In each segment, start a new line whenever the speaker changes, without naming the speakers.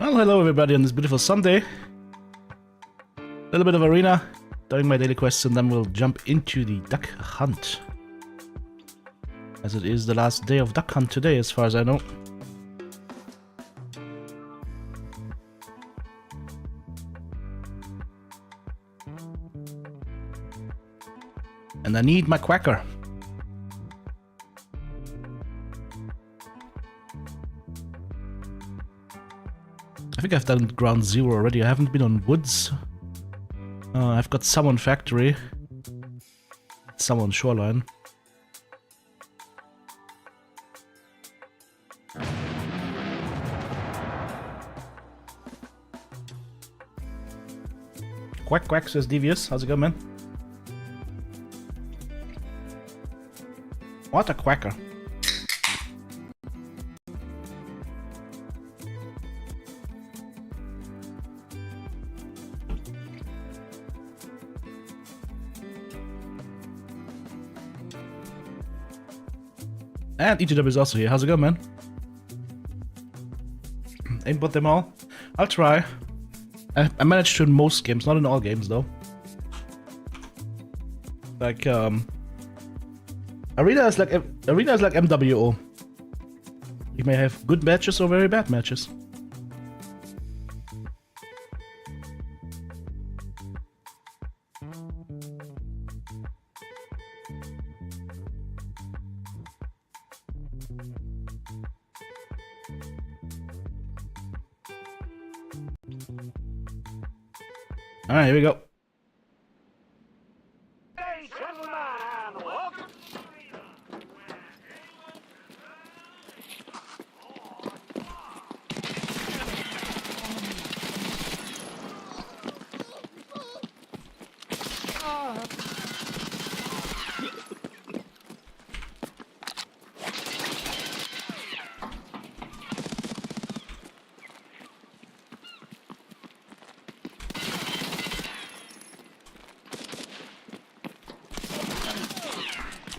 Well, hello everybody on this beautiful Sunday. A little bit of arena, doing my daily quests, and then we'll jump into the duck hunt. As it is the last day of duck hunt today, as far as I know. And I need my quacker. I think I've done ground zero already. I haven't been on woods. I've got some on factory. Some on shoreline. Quack quack, says Devious. How's it going, man? What a quacker. And TTB is also here. How's it going, man? Aimbot them all. I'll try. I managed to in most games, not in all games though. Like Arena is like MWO. You may have good matches or very bad matches. Alright, here we go.
Hey, gentlemen, welcome to the arena.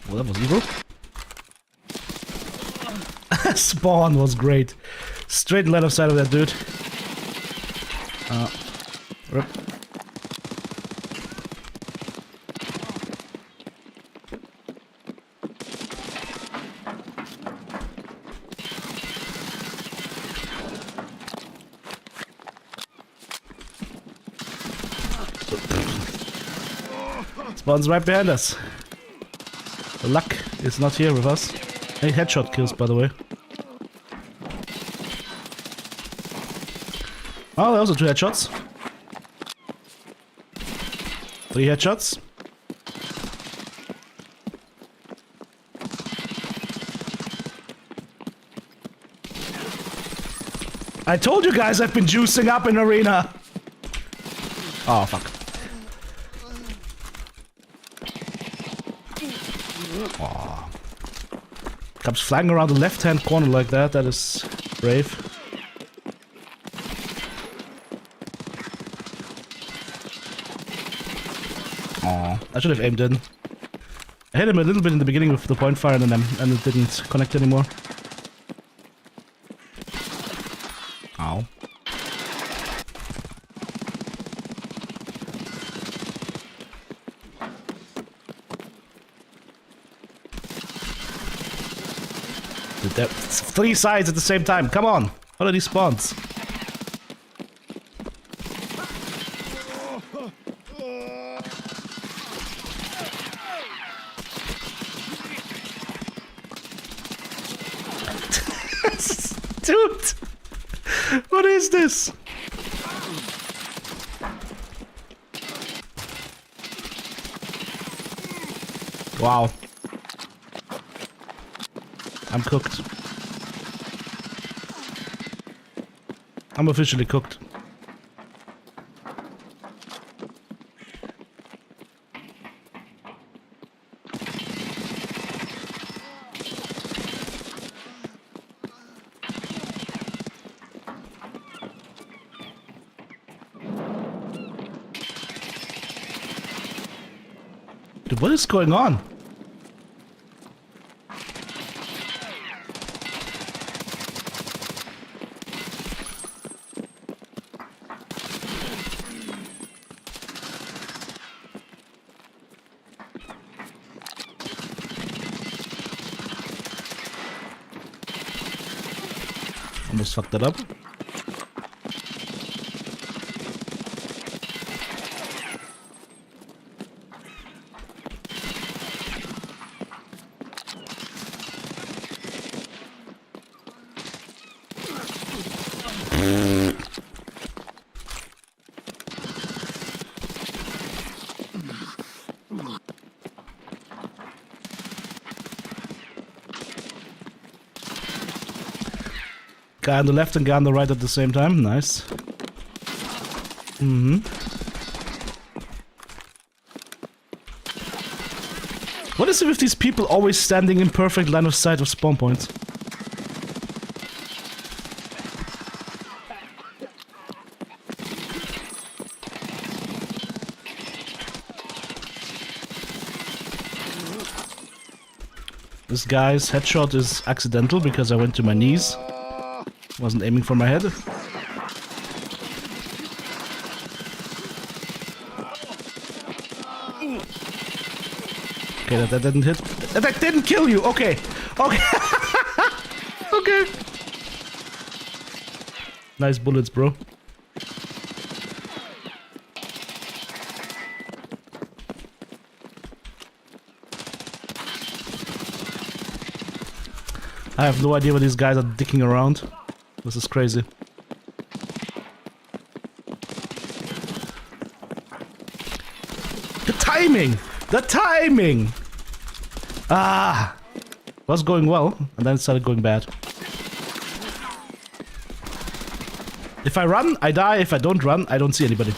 Well, that was evil. Spawn was great. Straight line of sight of that dude. Rip. Spawn's right behind us. The luck is not here with us. Hey, headshot kills, by the way. Oh, those are 2 headshots. 3 headshots. I told you guys I've been juicing up in arena. Oh, fuck. Oh. Comes flying around the left-hand corner like that. That is brave. Oh, I should have aimed in. I hit him a little bit in the beginning with the point fire and it didn't connect anymore. Ow. There, 3 sides at the same time. Come on. What are these spawns? Dude! What is this? Wow. I'm cooked. I'm officially cooked. Dude, what is going on? Almost fucked that up. Guy on the left and guy on the right at the same time. Nice. What is it with these people always standing in perfect line of sight of spawn points? This guy's headshot is accidental because I went to my knees. Wasn't aiming for my head. Okay, that didn't hit. That didn't kill you! Okay! Okay! Okay! Nice bullets, bro. I have no idea what these guys are dicking around. This is crazy. The timing! The timing! Ah! Was going well, and then it started going bad. If I run, I die. If I don't run, I don't see anybody.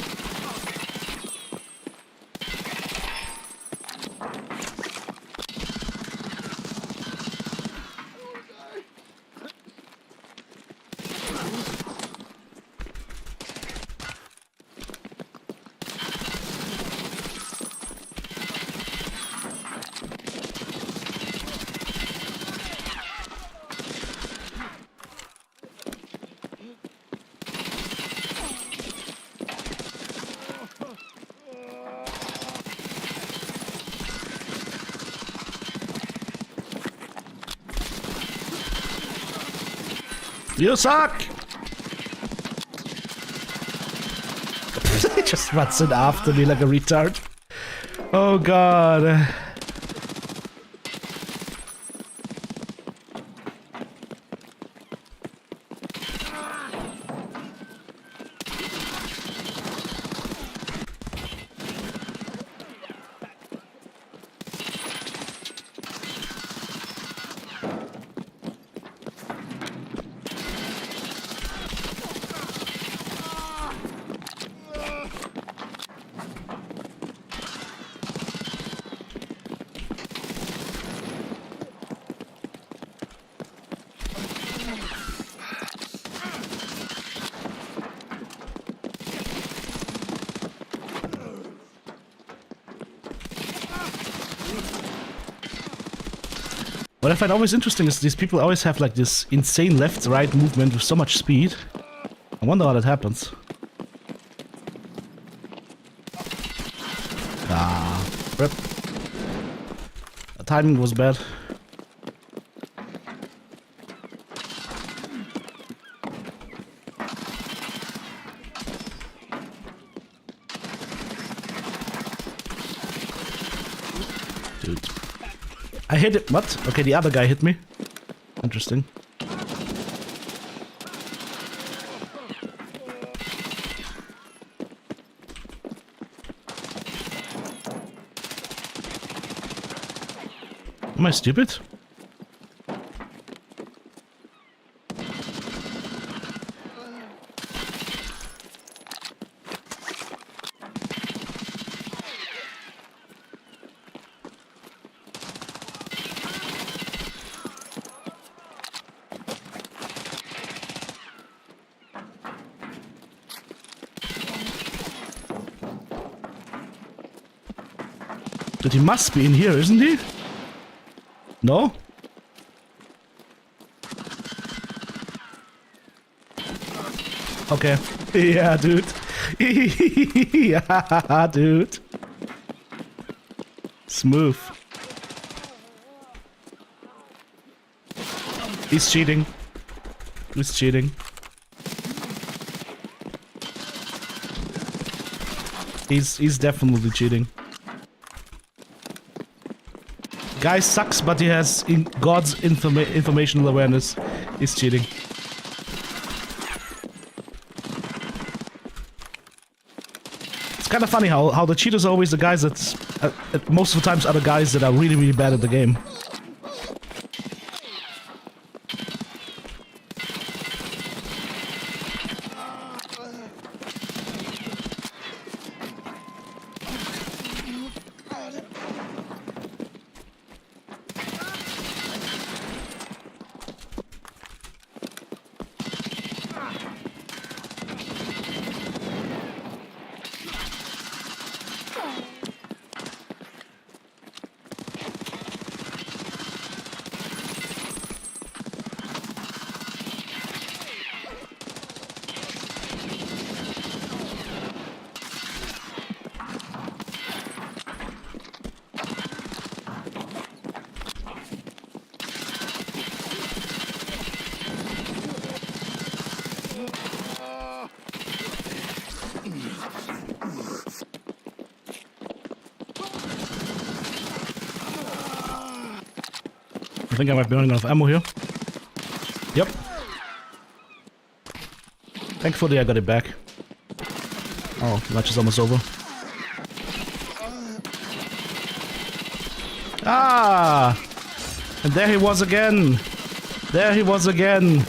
You suck! He just runs in after me like a retard. Oh god. What I find always interesting is these people always have like this insane left-right movement with so much speed. I wonder how that happens. Ah, rip. The timing was bad. Dude. I hit it. What? Okay, the other guy hit me. Interesting. Am I stupid? Dude, he must be in here, isn't he? No? Okay. Yeah, dude. Yeah, dude. Smooth. He's cheating. Who's cheating? He's definitely cheating. Guy sucks, but he has God's informational awareness. He's cheating. It's kind of funny how the cheaters are always the guys that, most of the times, are the guys that are really, really bad at the game. I think I might be running out of ammo here. Yep. Thankfully I got it back. Oh, the match is almost over. Ah! And there he was again! There he was again!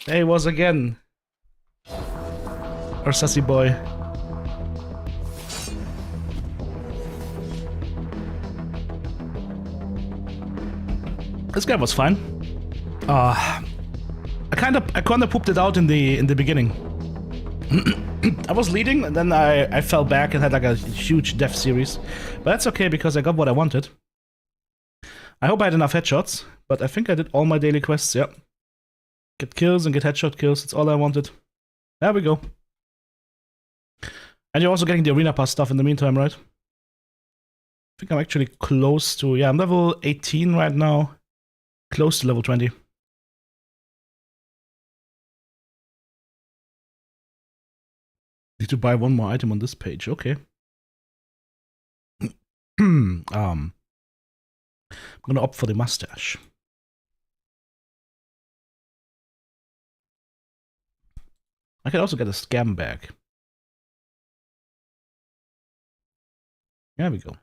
There he was again! Our sassy boy. This guy was fine. I kind of pooped it out in the beginning. I was leading and then I fell back and had like a huge death series, but that's okay because I got what I wanted. I hope I had enough headshots, but I think I did all my daily quests. Yep. Get kills and get headshot kills. That's all I wanted. There we go. And you're also getting the arena pass stuff in the meantime, right? I think I'm actually close to, yeah, I'm level 18 right now. Close to level 20. Need to buy one more item on this page. Okay. I'm gonna opt for the mustache. I could also get a scam bag. There we go.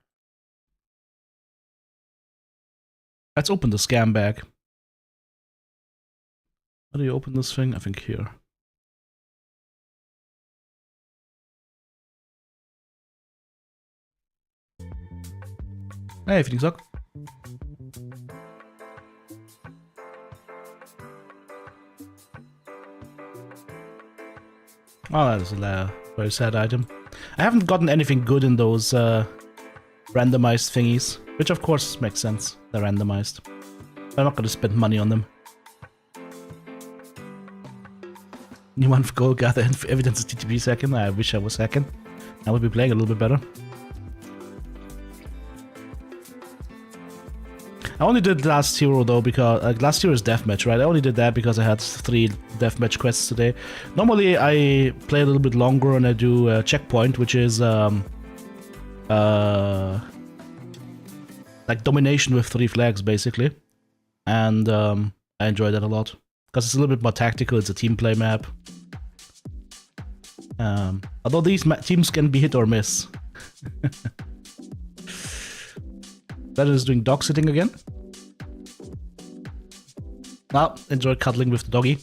Let's open the scam bag. How do you open this thing? I think here. Hey, Phoenix Sock. Oh, that is a very sad item. I haven't gotten anything good in those randomized thingies, which of course makes sense. They're randomized. I'm not gonna spend money on them. New month goal, gather evidence of TTB second. I wish I was second. I would be playing a little bit better. I only did last hero though because last hero's deathmatch, right? I only did that because I had 3 deathmatch quests today. Normally I play a little bit longer and I do checkpoint, which is like domination with 3 flags basically, and I enjoy that a lot because it's a little bit more tactical. It's a team play map. Although these teams can be hit or miss. That is doing dog sitting again. Now, enjoy cuddling with the doggy.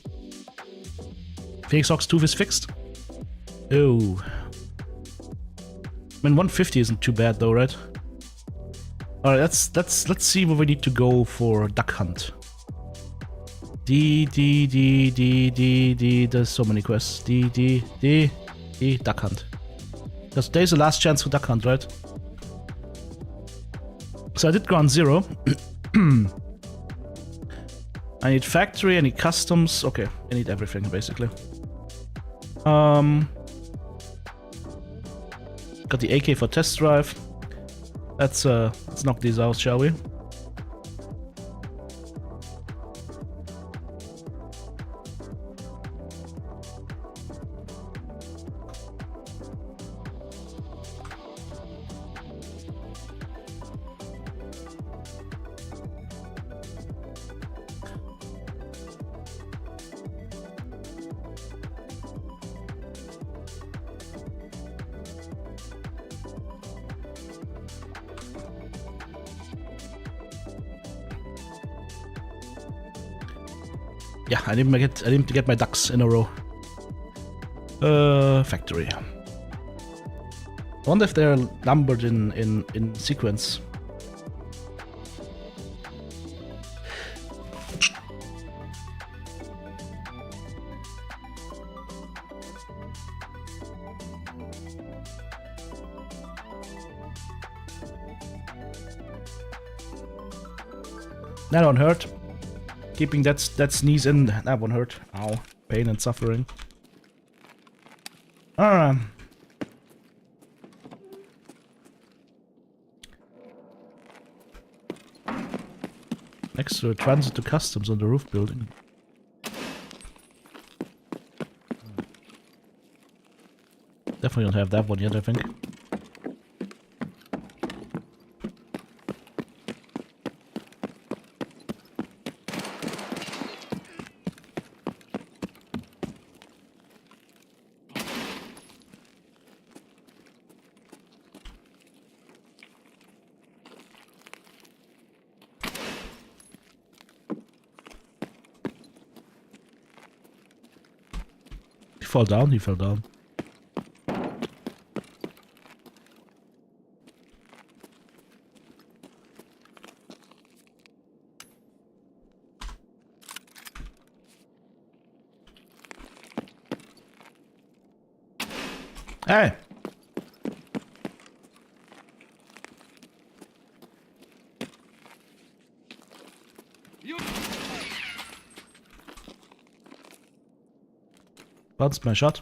Phoenix Sock's tooth is fixed. Oh. I mean, 150 isn't too bad though, right? Alright, let's see where we need to go for duck hunt. D, there's so many quests. D, duck hunt. Because today's the last chance for duck hunt, right? So I did ground 0. I need factory, I need customs. Okay, I need everything basically. Got the AK for test drive. Let's knock these out, shall we? Yeah, I need to get my ducks in a row. Factory. I wonder if they're numbered in sequence. That won't hurt. Keeping that sneeze in, that won't hurt. Ow. Pain and suffering. Next to a transit to customs on the roof building. Definitely don't have that one yet, I think. He fell down, he fell down. Hey! Bounced my shot.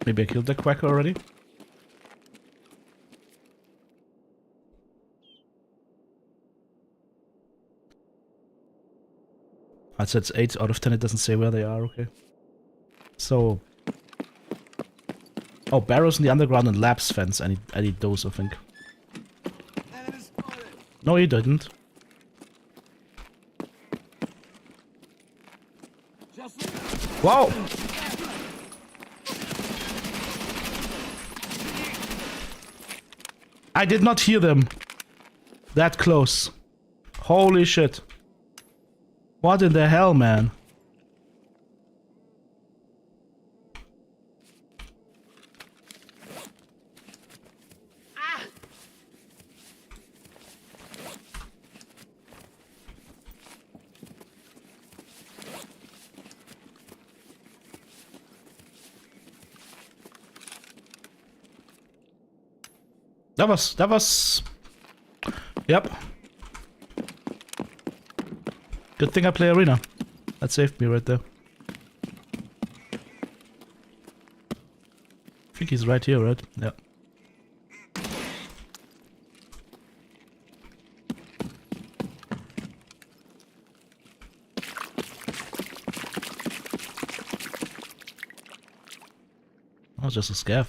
Maybe I killed the quacker already. I said it's 8 out of 10, it doesn't say where they are, okay. So... Oh, barrows in the underground and labs fence, I need those, I think. No, you didn't. Wow! I did not hear them. That close. Holy shit. What in the hell, man? That was... Yep. Good thing I play Arena. That saved me right there. I think he's right here, right? Yeah. Oh, just a scav.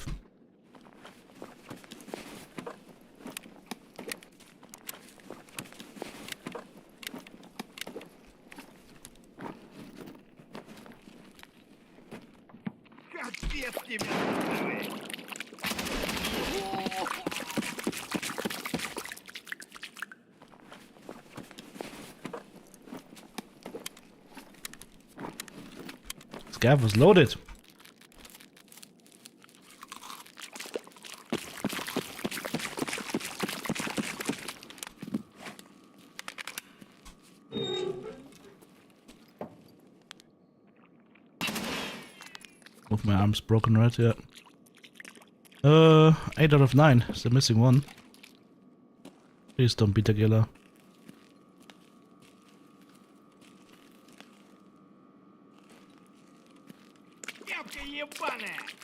Scav was loaded. Both my arms broken, right? Yeah. 8 out of 9. Still missing one. Please don't beat the killer.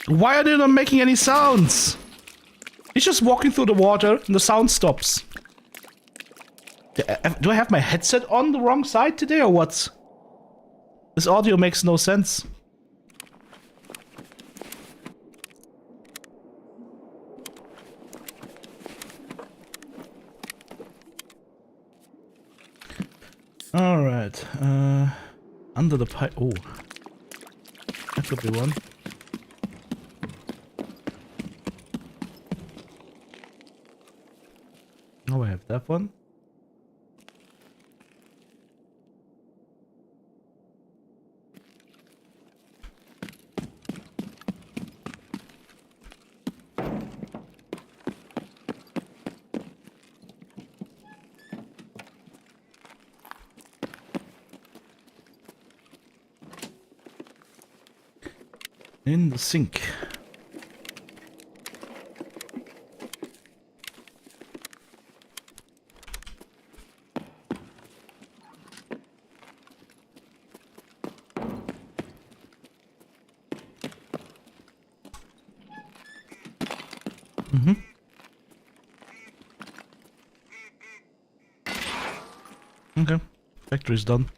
Why are they not making any sounds? He's just walking through the water and the sound stops. Do I have my headset on the wrong side today or what? This audio makes no sense. Alright, under the pipe. Oh, That could be one. Oh, I have that one. In the sink. Okay, factory's done.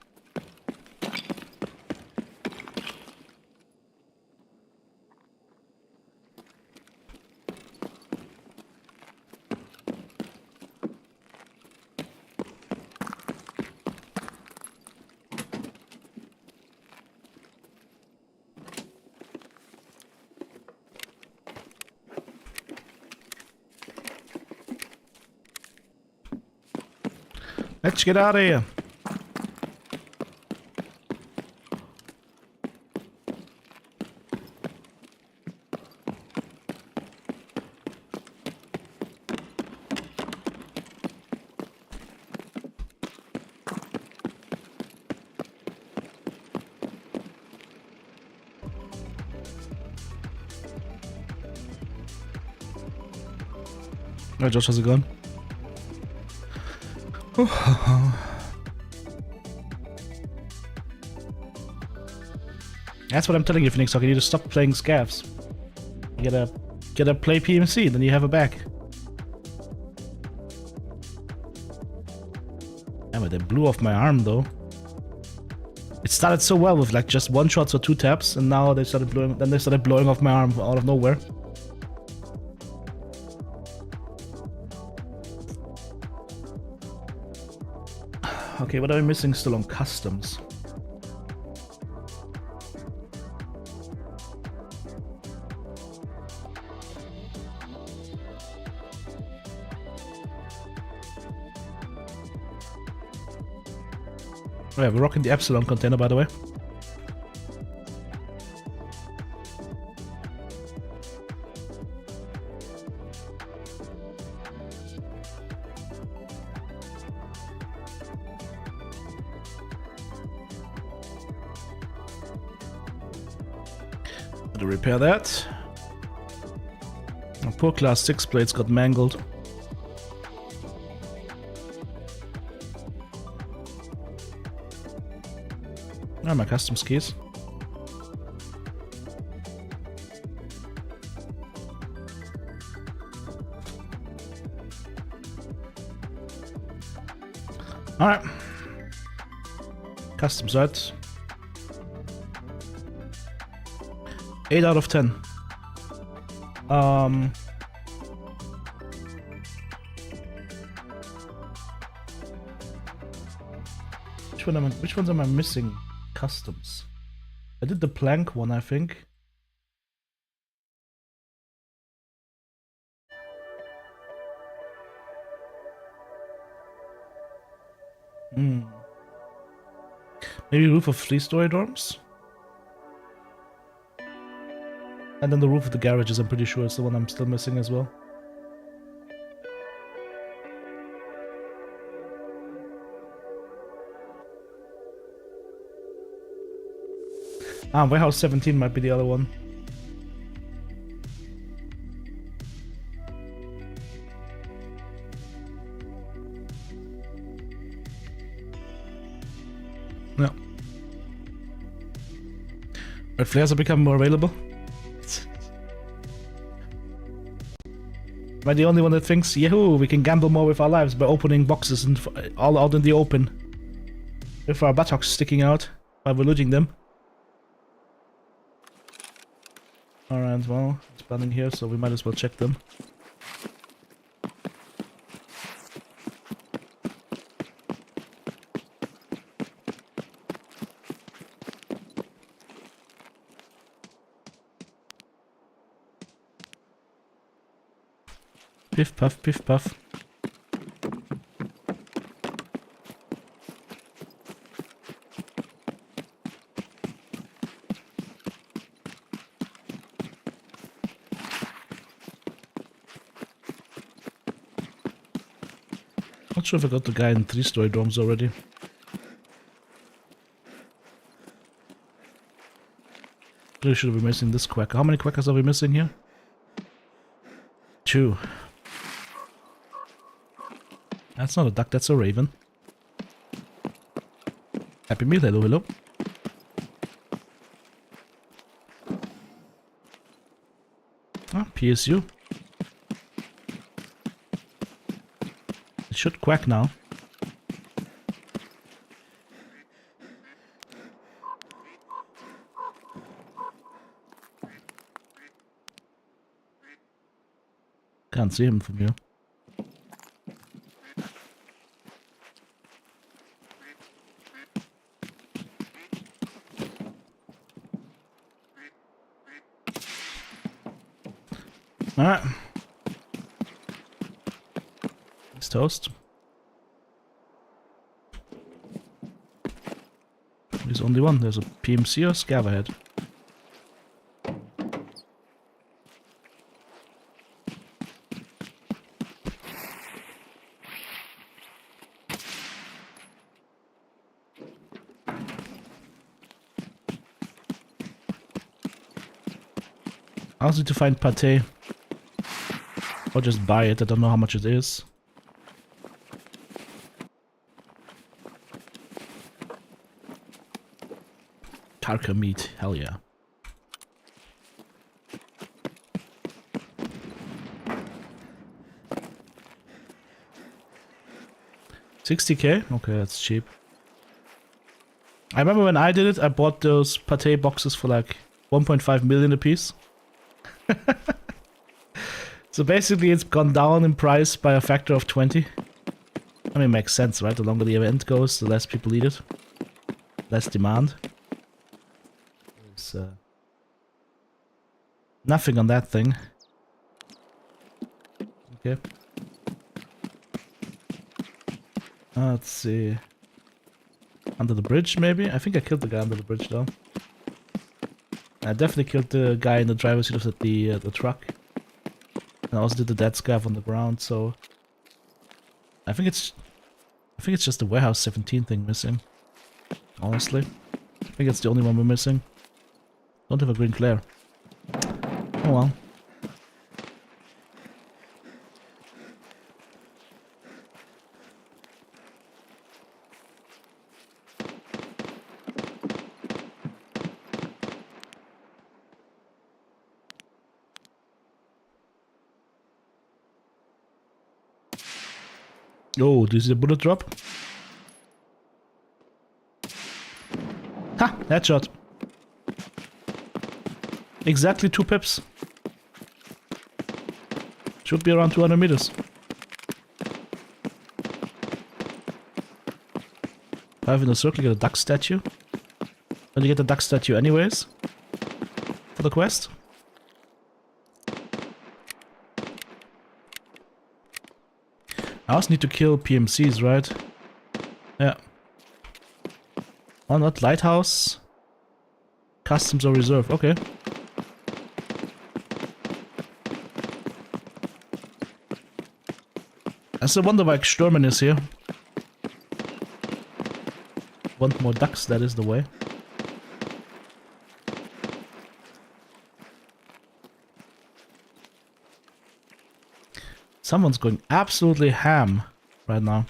Let's get out of here. Oh, Josh has a gun. That's what I'm telling you, Phoenix. You need to stop playing scavs. You gotta play PMC, then you have a back. Yeah, but they blew off my arm though. It started so well with like just one shots or two taps, and now they started blowing off my arm out of nowhere. Okay, what are we missing still on customs? Oh yeah, we're rocking the Epsilon container, by the way. To repair that. Our poor class 6 plates got mangled. Ah, my customs keys. Alright. Customs right. 8 out of 10. Which ones am I missing? Customs. I did the plank one, I think. Maybe roof of 3-story dorms? And then the roof of the garages, I'm pretty sure is the one I'm still missing as well. Ah, warehouse 17 might be the other one. Yeah. Red flares are becoming more available. Am I the only one that thinks, yahoo, we can gamble more with our lives by opening boxes and all out in the open? With our buttocks sticking out while we're looting them. Alright, well, it's burning here, so we might as well check them. Piff puff, piff puff. Not sure if I got the guy in 3-story dorms already. Really should be missing this quacker. How many quackers are we missing here? 2. That's not a duck, that's a raven. Happy meal, hello, hello. Ah, PSU. It should quack now. Can't see him from here. Alright. It's toast. There's only one. There's a PMC or scav ahead. I also need to find pate. Or just buy it, I don't know how much it is. Tarkov meat, hell yeah. $60k? Okay, that's cheap. I remember when I did it, I bought those pate boxes for like 1.5 million a piece. So basically it's gone down in price by a factor of 20. I mean, it makes sense, right? The longer the event goes, the less people eat it. Less demand. There's nothing on that thing. Okay. Let's see. Under the bridge, maybe? I think I killed the guy under the bridge, though. I definitely killed the guy in the driver's seat of the truck. And I also did the dead scav on the ground, so I think it's just the warehouse 17 thing missing. Honestly. I think it's the only one we're missing. Don't have a green flare. Oh well. Oh, this is a bullet drop. Ha! Headshot. Exactly 2 pips. Should be around 200 meters. If I have in a circle, get a duck statue. Don't you get the duck statue anyways? For the quest? I also need to kill PMCs, right? Yeah. Oh, not lighthouse. Customs or reserve. Okay. I still wonder why Sturman is here. Want more ducks, that is the way. Someone's going absolutely ham right now.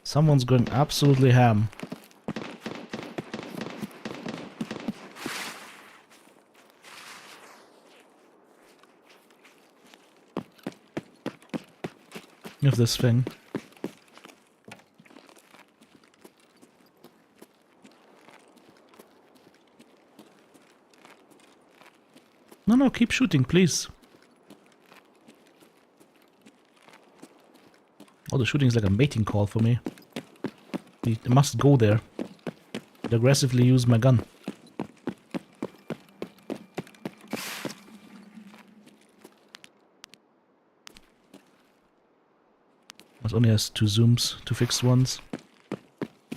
Someone's going absolutely ham. Of this thing. No, keep shooting, please. Oh, the shooting is like a mating call for me. I must go there. And aggressively use my gun. it only has 2 zooms, 2 fixed ones.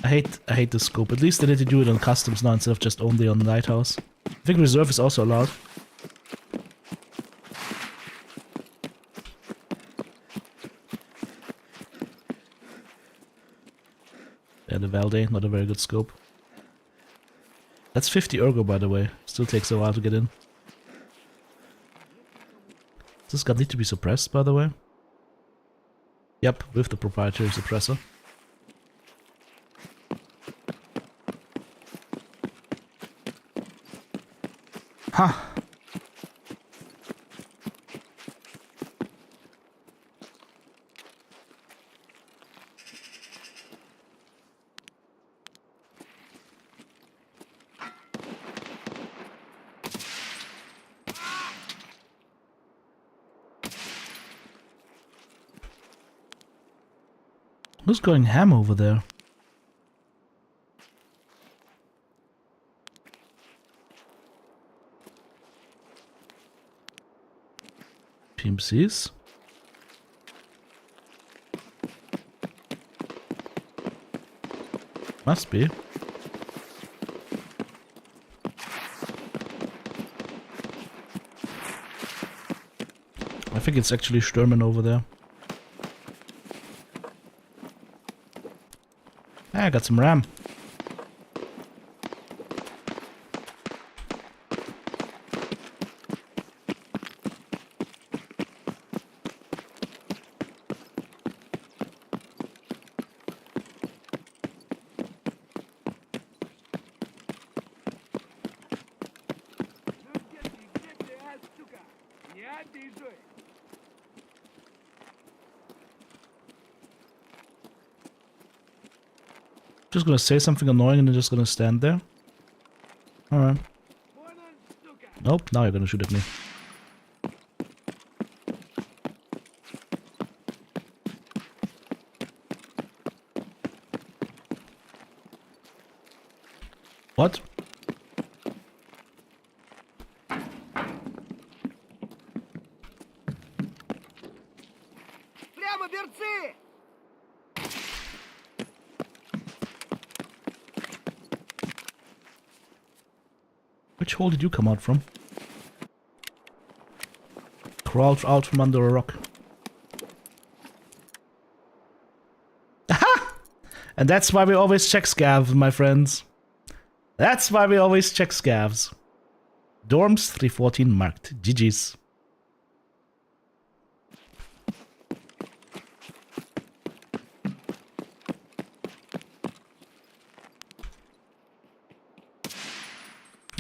I hate the scope. At least they need to do it on customs now instead of just only on Lighthouse. I think reserve is also allowed. Yeah, the Valde, not a very good scope. That's 50 ergo, by the way. Still takes a while to get in. Does this gun need to be suppressed, by the way? Yep, with the proprietary suppressor. Huh. Who's going ham over there? PMCs? Must be. I think it's actually Sturman over there. I got some RAM. Just gonna say something annoying and then just gonna stand there. Alright. Nope, now you're gonna shoot at me. What? Which hole did you come out from? Crawled out from under a rock. Aha! And that's why we always check scavs, my friends. That's why we always check scavs. Dorms 314 marked. GG's.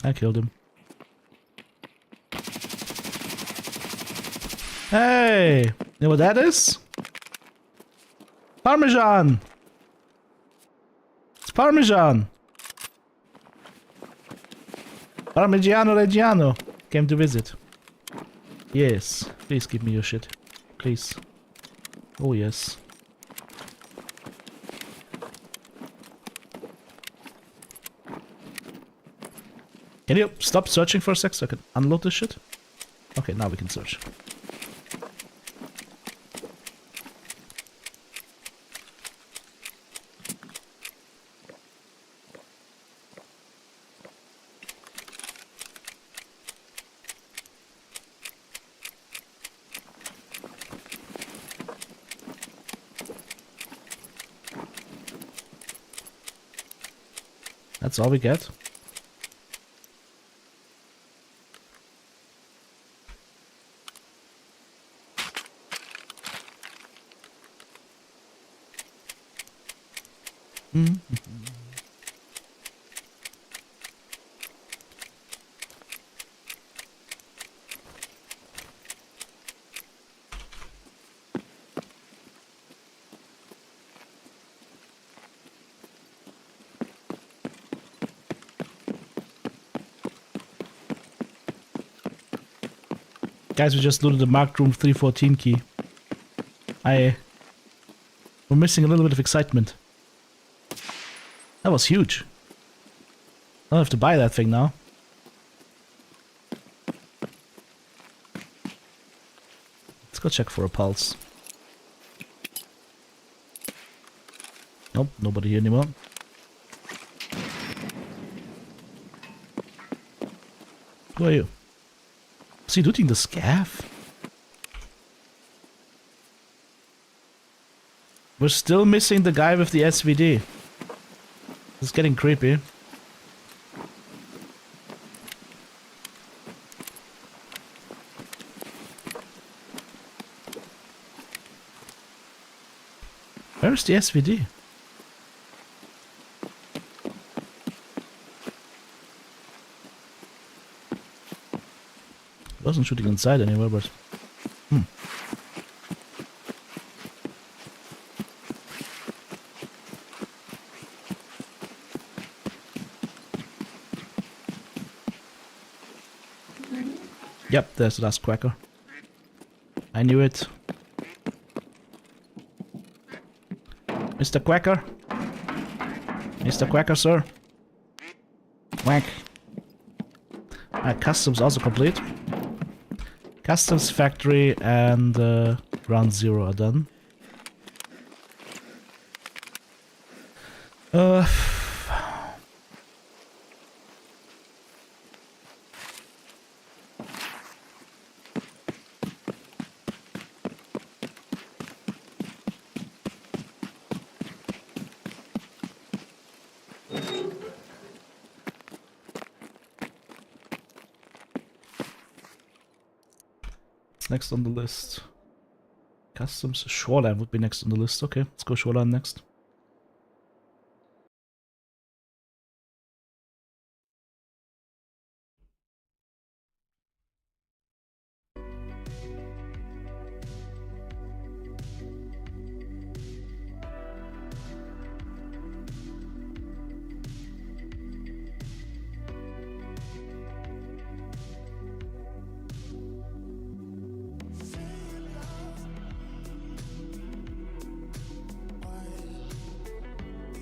I killed him. Hey! You know what that is? Parmesan! It's Parmesan! Parmigiano Reggiano came to visit. Yes. Please give me your shit. Please. Oh yes. Can you stop searching for a sec so I can unload this shit? Okay, now we can search. That's all we get. Guys, we just looted the marked room 314 key. We're missing a little bit of excitement. That was huge. I don't have to buy that thing now. Let's go check for a pulse. Nope, nobody here anymore. Who are you? Is he looting the scav? We're still missing the guy with the SVD. It's getting creepy. Where's the SVD? Wasn't shooting inside anywhere, but Yep, there's the last quacker. I knew it. Mr. Quacker? Mr. Quacker, sir? Quack. Customs also complete. Customs factory and ground zero are done. Next on the list. Customs. Shoreline would be next on the list. Okay, let's go Shoreline next.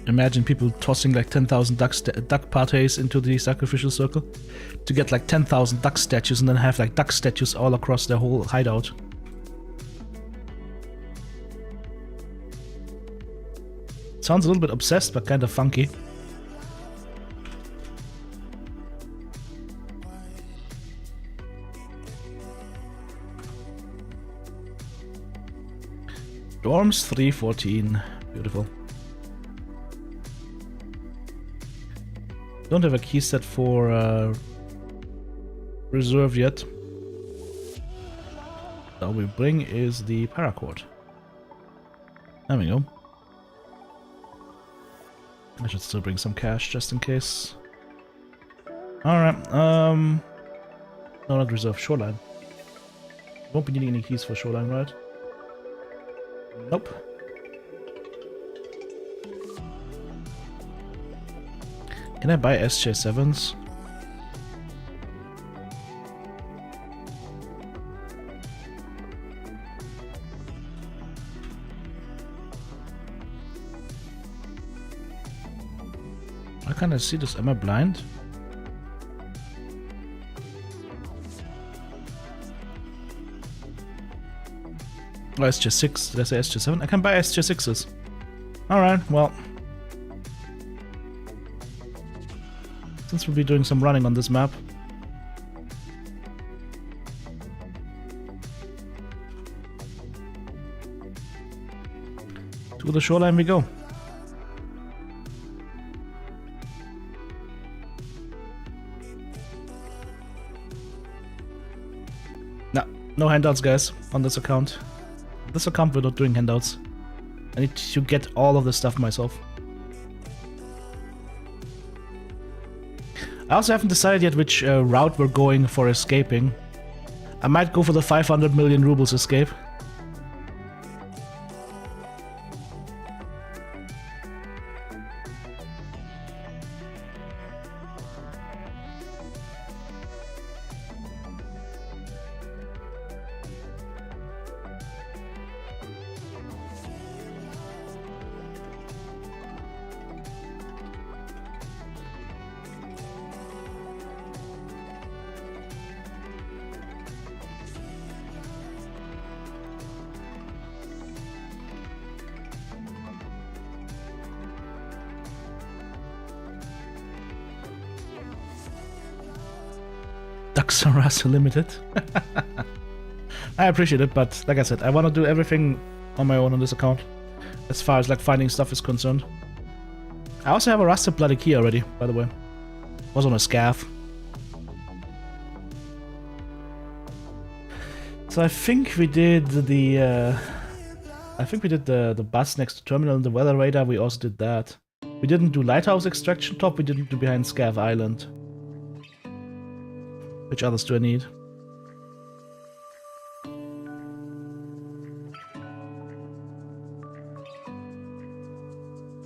Imagine people tossing like 10,000 duck parties into the sacrificial circle to get like 10,000 duck statues and then have like duck statues all across their whole hideout. Sounds a little bit obsessed, but kind of funky. Dorms 314. Beautiful. Don't have a key set for reserve yet. All we bring is the paracord. There we go. I should still bring some cash just in case. Alright, no, not reserve, Shoreline. Won't be needing any keys for Shoreline, right? Nope. Can I buy SJ7s? Why can't I see this? Am I blind? Oh, SJ6. Did I say SJ7? I can buy SJ6s. Alright, well. Since we'll be doing some running on this map. To the shoreline we go. No handouts, guys, on this account. This account we're not doing handouts. I need to get all of the stuff myself. I also haven't decided yet which route we're going for escaping. I might go for the 500 million rubles escape. ducks are rather limited. I appreciate it, but like I said, I want to do everything on my own on this account, as far as like finding stuff is concerned. I also have a rusted bloody key already, by the way. Was on a scav. So I think we did the the bus next to terminal and the weather radar. We also did that. We didn't do lighthouse extraction top. We didn't do behind Scav Island. Which others do I need?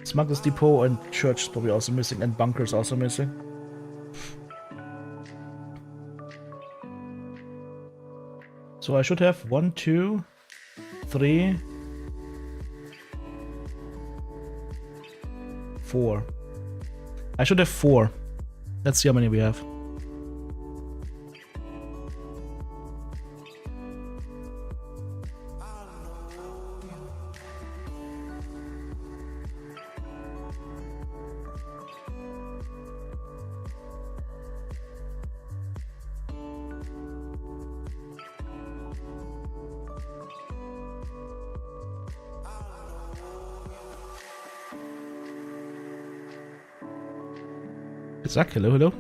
Smuggler's Depot and Church is probably also missing, and Bunker's also missing. So I should have 1, 2, 3, 4. I should have 4. Let's see how many we have. Zach, hello, hello.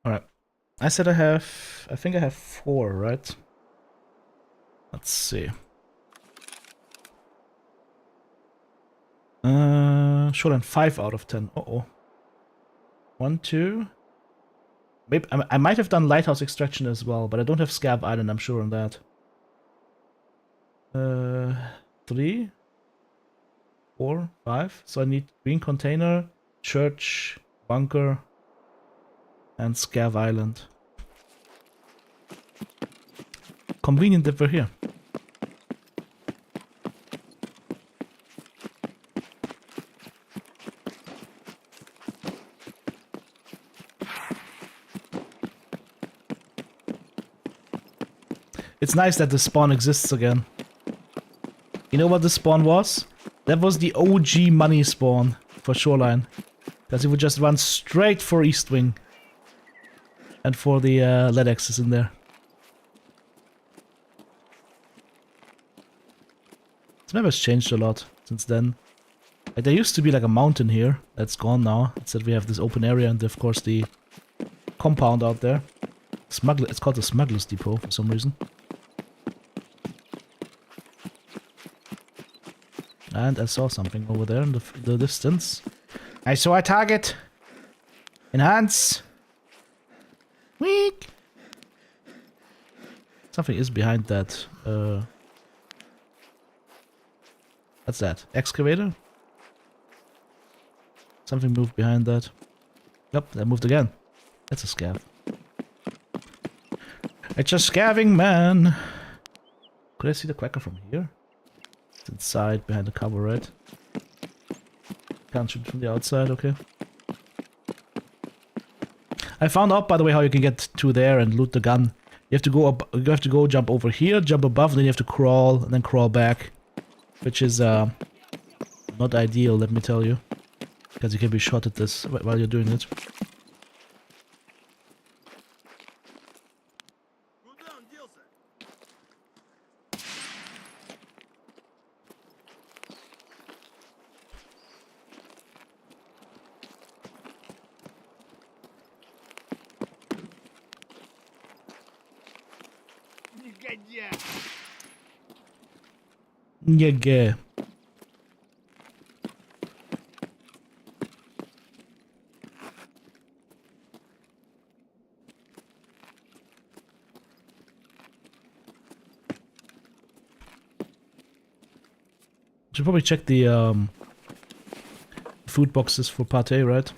Alright. I said I think I have 4, right? Let's see. Shoreline 5 out of 10. Uh-oh. 1, 2. Maybe I might have done Lighthouse Extraction as well, but I don't have Scab Island, I'm sure on that. 3, 4, 5. So I need Green Container, Church, Bunker, and Scav Island. Convenient that we're here. It's nice that the spawn exists again. You know what the spawn was? That was the OG money spawn for Shoreline. Because it would just run straight for East Wing. And for the lead axes in there. This map has changed a lot since then. Like, there used to be like a mountain here. That's gone now. Instead we have this open area and of course the compound out there. It's called the Smuggler's Depot for some reason. And I saw something over there in the distance. I saw a target. Enhance. Weak. Something is behind that. What's that? Excavator? Something moved behind that. Yep, that moved again. That's a scav. It's a scavving man. Could I see the quacker from here? It's inside, behind the cover, right? Can't shoot from the outside, okay. I found out, by the way, how you can get to there and loot the gun. You have to go up. You have to go jump over here, jump above, then you have to crawl and then crawl back, which is not ideal, let me tell you, because you can be shot at this while you're doing it. Yeah. Should probably check the food boxes for pate, right?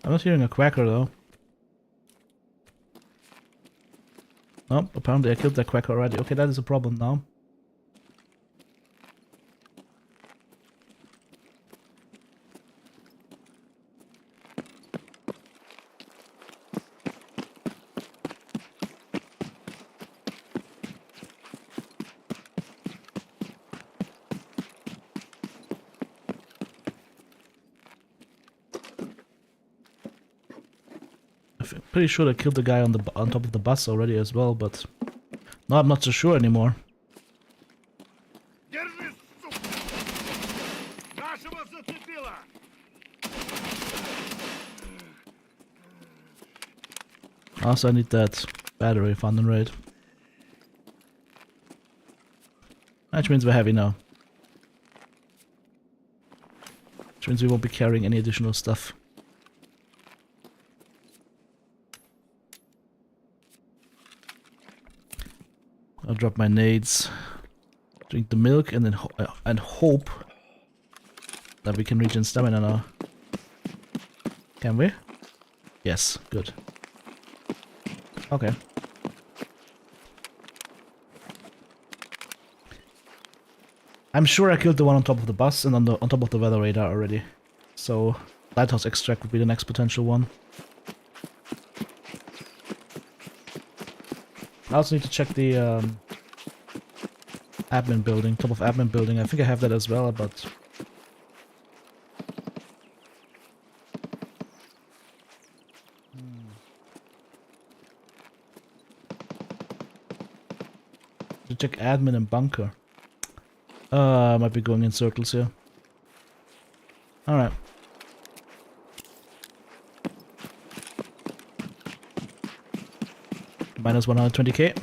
I'm not hearing a quacker though. Oh, apparently I killed that quacker already. Okay, that is a problem now. I'm pretty sure I killed the guy on top of the bus already as well, but no, I'm not so sure anymore. Also, I need that battery found on raid. Which means we're heavy now. Which means we won't be carrying any additional stuff. I'll drop my nades, drink the milk, and then hope that we can regen stamina now. Can we? Yes, good. Okay. I'm sure I killed the one on top of the bus and on top of the weather radar already. So lighthouse extract would be the next potential one. I also need to check the admin building, top of admin building. I think I have that as well, but to check admin and bunker. I might be going in circles here. Alright. Minus 120k.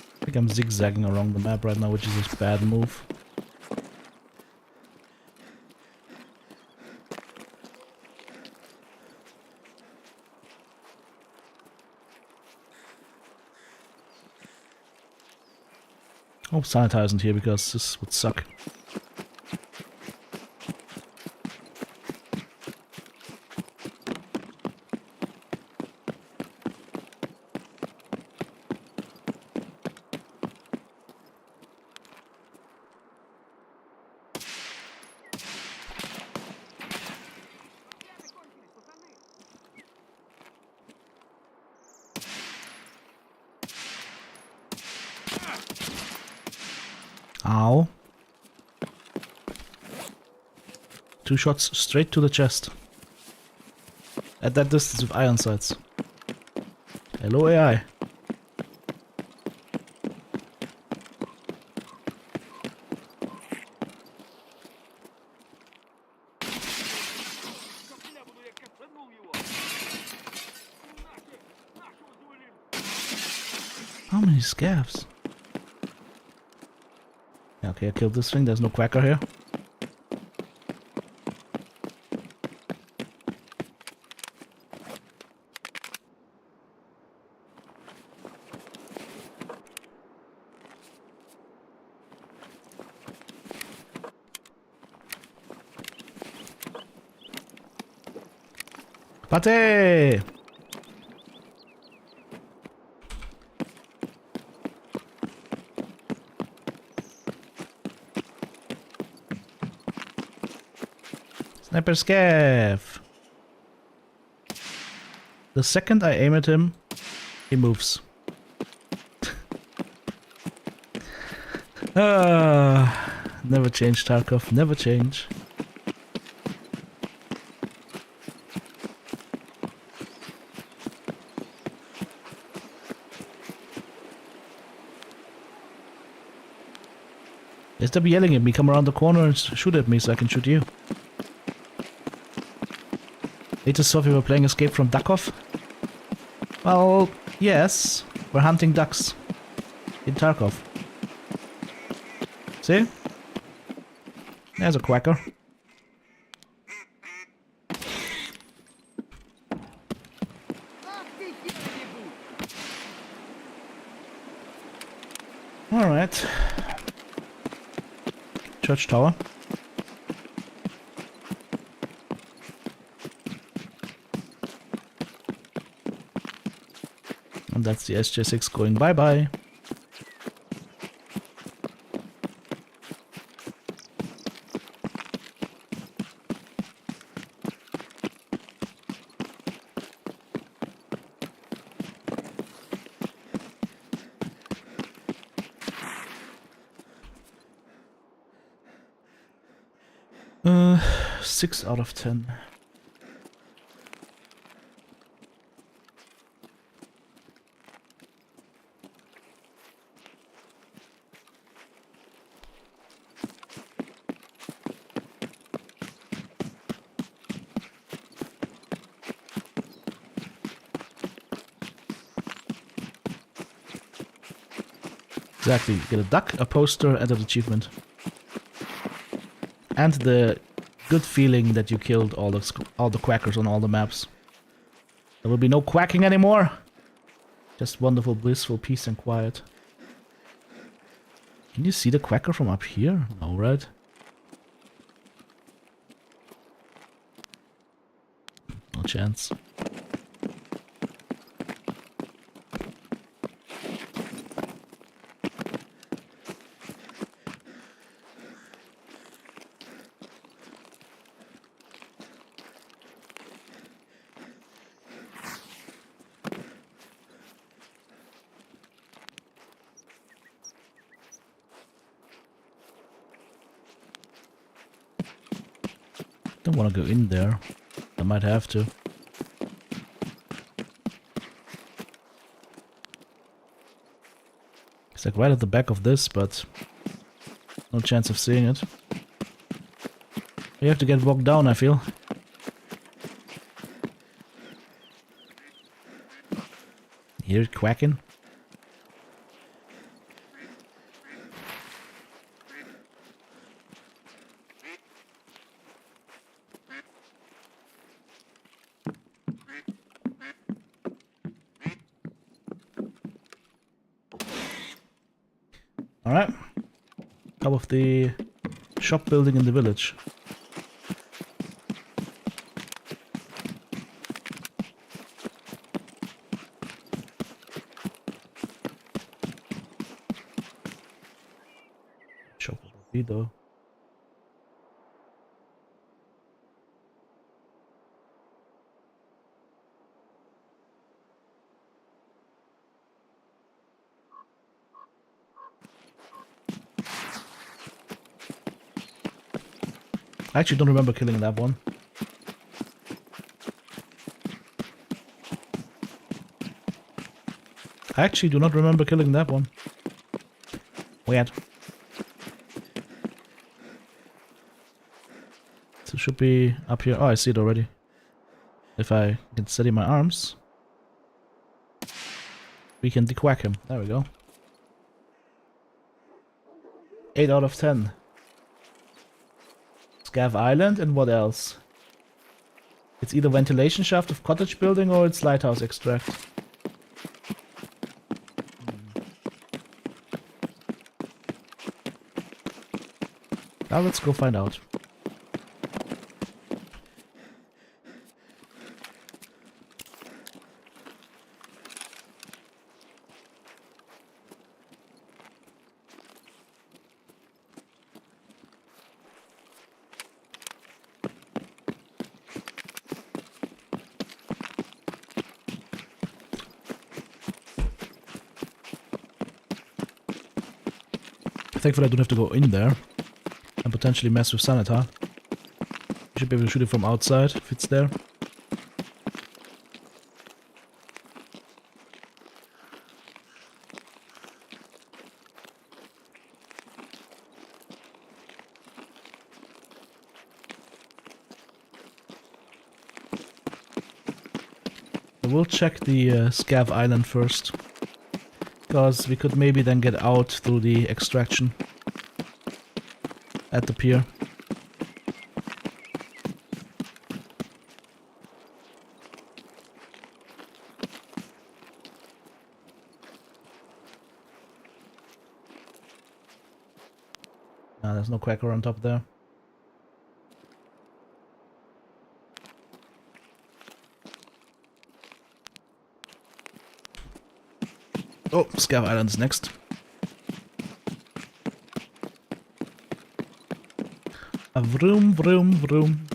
I think I'm zigzagging around the map right now, which is a bad move. Hope Sanitize isn't here because this would suck. Ow. 2 shots straight to the chest. At that distance with iron sights. Hello AI. How many scavs? Okay, I killed this thing. There's no quacker here. Pate! Sniper scav! The second I aim at him, he moves. Never change, Tarkov, never change. They stop yelling at me, come around the corner and shoot at me so I can shoot you. They just thought we were playing Escape from Tarkov. Well, yes, we're hunting ducks in Tarkov. See? There's a quacker. Alright. Church tower. And that's the SJ6 going bye-bye. Uh, 6 out of 10. Exactly. Get a duck, a poster, and an achievement. And the good feeling that you killed all the quackers on all the maps. There will be no quacking anymore. Just wonderful, blissful peace and quiet. Can you see the quacker from up here? No, right? No chance. Don't want to go in there. I might have to. It's like right at the back of this, but no chance of seeing it. You have to get walked down, I feel. Hear it quacking? Alright. Top of the shop building in the village. Shop will be though. I actually don't remember killing that one. I actually do not remember killing that one. Weird. So it should be up here. Oh, I see it already. If I can steady my arms, we can dequack him. There we go. 8 out of 10. Scav Island, and what else? It's either ventilation shaft of cottage building or it's lighthouse extract. Now let's go find out. Thankfully I don't have to go in there and potentially mess with Sanitar. You should be able to shoot it from outside if it's there. We'll check the Scav Island first. Because we could maybe then get out through the extraction at the pier. There's no quacker on top there. Oh, Scav Island's next. A vroom, vroom, vroom.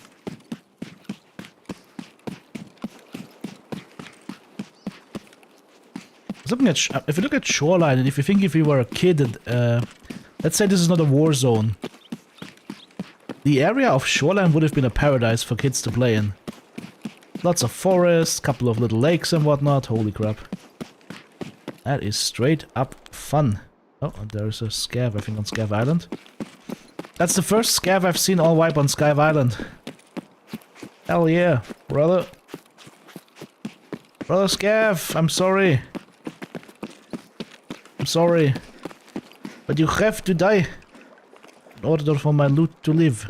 I was looking at if you look at Shoreline, and if you think if you were a kid, and, let's say this is not a war zone, the area of Shoreline would have been a paradise for kids to play in. Lots of forests, couple of little lakes and whatnot. Holy crap. That is straight up fun. Oh, and there's a Scav, I think, on Scav Island. That's the first Scav I've seen all wipe on Scav Island. Hell yeah, brother. Brother Scav, I'm sorry. I'm sorry. But you have to die in order for my loot to live.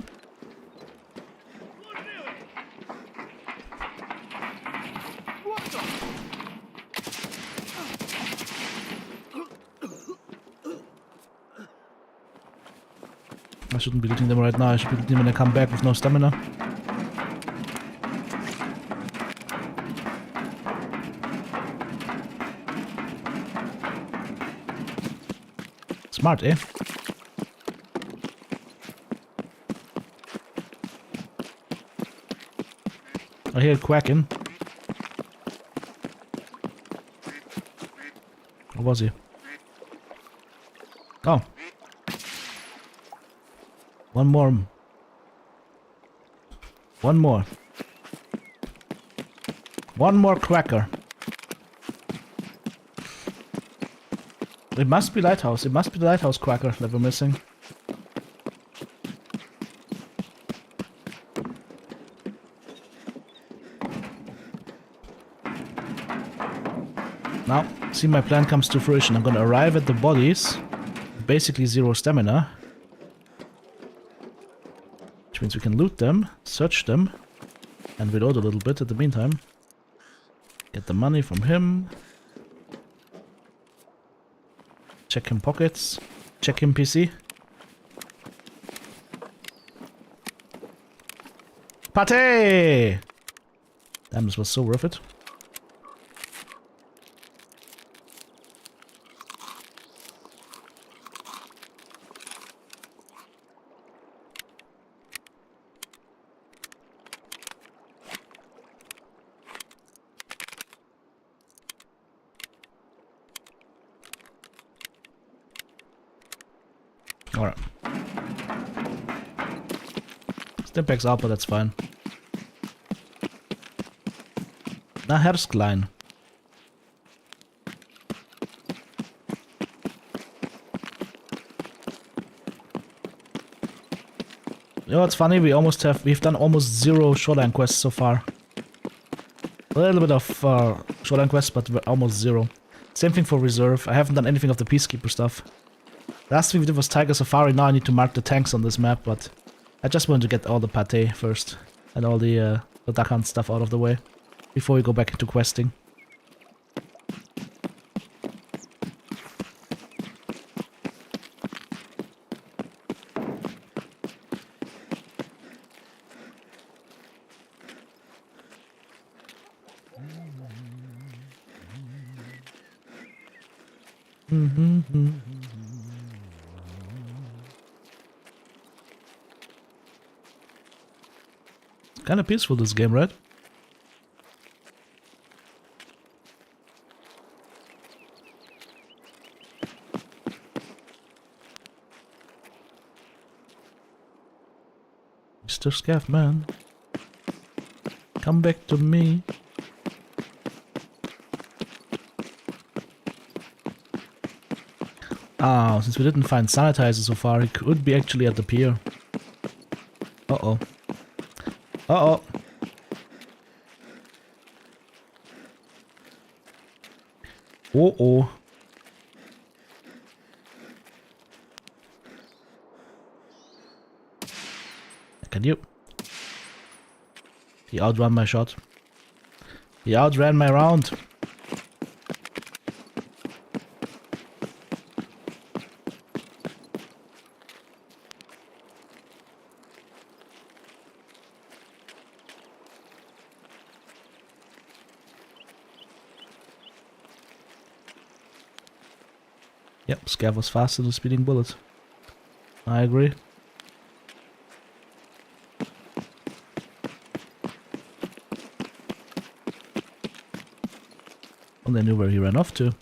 I shouldn't be looting them right now, I should be looting them when I come back with no stamina. Smart, eh? I hear it quacking. Where was he? Oh. One more. One more. One more quacker. It must be Lighthouse. It must be the Lighthouse quacker that we're missing. Now, see, my plan comes to fruition. I'm gonna arrive at the bodies. Basically 0 stamina. Which means we can loot them, search them, and reload a little bit at the meantime. Get the money from him. Check him pockets. Check him PC. Pate! Damn, this was so worth it. Alright. Stimpak's out, but that's fine. Na, Herbstlein. You know, it's funny, we've done almost 0 shoreline quests so far. A little bit of shoreline quests, but almost 0. Same thing for reserve. I haven't done anything of the Peacekeeper stuff. Last thing we did was Tiger Safari. Now I need to mark the tanks on this map, but I just wanted to get all the pate first and all the duck hunt stuff out of the way before we go back into questing. Kind of peaceful, this game, right? Mr. Scav man, come back to me. Ah, since we didn't find sanitizer so far, it could be actually at the pier. Uh-oh. Uh-oh. Oh, oh. Can you? He outran my shot. He outran my round. Yep, Scav was faster than speeding bullet. I agree. Well, they knew where he ran off to.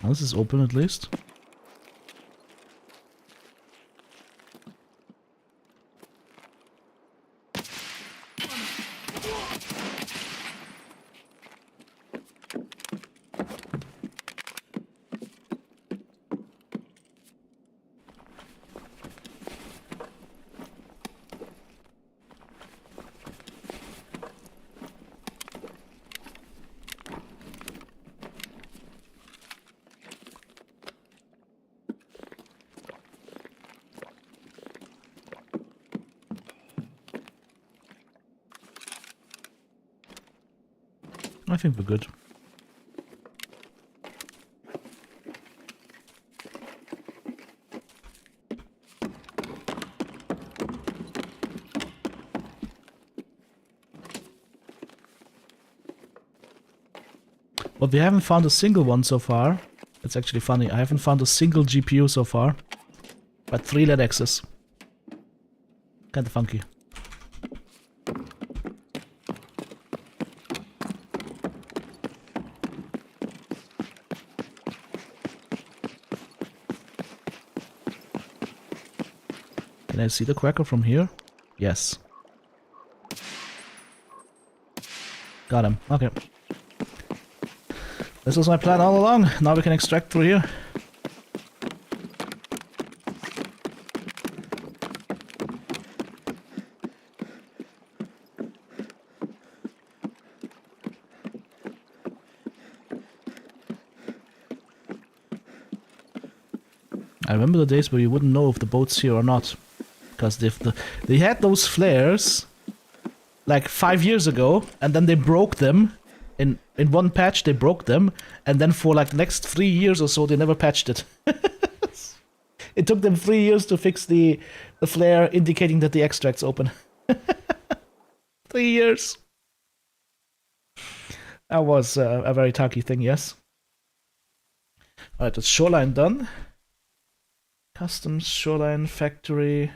Well, this is open at least. I think we're good. But we haven't found a single one so far. It's actually funny. I haven't found a single GPU so far. But 3 LED access. Kinda funky. Can I see the Quacker from here? Yes. Got him. Okay. This was my plan all along. Now we can extract through here. I remember the days where you wouldn't know if the boat's here or not. Because they had those flares like 5 years ago, and then they broke them. In one patch they broke them, and then for like the next 3 years or so they never patched it. It took them 3 years to fix the flare indicating that the extract's open. 3 years. That was a very tacky thing, yes. Alright, that's shoreline done. Customs, shoreline, factory.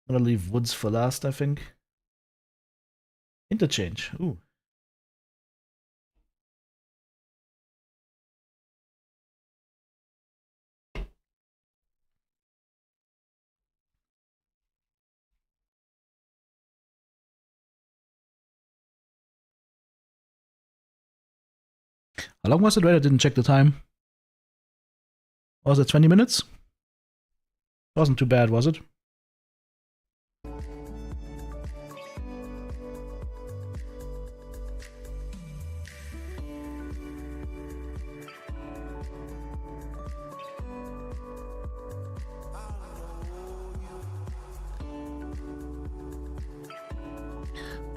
I'm gonna leave woods for last, I think. Interchange, ooh. How long was it? Right, I didn't check the time. Was it 20 minutes? Wasn't too bad, was it?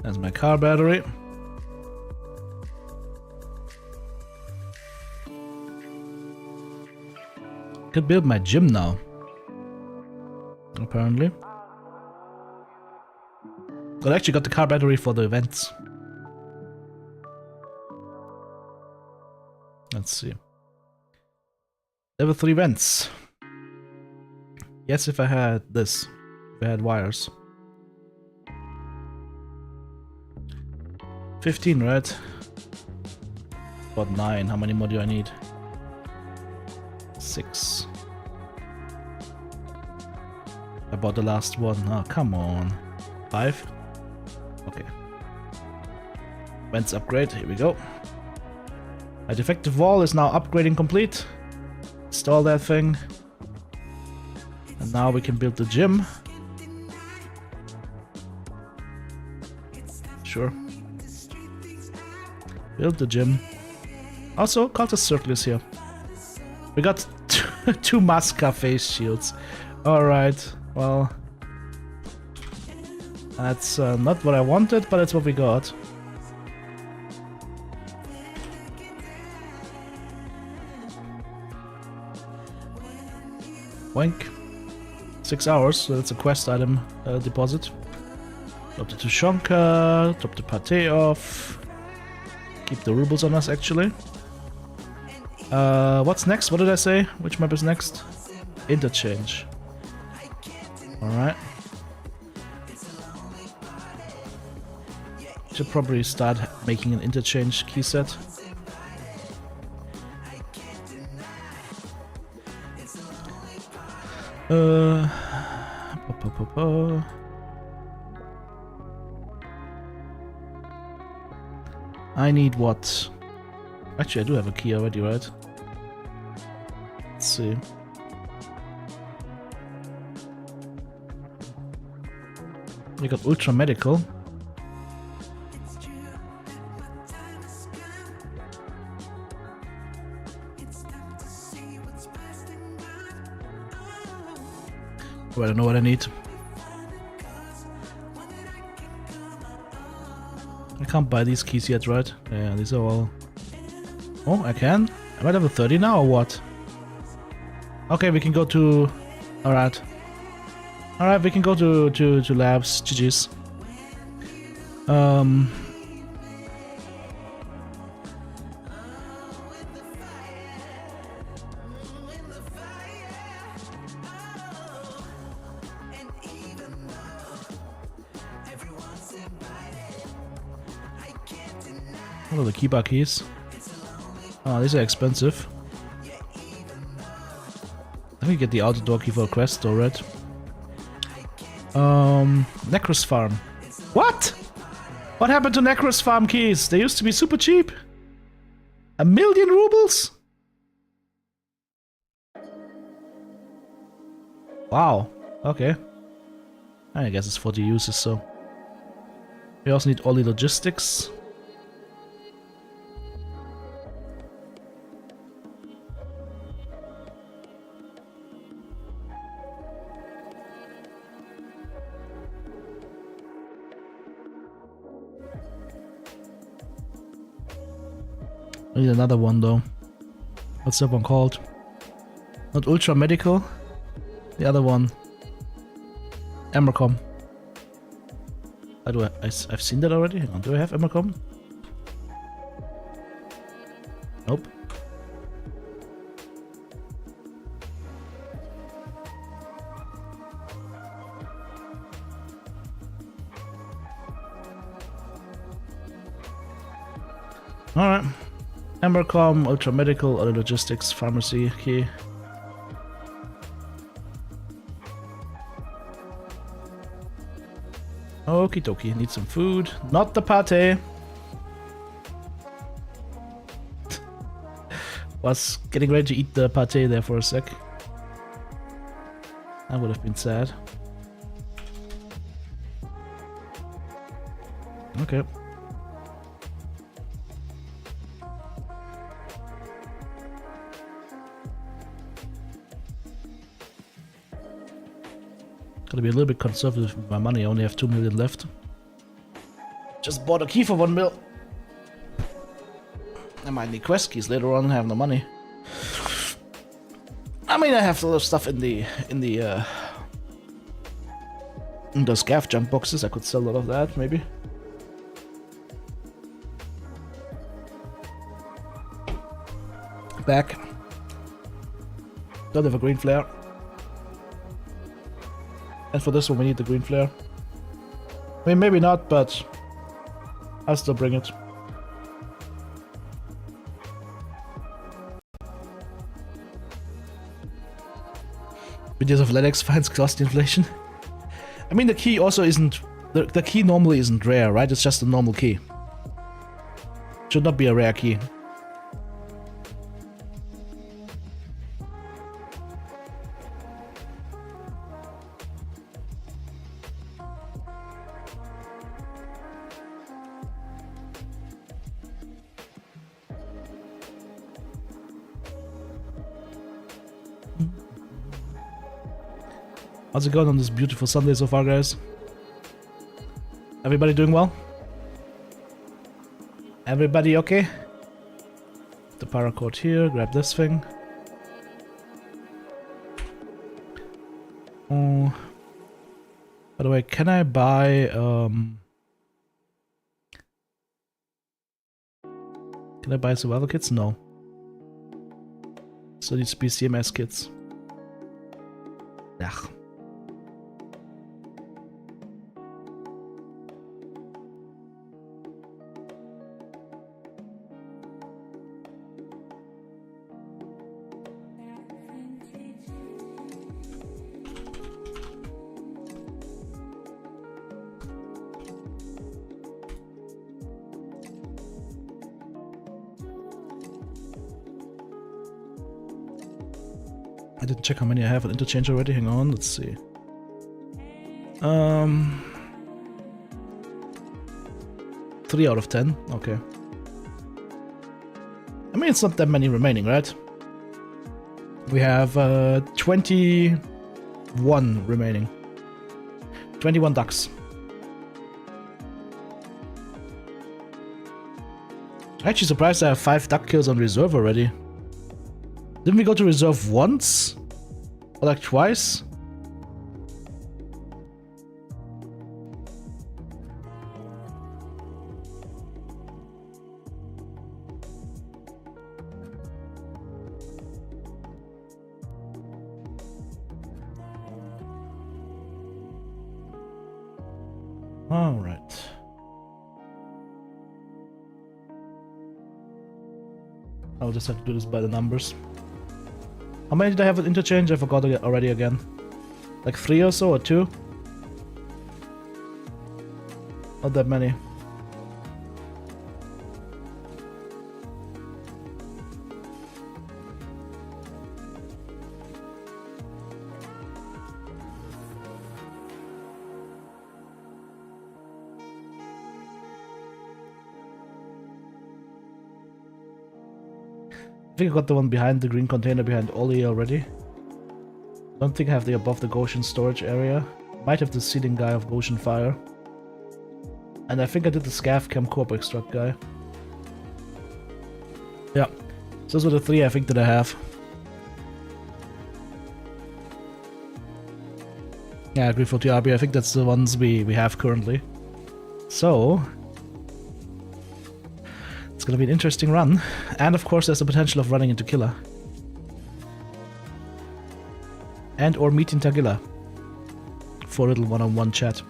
That's my car battery. Could build my gym now. Apparently. I actually got the car battery for the events. Let's see. Level 3 vents. Yes, if I had this. If I had wires. 15, right? About 9. How many more do I need? 6. I bought the last one. Oh, come on. 5? Okay. Vents upgrade. Here we go. My defective wall is now upgrading complete. Install that thing. And now we can build the gym. Sure. Build the gym. Also, Cultist Circle is here. We got two Masca face shields. Alright, well... That's not what I wanted, but it's what we got. Wank. 6 hours, so that's a quest item deposit. Drop the Tushonka, drop the pate off. Keep the rubles on us, actually. What's next? What did I say? Which map is next? Interchange. Alright. Should probably start making an interchange key set. I need what? Actually, I do have a key already, right? Let's see. We got Ultra Medical. Oh, I don't know what I need. I can't buy these keys yet, right? Yeah, these are all... Oh, I can? Am I level 30 now or what? Okay, we can go to... Alright. Alright, we can go to labs. GG's. What are the keybar keys? Oh, these are expensive. I think we get the outdoor key for a quest, alright. Necros Farm. What? What happened to Necros Farm keys? They used to be super cheap. 1,000,000 rubles? Wow. Okay. I guess it's for the users, so. We also need all the logistics. I need another one though. What's that one called? Not Ultra Medical. The other one. Emercom. How do I've seen that already? Hang on, do I have Emercom? Nope. Alright. Emercom, Ultra Medical, other logistics, pharmacy key. Okie dokie, need some food. Not the pate. Was getting ready to eat the pate there for a sec. That would have been sad. Okay. Gotta be a little bit conservative with my money. I only have 2 million left. Just bought a key for 1 mil. I might need quest keys later on. I have no money. I mean, I have a lot of stuff in those gaff junk boxes. I could sell a lot of that, maybe. Back. Don't have a green flare. And for this one we need the green flare. I mean, maybe not, but I'll still bring it. Videos of Linux finds cost inflation. I mean, the key also isn't... The key normally isn't rare, right? It's just a normal key. Should not be a rare key. How's it going on this beautiful Sunday so far, guys? Everybody doing well? Everybody okay? The paracord here, grab this thing. Oh. By the way, can I buy can I buy survival kits? No. So these BCMS kits. Ugh. I didn't check how many I have at interchange already. Hang on, let's see. 3 out of 10. Okay. I mean, it's not that many remaining, right? We have 21 remaining. 21 ducks. Actually surprised I have 5 duck kills on reserve already. Didn't we go to reserve once? Or like twice? All right. I'll just have to do this by the numbers. How many did I have at interchange? I forgot already again. Like 3 or so, or 2? Not that many. I think I got the one behind the green container behind Ollie already. Don't think I have the above the Goshen storage area. Might have the ceiling guy of Goshen Fire. And I think I did the Scav Chem Co-op extract guy. Yeah. So those are the 3 I think that I have. Yeah, I agree for TRB. I think that's the ones we have currently. So it's gonna be an interesting run. And of course there's the potential of running into Killer. And or meeting Tagilla. For a little one-on-one chat.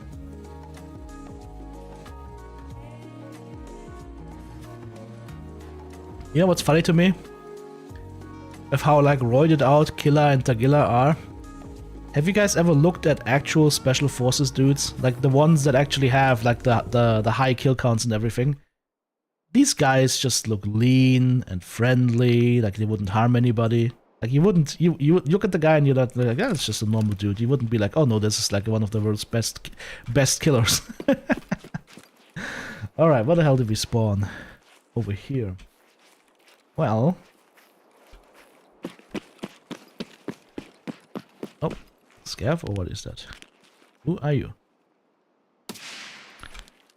You know what's funny to me? Of how like roided out Killer and Tagilla are. Have you guys ever looked at actual special forces dudes? Like the ones that actually have like the high kill counts and everything? These guys just look lean and friendly, like they wouldn't harm anybody. Like you wouldn't, you look at the guy and you're not like, yeah, it's just a normal dude. You wouldn't be like, oh no, this is like one of the world's best killers. Alright, where the hell did we spawn? Over here. Well. Oh, Scav, or what is that? Who are you?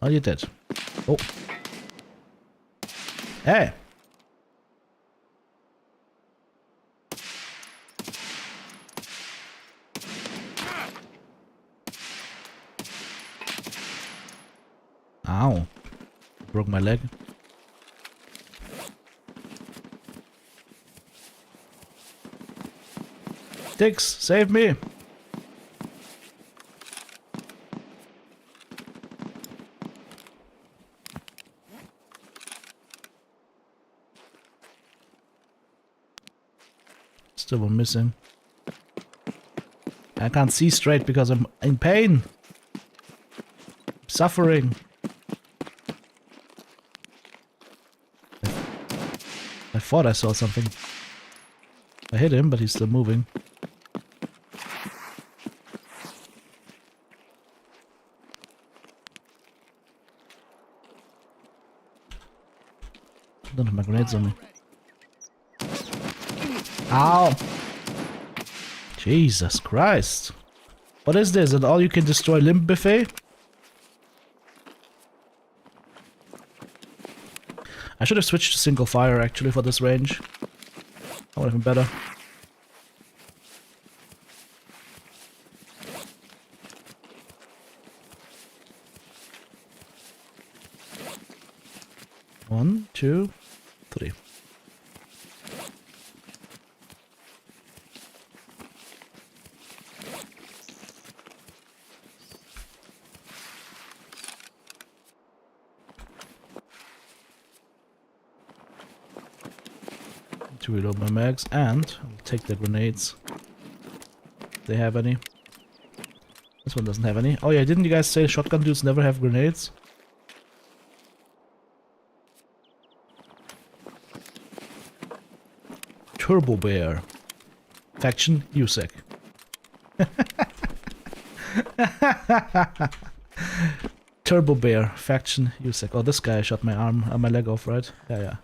Oh, you're dead. Oh. Hey! Ow. Broke my leg. Dix, save me! Still one missing. I can't see straight because I'm in pain. Suffering. I thought I saw something. I hit him, but he's still moving. I don't have my grenades on me. Ow! Jesus Christ! What is this? An all-you-can-destroy limb buffet? I should have switched to single fire actually for this range. That would have been better. One, two, three. To reload my mags, and I'll take the grenades. If they have any. This one doesn't have any. Oh yeah, didn't you guys say shotgun dudes never have grenades? Turbo Bear. Faction USEC. Turbo Bear. Faction USEC. Oh, this guy shot my arm, my leg off, right? Yeah, yeah.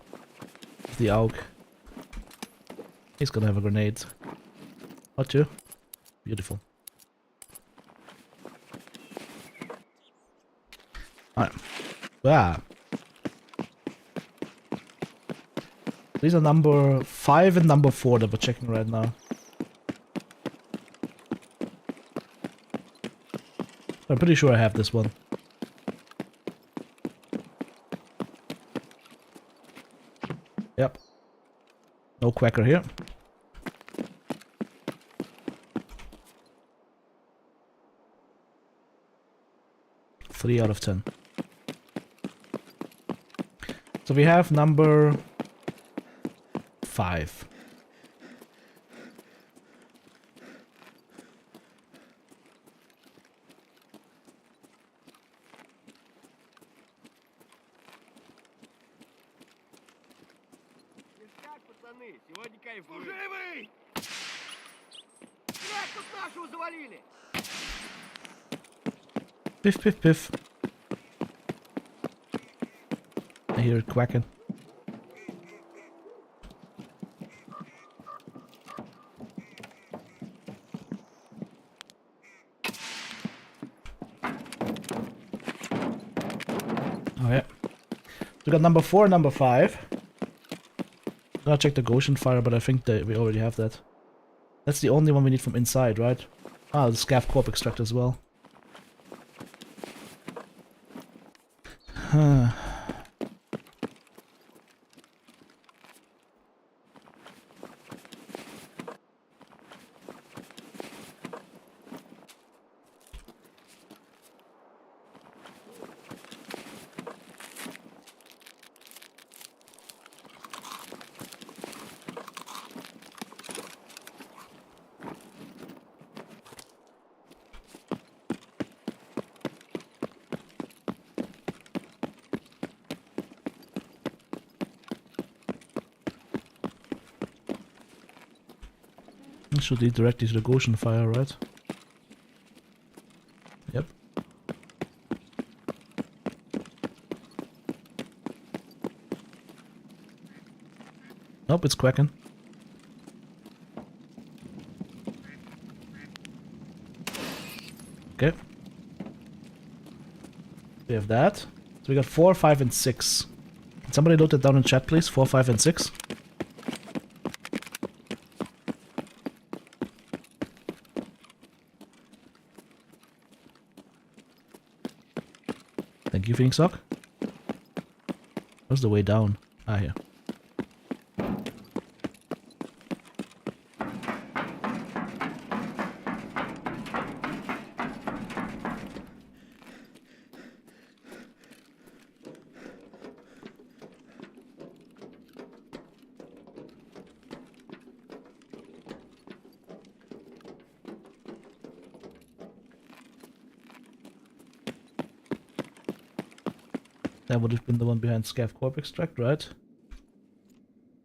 The AUG. He's gonna have a grenade. Or two. Beautiful. Alright. Ah. These are number 5 and number 4 that we're checking right now. I'm pretty sure I have this one. Yep. No quacker here. Three out of 10. So we have number 5.
Ништяк, пацаны, сегодня кайфуем. Живый! Блядь, тут нашего завалили!
Piff, piff, piff. I hear it quacking. Oh yeah. We got number 4 and number 5. I'm gonna check the Goshen fire, but I think that we already have that. That's the only one we need from inside, right? Ah, the Scav Corp extract as well. Huh. This should lead directly to the Goshen fire, right? Yep. Nope, it's quacking. Okay. We have that. So we got 4, 5, and 6. Can somebody note that down in chat, please? 4, 5, and 6. Thank you, Phoenix Sock. Where's the way down? Ah, here. That would have been the one behind Scav Corp extract, right?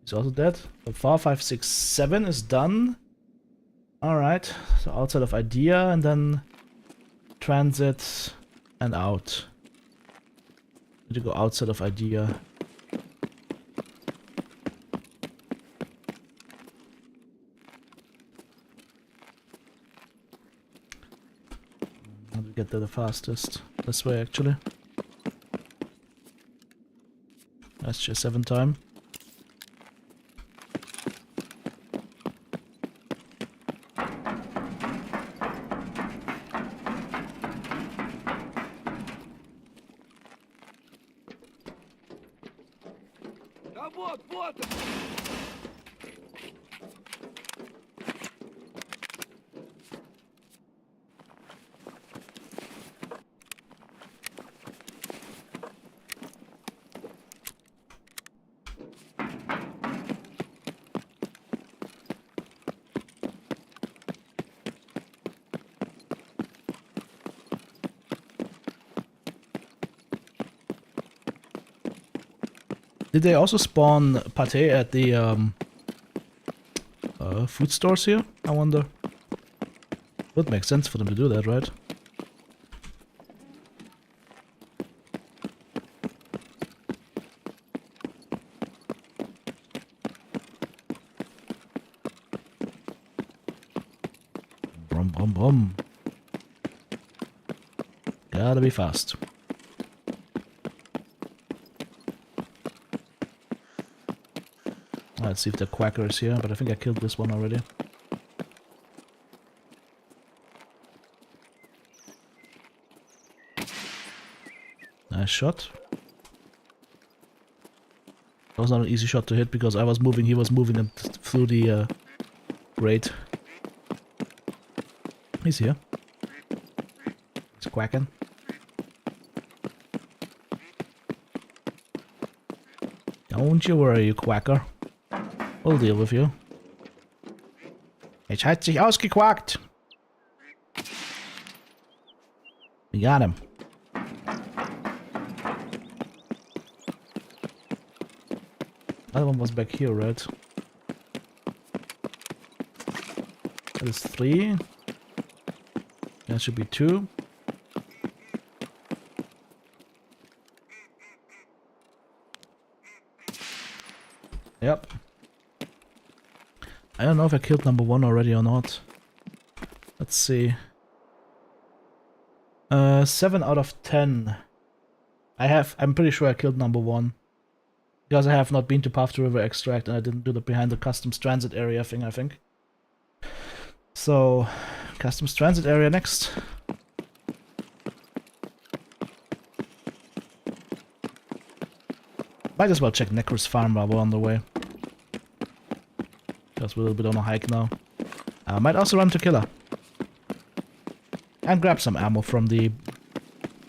He's also dead. But 4, 5, 6, 7 is done. Alright, so outside of idea and then transit and out. Need to go outside of idea. How do we get there the fastest? This way, actually. That's just 7 time.
Да вот, вот!
Did they also spawn pate at the food stores here? I wonder. Would make sense for them to do that, right? Brum brum brum. Gotta be fast. Let's see if the quacker is here, but I think I killed this one already. Nice shot. That was not an easy shot to hit because I was moving, he was moving and through the grate. He's here. He's quacking. Don't you worry, you quacker. We'll deal with you. Jetzt hat sich ausgequackt. We got him. Other one was back here, right? That is 3. That should be 2. Yep. I don't know if I killed number 1 already or not. Let's see. 7 out of 10. I'm pretty sure I killed number 1. Because I have not been to Path to River Extract and I didn't do the behind the customs transit area thing, I think. So, customs transit area next. Might as well check Necros farm while we're on the way. Because we're a little bit on a hike now. I might also run to Killer. And grab some ammo from the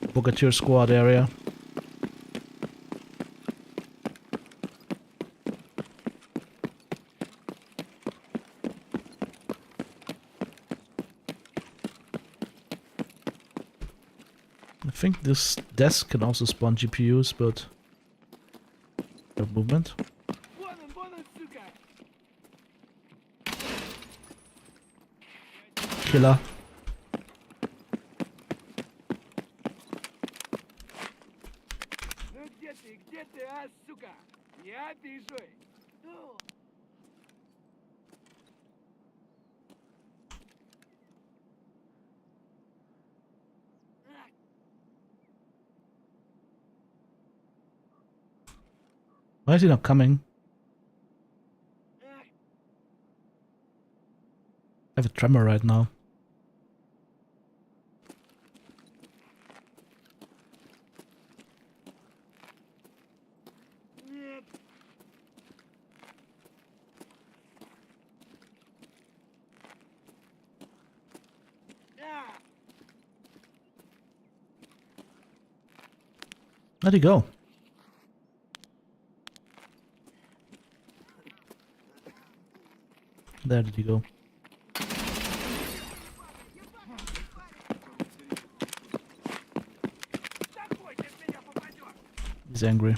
Bogatyr squad area. I think this desk can also spawn GPUs, but... no movement. Killer.
Ну где ты, а, сука? Не обижай.
Why is he not coming? I have a tremor right now. Where'd he go? There did he go? He's angry.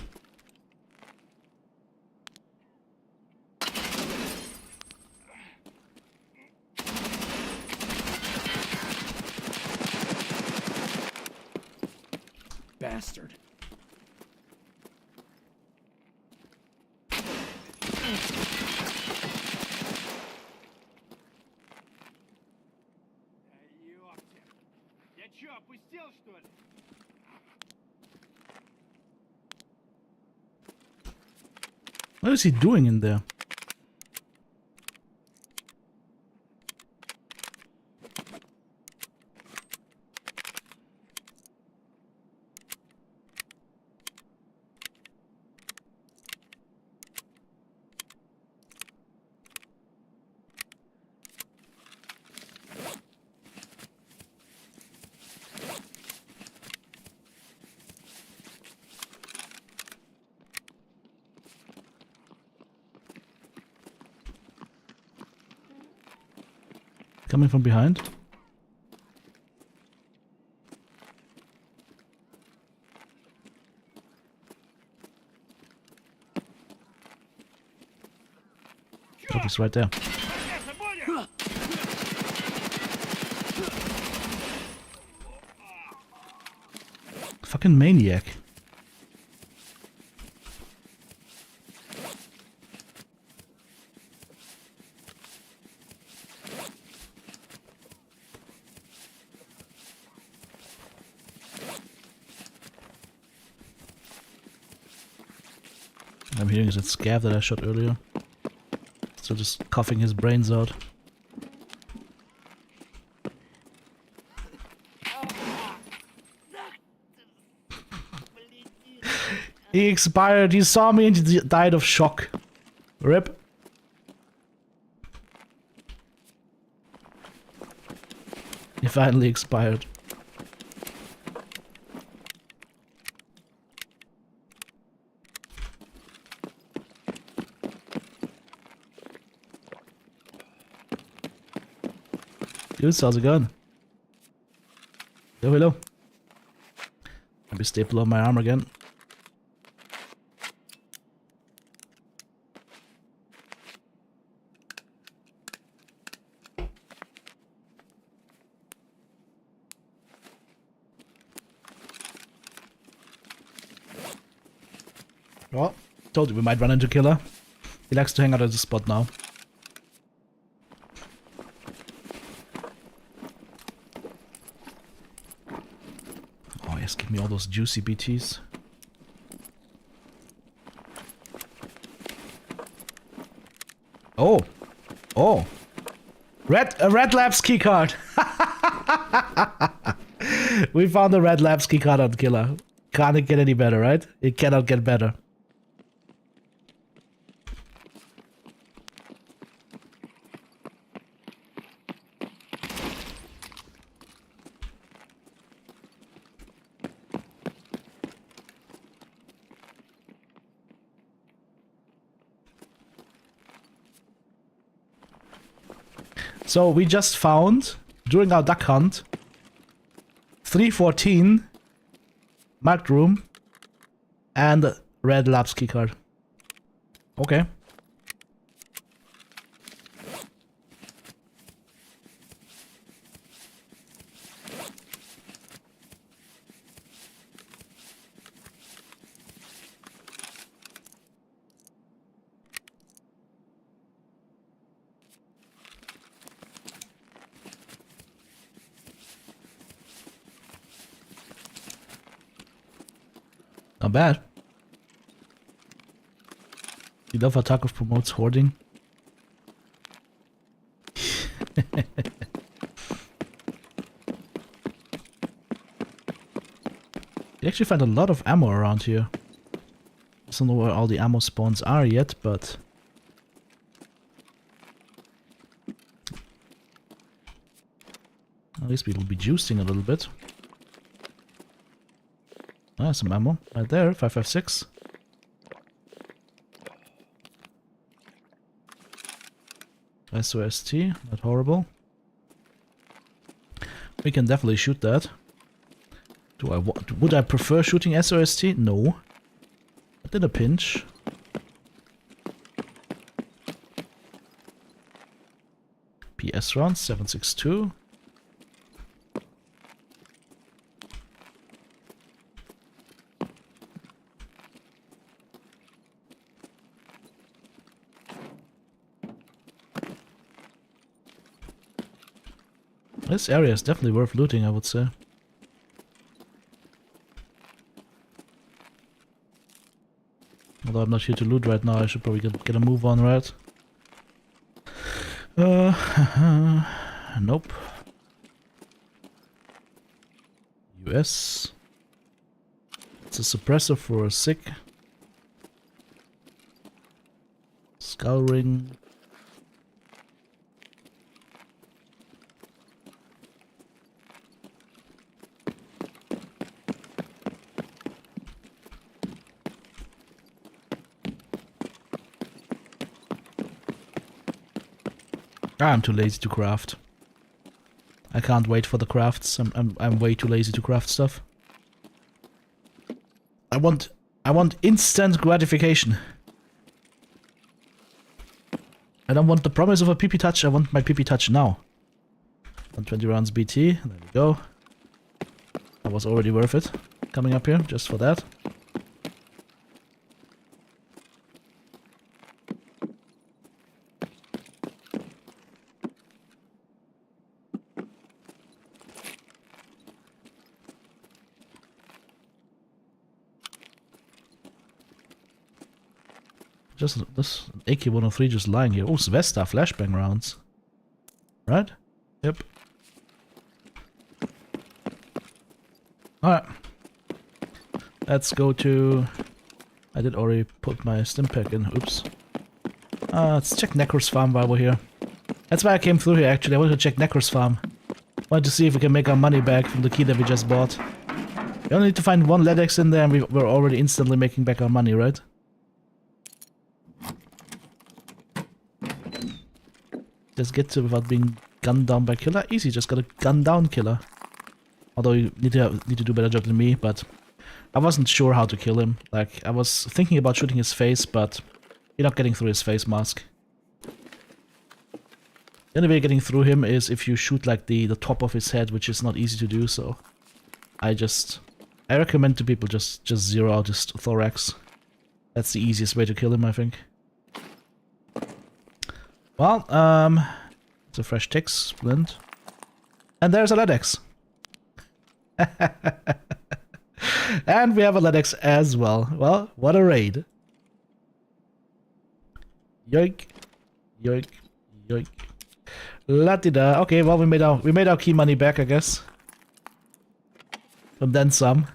Bastard. чё, опустел, что ли?
What is he doing in there? Coming from behind. Oh, he's right there. Fucking maniac. I'm hearing that scav that I shot earlier. Still just coughing his brains out. He expired, he saw me and he died of shock. RIP. He finally expired. Dudes, how's it going? Hello, hello. Let me staple on my arm again. Oh, told you we might run into Killer. He likes to hang out at the spot now. Oh yes, give me all those juicy BTs. Oh, oh, a Red Labs keycard. We found a Red Labs keycard on Killer. Can't it get any better, right? It cannot get better. So we just found, during our duck hunt, 314 marked room and Red Labs keycard. Okay. Not bad. You love how Tarkov promotes hoarding? You actually find a lot of ammo around here. I don't know where all the ammo spawns are yet, but... at least we'll be juicing a little bit. Ah, some ammo right there, 5.56. SOST, not horrible. We can definitely shoot that. Would I prefer shooting SOST? No. But in a pinch. PS round 7.62. This area is definitely worth looting, I would say. Although I'm not here to loot right now, I should probably get a move on, right? Nope. US. It's a suppressor for a sick. Skull ring. I'm too lazy to craft. I can't wait for the crafts. I'm way too lazy to craft stuff. I want instant gratification. I don't want the promise of a PP touch. I want my PP touch now. 120 rounds BT. There we go. That was already worth it. Coming up here just for that. Just this AK-103 just lying here. Oh, Svesta flashbang rounds. Right? Yep. Alright. Let's go to... I did already put my stim pack in. Oops. Let's check Necros farm while we're here. That's why I came through here actually. I wanted to check Necros farm. Wanted to see if we can make our money back from the key that we just bought. We only need to find one LEDX in there and we're already instantly making back our money, right? Just get to without being gunned down by killer. Easy, just got a gun down killer. Although you need to do a better job than me, but I wasn't sure how to kill him. Like, I was thinking about shooting his face, but you're not getting through his face mask. The only way getting through him is if you shoot like the top of his head, which is not easy to do, so I recommend to people just zero out his thorax. That's the easiest way to kill him, I think. Well, it's a fresh tick splint. And there's a LEDX. And we have a LEDX as well. Well, what a raid. Yoink. Yoink. Yoink. La-di-da. Okay, well we made our key money back, I guess. And then some.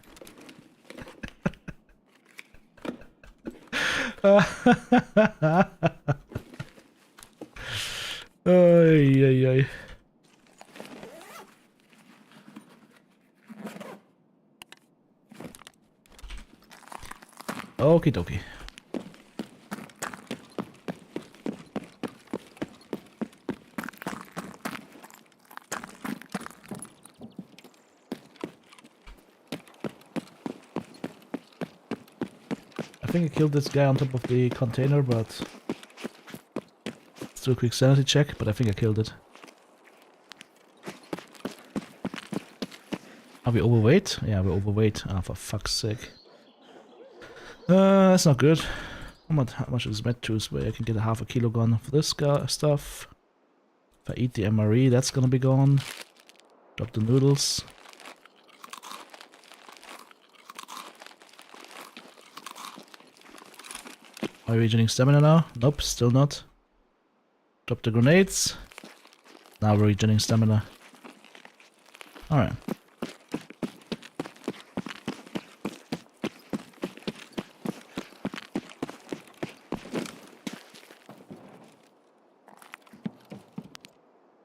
Ay, ay, ay. Okie dokie. I think I killed this guy on top of the container, but let's do a quick sanity check, but I think I killed it. Are we overweight? Yeah, we're overweight. Ah, for fuck's sake. That's not good. How much is med tools where I can get a half a kilo gun for this guy stuff? If I eat the MRE, that's gonna be gone. Drop the noodles. Are we regenerating stamina now? Nope, still not. Drop the grenades. Now we're regenerating stamina. Alright.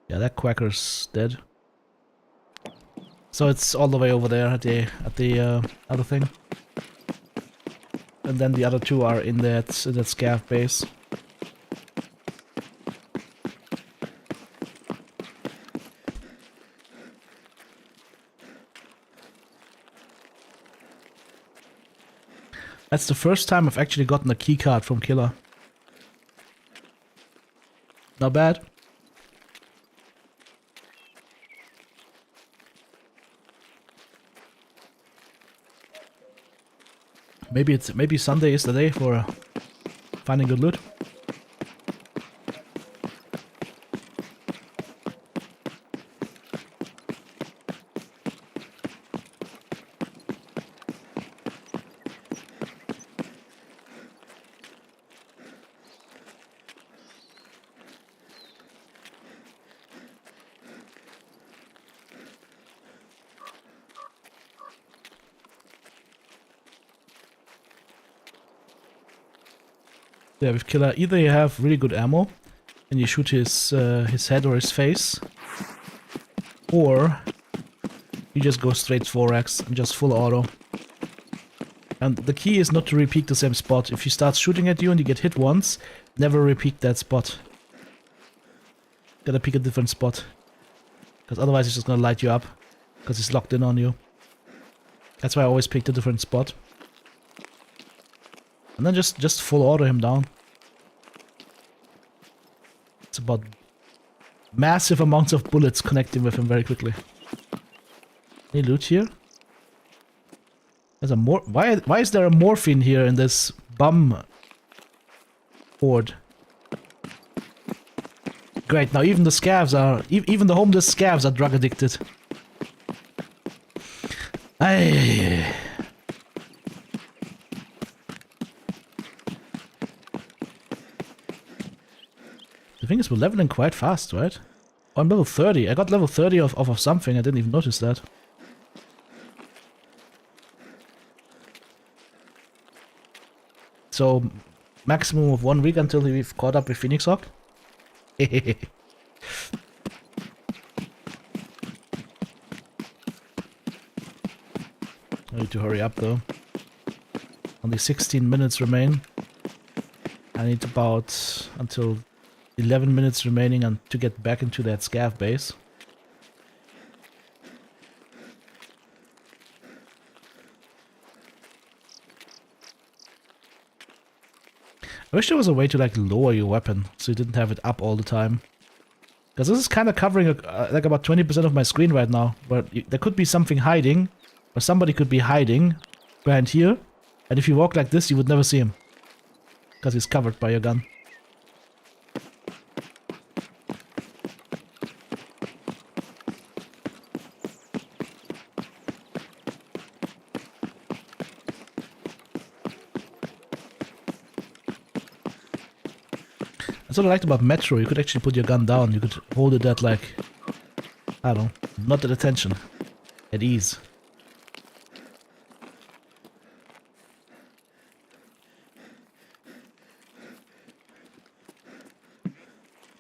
Yeah, that quacker's dead. So it's all the way over there at the other thing. And then the other two are in that scav base. That's the first time I've actually gotten a keycard from Killer. Not bad. Maybe Sunday is the day for finding good loot. Yeah, with killer, either you have really good ammo and you shoot his head or his face, or you just go straight 4x and just full auto. And the key is not to repeat the same spot. If he starts shooting at you and you get hit once, never repeat that spot. Gotta pick a different spot. Because otherwise he's just gonna light you up. Because he's locked in on you. That's why I always picked a different spot. And then just full auto him down. It's about massive amounts of bullets connecting with him very quickly. Any loot here? There's a why is there a morphine here in this bum horde? Great, now even the scavs are even the homeless scavs are drug addicted. Aye. The thing is, we're leveling quite fast, right? Oh, I'm level 30. I got level 30 of something. I didn't even notice that. So, maximum of 1 week until we've caught up with Phoenix Hawk. I need to hurry up though. Only 16 minutes remain. I need about until 11 minutes remaining and to get back into that scav base. I wish there was a way to like lower your weapon so you didn't have it up all the time. Because this is kind of covering like about 20% of my screen right now. But there could be something hiding, or somebody could be hiding behind here. And if you walk like this, you would never see him. Because he's covered by your gun. That's what I liked about Metro. You could actually put your gun down. You could hold it at like, I don't know, not at attention, at ease.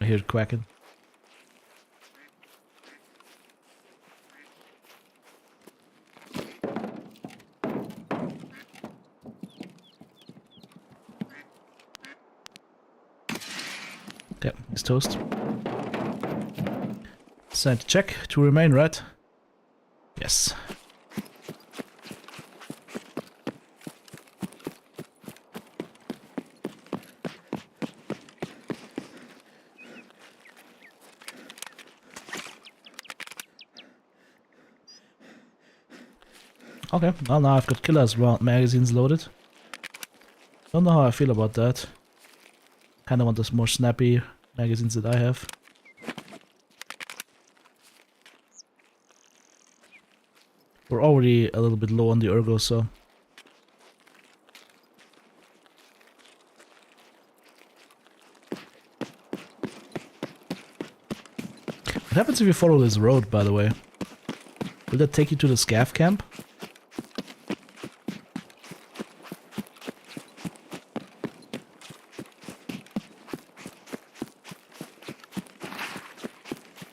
I hear it quacking. Okay, it's toast. Send check to remain, right? Yes. Okay, well now I've got killers magazines loaded. Don't know how I feel about that. Kinda want those more snappy magazines that I have. We're already a little bit low on the ergo, so... What happens if you follow this road, by the way? Will that take you to the scav camp?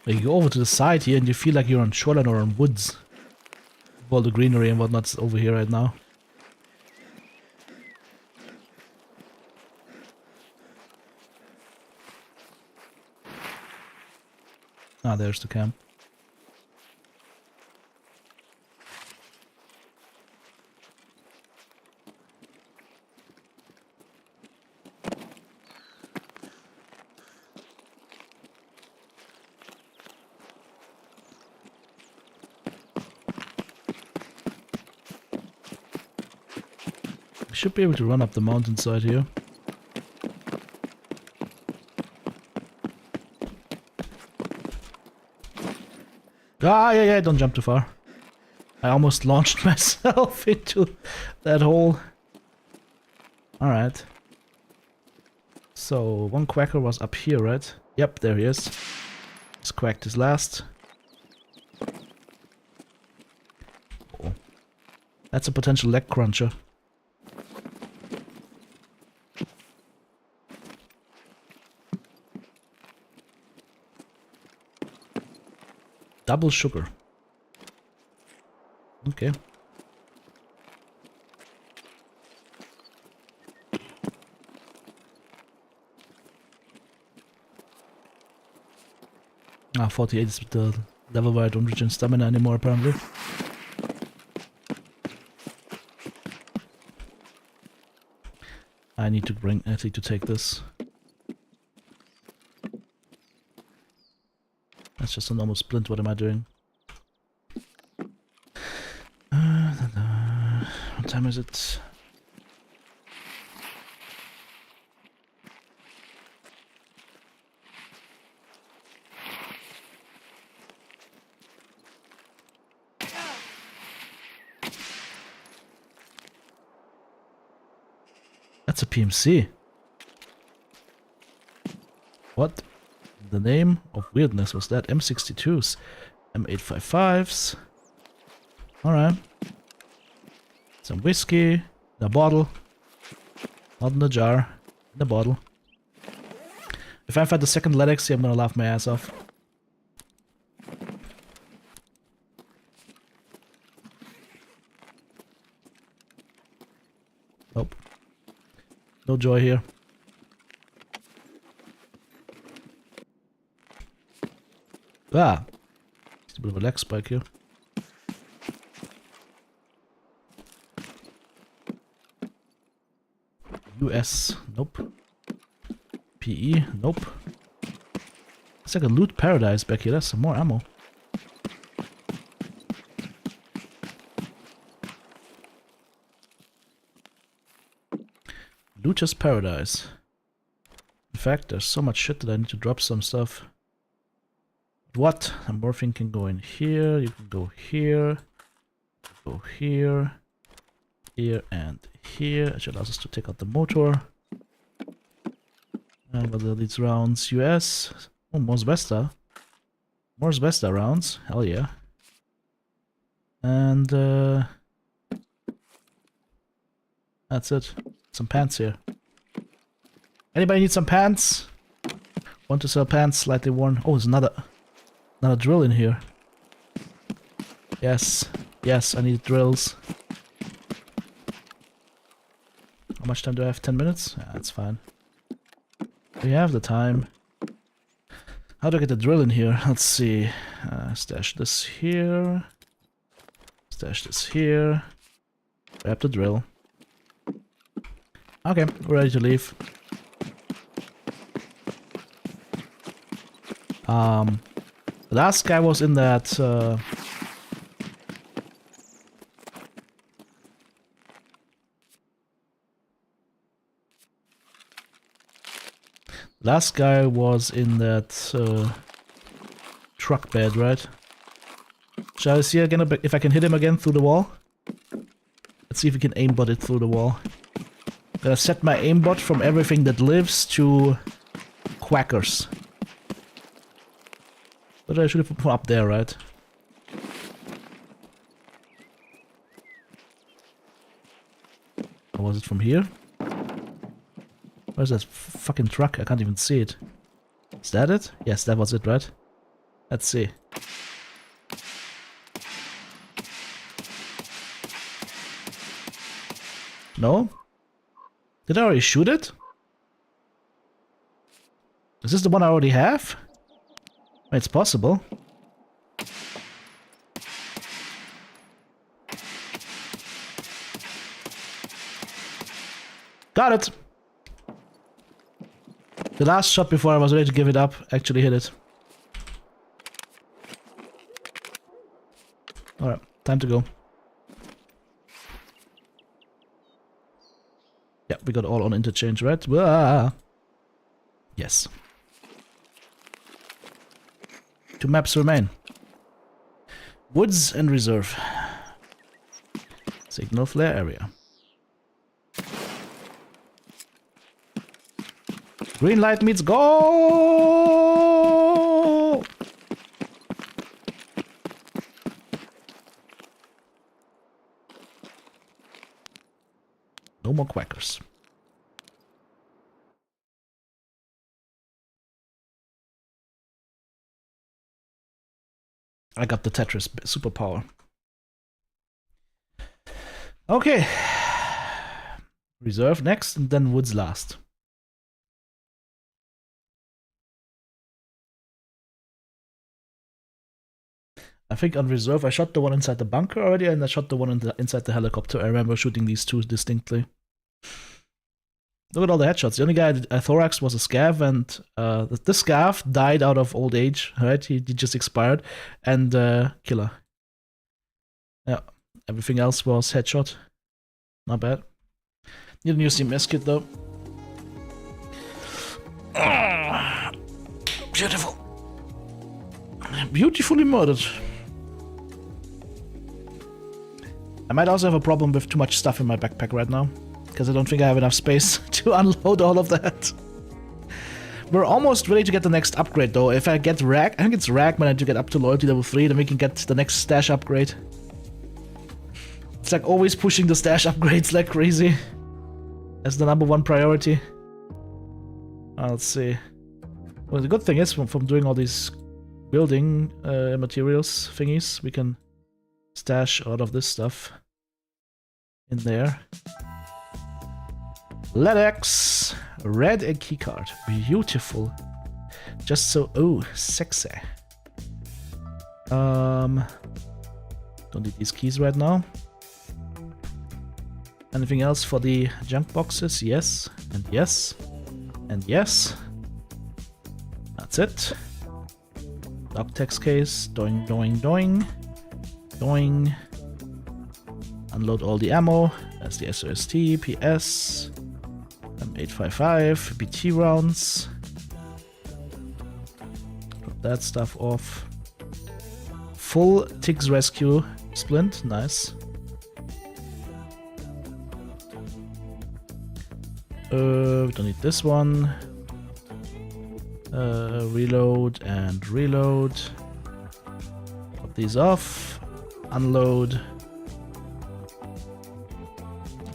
You go over to the side here and you feel like you're on shoreline or on woods. All the greenery and whatnot's over here right now. Ah, there's the camp. Should be able to run up the mountainside here. Ah, yeah, don't jump too far. I almost launched myself into that hole. Alright. So, one quacker was up here, right? Yep, there he is. He's quacked his last. Oh. That's a potential leg cruncher. Double sugar. Okay. Ah, 48 is the level where I don't regain stamina anymore, apparently. I need to take this. That's just a normal splint. What am I doing? What time is it? That's a PMC. What? The name of weirdness was that? M62s, M855s. Alright. Some whiskey, in a bottle. Not in the jar, in the bottle. If I find the second Ledex, I'm gonna laugh my ass off. Nope. No joy here. Ah! Just a bit of a lag spike here. US, nope. PE, nope. It's like a loot paradise back here. That's some more ammo. Looter's paradise. In fact, there's so much shit that I need to drop some stuff. What? A morphine can go in here. You can go here. Go here. Here and here. Which allows us to take out the motor. And what are these rounds? US. Oh, Mousepad. Mousepad rounds. Hell yeah. And that's it. Some pants here. Anybody need some pants? Want to sell pants slightly worn? Oh, there's another drill in here. Yes. Yes, I need drills. How much time do I have? 10 minutes? Yeah, that's fine. We have the time. How do I get the drill in here? Let's see. Stash this here. Stash this here. Grab the drill. Okay, we're ready to leave. The last guy was in that truck bed, right? Shall I see again if I can hit him again through the wall? Let's see if we can aimbot it through the wall. Gonna set my aimbot from everything that lives to quackers. But I should have put one up there, right? Or was it from here? Where's that fucking truck? I can't even see it. Is that it? Yes, that was it, right? Let's see. No? Did I already shoot it? Is this the one I already have? It's possible. Got it! The last shot before I was ready to give it up actually hit it. Alright, time to go. Yeah, we got all on interchange, right? Wah! Yes. 2 maps remain. Woods and reserve. Signal flare area. Green light means go! No more quackers. I got the Tetris superpower. Okay. Reserve next, and then Woods last. I think on reserve I shot the one inside the bunker already, and I shot the one inside the helicopter. I remember shooting these two distinctly. Look at all the headshots. The only guy I thoraxed was a scav, and this scav died out of old age, right? He just expired. And killer. Yeah, everything else was headshot. Not bad. Need a new CMS kit though. Ah, beautiful. Beautifully murdered. I might also have a problem with too much stuff in my backpack right now, because I don't think I have enough space to unload all of that. We're almost ready to get the next upgrade though. If I get Rag, I think it's Rag when I do get up to loyalty level 3, then we can get the next stash upgrade. It's like always pushing the stash upgrades like crazy as the #1 priority. Let's see. Well, the good thing is from doing all these building materials thingies, we can stash all of this stuff in there. LEDX, red egg keycard, beautiful. Just so, oh, sexy. Don't need these keys right now. Anything else for the junk boxes? Yes, and yes, and yes. That's it. Doc text case, doing, doing, doing, doing. Unload all the ammo. That's the SOST, PS, M855, BT rounds. Drop that stuff off. Full Tiggs Rescue splint, nice. We don't need this one. Reload and reload. Pop these off. Unload.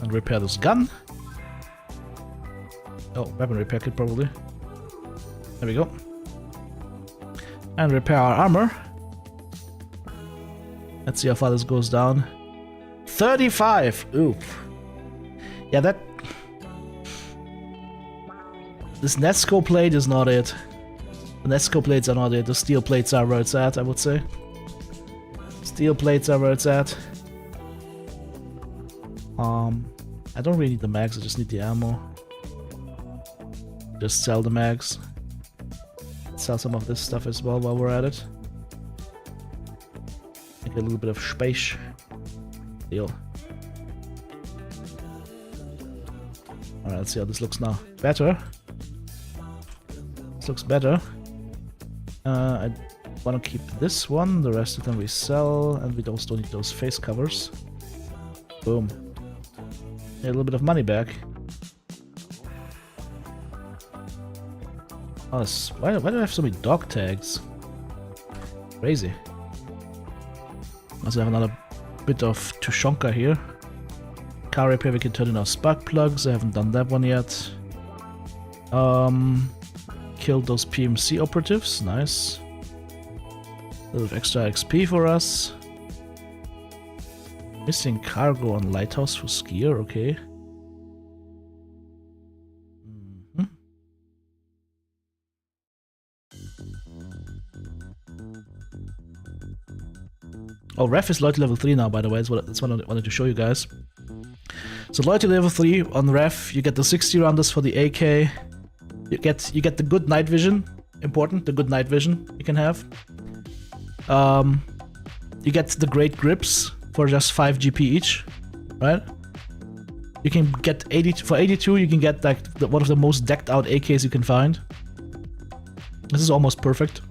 And repair this gun. Oh, weapon repair kit probably. There we go. And repair our armor. Let's see how far this goes down. 35! Ooh. Yeah, that... This Nesco plate is not it. The Nesco plates are not it. The steel plates are where it's at, I would say. Steel plates are where it's at. I don't really need the mags, I just need the ammo. Just sell the mags. Sell some of this stuff as well while we're at it. Make a little bit of space. Deal. Alright, let's see how this looks now. Better. This looks better. I want to keep this one, the rest of them we sell, and we also don't need those face covers. Boom. Get a little bit of money back. Oh, why do I have so many dog tags? Crazy. Also have another bit of Tushonka here. Car repair, we can turn in our spark plugs. I haven't done that one yet. Killed those PMC operatives, nice. A little extra XP for us. Missing cargo on Lighthouse for skier, okay. Oh, ref is loyalty level 3 now, by the way. That's what I wanted to show you guys. So loyalty level 3 on ref, you get the 60 rounders for the AK. You get the good night vision. Important, the good night vision you can have. You get the great grips for just 5 GP each, right? You can get 80 for 82. You can get like one of the most decked out AKs you can find. This is almost perfect.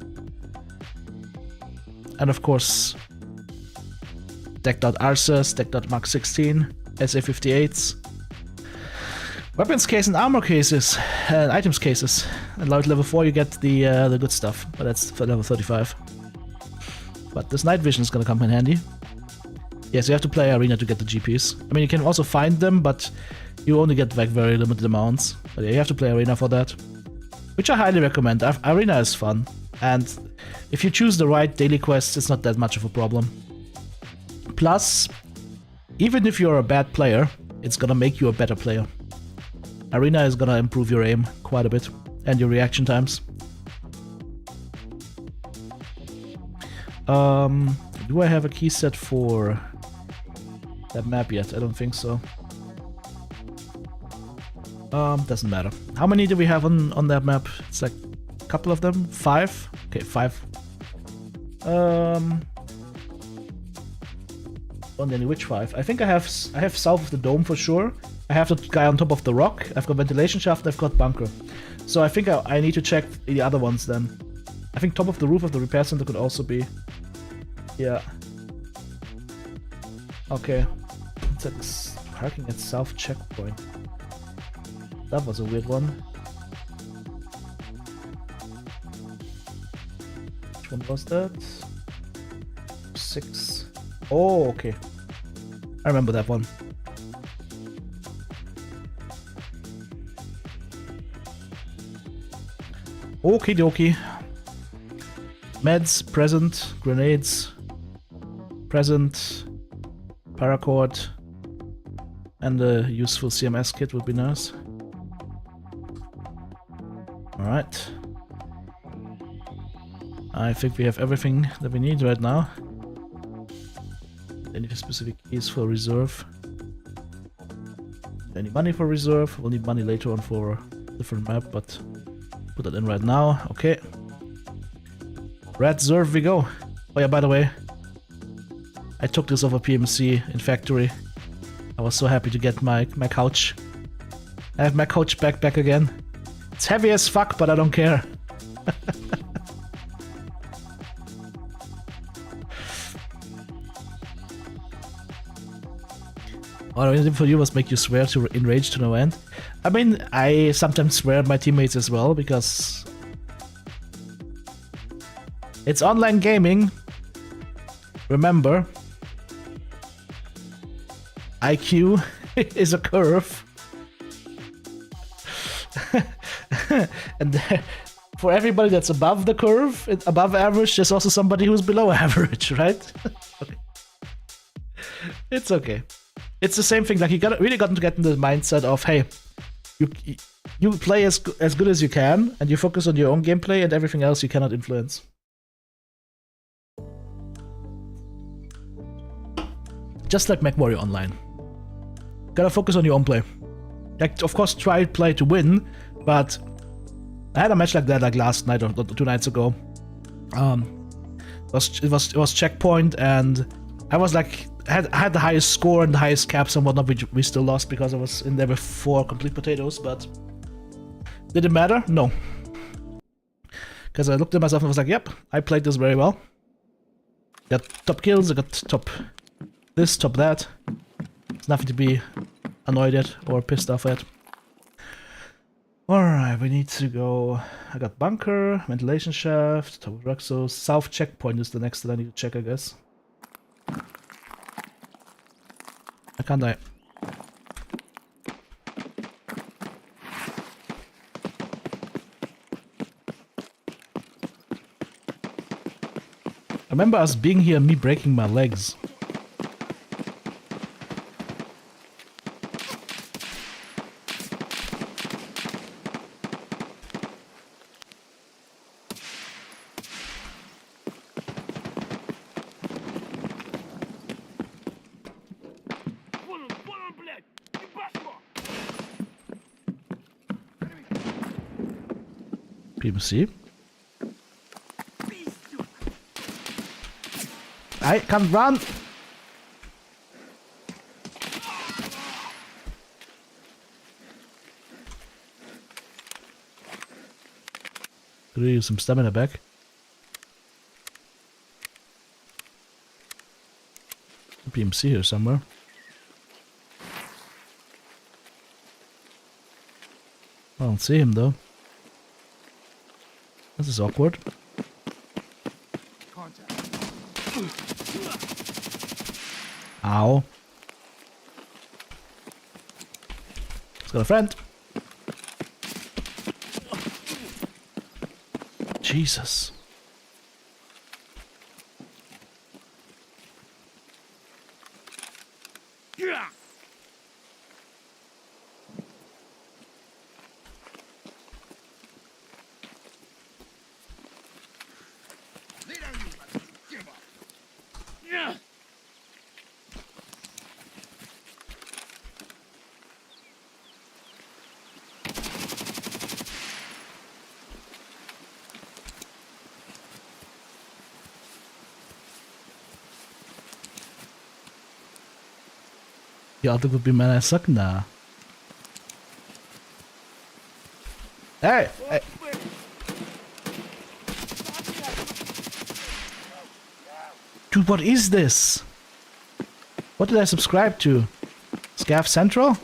And of course, decked out Arsas, decked out Mark 16, SA58s. Weapons case and armor cases, and items cases. And level 4 you get the good stuff, but that's for level 35. But this night vision is gonna come in handy. Yes, you have to play arena to get the GPs. I mean, you can also find them, but you only get like very limited amounts. But yeah, you have to play arena for that, which I highly recommend. Arena is fun, and If you choose the right daily quests, it's not that much of a problem. Plus, even if you're a bad player, it's gonna make you a better player. Arena is gonna improve your aim quite a bit, and your reaction times. Do I have a key set for that map yet? I don't think so. Doesn't matter. How many do we have on that map? It's like a couple of them? 5? Okay, 5. Which 5? I think I have south of the dome for sure. I have the guy on top of the rock. I've got ventilation shaft. I've got bunker. So I think I need to check the other ones then. I think top of the roof of the repair center could also be. Yeah. Okay. It's at this parking at south checkpoint. That was a weird one. Which one was that? 6. Oh, okay. I remember that one. Okie dokie. Meds, present, grenades, present, paracord, and a useful CMS kit would be nice. Alright. I think we have everything that we need right now. Any specific keys for reserve? Any money for reserve? We'll need money later on for a different map, but put that in right now. Okay. Reserve we go. Oh yeah, by the way, I took this off a PMC in factory. I was so happy to get my couch. I have my couch back again. It's heavy as fuck, but I don't care. All I did for you was make you swear to enrage to no end. I mean, I sometimes swear at my teammates as well, because it's online gaming. Remember, IQ is a curve. And for everybody that's above the curve, above average, there's also somebody who's below average, right? Okay. It's okay. It's the same thing. Like, you really got to get in the mindset of, hey, you play as good as you can, and you focus on your own gameplay, and everything else you cannot influence. Just like MechWarrior Online. Gotta focus on your own play. Like, of course, try play to win, but I had a match like that like last night or 2 nights ago. It was checkpoint, and I was like, I had the highest score and the highest caps and whatnot. We still lost because I was in there with 4 complete potatoes, but did it matter? No. Because I looked at myself and was like, yep, I played this very well. Got top kills, I got top this, top that. It's nothing to be annoyed at or pissed off at. Alright, we need to go. I got bunker, ventilation shaft, top of rock, so south checkpoint is the next that I need to check, I guess. I can't die. I remember us being here and me breaking my legs. PMC. I can't run. Could use some stamina back. PMC here somewhere. I don't see him though. This is awkward. Ow. He's got a friend. Jesus. Ja, det would be man, I suck now. Hey! Hey! Dude, what is this? What did I subscribe to? Scav Central?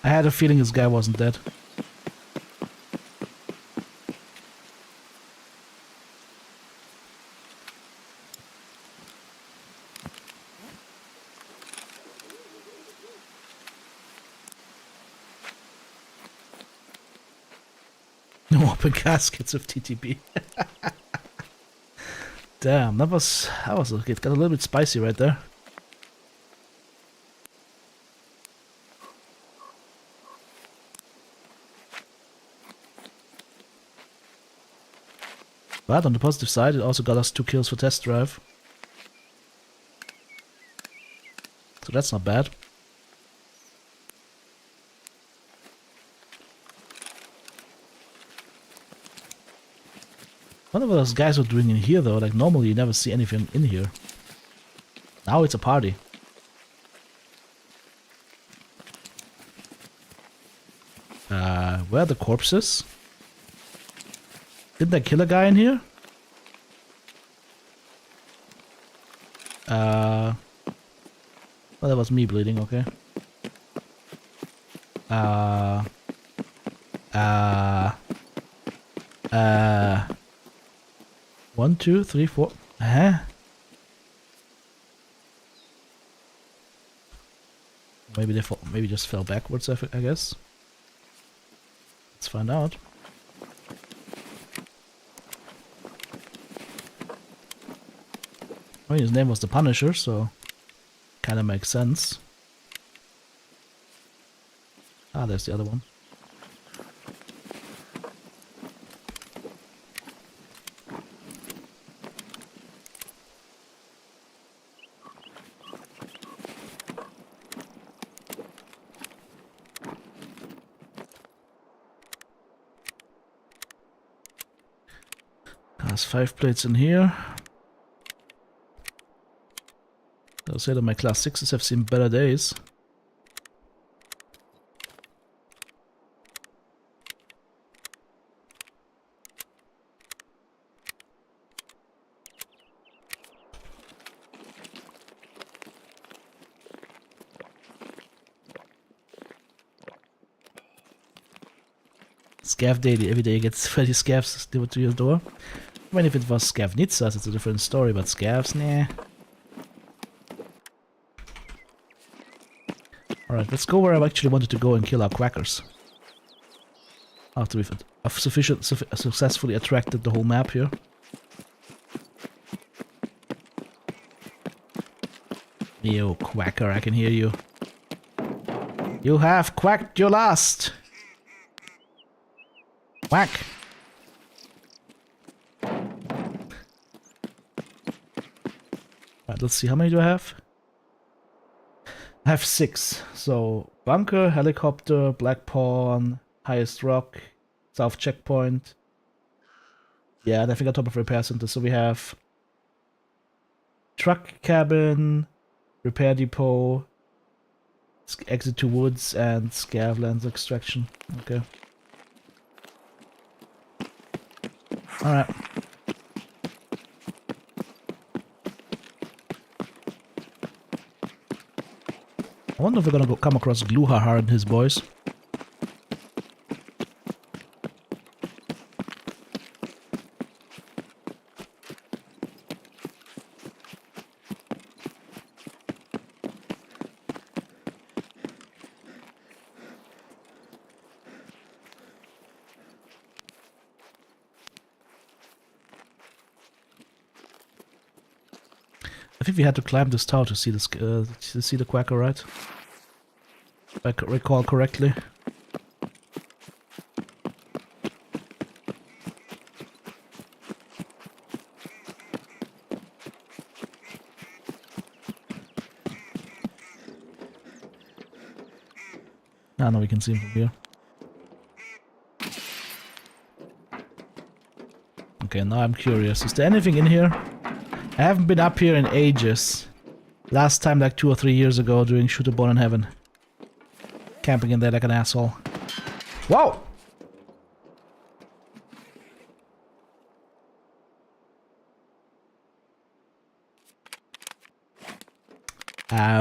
I had a feeling this guy wasn't dead. No open caskets of TTB. Damn, that was it got a little bit spicy right there. But on the positive side, it also got us 2 kills for test drive. So that's not bad. Wonder what those guys are doing in here though, like normally you never see anything in here. Now it's a party. Where are the corpses? Didn't I kill a guy in here? Well, that was me bleeding, okay. 1, 2, 3, 4. Huh? Maybe they maybe just fell backwards, I guess. Let's find out. I mean, his name was the Punisher, so kind of makes sense. Ah, there's the other one. There's 5 plates in here. I'll say that my class 6s have seen better days. Scav daily, every day gets 30 scavs delivered to your door. I mean, if it was Scav Nitzas, it's a different story, but scavs, nah. Alright, let's go where I actually wanted to go and kill our quackers. After we've successfully attracted the whole map here. You quacker, I can hear you. You have quacked your last! Quack! Right, let's see, how many do I have? I have 6. So, bunker, helicopter, black pawn, highest rock, south checkpoint. Yeah, and I think on top of repair center. So we have truck cabin, repair depot, exit to woods, and scav lands extraction. Okay. Alright. I wonder if we're gonna come across Gluhahar and his boys. I think we had to climb this tower to see this, to see the quacker, right? If I recall correctly. Ah, no, we can see him from here. Okay, now I'm curious. Is there anything in here? I haven't been up here in ages. Last time like 2 or 3 years ago doing Shooter Born in Heaven. Camping in there like an asshole. Whoa!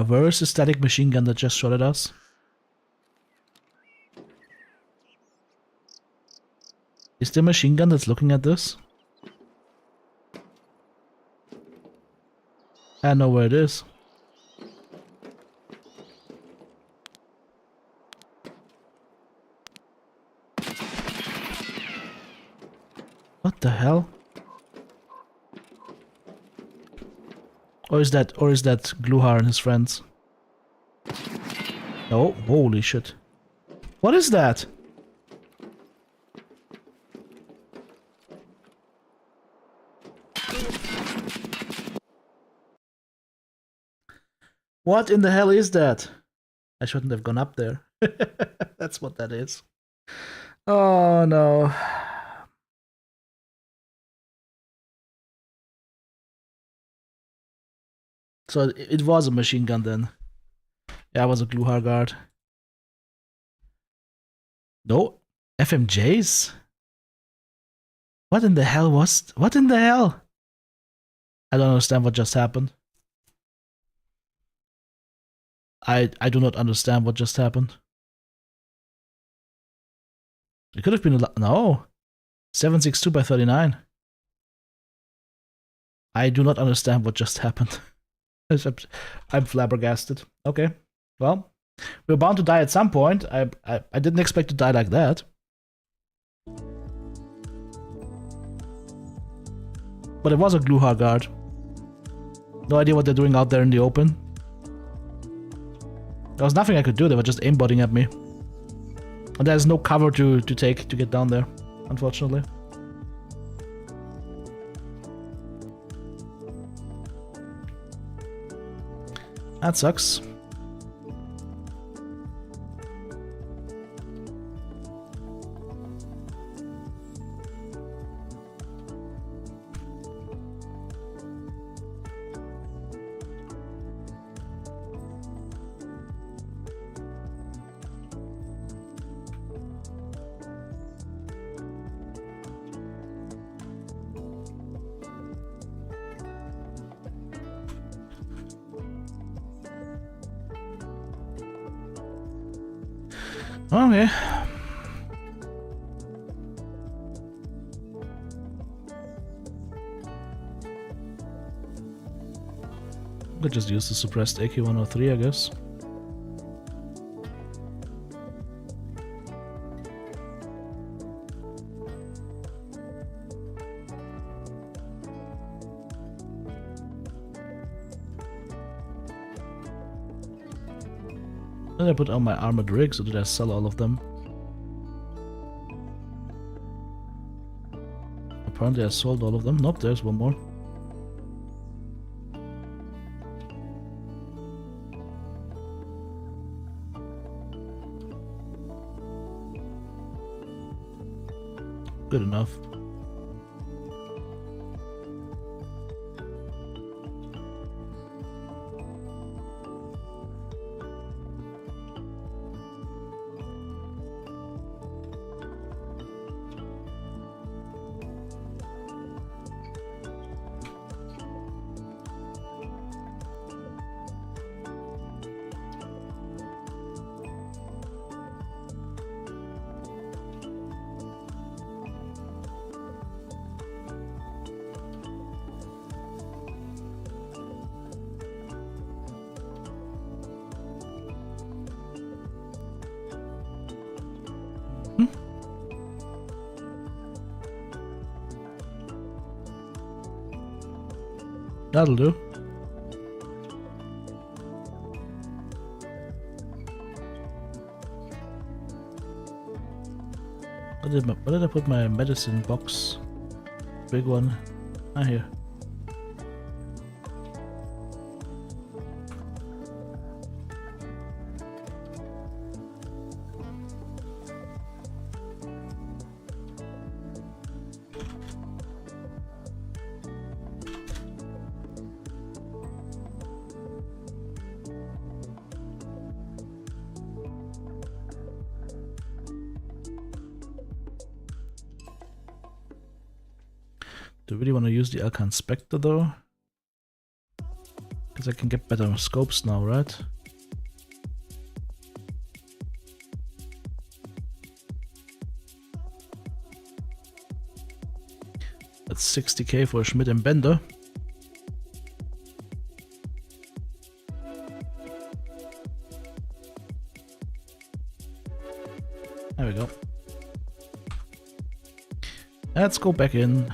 Where's the static machine gun that just shot at us? Is there a machine gun that's looking at this? I know where it is. What the hell? Or is that Gluhar and his friends? Oh, holy shit. What is that? What in the hell is that? I shouldn't have gone up there. That's what that is. Oh no. So it was a machine gun then. Yeah, it was a Gluhar guard. No? FMJs? What in the hell was... What in the hell? I don't understand what just happened. I do not understand what just happened. It could have been a... No. 762 by 39. I do not understand what just happened. I'm flabbergasted. Okay. Well, we're bound to die at some point. I didn't expect to die like that. But it was a Gluhar guard. No idea what they're doing out there in the open. There was nothing I could do, they were just aimbotting at me. And there's no cover to take to get down there, unfortunately. That sucks. Okay. Could just use the suppressed AK-103, I guess. Did I put on my armored rigs or did I sell all of them? Apparently I sold all of them. Nope, there's one more. Good enough. That'll do. Where did I put my medicine box? Big one. Ah, here. Do I really want to use the Alcan Spectre though? Because I can get better scopes now, right? That's 60k for a Schmidt and Bender. There we go. Let's go back in.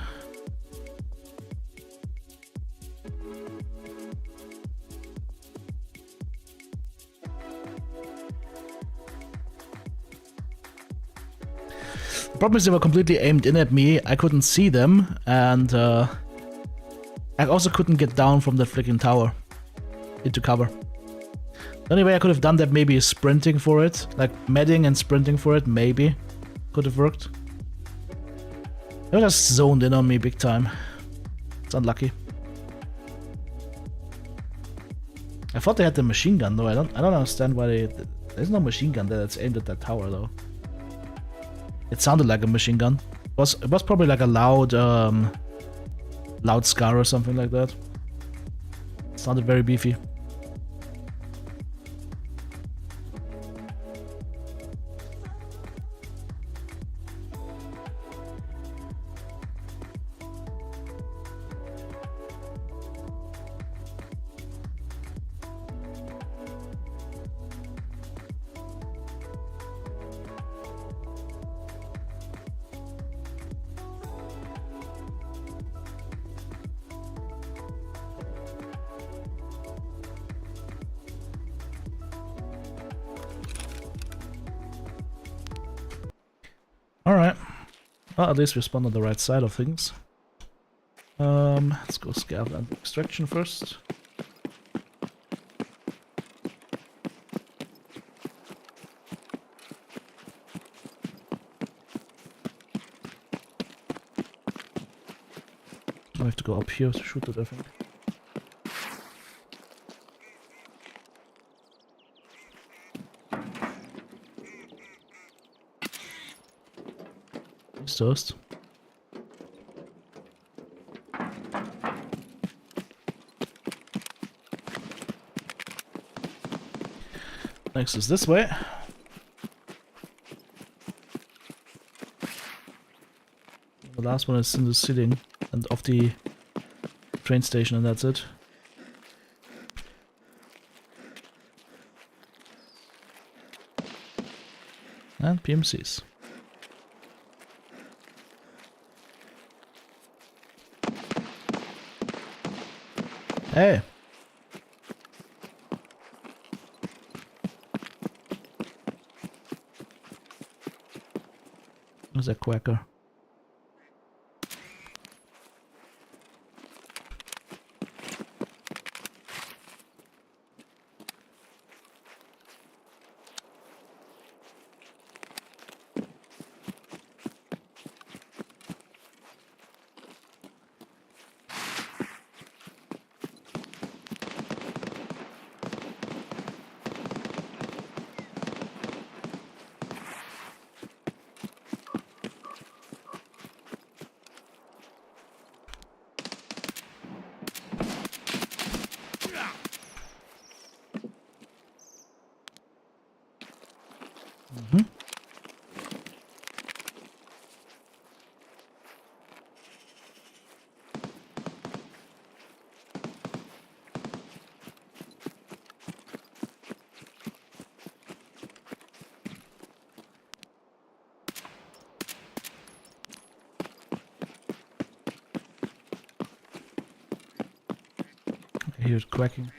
The problem is they were completely aimed in at me. I couldn't see them, and I also couldn't get down from that freaking tower into cover. The only way I could have done that maybe is sprinting for it, like medding and sprinting for it, maybe could have worked. They were just zoned in on me big time. It's unlucky. I thought they had the machine gun though. I don't understand why they. There's no machine gun there that's aimed at that tower though. It sounded like a machine gun. It was probably like a loud Scar or something like that. It sounded very beefy. Alright. Well, at least we spawned on the right side of things. Let's go scout and extraction first. I have to go up here to shoot it, I think. Toast. Next is this way. The last one is in the ceiling and off the train station, and that's it. And PMCs. Hey! There's a quacker. Here's quacking.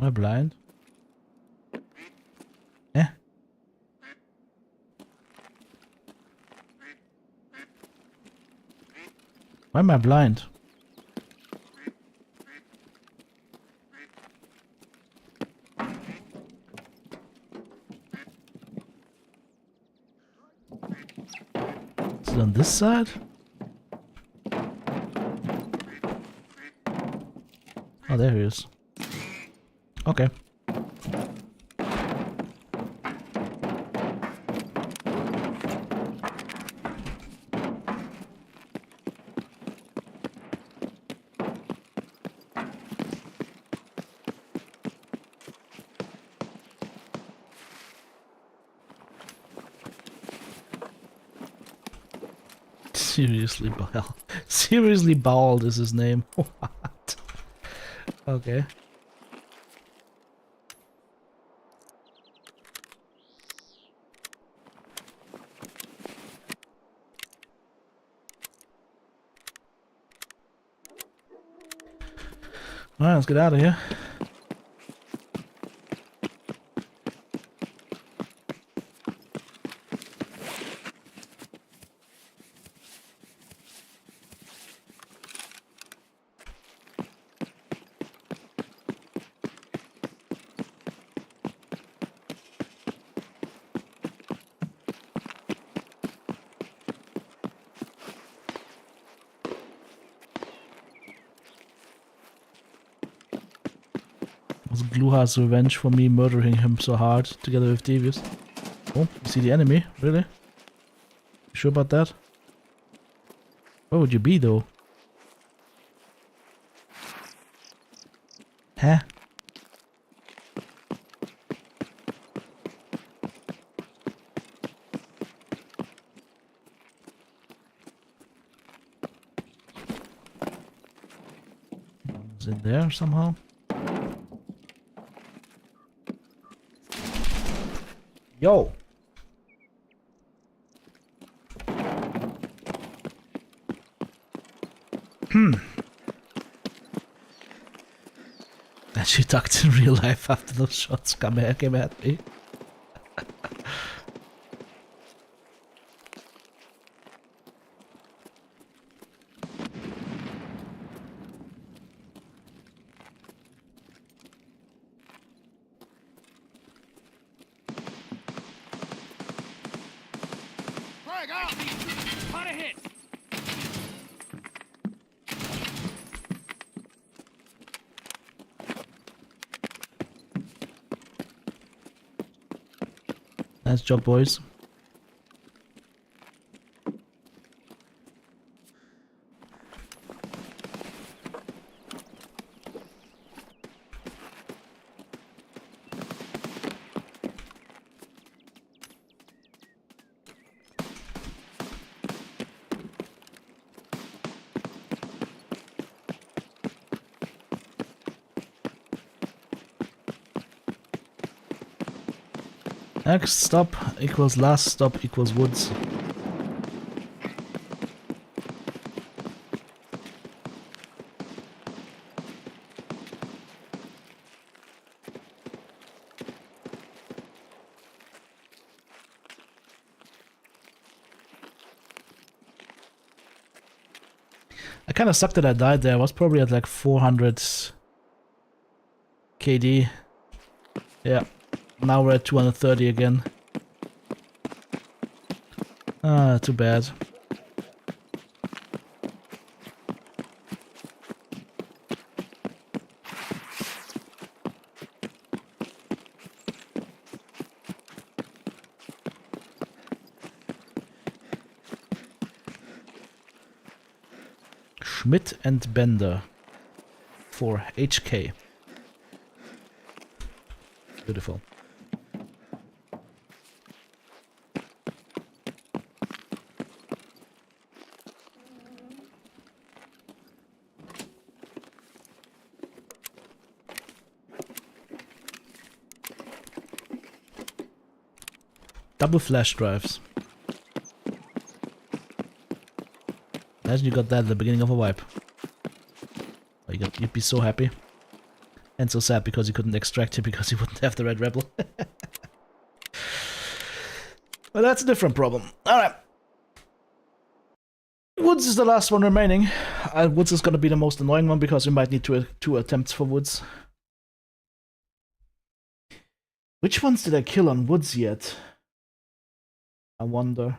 Am I blind? Eh? Why am I blind? Is it on this side? Oh, there he is. Okay. Seriously bald. Seriously bald is his name. What? Okay. Alright, let's get out of here. Was Gluhar's revenge for me murdering him so hard together with Devious. Oh, you see the enemy? Really? You sure about that? Where would you be though? Huh? Is it there somehow? Yo! And she ducked in real life after those shots came at me.
Frag out! Pot a hit!
Nice job, boys. Next stop equals last stop equals woods. I kind of sucked that I died there. I was probably at like 400 KD. Yeah. Now we're at 230 again. Ah, too bad. Schmidt and Bender for HK. Beautiful. Double flash drives. Imagine you got that at the beginning of a wipe. Oh, you'd be so happy. And so sad because he couldn't extract him because he wouldn't have the Red Rebel. Well, that's a different problem. Alright. Woods is the last one remaining. Woods is going to be the most annoying one because we might need two attempts for Woods. Which ones did I kill on Woods yet? I wonder.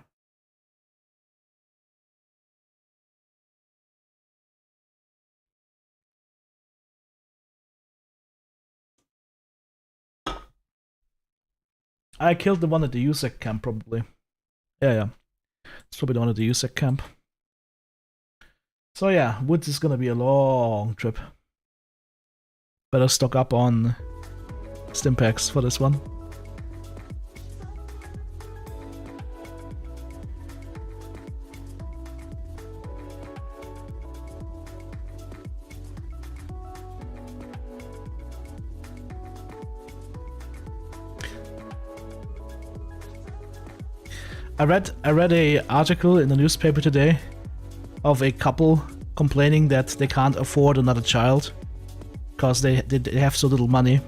I killed the one at the USEC camp, probably. Yeah. It's probably the one at the USEC camp. So yeah, Woods is gonna be a long trip. Better stock up on Stimpaks for this one. I read a article in the newspaper today of a couple complaining that they can't afford another child because they have so little money.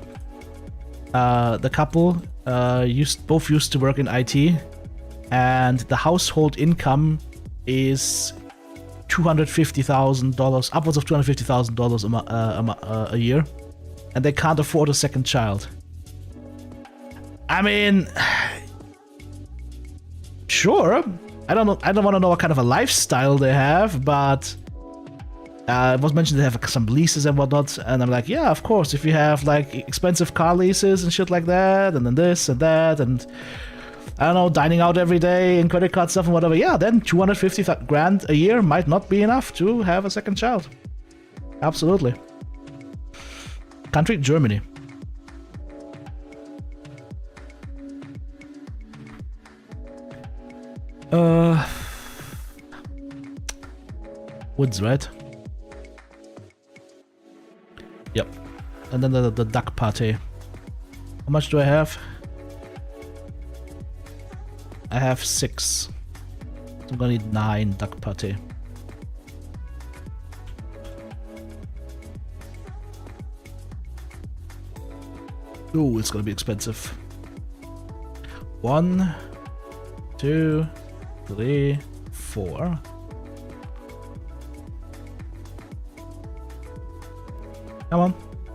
The couple both used to work in IT, and the household income is $250,000, upwards of $250,000 a year, and they can't afford a second child. I mean, sure. I don't want to know what kind of a lifestyle they have, but it was mentioned they have some leases and whatnot, and I'm like, yeah, of course, if you have like expensive car leases and shit like that, and then this and that, and I don't know, dining out every day and credit card stuff and whatever, yeah, then 250 grand a year might not be enough to have a second child. Absolutely. Country, Germany. Woods, right? Yep. And then the duck party. How much do I have? I have 6. So I'm gonna need 9 duck party. Ooh, it's gonna be expensive. 1, 2, 3, 4. Come on.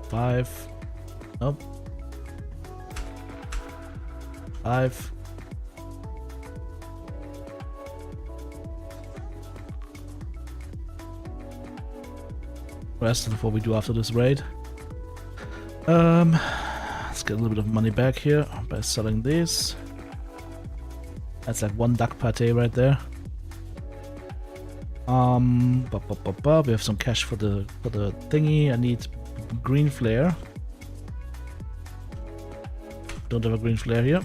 5. Nope. 5. Rest of what we do after this raid. Let's get a little bit of money back here by selling these. That's like 1 duck pate right there. We have some cash for the thingy. I need green flare. Don't have a green flare here.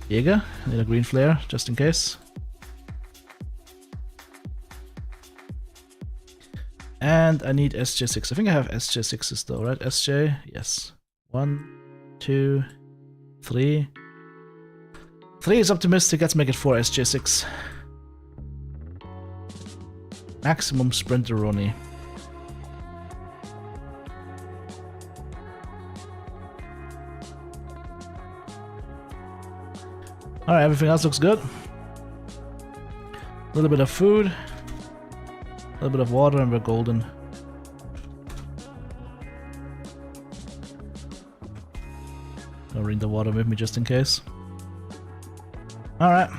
Jäger, I need a green flare just in case. And I need SJ6. I think I have SJ6s though, right? SJ, yes. 1, 2, 3. 3 is optimistic. Let's make it 4 SJ6. Maximum Sprinteroni. Alright, everything else looks good. A little bit of food. A little bit of water and we're golden. I'll bring the water with me just in case. Alright.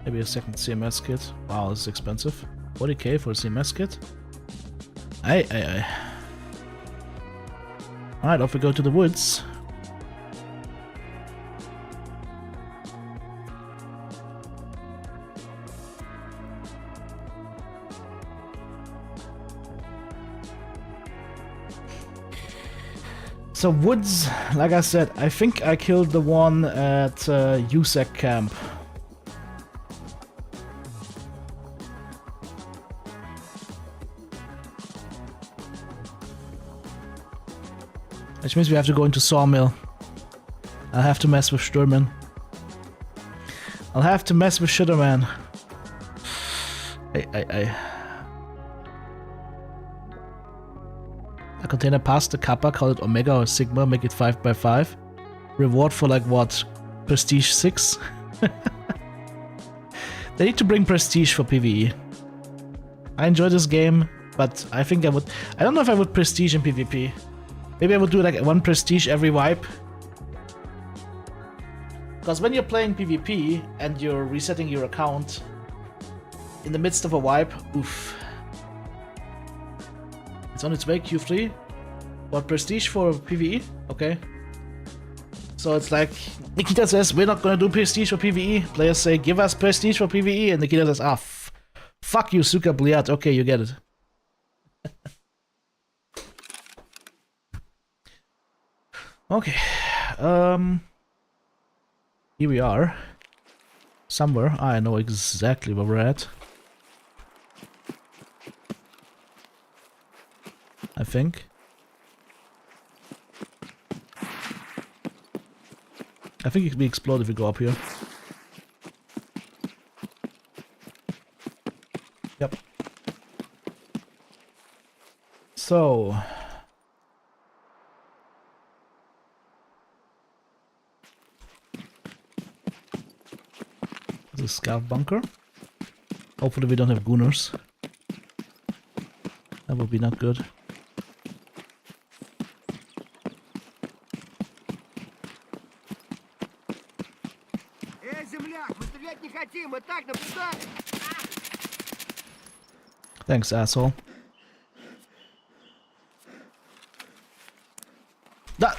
Maybe a second CMS kit. Wow, this is expensive. 40k for a CMS kit? Aye. Alright, off we go to the woods. So woods, like I said, I think I killed the one at USEC camp. Which means we have to go into Sawmill. I'll have to mess with Stürmen. I'll have to mess with Shitter Man. A container past the Kappa, call it Omega or Sigma, make it 5x5. Reward for like what? Prestige 6? They need to bring prestige for PvE. I enjoy this game, but I think I would... I don't know if I would prestige in PvP. Maybe I would do like 1 prestige every wipe. Because when you're playing PvP and you're resetting your account in the midst of a wipe, oof. It's on its way, Q3. What, prestige for PvE? Okay. So it's like, Nikita says, we're not gonna do prestige for PvE. Players say, give us prestige for PvE. And Nikita says, ah, fuck you, Suka Bliat. Okay, you get it. Okay. Here we are. Somewhere. I know exactly where we're at. I think. I think it can be explode if we go up here. Yep. So... the scout bunker. Hopefully we don't have gooners. That would be not good. Thanks, asshole.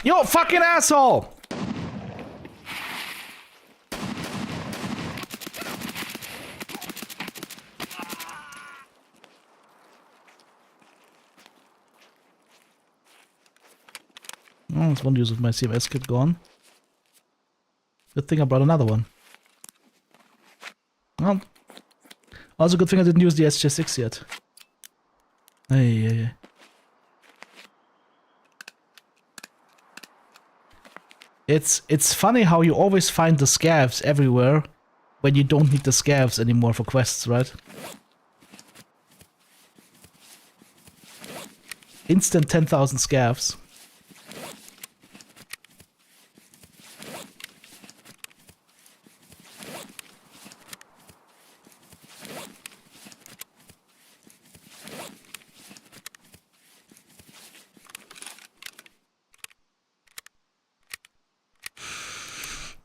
You fucking asshole! Oh, it's one use of my CMS kit gone. Good thing I brought another one. Well, also good thing I didn't use the SJ6 yet. Hey. It's funny how you always find the scavs everywhere when you don't need the scavs anymore for quests, right? Instant 10,000 scavs.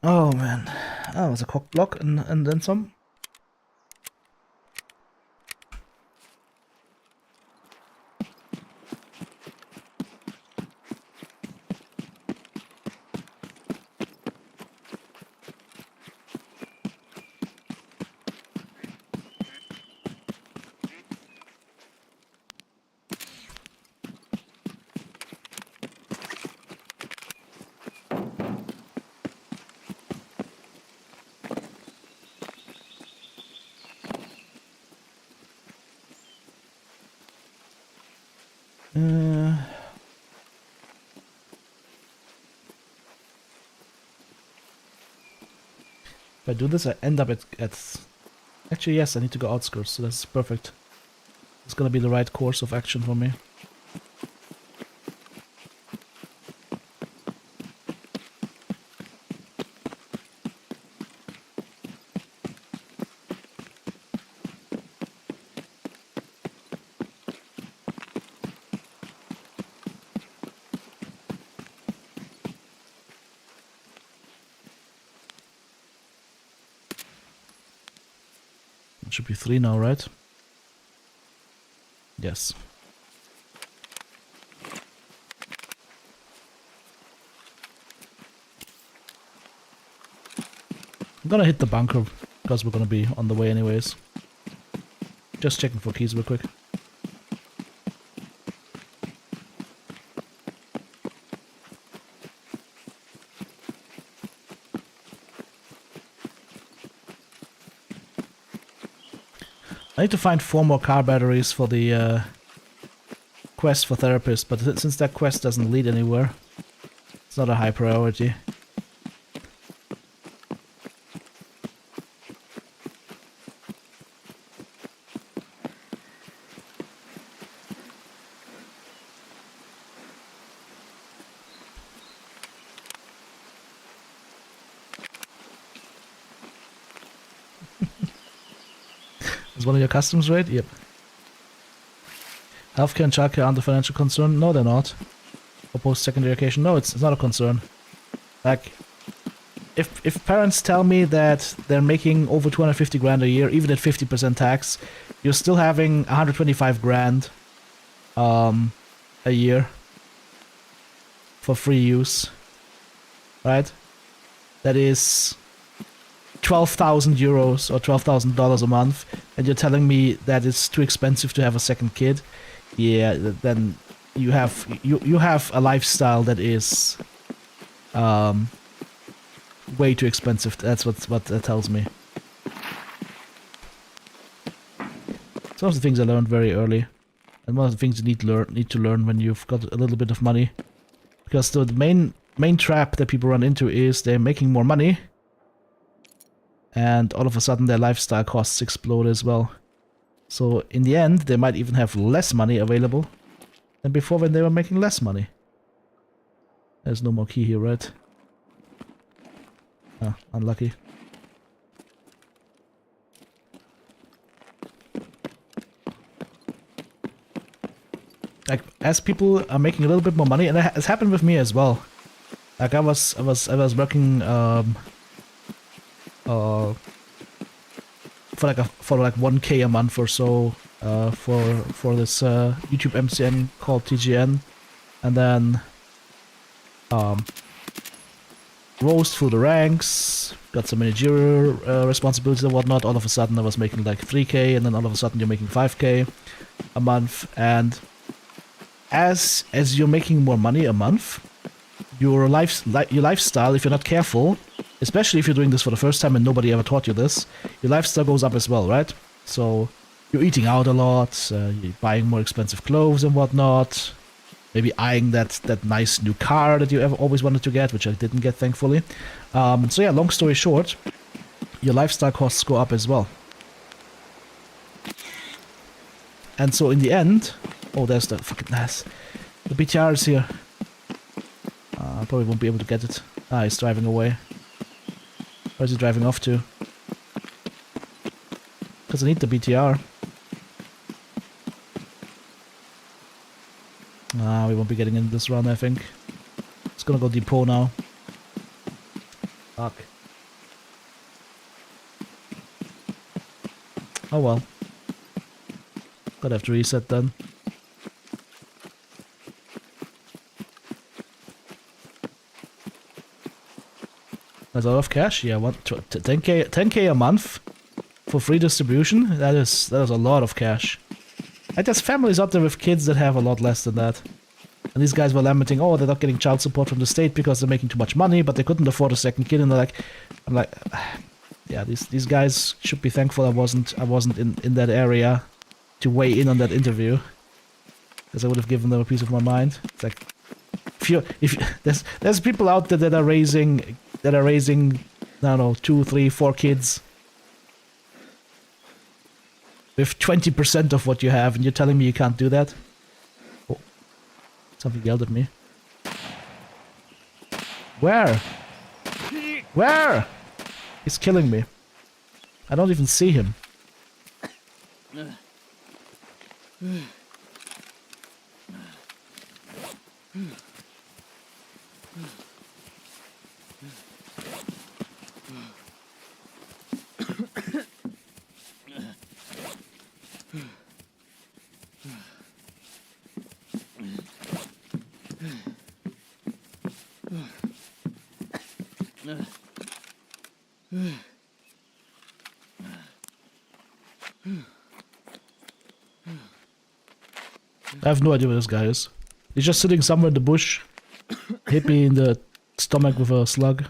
Oh man, that was a cock block and then some. If I do this, I end up at... Actually, yes, I need to go outskirts, so that's perfect. It's gonna be the right course of action for me. Should be 3 now, right? Yes. I'm gonna hit the bunker because we're gonna be on the way anyways. Just checking for keys real quick. I need to find 4 more car batteries for the quest for therapist, but since that quest doesn't lead anywhere, it's not a high priority. Is one of your customs rate? Yep. Healthcare and childcare aren't a financial concern? No, they're not. Or post-secondary education? No, it's not a concern. Like, if parents tell me that they're making over 250 grand a year, even at 50% tax, you're still having 125 grand a year for free use, right? That is 12,000 euros or $12,000 a month, and you're telling me that it's too expensive to have a second kid. Yeah, then you have a lifestyle that is way too expensive. That's what that tells me. Some of the things I learned very early, and one of the things you need to learn when you've got a little bit of money, because the main trap that people run into is they're making more money, and all of a sudden their lifestyle costs explode as well. So in the end, they might even have less money available than before when they were making less money. There's no more key here, right? Ah, unlucky. Like, as people are making a little bit more money, and it's happened with me as well. Like, I was working for like 1K a month or so for this YouTube MCN called TGN, and then rose through the ranks, got some managerial responsibilities and whatnot. All of a sudden I was making like 3K, and then all of a sudden you're making 5K a month, and as you're making more money a month, your lifestyle, if you're not careful, especially if you're doing this for the first time and nobody ever taught you this, your lifestyle goes up as well, right? So you're eating out a lot, you're buying more expensive clothes and whatnot, maybe eyeing that nice new car that you always wanted to get, which I didn't get, thankfully. So yeah, long story short, your lifestyle costs go up as well. And so in the end, oh, there's the fucking ass. The BTR is here. I probably won't be able to get it. Ah, he's driving away. Where's he driving off to? Because I need the BTR. Ah, we won't be getting in this run, I think. It's gonna go depot now. Fuck. Oh well. Gotta have to reset then. That's a lot of cash. Yeah, 10K a month for free distribution. That is a lot of cash. And there's families out there with kids that have a lot less than that. And these guys were lamenting, oh, they're not getting child support from the state because they're making too much money, but they couldn't afford a second kid. And they're like, I'm like, yeah, these guys should be thankful I wasn't in that area to weigh in on that interview, because I would have given them a piece of my mind. It's like, there's people out there that are raising, I don't know, 2, 3, 4 kids with 20% of what you have, and you're telling me you can't do that? Oh, something yelled at me. Where? Where? He's killing me. I don't even see him. I have no idea where this guy is. He's just sitting somewhere in the bush. Hit me in the stomach with a slug.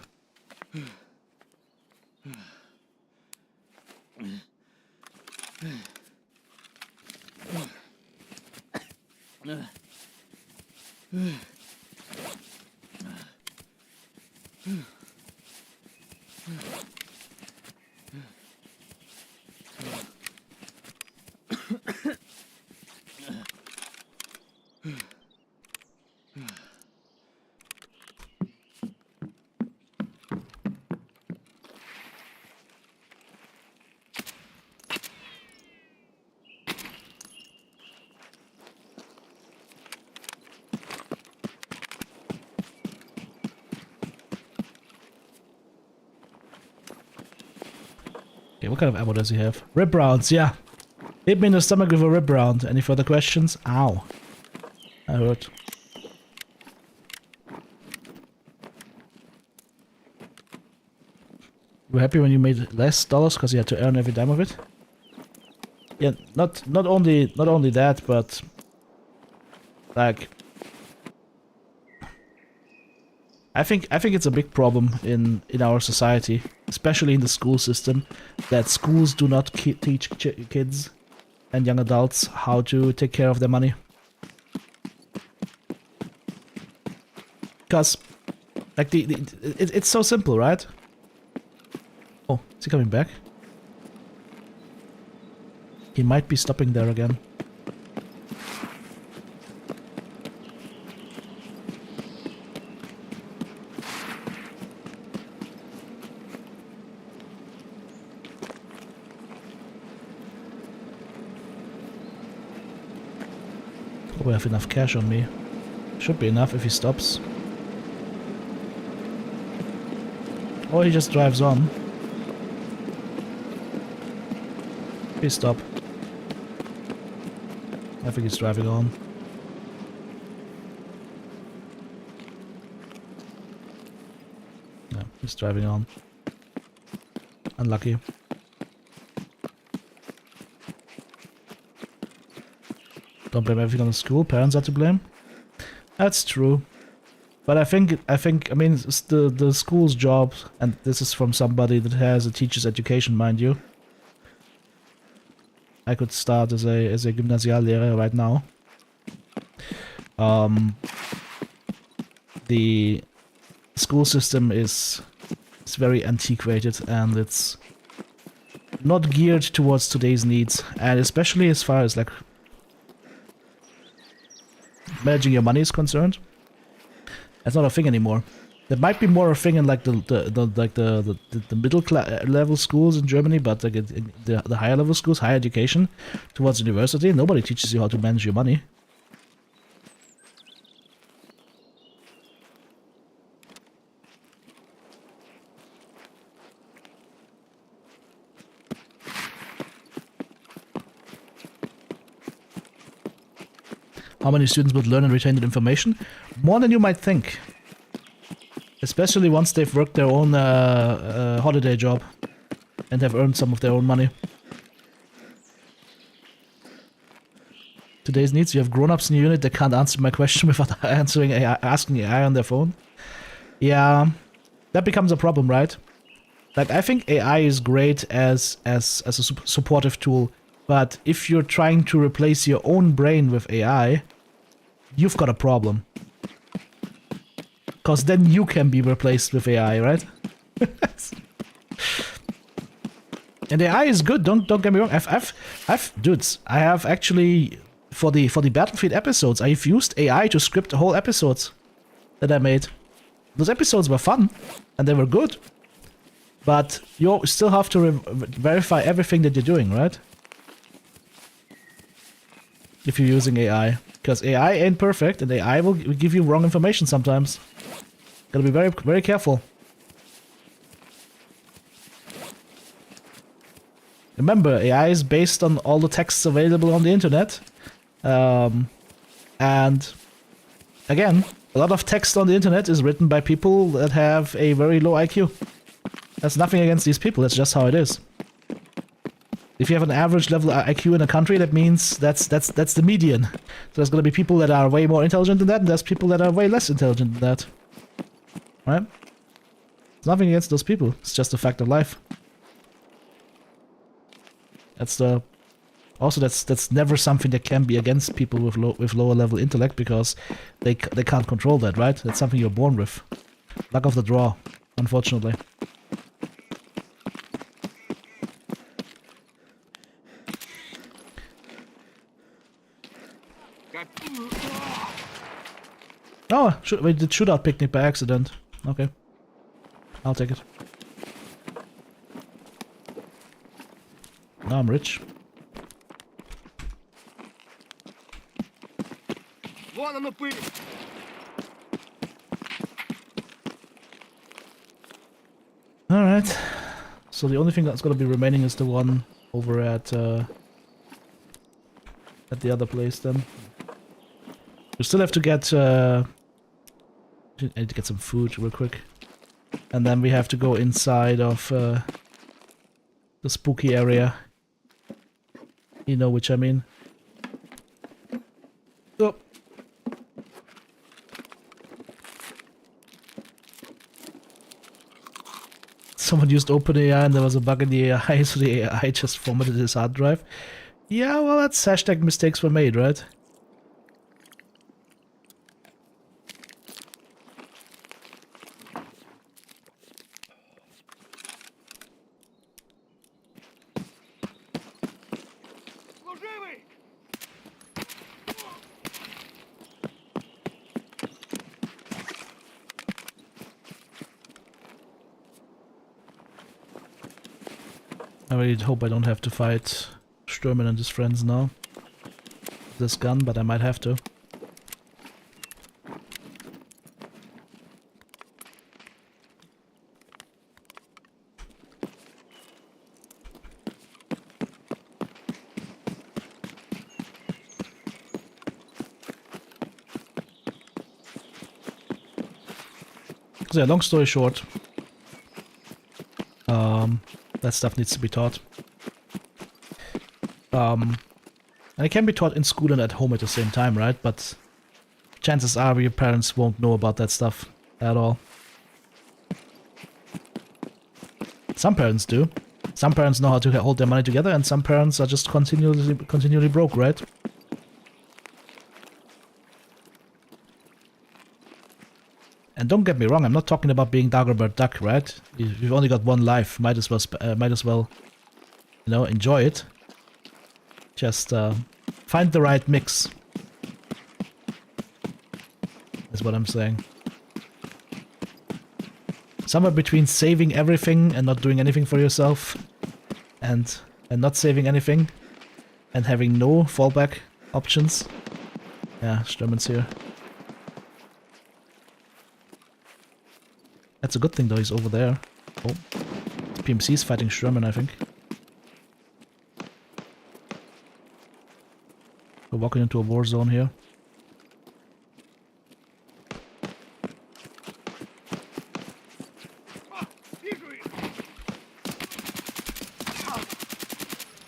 Okay, what kind of ammo does he have? Rib rounds, yeah. Hit me in the stomach with a rib round. Any further questions? Ow. I hurt. You were happy when you made less dollars because you had to earn every dime of it? Yeah, not only that, but like I think it's a big problem in our society, especially in the school system, that schools do not teach kids and young adults how to take care of their money. Because like it's so simple, right? Oh, is he coming back? He might be stopping there again. Hope I have enough cash on me. Should be enough if he stops. Or he just drives on. Please stop. I think he's driving on. Yeah, he's driving on. Unlucky. Don't blame everything on the school. Parents are to blame. That's true. But I mean, it's the school's job, and this is from somebody that has a teacher's education, mind you. I could start as a Gymnasiallehrer right now. The school system is very antiquated, and it's not geared towards today's needs, and especially as far as like managing your money is concerned. That's not a thing anymore. That might be more a thing in like the middle level schools in Germany, but like in the higher level schools, higher education, towards university, nobody teaches you how to manage your money. How many students would learn and retain that information? More than you might think. Especially once they've worked their own holiday job and have earned some of their own money. Today's needs, you have grown-ups in your unit that can't answer my question without asking AI on their phone. Yeah, that becomes a problem, right? Like, I think AI is great as a supportive tool, but if you're trying to replace your own brain with AI, you've got a problem. Because then you can be replaced with AI, right? And AI is good. Don't get me wrong. Dudes, I have actually for the Battlefield episodes, I've used AI to script the whole episodes that I made. Those episodes were fun and they were good, but you still have to verify everything that you're doing, right? If you're using AI, because AI ain't perfect and AI will give you wrong information sometimes. Gotta be very, very careful. Remember, AI is based on all the texts available on the internet. And again, a lot of text on the internet is written by people that have a very low IQ. That's nothing against these people, that's just how it is. If you have an average level IQ in a country, that means that's the median. So there's gonna be people that are way more intelligent than that, and there's people that are way less intelligent than that. Right? It's nothing against those people. It's just a fact of life. That's never something that can be against people with lower level intellect, because they can't control that, right? That's something you're born with. Luck of the draw, unfortunately. Oh, we did shootout picnic by accident. Okay. I'll take it. Now I'm rich. Alright. So the only thing that's gonna be remaining is the one over at the other place then. We still have to get I need to get some food real quick. And then we have to go inside of the spooky area. You know which I mean. Oh. Someone used OpenAI and there was a bug in the AI, so the AI just formatted his hard drive. Yeah, well, that's hashtag mistakes were made, right?
Служивый!
I really hope I don't have to fight Sturman and his friends now. This gun, but I might have to. So yeah, long story short, that stuff needs to be taught. And it can be taught in school and at home at the same time, right? But chances are your parents won't know about that stuff at all. Some parents do. Some parents know how to hold their money together, and some parents are just continually broke, right? And don't get me wrong, I'm not talking about being Dagobert Duck, right? You've only got one life, might as well, you know, enjoy it. Just find the right mix. Is what I'm saying. Somewhere between saving everything and not doing anything for yourself, and not saving anything, and having no fallback options. Yeah, Sturman's here. That's a good thing though, he's over there. Oh, PMC's fighting Sturman, I think. We're walking into a war zone here.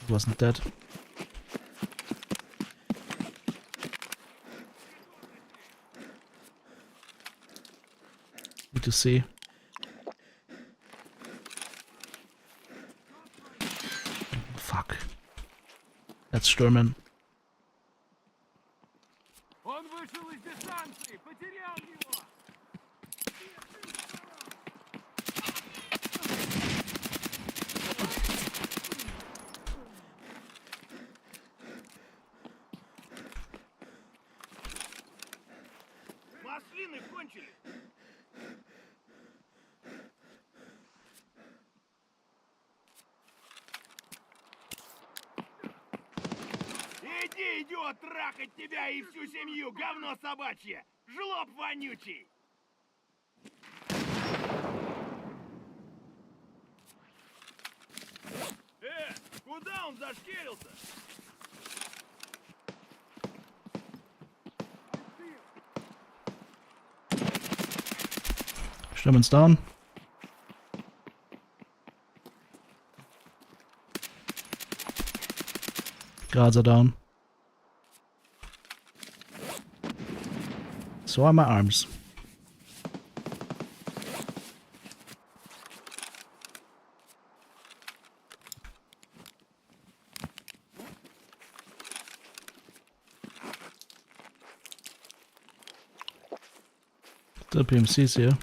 He wasn't dead. Good to see. Fuck. That's Sturman.
Он вышел из дистанции! Потерял его! Маслины кончились! Иди, идиот, трахать тебя и всю семью, говно собачье! Жлоб вонючий! Куда он зашкерился?
Sturman's down. Guards are down. So are my arms. Still PMCs here.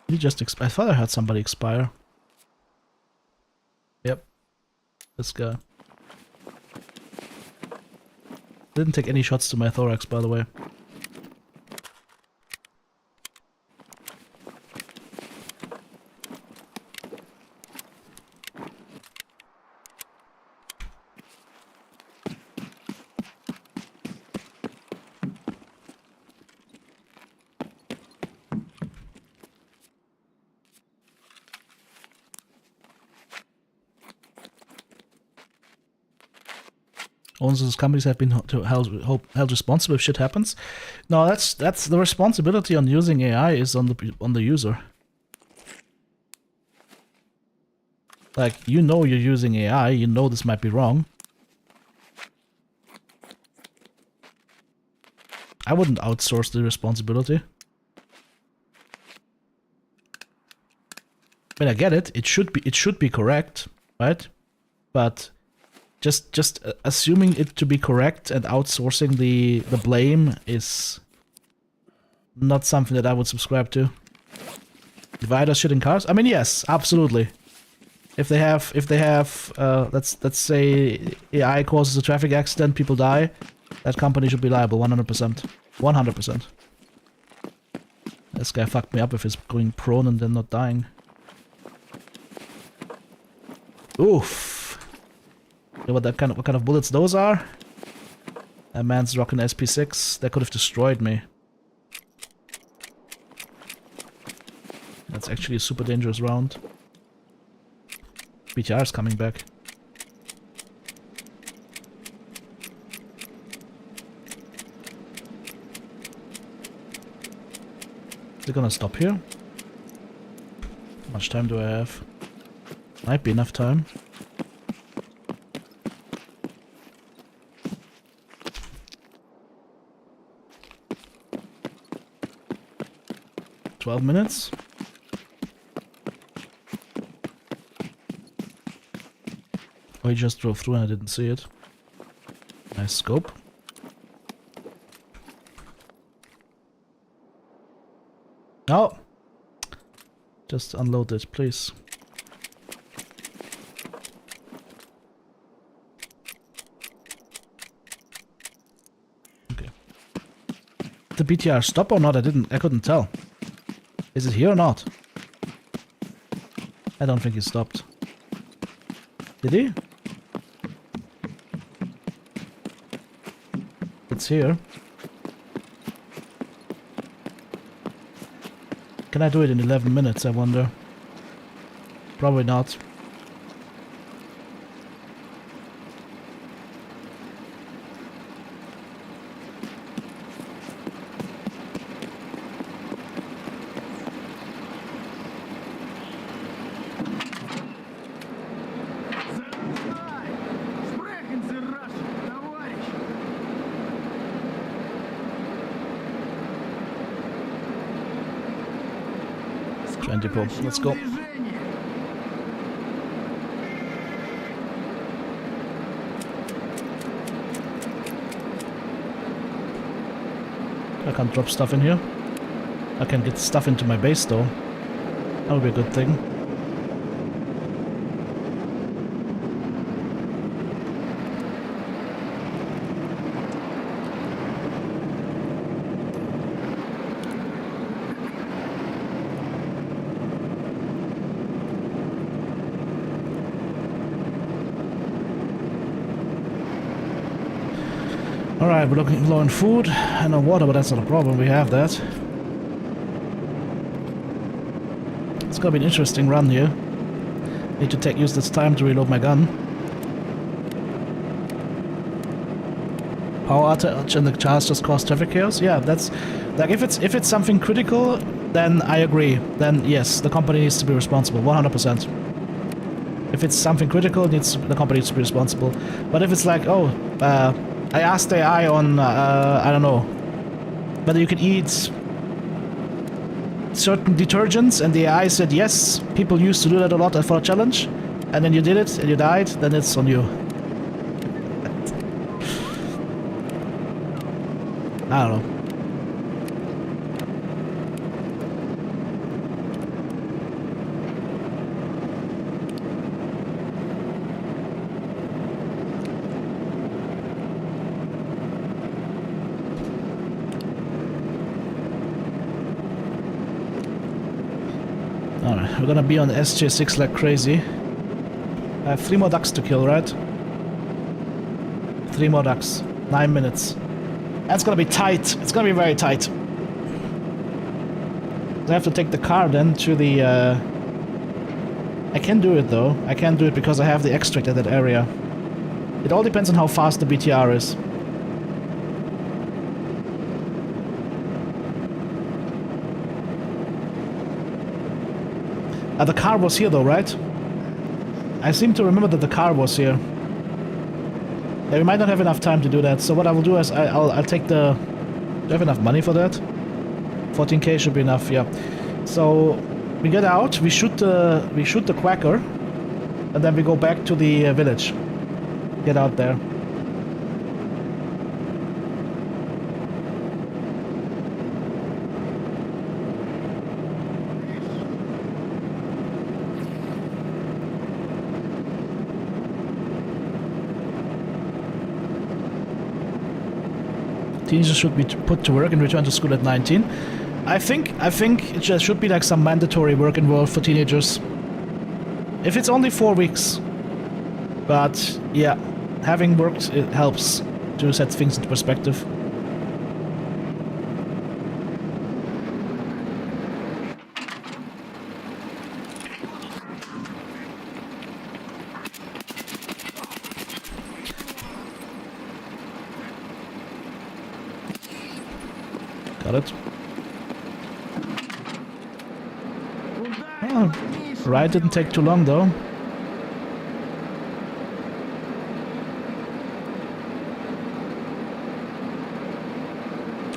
He just I thought I heard somebody expire. Yep. This guy. Didn't take any shots to my thorax, by the way. Owners of these companies have been held responsible if shit happens. No, that's the responsibility on using AI is on the user. Like, you know you're using AI, you know this might be wrong. I wouldn't outsource the responsibility. I mean, I get it. It should be correct, right? But just assuming it to be correct and outsourcing the blame is not something that I would subscribe to. Dividers shit in cars? I mean, yes, absolutely. If they have let's say AI causes a traffic accident, people die, that company should be liable 100%. 100%. This guy fucked me up if he's going prone and then not dying. Oof. You know what kind of bullets those are? That man's rocking SP6. That could have destroyed me. That's actually a super dangerous round. BTR is coming back. Is it gonna stop here? How much time do I have? Might be enough time. $12 minutes. Oh, he just drove through and I didn't see it. Nice scope. No! Just unload it, please. Okay. Did the BTR stop or not? I couldn't tell. Is it here or not? I don't think he stopped. Did he? It's here. Can I do it in 11 minutes, I wonder? Probably not. Depot. Let's go. I can't drop stuff in here. I can get stuff into my base though. That would be a good thing. Alright, we're looking low on food and on water, but that's not a problem, we have that. It's gonna be an interesting run here. Need to use this time to reload my gun. Power outage and the charge just caused traffic chaos? Yeah, that's... Like, if it's something critical, then I agree. Then, yes, the company needs to be responsible, 100%. If it's something critical, the company needs to be responsible. But if it's like, oh, I asked AI on, I don't know, whether you can eat certain detergents, and the AI said yes, people used to do that a lot for a challenge, and then you did it, and you died, then it's on you. I don't know. Alright, we're gonna be on SJ6 like crazy. I have 3 more ducks to kill, right? 3 more ducks. 9 minutes. That's gonna be tight. It's gonna be very tight. I have to take the car then to the... I can do it though. I can do it because I have the extract at that area. It all depends on how fast the BTR is. The car was here though, right? I seem to remember that the car was here. Yeah, we might not have enough time to do that, so what I will do is I'll take the... Do I have enough money for that? 14k should be enough, yeah. So we get out, we shoot the quacker, and then we go back to the village. Get out there. Teenagers should be put to work and return to school at 19. I think it just should be like some mandatory work involved for teenagers. If it's only 4 weeks. But yeah, having worked, it helps to set things into perspective. Got it. Oh, ride didn't take too long though.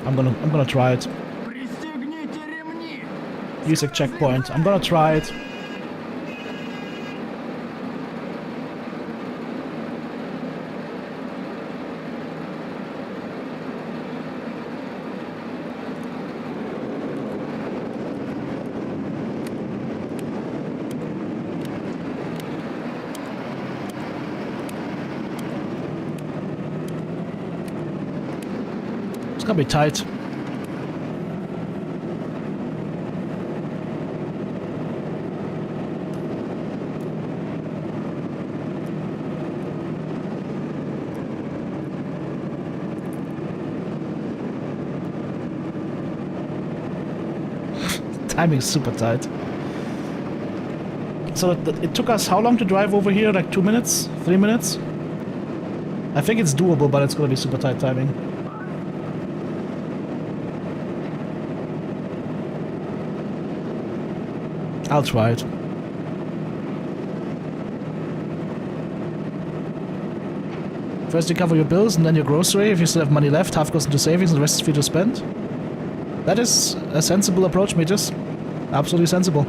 I'm gonna try it. Use a checkpoint. I'm gonna try it. It's gonna be tight. Timing's super tight. So it took us how long to drive over here? Like 2 minutes? 3 minutes? I think it's doable, but it's gonna be super tight timing. I'll try it. First you cover your bills and then your grocery. If you still have money left, half goes into savings and the rest is free to spend. That is a sensible approach, mages. Absolutely sensible.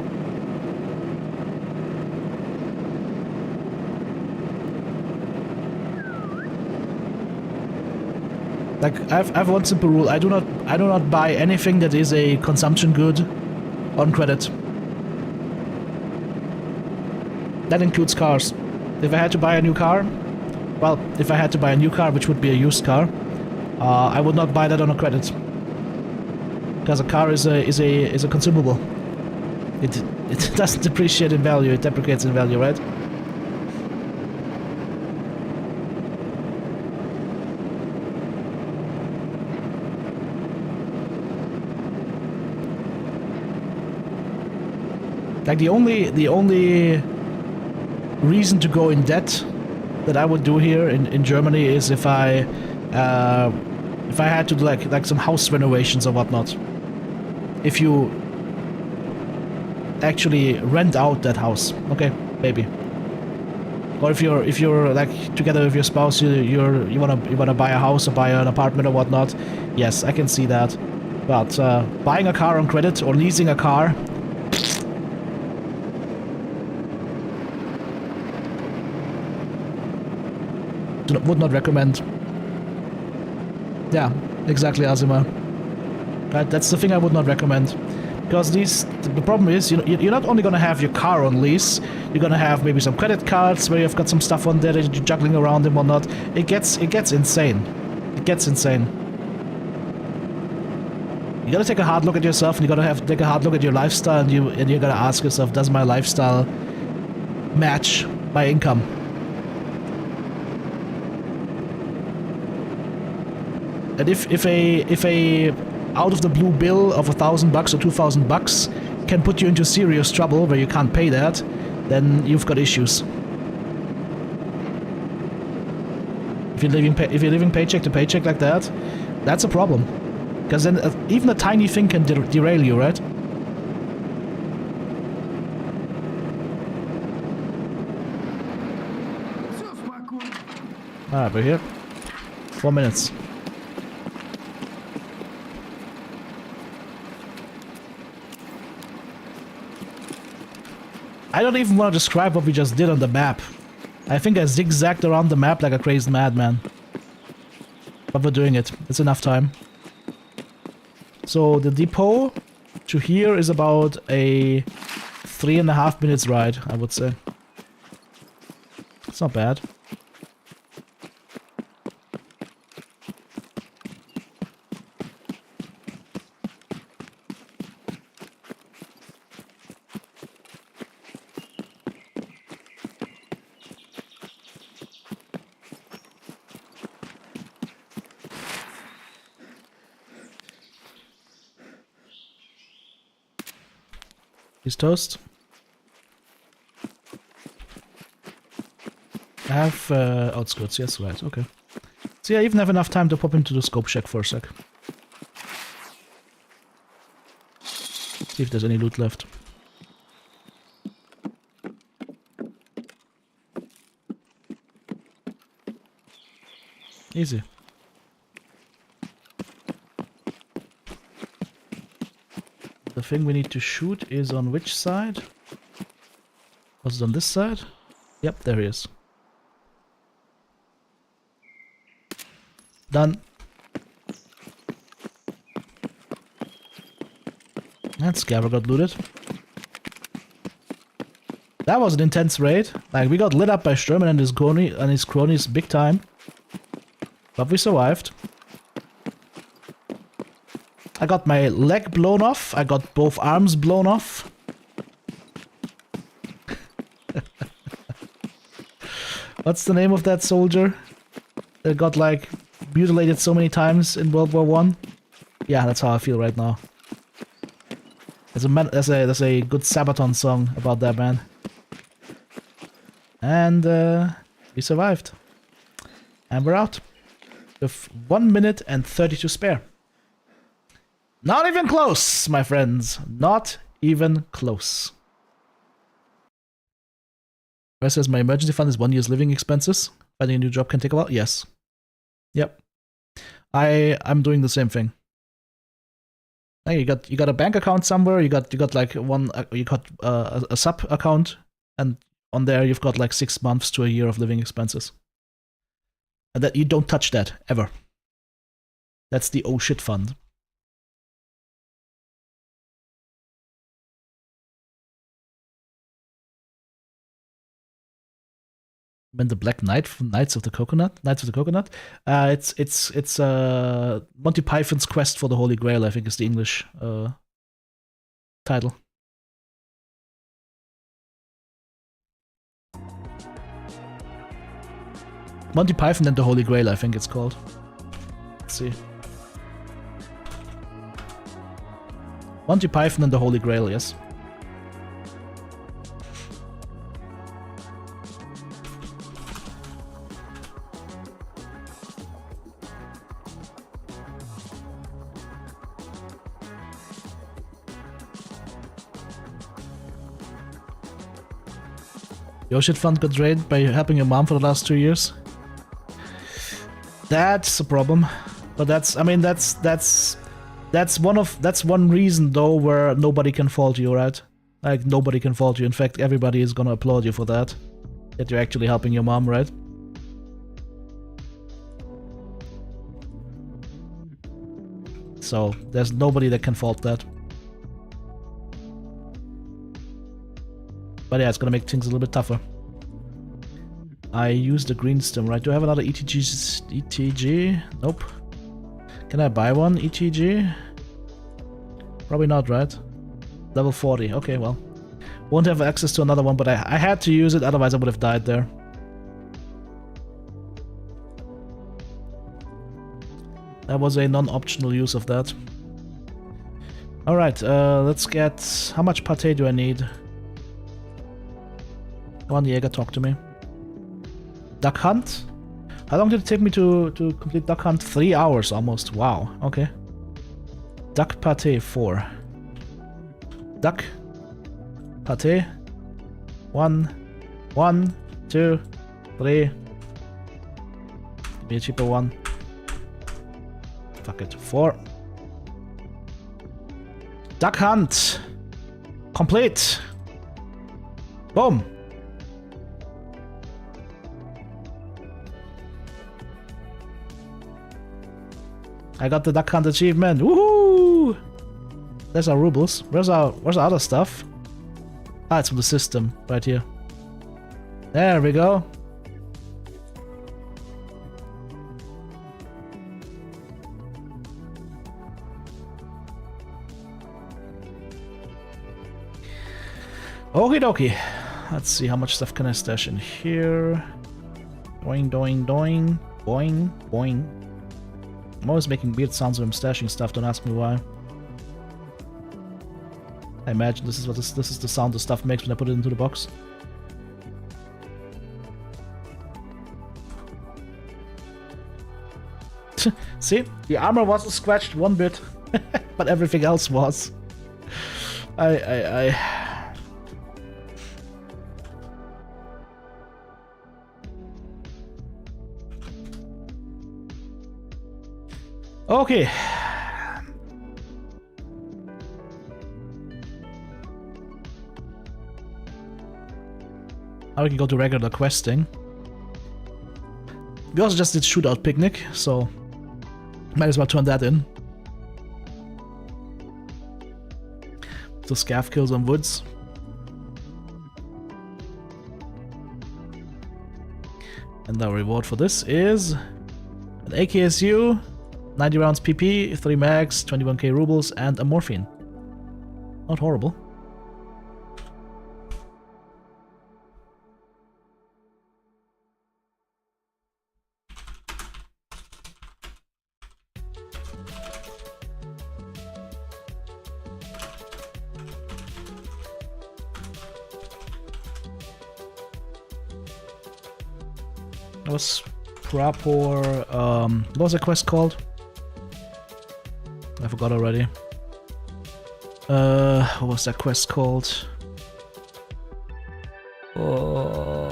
Like I've one simple rule. I do not buy anything that is a consumption good on credit. That includes cars. If I had to buy a new car, well, if I had to buy a new car, which would be a used car, I would not buy that on a credit. Because a car is a consumable. It doesn't depreciate in value, it depreciates in value, right? Like the only reason to go in debt that I would do here in Germany is if I had to do like some house renovations or whatnot. If you actually rent out that house, okay, maybe. Or if you're like together with your spouse, you wanna buy a house or buy an apartment or whatnot, yes, I can see that. But buying a car on credit or leasing a car, would not recommend. Yeah, exactly, Azima. Right, that's the thing I would not recommend. Because the problem is, you're not only gonna have your car on lease, you're gonna have maybe some credit cards where you've got some stuff on there that you're juggling around and whatnot. It gets insane. It gets insane. You gotta take a hard look at yourself, and you gotta take a hard look at your lifestyle, and you gotta ask yourself, does my lifestyle match my income? And if a out of the blue bill of $1,000 or $2,000 can put you into serious trouble where you can't pay that, then you've got issues. If you're living paycheck to paycheck like that, that's a problem. Because then even a tiny thing can derail you, right? Alright, we're here. 4 minutes. I don't even want to describe what we just did on the map. I think I zigzagged around the map like a crazy madman. But we're doing it. It's enough time. So the depot to here is about a 3.5 minutes ride, I would say. It's not bad. He's toast. I have outskirts, yes, right, okay. So yeah, I even have enough time to pop into the scope shack for a sec. See if there's any loot left. Easy. The thing we need to shoot is on which side? Was it on this side? Yep, there he is. Done. That scaver got looted. That was an intense raid. Like, we got lit up by Sturman and his cronies big time. But we survived. I got my leg blown off. I got both arms blown off. What's the name of that soldier that got like mutilated so many times in World War I? Yeah, that's how I feel right now. There's a good Sabaton song about that, man. And we survived. And we're out. With 1 minute and 30 to spare. Not even close, my friends. Not even close. Where says my emergency fund is 1 year's living expenses. Finding a new job can take a while. Yes. Yep. I'm doing the same thing. Hey, you got a bank account somewhere. You got like a sub account, and on there you've got like 6 months to a year of living expenses. And that you don't touch that ever. That's the oh shit fund. When the Black Knight from Knights of the Coconut? It's Monty Python's Quest for the Holy Grail, I think is the English title. Monty Python and the Holy Grail, I think it's called. Let's see. Monty Python and the Holy Grail, yes. Your shit fund got drained by helping your mom for the last 2 years. That's a problem, but that's one reason though where nobody can fault you, right? Like nobody can fault you. In fact, everybody is gonna applaud you for that. That you're actually helping your mom, right? So there's nobody that can fault that. But yeah, it's gonna make things a little bit tougher. I used the green stem, right? Do I have another ETG? Nope. Can I buy one ETG? Probably not, right? Level 40. Okay, well. Won't have access to another one, but I had to use it, otherwise I would have died there. That was a non-optional use of that. Alright, let's get... How much pate do I need? Come on, Jäger, talk to me. Duck Hunt? How long did it take me to complete Duck Hunt? 3 hours almost. Wow, okay. Duck pate 4. Duck pate 1, 2, 3. Give me a cheaper one. Fuck it. 4. Duck Hunt complete. Boom. I got the Duck Hunt achievement. Woohoo! There's our rubles. Where's our other stuff? Ah, it's from the system right here. There we go. Okie dokie. Let's see how much stuff can I stash in here. Doing, doing, doing, boing, boing. I'm always making weird sounds when I'm stashing stuff, don't ask me why. I imagine this is what this is the sound the stuff makes when I put it into the box. See? The armor wasn't scratched one bit, but everything else was. Okay. Now we can go to regular questing. We also just did shootout picnic, so might as well turn that in. So scav kills on woods. And our reward for this is an AKSU, 90 rounds PP, 3 mags, 21k rubles, and a morphine. Not horrible. That was proper, what was the quest called? I forgot already. What was that quest called? Oh,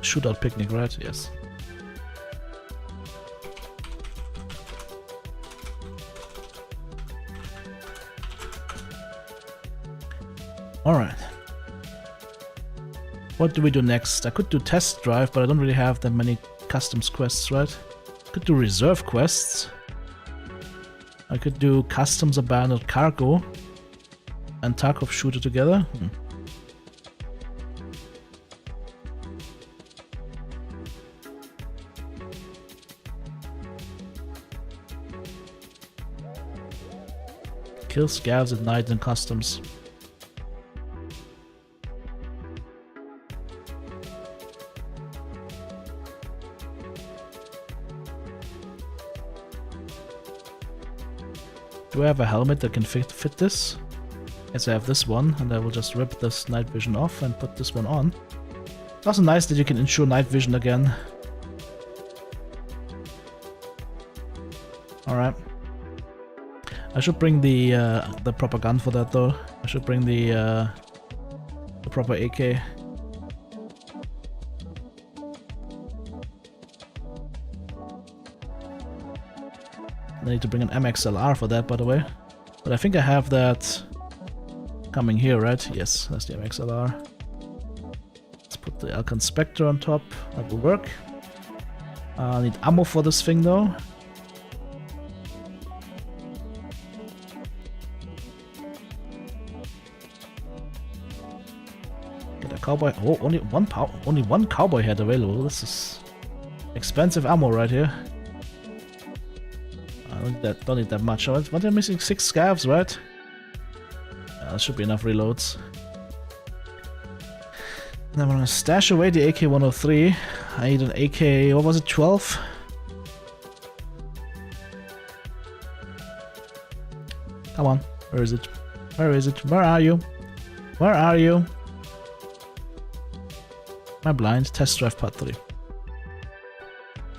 shootout picnic, right? Yes. All right. What do we do next? I could do test drive, but I don't really have that many customs quests, right? Could do reserve quests. I could do customs abandoned cargo and Tarkov shooter together. Kill scavs at night in customs. Do I have a helmet that can fit this? Yes, I have this one, and I will just rip this night vision off and put this one on. It's also nice that you can ensure night vision again. Alright. I should bring the proper gun for that though. I should bring the proper AK. I need to bring an MXLR for that, by the way. But I think I have that coming here, right? Yes, that's the MXLR. Let's put the Alcon Spectre on top. That will work. I need ammo for this thing, though. Get a cowboy. Oh, only one cowboy head available. This is expensive ammo right here. Don't need that much. What am I missing? 6 scavs, right? That should be enough reloads. Then I'm gonna stash away the AK-103. I need an AK, what was it, 12? Come on, where is it? Where is it? Where are you? Where are you? Am I blind? Test drive part 3.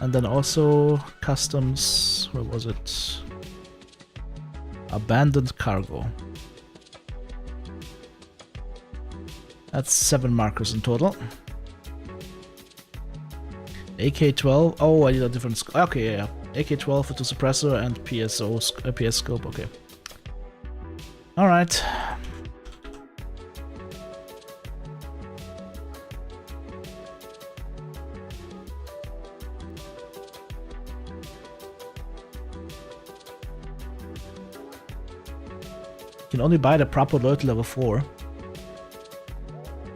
And then also customs, where was it? Abandoned cargo. That's 7 markers in total. AK-12, oh I need a different, okay yeah. AK-12 with the suppressor and PS scope, okay. Alright. You can only buy the proper loyalty level 4.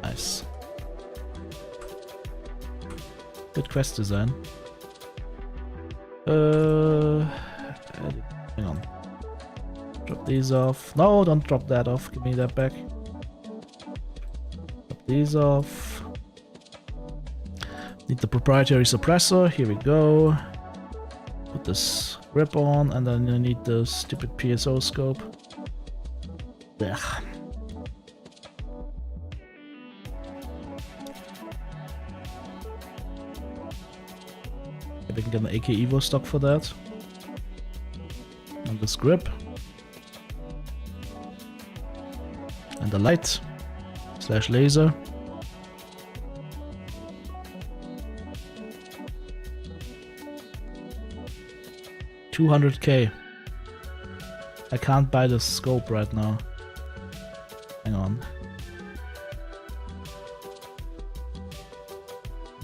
Nice. Good quest design. Hang on. Drop these off. No, don't drop that off. Give me that back. Drop these off. Need the proprietary suppressor. Here we go. Put this grip on, and then you need the stupid PSO scope. Ugh. Maybe I can get an AK Evo stock for that. And this grip. And the light. / laser. $200K. I can't buy the scope right now. Hang on.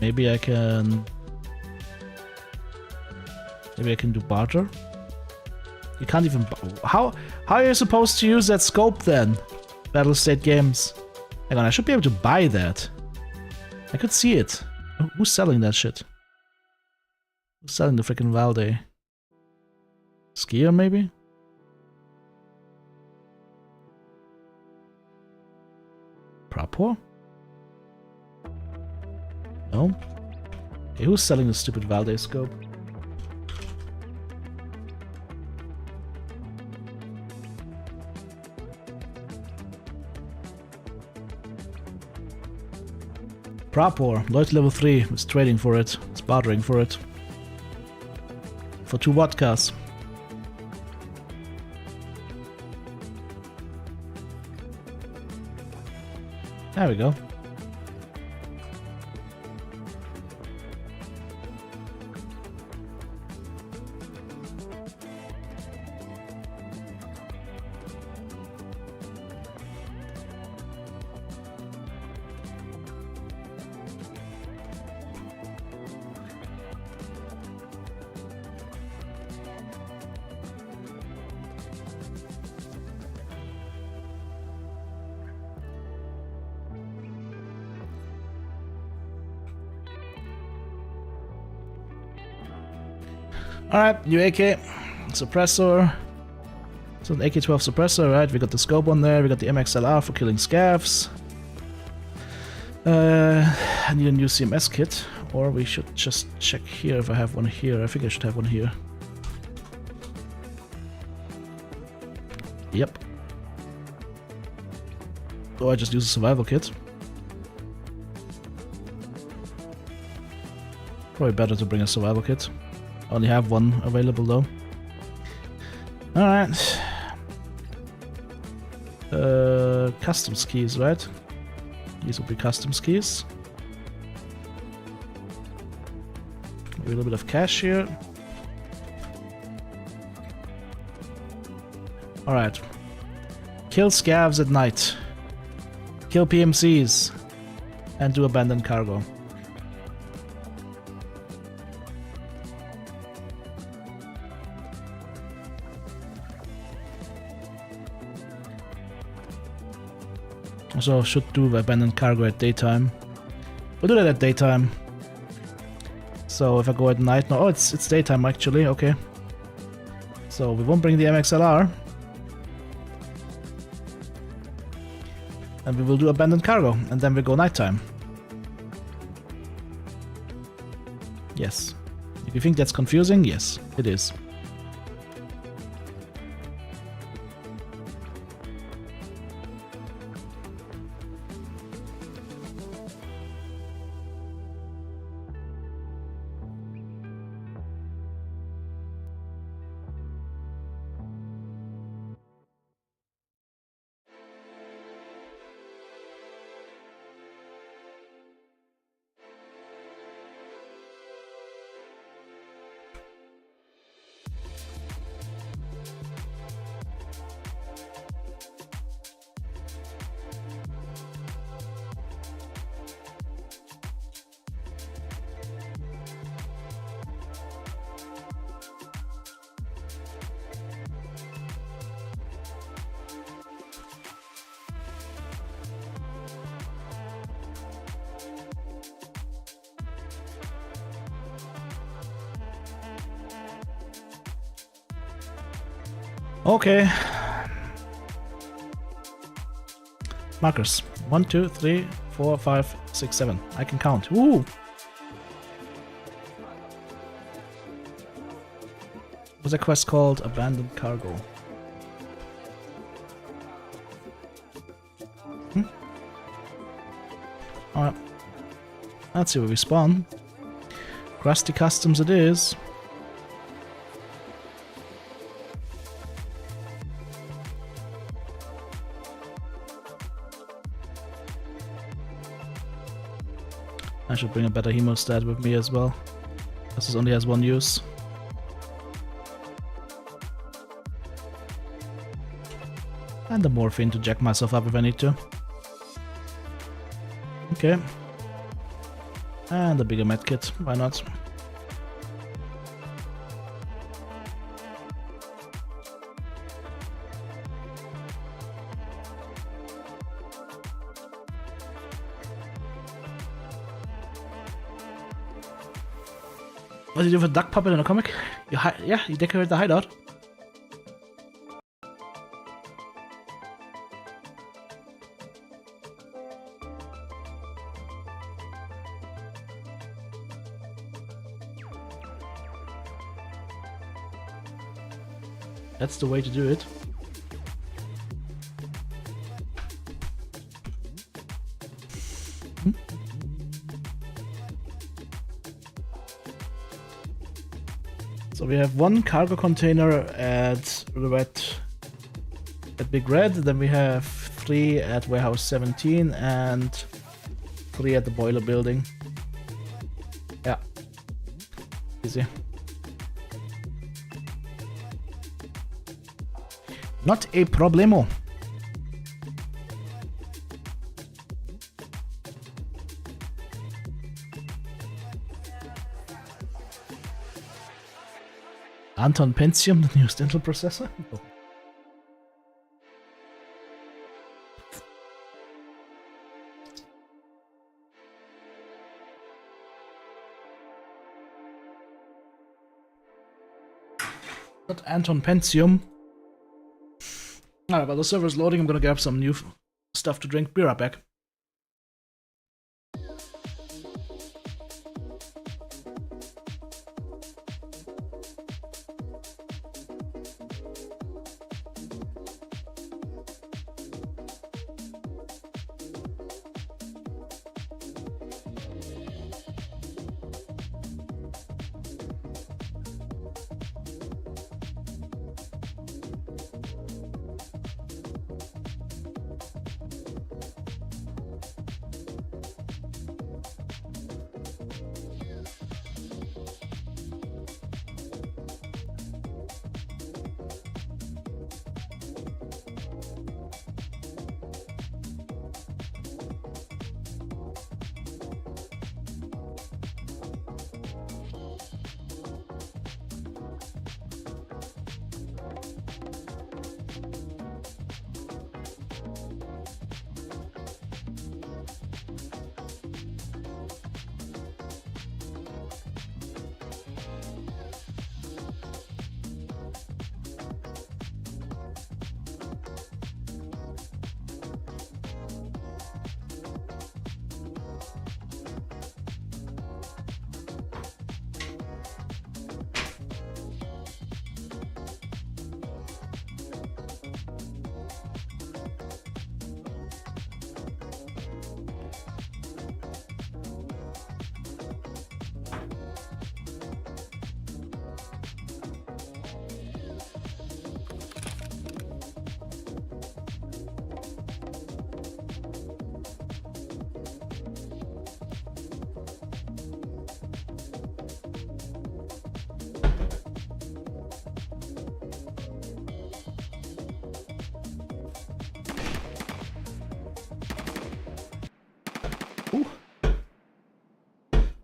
Maybe I can do barter. You can't even. How are you supposed to use that scope then? Battle State Games. Hang on, I should be able to buy that. I could see it. Who's selling that shit? Who's selling the freaking Valde? Skier maybe? Prapor? No? Okay, who's selling the stupid Valde scope? Prapor, loyalty level 3, is trading for it, it's bartering for it. For 2 vodkas. There we go. Alright, new AK, suppressor. So an AK-12 suppressor, right? We got the scope on there, we got the MXLR for killing scavs. I need a new CMS kit, or we should just check here if I have one here. I think I should have one here. Yep. Or I just use a survival kit. Probably better to bring a survival kit. I only have one available though. Alright. Customs keys, right? These will be customs keys. A little bit of cash here. Alright. Kill scavs at night. Kill PMCs. And do abandoned cargo. So should do abandoned cargo at daytime. We'll do that at daytime. So if I go at night, no, oh, it's daytime actually. Okay. So we won't bring the MXLR. And we will do abandoned cargo, and then we go nighttime. Yes. If you think that's confusing, yes, it is. Okay. Markers. 1, 2, 3, 4, 5, 6, 7. I can count. Woo! What's a quest called? Abandoned Cargo. Alright. Let's see where we spawn. Crusty Customs it is. I should bring a better hemostat with me as well. This only has one use. And the morphine to jack myself up if I need to. Okay. And a bigger medkit, why not? What do you do with a duck puppet in a comic? Yeah, you decorate the hideout. That's the way to do it. So we have one cargo container at Big Red, then we have 3 at Warehouse 17 and 3 at the boiler building. Yeah. Easy. Not a problemo. Anton Pentium, the newest Intel processor? Oh. Not Anton Pentium. Alright, while the server's loading, I'm gonna grab some new stuff to drink. Be right back.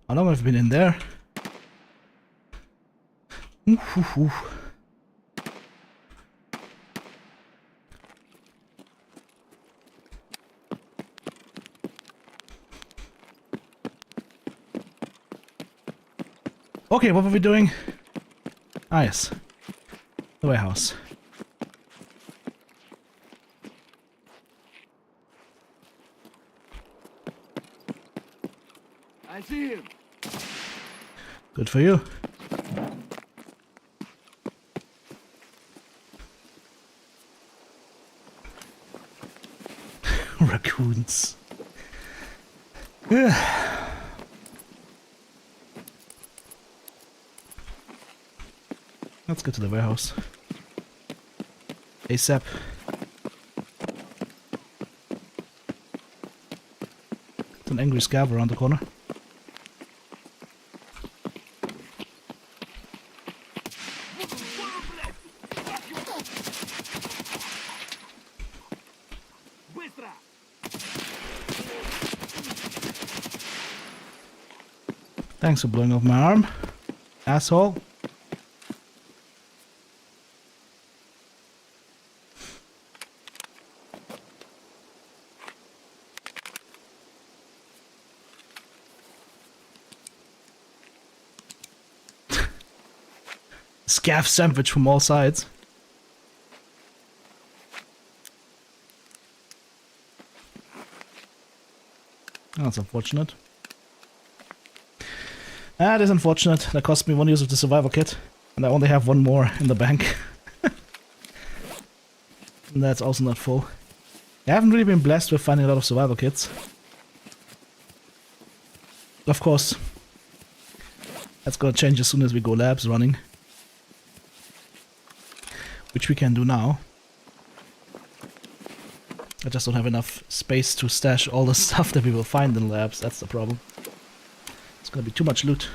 How long have I been in there? Oof, oof, oof. Okay, what were we doing? Ah, yes. The warehouse.
I see him.
Good for you. Raccoons. Let's go to the warehouse. ASAP. It's an angry scav around the corner.
Быстро!
Thanks for blowing off my arm, asshole. Scav sandwich from all sides. That's unfortunate. That is unfortunate. That cost me 1 use of the survival kit. And I only have one more in the bank. And that's also not full. I haven't really been blessed with finding a lot of survival kits. Of course. That's gonna change as soon as we go labs running. Which we can do now. I just don't have enough space to stash all the stuff that we will find in labs. That's the problem. It's gonna be too much loot.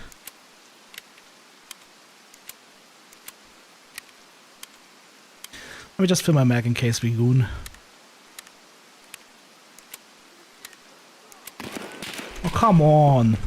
Let me just fill my mag in case we goon. Oh, come on!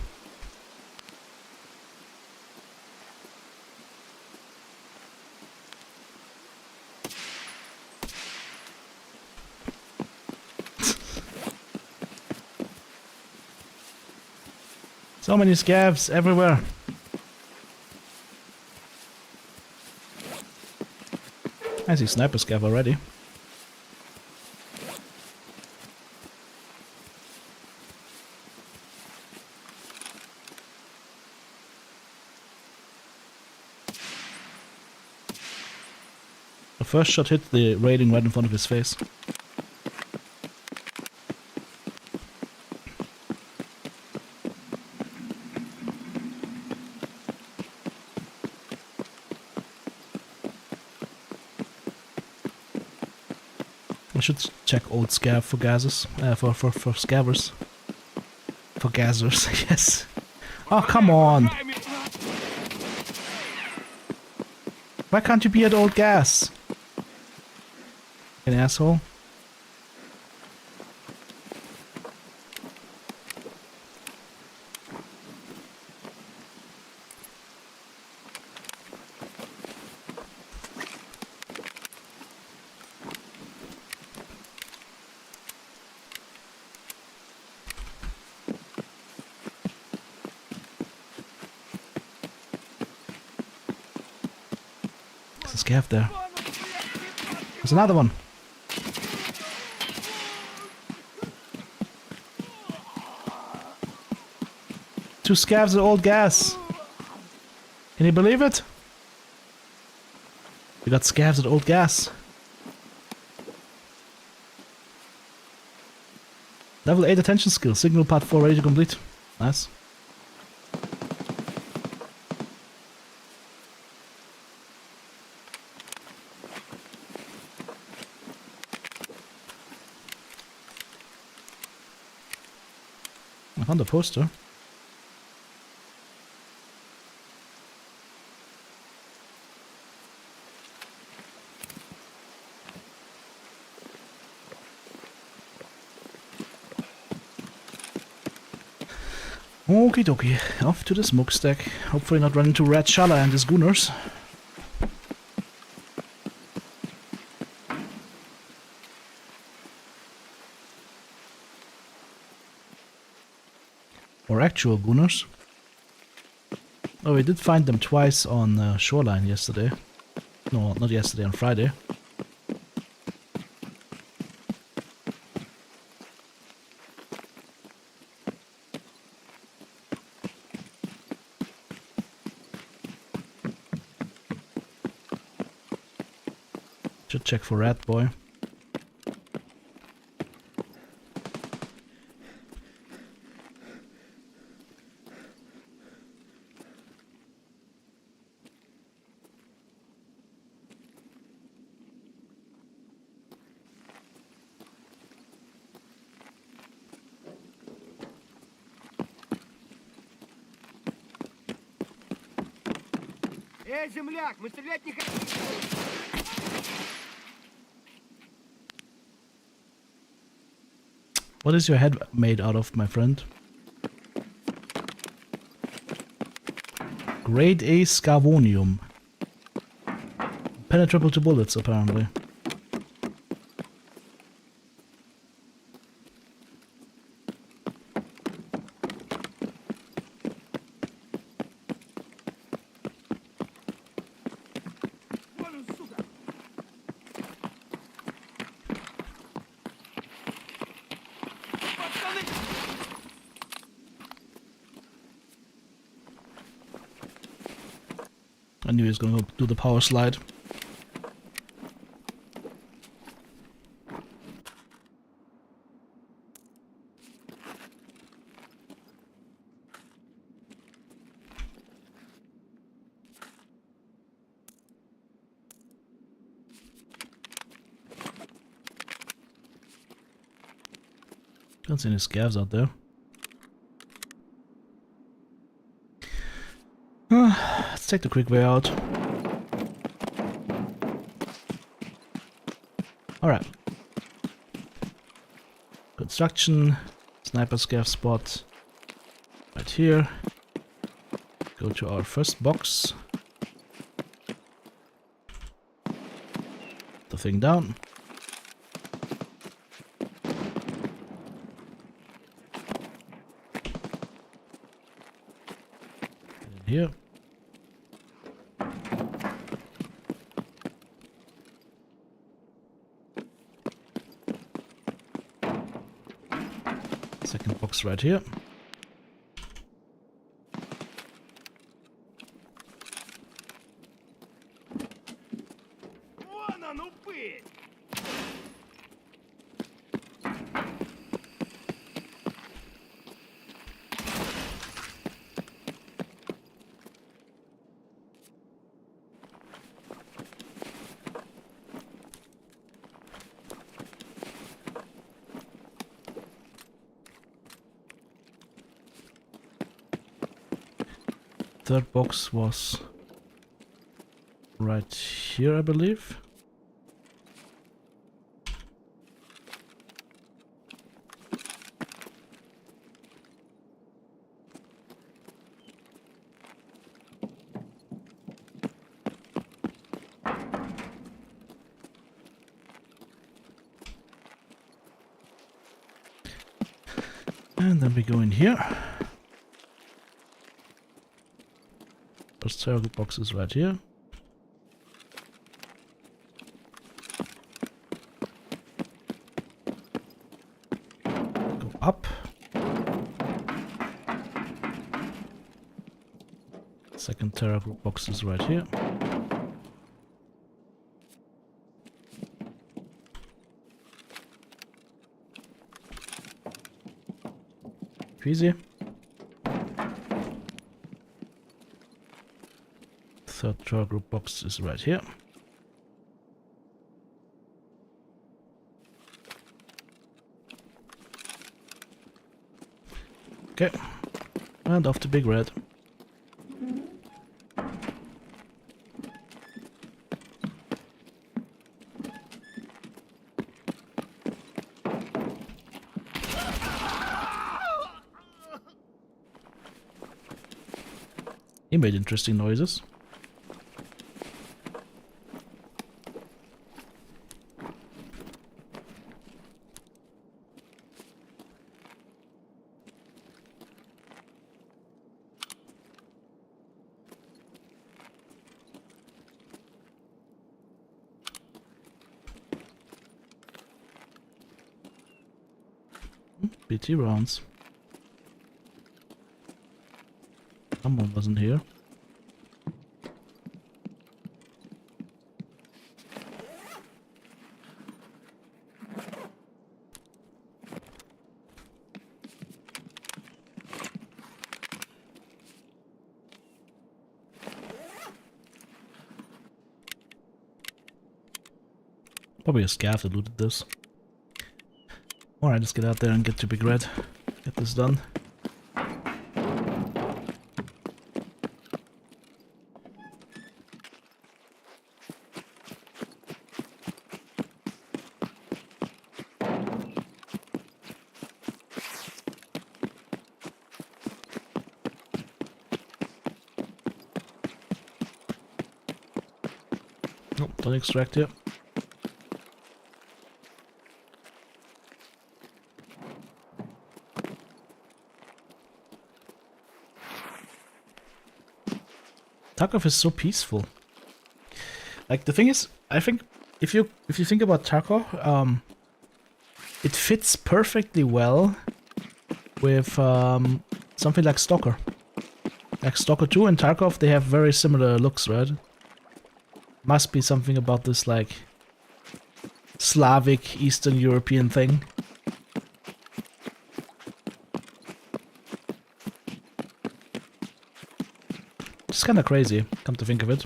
So many scavs everywhere. I see sniper scav already. The first shot hit the railing right in front of his face. I should check old scav for gases, for scavers. For gassers, yes. Oh, come on! Why can't you be at old gas? An asshole. There's a scav there. There's another one. Two scavs at old gas. Can you believe it? We got scavs at old gas. Level 8 attention skill. Signal part 4 ready to complete. Nice. I found a poster. Okie dokie, off to the smokestack. Hopefully not run into Red Shala and his gooners. Or actual gooners. Oh, we did find them twice on shoreline yesterday. No, not yesterday, on Friday. Should check for Rat Boy.
Эй, земляк, мы стрелять не хотим!
What is your head made out of, my friend? Grade A Scavonium. Penetrable to bullets, apparently. I knew he was going to do the power slide. Don't see any scavs out there. Let's take the quick way out. Alright. Construction, sniper scav spot right here. Go to our first box. The thing down. Here. Second box right here.
Вон он, упырь!
Third box was right here, I believe. And then we go in here. First target box is right here. Go up. Second terror group box is right here. Easy. Third terror group box is right here. Okay, and off to Big Red. He made interesting noises. BT rounds. Someone wasn't here. Probably a scav that looted this. Alright, let's get out there and get to Big Red. Get this done. Nope, don't extract yet. Tarkov is so peaceful. Like the thing is, I think if you think about Tarkov, it fits perfectly well with something like Stalker. Like Stalker 2 and Tarkov, they have very similar looks, right? Must be something about this like Slavic Eastern European thing. It's kind of crazy, come to think of it.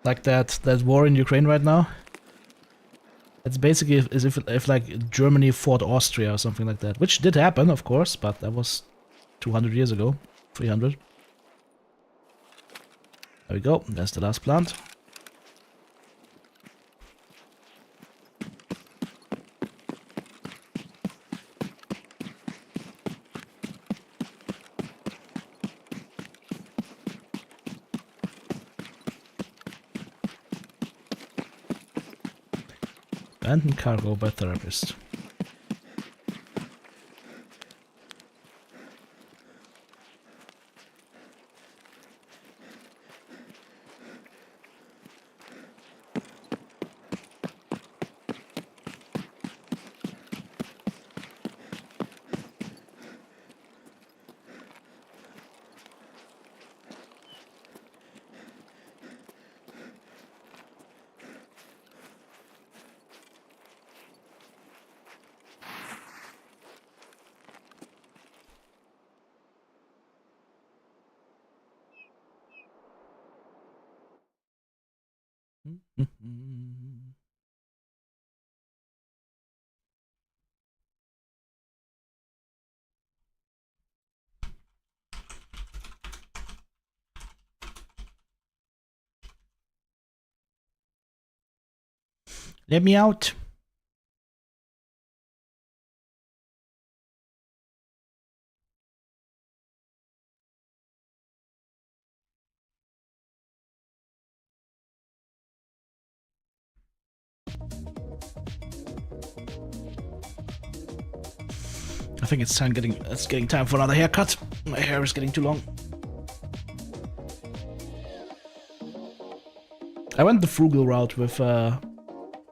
Like that war in Ukraine right now. It's basically as if like Germany fought Austria or something like that, which did happen, of course, but that was 200 years ago, 300. There we go. That's the last plant. Abandoned cargo by therapist. Let me out. I think it's getting time for another haircut. My hair is getting too long. I went the frugal route with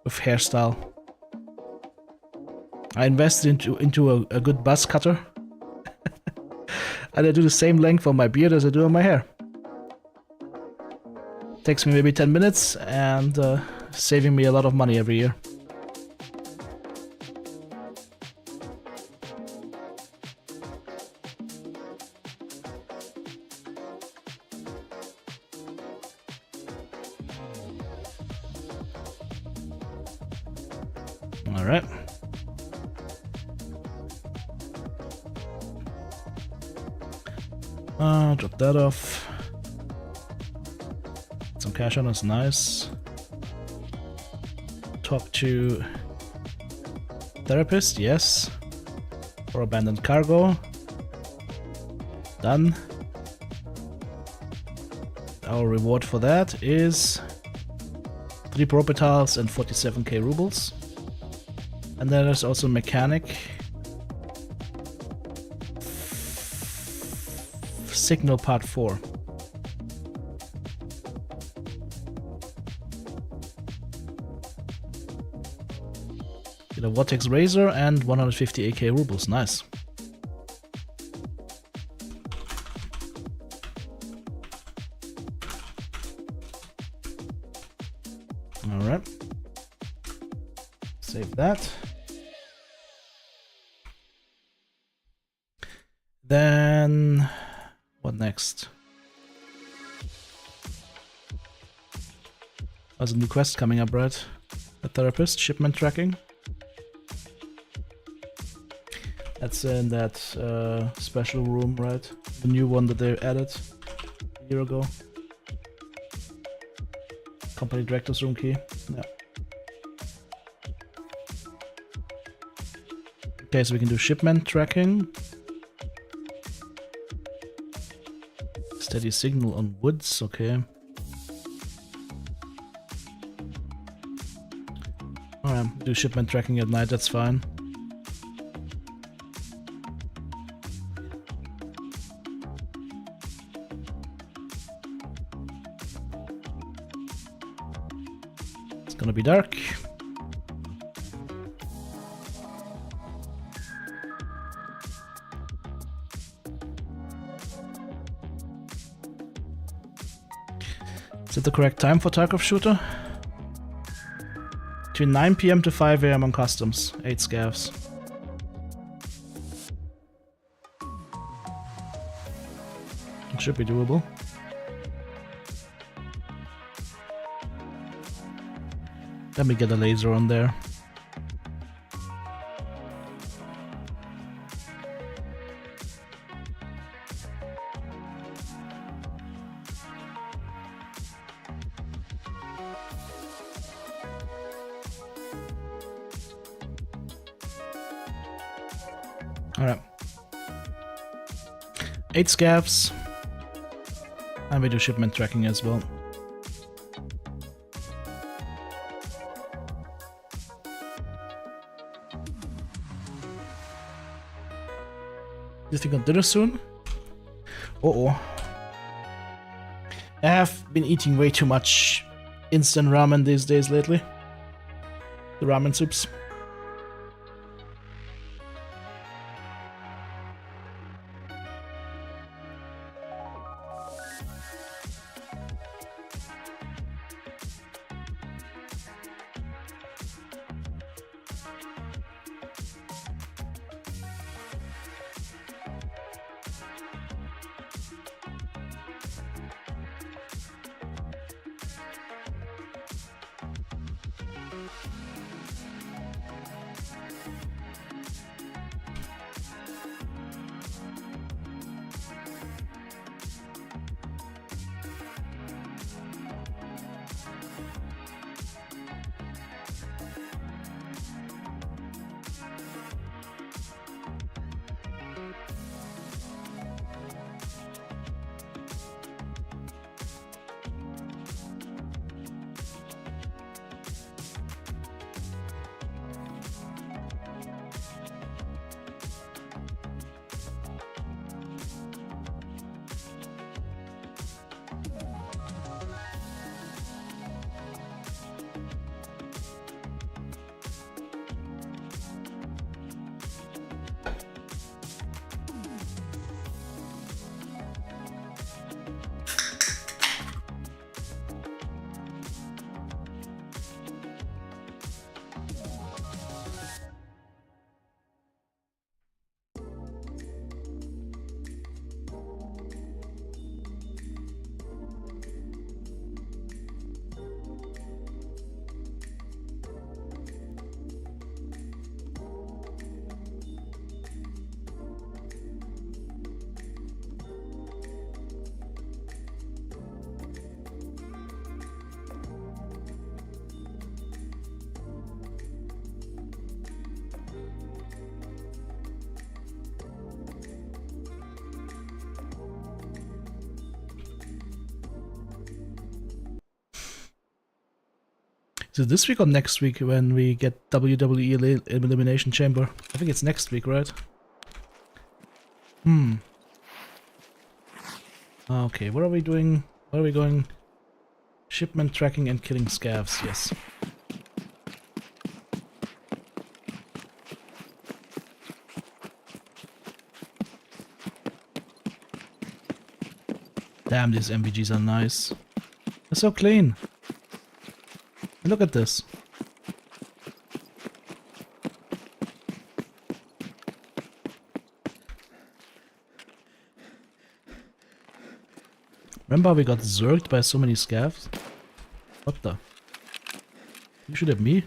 hairstyle. I invested into a good buzz cutter. And I do the same length on my beard as I do on my hair. Takes me maybe 10 minutes and saving me a lot of money every year. Alright. Drop that off. Some cash on us, nice. Talk to therapist, yes. For abandoned cargo. Done. Our reward for that is 3 Propitals and 47k rubles. And then there's also mechanic. Signal part 4. Get a Vortex Razor and 150 AK rubles. Nice. Alright. Save that. Then what next? There's a new quest coming up, right? A therapist, shipment tracking. That's in that special room, right? The new one that they added a year ago. Company director's room key. Yeah. Okay, so we can do shipment tracking. Steady signal on woods, okay. Alright, do shipment tracking at night, that's fine. It's gonna be dark. Is it the correct time for Tarkov shooter? Between 9 PM to 5 AM on customs, 8 scavs. It should be doable. Let me get a laser on there. Alright. 8 scavs. And we do shipment tracking as well. Do you think I'll dinner soon? Uh-oh. I have been eating way too much instant ramen these days lately. The ramen soups. Is it this week or next week when we get WWE Elimination Chamber? I think it's next week, right? Okay, what are we doing? Where are we going? Shipment tracking and killing scavs, yes. Damn, these MVGs are nice. They're so clean. Look at this. Remember how we got zerged by so many scavs? What the? You shoot at me?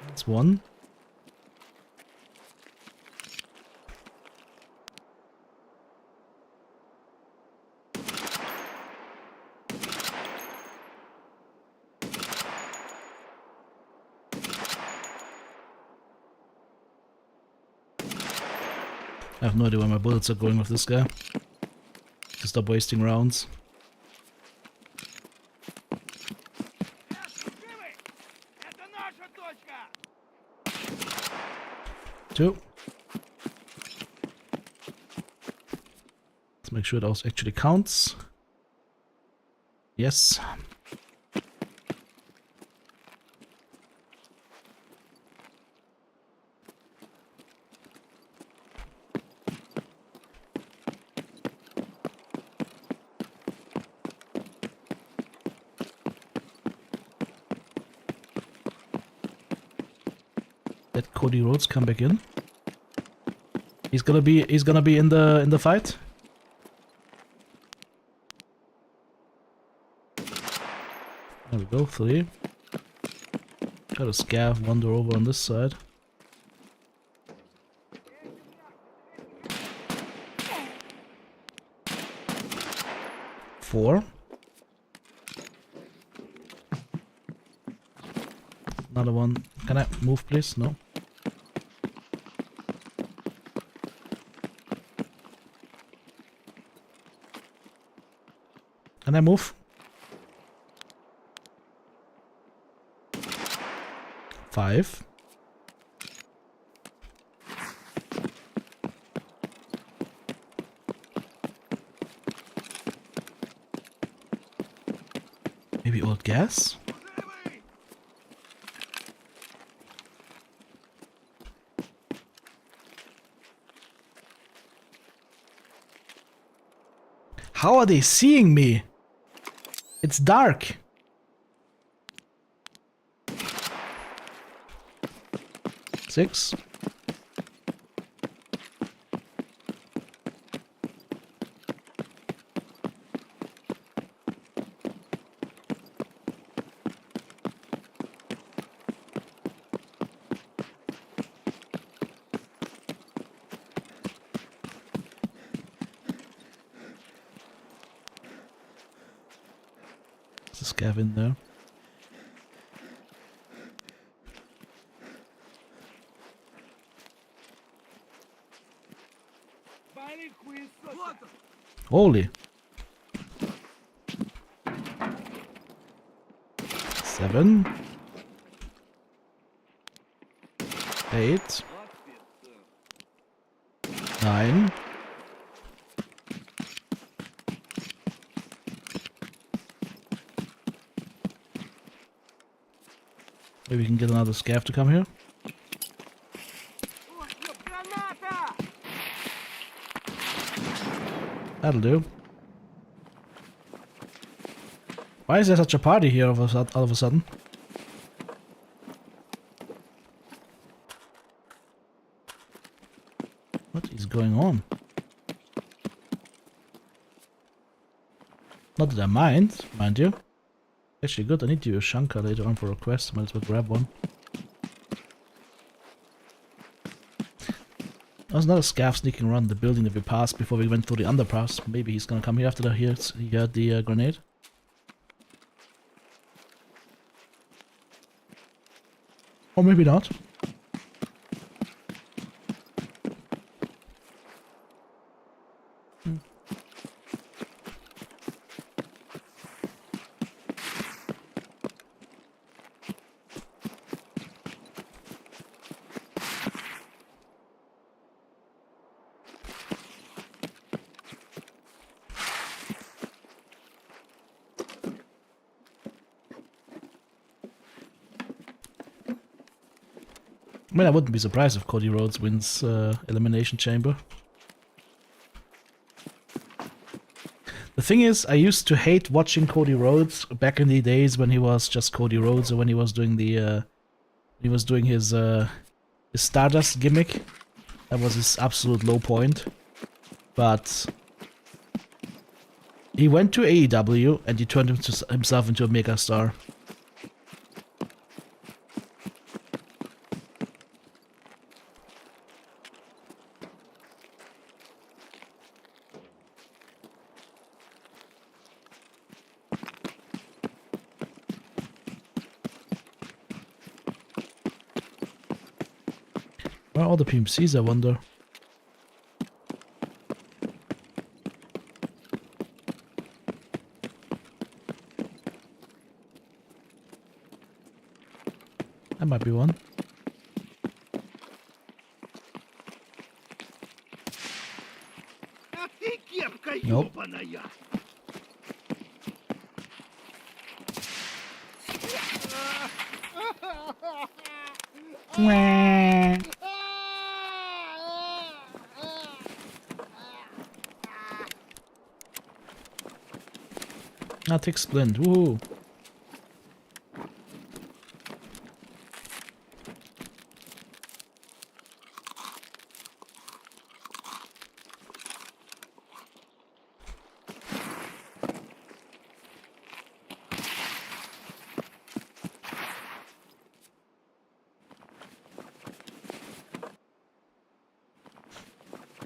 That's one. I have no idea where my bullets are going with this guy. To stop wasting rounds. Two. Let's make sure it also actually counts. Yes. Let Cody Rhodes come back in. He's gonna be in the fight. There we go, 3. Got a scav wander over on this side. Four. Another one. Can I move, please? No. Can I move? 5. Maybe old gas? How are they seeing me? It's dark. Six. There's a scav in there. Holy. 7. 8. 9. Maybe we can get another scav to come here. That'll do. Why is there such a party here all of a sudden? What is going on? Not that I mind you. Actually good, I need to use Shankar later on for a quest, might as well grab one. There's another scav sneaking around the building that we passed before we went through the underpass. Maybe he's gonna come here after he heard the grenade. Or maybe not. I mean, I wouldn't be surprised if Cody Rhodes wins Elimination Chamber. The thing is, I used to hate watching Cody Rhodes back in the days when he was just Cody Rhodes, or when he was doing the his Stardust gimmick. That was his absolute low point. But he went to AEW and he turned himself into a mega star. Where are all the PMCs, I wonder? That might be one. Nope. Tick Splint, woohoo!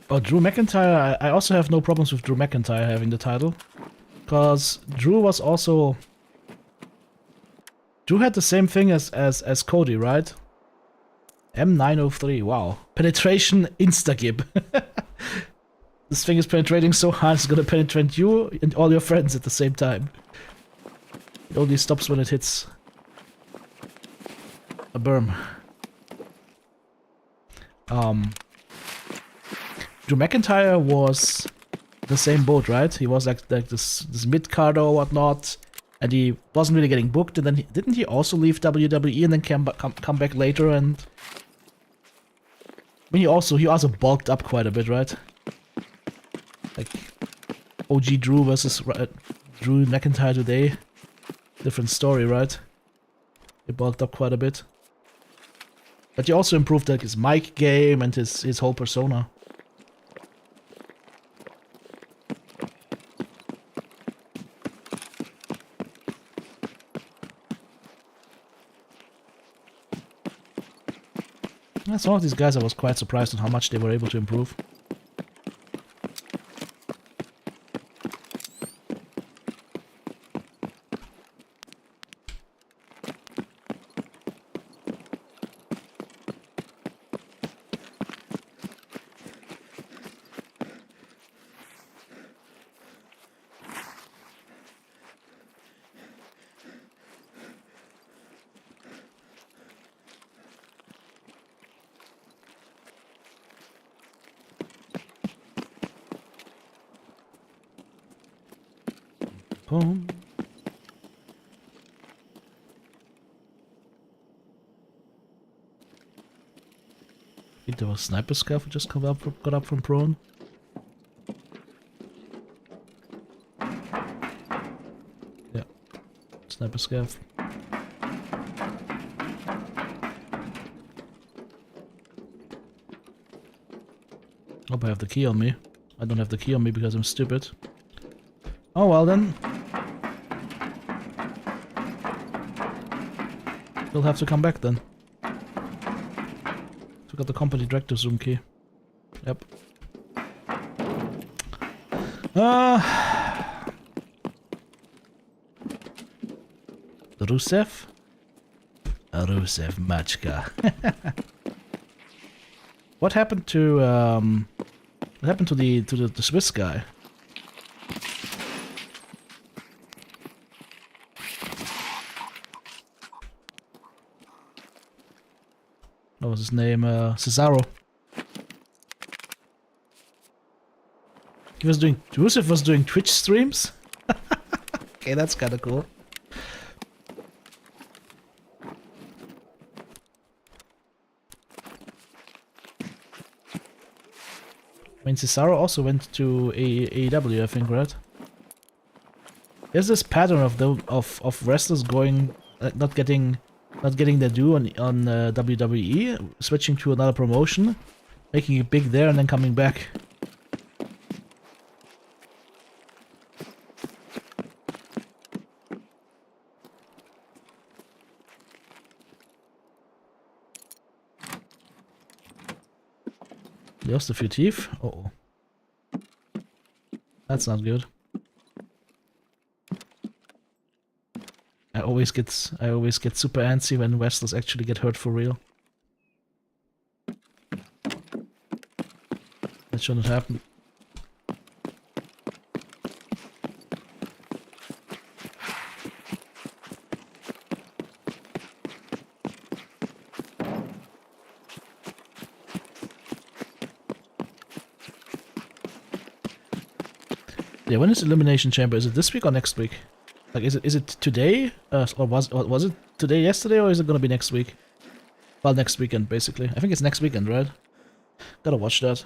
Oh, Drew McIntyre, I also have no problems with Drew McIntyre having the title. Because Drew was also... Drew had the same thing as Cody, right? M903, wow. Penetration insta-gib. This thing is penetrating so hard it's gonna penetrate you and all your friends at the same time. It only stops when it hits a berm. Drew McIntyre was the same boat, right? He was like this mid-carder or whatnot, and he wasn't really getting booked, and then didn't he also leave WWE and then come back later? And I mean, he also bulked up quite a bit, right? Like OG Drew versus Drew McIntyre today, different story, right? He bulked up quite a bit, but he also improved like his mic game and his whole persona. Some of these guys I was quite surprised on how much they were able to improve. Boom. I think there was sniper scav who just got up from prone. Yeah, sniper scav. Hope I have the key on me. I don't have the key on me because I'm stupid. Oh well then. We'll have to come back then. Forgot the company director zoom key. Yep. Rusev? Rusev Machka. What happened to the Swiss guy? What was his name? Cesaro. Rusev was doing Twitch streams? Okay, that's kinda cool. mean, Cesaro also went to AEW, I think, right? There's this pattern of wrestlers going not getting their due on WWE, switching to another promotion, making it big there, and then coming back. Lost a few teeth. Uh-oh. That's not good. I always get super antsy when wrestlers actually get hurt for real. That shouldn't happen. Yeah, when is Elimination Chamber? Is it this week or next week? Like, is it today? Or was it today, yesterday, or is it gonna be next week? Well, next weekend, basically. I think it's next weekend, right? Gotta watch that.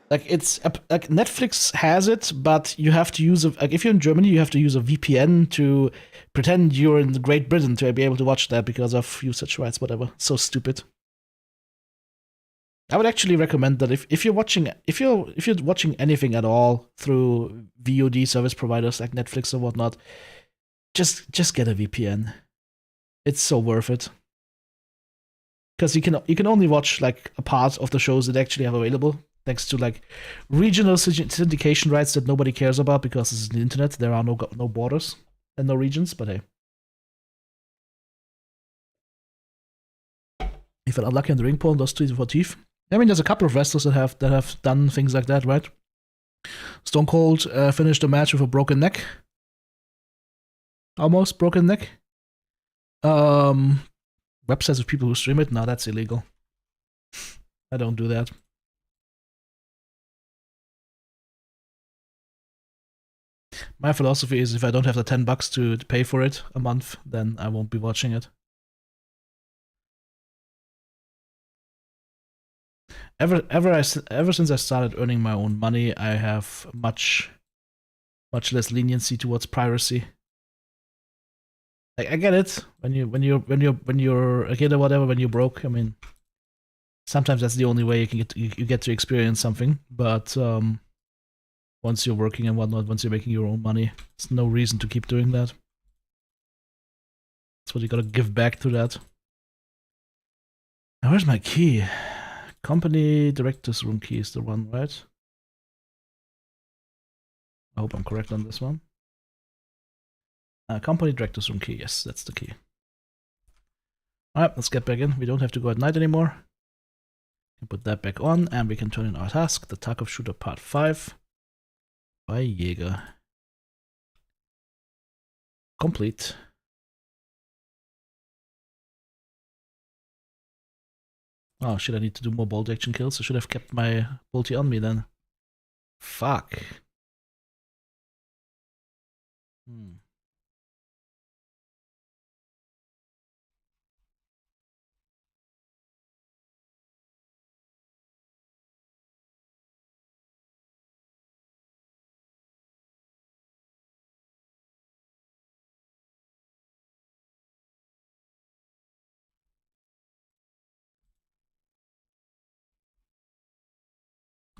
Like, it's like Netflix has it, but you have to use like if you're in Germany, you have to use a VPN to pretend you're in Great Britain to be able to watch that because of usage rights, whatever. So stupid. I would actually recommend that if you're watching anything at all through VOD service providers like Netflix or whatnot, just get a VPN. It's so worth it. Because you can only watch like a part of the shows that actually have available, thanks to like regional syndication rights that nobody cares about because this is the internet. There are no borders and no regions. But hey, if you're unlucky on the ring pole, those 2 for teeth. I mean, there's a couple of wrestlers that have done things like that, right? Stone Cold finished the match with a broken neck. Almost broken neck. Websites of people who stream it? No, that's illegal. I don't do that. My philosophy is if I don't have the $10 to pay for it a month, then I won't be watching it. Ever since I started earning my own money, I have much less leniency towards piracy. Like, I get it when you're a kid or whatever, when you're broke. I mean, sometimes that's the only way you get to experience something. But once you're working and whatnot, once you're making your own money, there's no reason to keep doing that. That's what you gotta give back to that. Now, where's my key? Company director's room key is the one, right? I hope I'm correct on this one. Company director's room key, yes, that's the key. Alright, let's get back in. We don't have to go at night anymore. We can put that back on, and we can turn in our task, the Tarkov Shooter Part 5 by Jäger. Complete. Oh shit, I need to do more bolt action kills. I should have kept my bolty on me then. Fuck.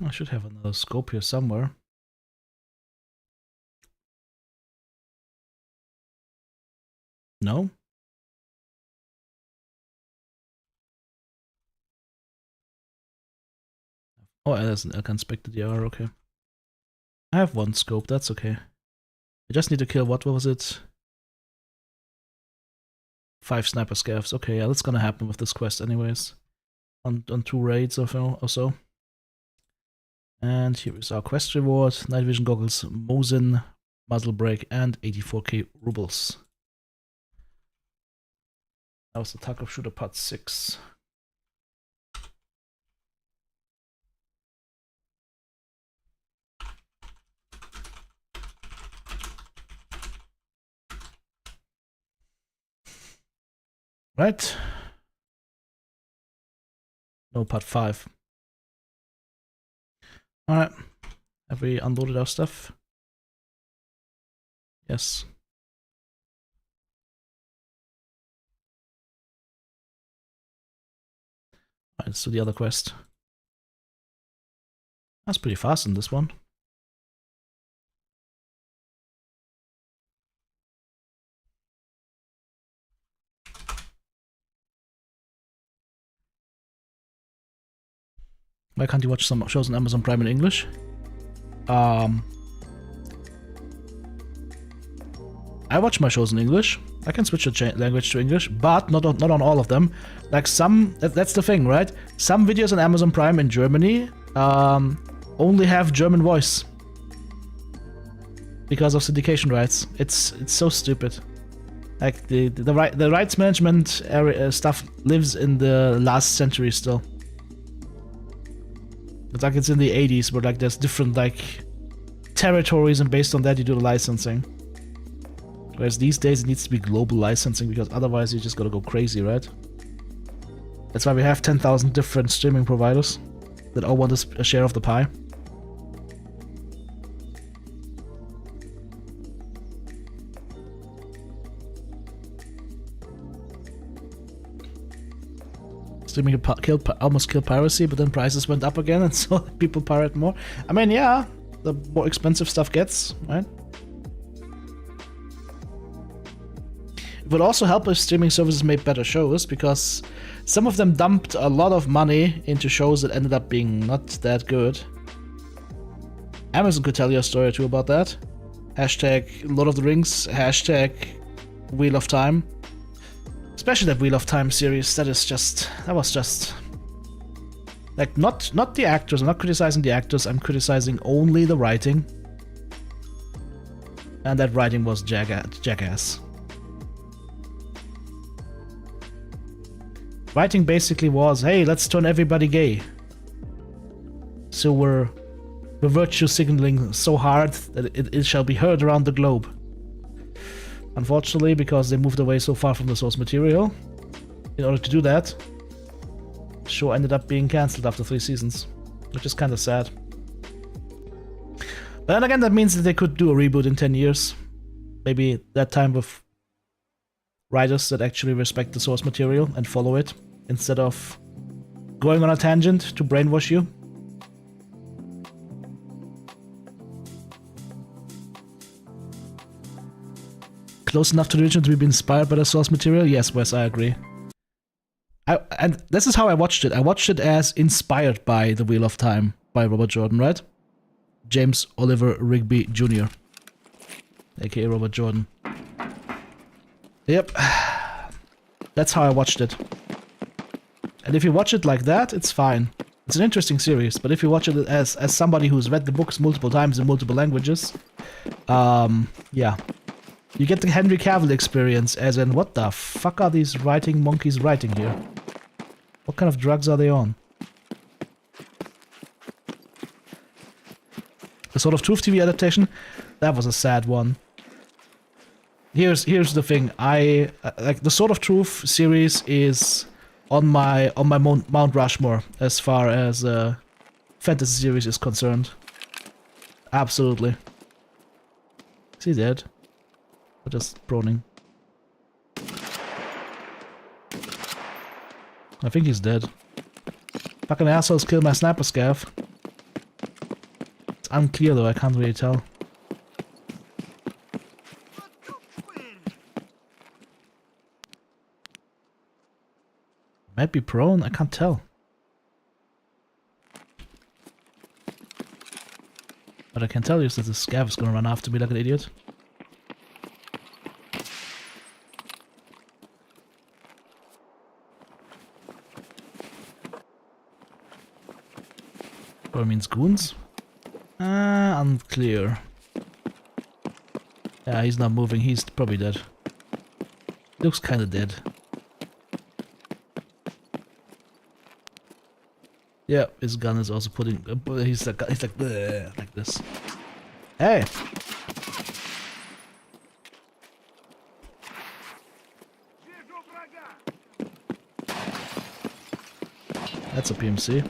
I should have another scope here somewhere. No? Oh, there's an elk inspected ER, okay. I have one scope, that's okay. I just need to kill, what was it? 5 sniper scavs. Okay, yeah, that's gonna happen with this quest anyways. On 2 raids or so. And here is our quest reward. Night vision goggles, Mosin, muzzle brake, and 84k rubles. That was the Tarkov Shooter Part 6. Right. No, Part 5. Alright. Have we unloaded our stuff? Yes. Alright, let's do the other quest. That's pretty fast in this one. Why can't you watch some shows on Amazon Prime in English? I watch my shows in English. I can switch the language to English, but not on all of them. Like some, that's the thing, right? Some videos on Amazon Prime in Germany only have German voice because of syndication rights. It's so stupid. Like the rights management area stuff lives in the last century still. It's like it's in the 80s, where like there's different like territories, and based on that you do the licensing. Whereas these days it needs to be global licensing, because otherwise you just gotta go crazy, right? That's why we have 10,000 different streaming providers that all want a share of the pie. Streaming almost killed piracy, but then prices went up again, and so people pirate more. I mean, yeah, the more expensive stuff gets, right? It would also help if streaming services made better shows, because some of them dumped a lot of money into shows that ended up being not that good. Amazon could tell you a story or two about that. Hashtag Lord of the Rings, hashtag Wheel of Time. Especially that Wheel of Time series, that was just... Like, not the actors, I'm not criticizing the actors, I'm criticizing only the writing. And that writing was jackass. Writing basically was, hey, let's turn everybody gay. So we're virtue signaling so hard that it shall be heard around the globe. Unfortunately, because they moved away so far from the source material, in order to do that, the show ended up being cancelled after 3 seasons, which is kind of sad. But then again, that means that they could do a reboot in 10 years. Maybe that time with writers that actually respect the source material and follow it, instead of going on a tangent to brainwash you. Close enough to the original to be inspired by the source material? Yes, Wes, I agree. And this is how I watched it. I watched it as inspired by The Wheel of Time by Robert Jordan, right? James Oliver Rigby Jr. aka Robert Jordan. Yep. That's how I watched it. And if you watch it like that, it's fine. It's an interesting series, but if you watch it as somebody who's read the books multiple times in multiple languages, yeah. You get the Henry Cavill experience, as in, what the fuck are these writing monkeys writing here? What kind of drugs are they on? The Sword of Truth TV adaptation? That was a sad one. Here's the thing. I like the Sword of Truth series is on my Mount Rushmore as far as fantasy series is concerned. Absolutely. Is he dead? Or just proning? I think he's dead. Fucking assholes killed my sniper scav. It's unclear though, I can't really tell. Might be prone, I can't tell. What I can tell you is that the scav is gonna run after me like an idiot. Probably means goons? Unclear. Yeah, he's not moving, he's probably dead. Looks kinda dead. Yeah, his gun is also putting. He's like this. Hey. That's a PMC.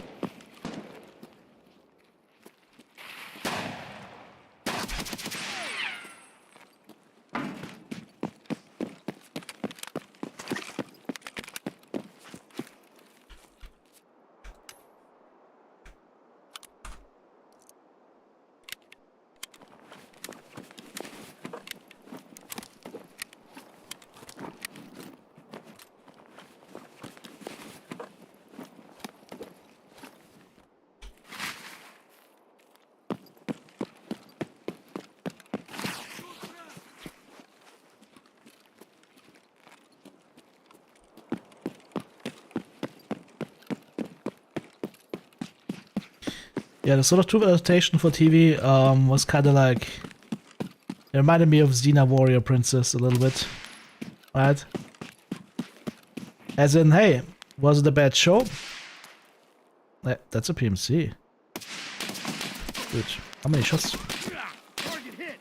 Yeah, the sort of true adaptation for TV was kind of like... It reminded me of Xena Warrior Princess a little bit. Right? As in, hey, was it a bad show? That's a PMC. Dude, how many shots?
Target hit.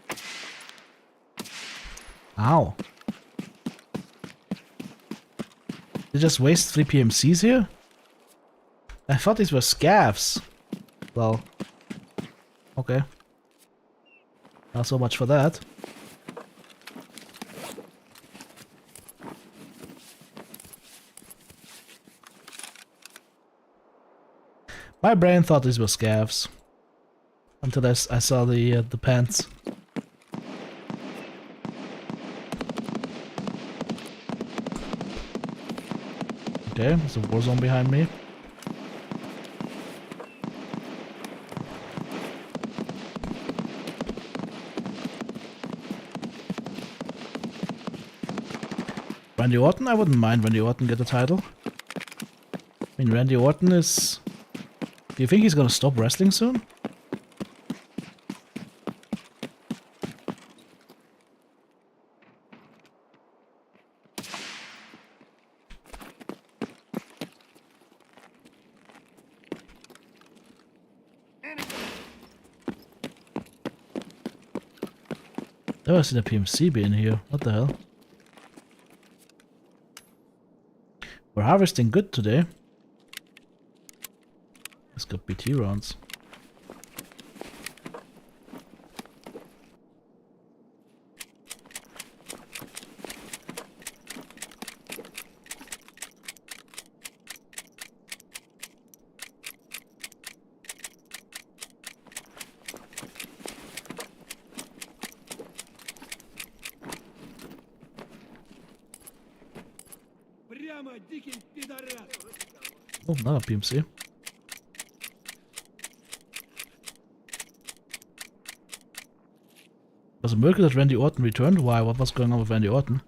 Ow. They just waste 3 PMCs here? I thought these were scavs. Well, okay. Not so much for that. My brain thought these were scavs. Until I saw the pants. Okay, there's a war zone behind me. Randy Orton? I wouldn't mind Randy Orton get the title. I mean, Randy Orton is... Do you think he's gonna stop wrestling soon? Never seen a PMC being here. What the hell? We're harvesting good today. Let's go BT rounds. Oh, another PMC. Was a miracle that Randy Orton returned? Why? What was going on with Randy Orton?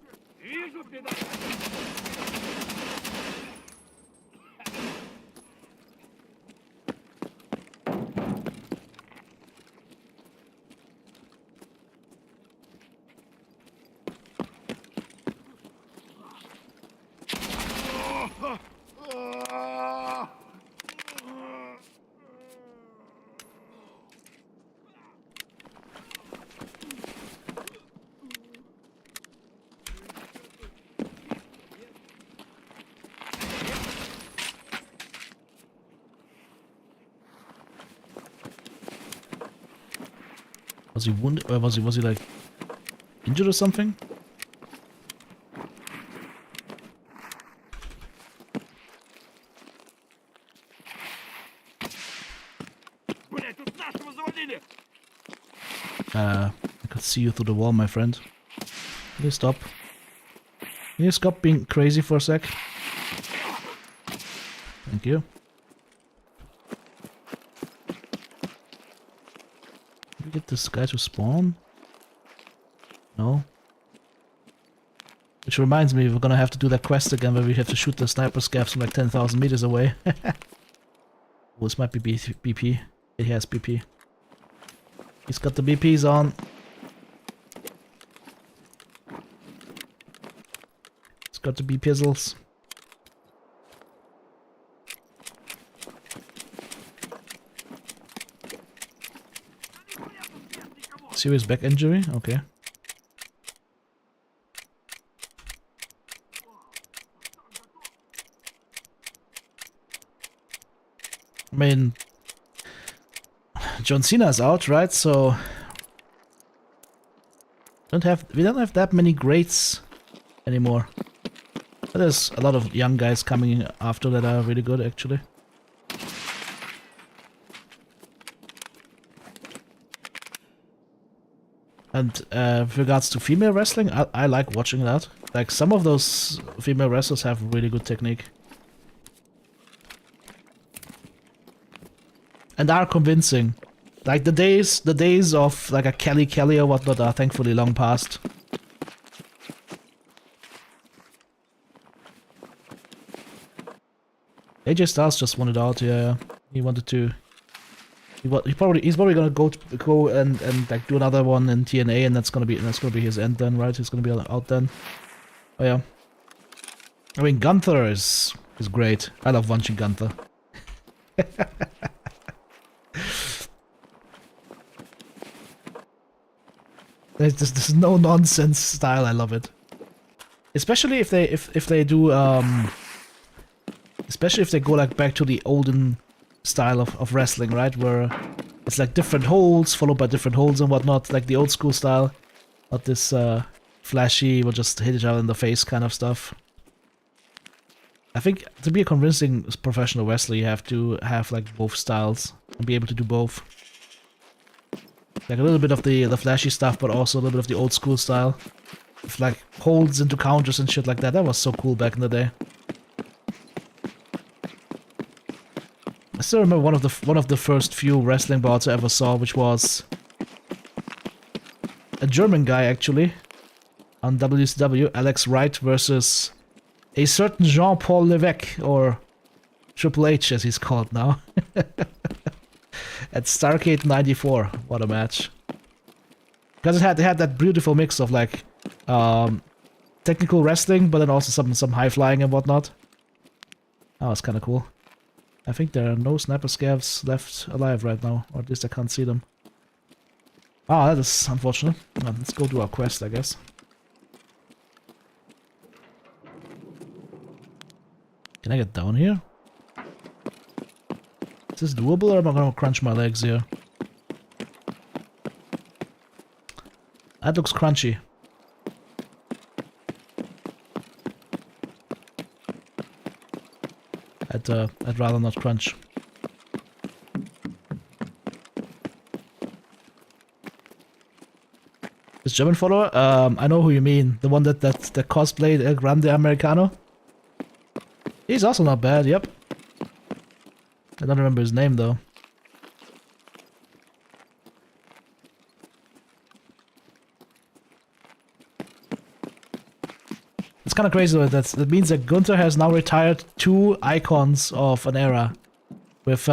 Was he wounded? Or was he like injured or something? I could see you through the wall, my friend. Can you stop? Can you stop being crazy for a sec? Thank you. Can we get this guy to spawn? No. Which reminds me, we're gonna have to do that quest again where we have to shoot the sniper scavs from like 10,000 meters away. Oh, this might be BP. It has BP. He's got the BPs on. He's got the B pizzles. Serious back injury? Okay. I mean, John Cena's out, right? So we don't have that many greats anymore. But there's a lot of young guys coming in after that are really good, actually. And with regards to female wrestling, I like watching that. Like, some of those female wrestlers have really good technique. And are convincing. Like, the days of like a Kelly or whatnot are thankfully long past. AJ Styles just wanted out, yeah. He wanted to He's probably gonna go and like do another one in TNA, and that's gonna be his end then, right? He's gonna be out then. Oh yeah. I mean, Gunther is great. I love watching Gunther. There's no nonsense style. I love it. Especially if they do especially if they go like back to the olden style of wrestling, right? Where it's like different holds followed by different holds and whatnot, like the old school style. Not this flashy, we'll just hit each other in the face kind of stuff. I think to be a convincing professional wrestler, you have to have like both styles and be able to do both. Like a little bit of the flashy stuff, but also a little bit of the old school style. With like holds into counters and shit like that. That was so cool back in the day. I still remember one of the first few wrestling bouts I ever saw, which was a German guy actually on WCW, Alex Wright versus a certain Jean-Paul Levesque, or Triple H as he's called now. At Starrcade 94. What a match. Because they had that beautiful mix of like technical wrestling, but then also some high flying and whatnot. That was kind of cool. I think there are no sniper scavs left alive right now, or at least I can't see them. Ah, that is unfortunate. Well, let's go do our quest, I guess. Can I get down here? Is this doable, or am I gonna crunch my legs here? That looks crunchy. I'd rather not crunch. This German follower? I know who you mean. The one that cosplayed El Grande Americano? He's also not bad, yep. I don't remember his name though. It's kind of crazy though. That means that Gunther has now retired 2 icons of an era. With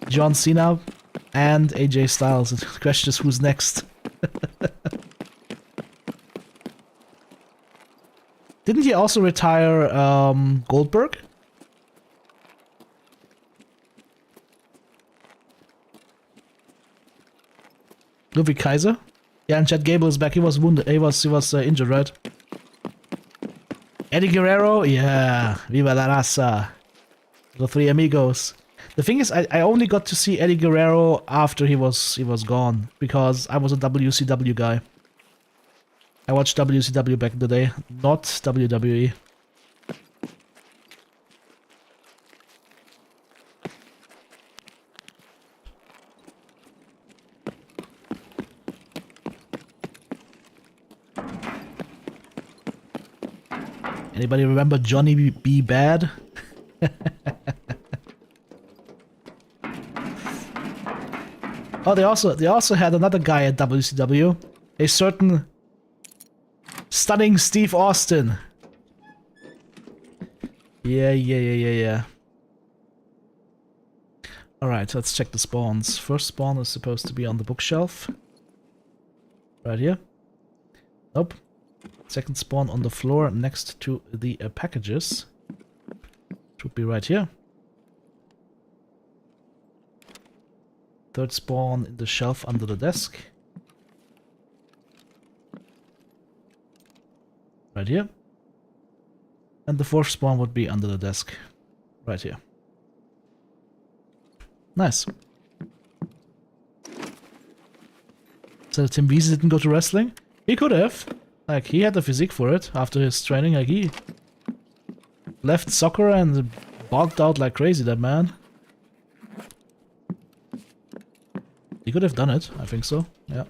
John Cena and AJ Styles. The question is who's next. Didn't he also retire Goldberg? Ludwig Kaiser? Yeah, and Chad Gable is back. He was wounded. He was injured, right? Eddie Guerrero? Yeah. Viva la raza. The Three Amigos. The thing is, I only got to see Eddie Guerrero after he was gone, because I was a WCW guy. I watched WCW back in the day, not WWE. Anybody remember Johnny B. Bad? Oh, they also had another guy at WCW, a certain stunning Steve Austin. Yeah. Alright, let's check the spawns. First spawn is supposed to be on the bookshelf. Right here. Nope. Second spawn on the floor next to the packages. Should be right here. Third spawn in the shelf under the desk. Right here. And the fourth spawn would be under the desk. Right here. Nice. So Tim Wiese didn't go to wrestling? He could have. Like, he had the physique for it after his training. Like, he left soccer and bulked out like crazy, that man. He could have done it, I think so, yeah.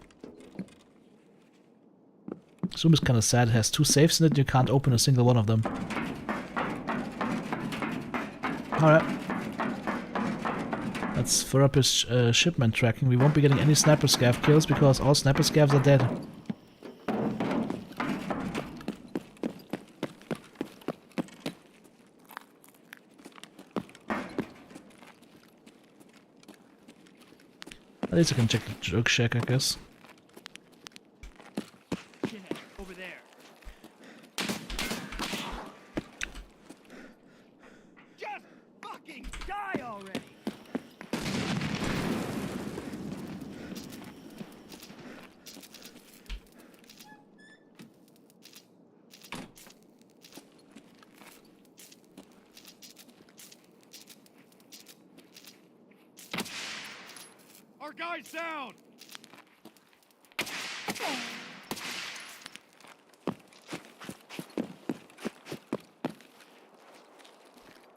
Zoom is kind of sad. It has 2 safes in it, you can't open a single one of them. Alright. Let's fur up his shipment tracking. We won't be getting any sniper scav kills because all sniper scavs are dead. At least I can check the jerk shack, I guess.
Shithead, over there. Just fucking die already! Our guy's down!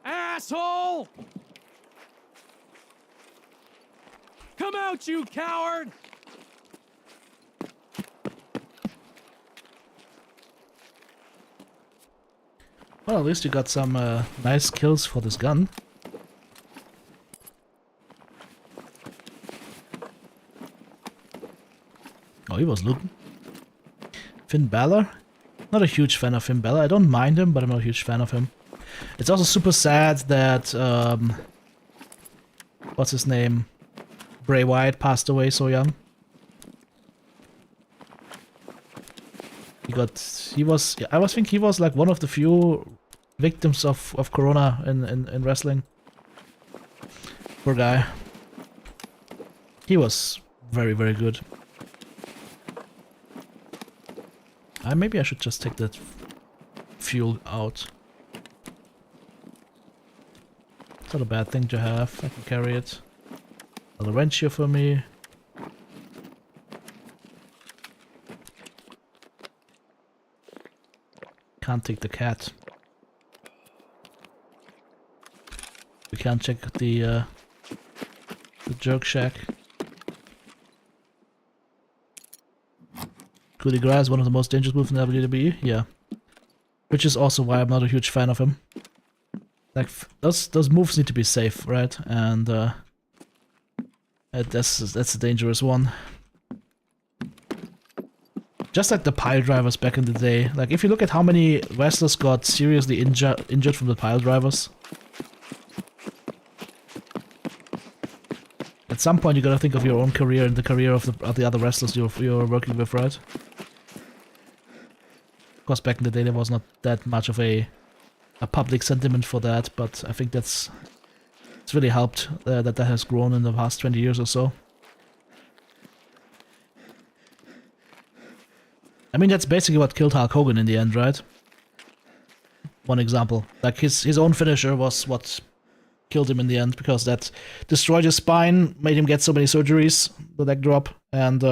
Asshole! Come out, you coward!
Well, at least you got some nice kills for this gun. Oh, he was looting. Finn Balor? Not a huge fan of Finn Balor. I don't mind him, but I'm not a huge fan of him. It's also super sad that, what's his name? Bray Wyatt passed away so young. I think he was like one of the few victims of Corona in wrestling. Poor guy. He was very, very good. Maybe I should just take that fuel out. It's not a bad thing to have. I can carry it. Another wrench here for me. Can't take the cat. We can't check the jerk shack. Coup de grace is one of the most dangerous moves in WWE, yeah. Which is also why I'm not a huge fan of him. Like, those moves need to be safe, right? And that's a dangerous one. Just like the pile drivers back in the day. Like, if you look at how many wrestlers got seriously injured from the pile drivers. At some point you gotta think of your own career and the career of the other wrestlers you're working with, right? Of course, back in the day there was not that much of a public sentiment for that, but I think it's really helped that has grown in the past 20 years or so. I mean, that's basically what killed Hulk Hogan in the end, right? One example. Like, his own finisher was what killed him in the end, because that destroyed his spine, made him get so many surgeries, the leg drop, and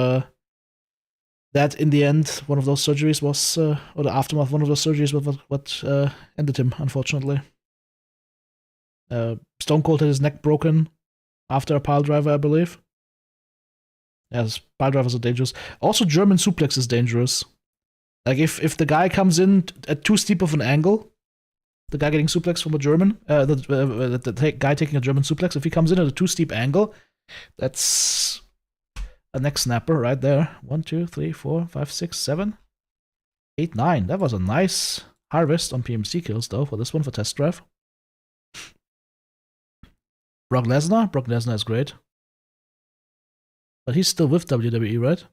that in the end, one of those surgeries was, or the aftermath of one of those surgeries was what ended him, unfortunately. Stone Cold had his neck broken after a pile driver, I believe. Yes, pile drivers are dangerous. Also, German suplex is dangerous. Like, if the guy comes in at too steep of an angle, the guy getting suplex from a German, the guy taking a German suplex, if he comes in at a too steep angle, that's a neck snapper right there. 1, 2, 3, 4, 5, 6, 7, 8, 9. That was a nice harvest on PMC kills, though, for this one, for test drive. Brock Lesnar is great. But he's still with WWE, right?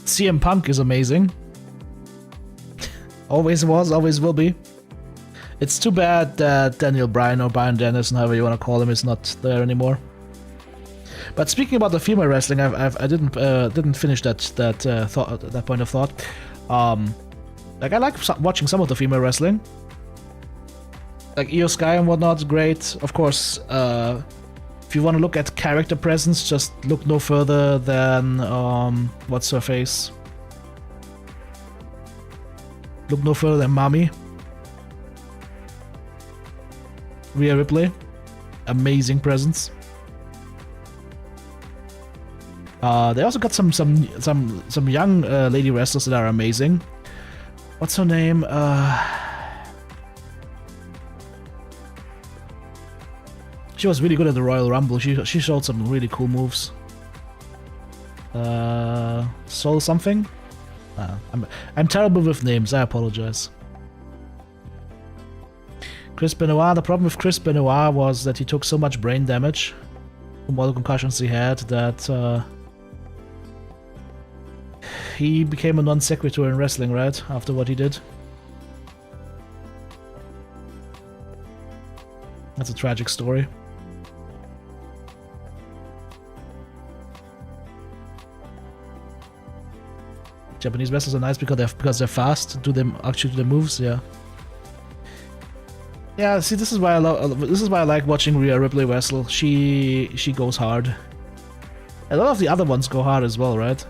CM Punk is amazing. Always was, always will be. It's too bad that Daniel Bryan or Bryan Danielson, however you want to call him, is not there anymore. But speaking about the female wrestling, I didn't finish that point of thought. Like, I like watching some of the female wrestling. Like Io Sky and whatnot, great. Of course, if you want to look at character presence, just look no further than what's her face? Look no further than Mami. Rhea Ripley, amazing presence. They also got some young lady wrestlers that are amazing. What's her name? She was really good at the Royal Rumble. She showed some really cool moves. Soul something? I'm terrible with names. I apologize. Chris Benoit, the problem with Chris Benoit was that he took so much brain damage from all the concussions he had that he became a non sequitur in wrestling, right? After what he did. That's a tragic story. Japanese wrestlers are nice because they're fast. Do them actually do the moves? Yeah. Yeah. See, this is why I love. This is why I like watching Rhea Ripley wrestle. She goes hard. A lot of the other ones go hard as well, right?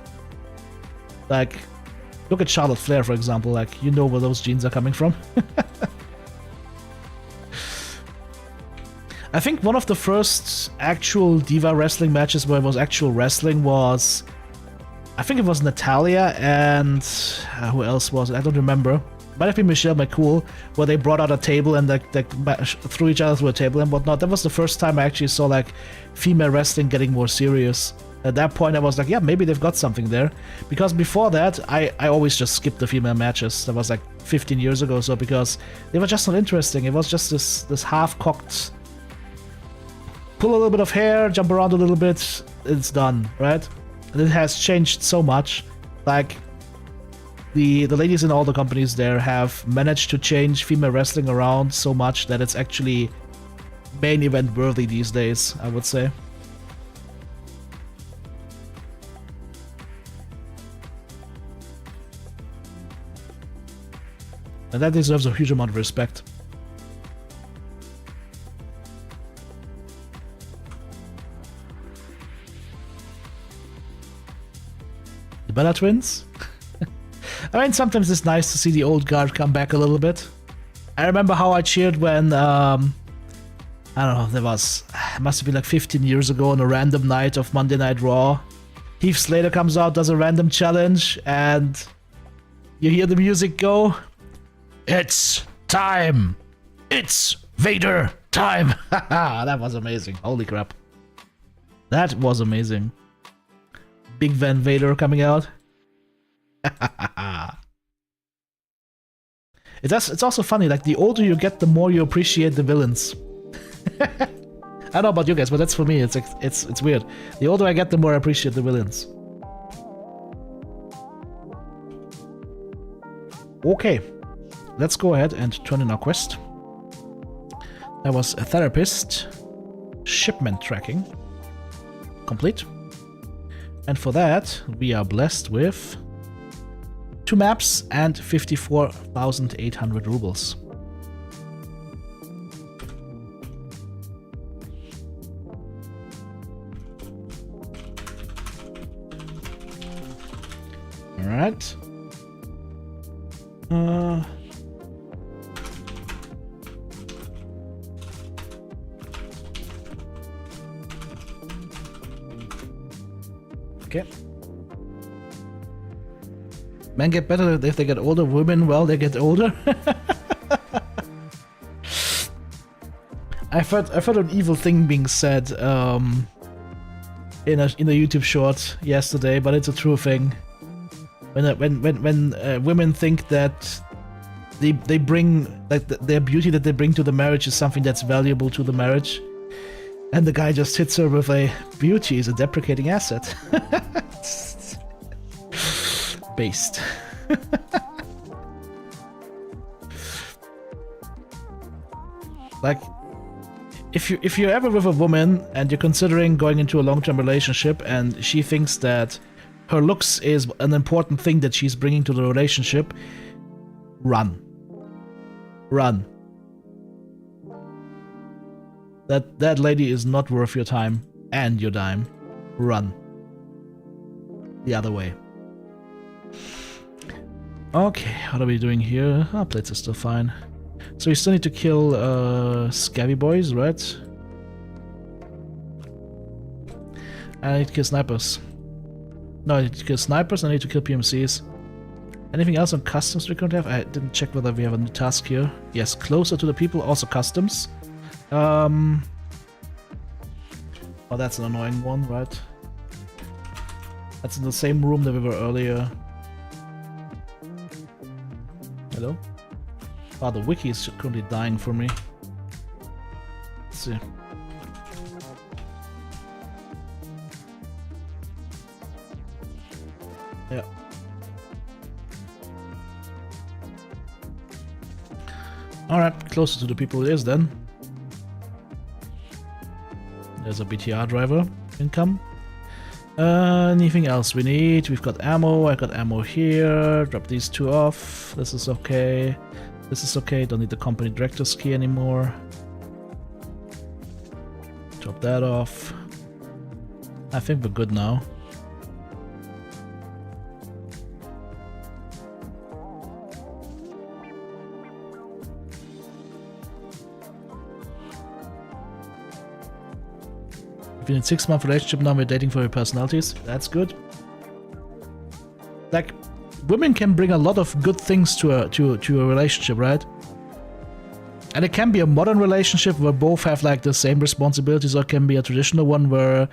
Like, look at Charlotte Flair, for example. Like, you know where those genes are coming from. I think one of the first actual Diva wrestling matches where it was actual wrestling was, I think it was Natalia and who else was it? I don't remember. Might have been Michelle McCool, where they brought out a table and they threw each other through a table and whatnot. That was the first time I actually saw like female wrestling getting more serious. At that point I was like, yeah, maybe they've got something there. Because before that, I always just skipped the female matches. That was like 15 years ago or so, because they were just not interesting. It was just this half-cocked, pull a little bit of hair, jump around a little bit, it's done, right? And it has changed so much. Like, the ladies in all the companies there have managed to change female wrestling around so much that it's actually main event worthy these days, I would say. And that deserves a huge amount of respect. The Bella Twins? I mean, sometimes it's nice to see the old guard come back a little bit. I remember how I cheered when, I don't know, there was, it must have been like 15 years ago on a random night of Monday Night Raw. Heath Slater comes out, does a random challenge, and you hear the music go. It's time! It's Vader time! That was amazing. Holy crap. That was amazing. Big Van Vader coming out. It's also funny, like the older you get, the more you appreciate the villains. I don't know about you guys, but that's for me. It's weird. The older I get, the more I appreciate the villains. Okay, let's go ahead and turn in our quest. That was a therapist, shipment tracking, complete. And for that, we are blessed with 2 maps and 54,800 rubles. All right. Okay. Men get better if they get older. Women, well, they get older. I've heard an evil thing being said in a YouTube short yesterday, but it's a true thing. When women think that they bring, like, their beauty that they bring to the marriage is something that's valuable to the marriage, and the guy just hits her with a beauty is a deprecating asset. Based. Like, if you're ever with a woman and you're considering going into a long-term relationship and she thinks that her looks is an important thing that she's bringing to the relationship, run. Run. That lady is not worth your time and your dime. Run. The other way. Okay, what are we doing here? Our plates are still fine. So we still need to kill scabby boys, right? I need to kill snipers. No, I need to kill snipers, I need to kill PMCs. Anything else on customs we currently have? I didn't check whether we have a new task here. Yes, closer to the people, also customs. Oh, that's an annoying one, right? That's in the same room that we were earlier. Hello? Oh, the wiki is currently dying for me. see. Yeah. Alright, closer to the people it is then. There's a BTR driver income. Anything else we need? We've got ammo. I got ammo here. Drop these two off. This is okay. This is okay. Don't need the company director's key anymore. Drop that off. I think we're good now. Been in a 6-month relationship now, we're dating for your personalities. That's good. Like, women can bring a lot of good things to a relationship, right? And it can be a modern relationship where both have like the same responsibilities, or it can be a traditional one where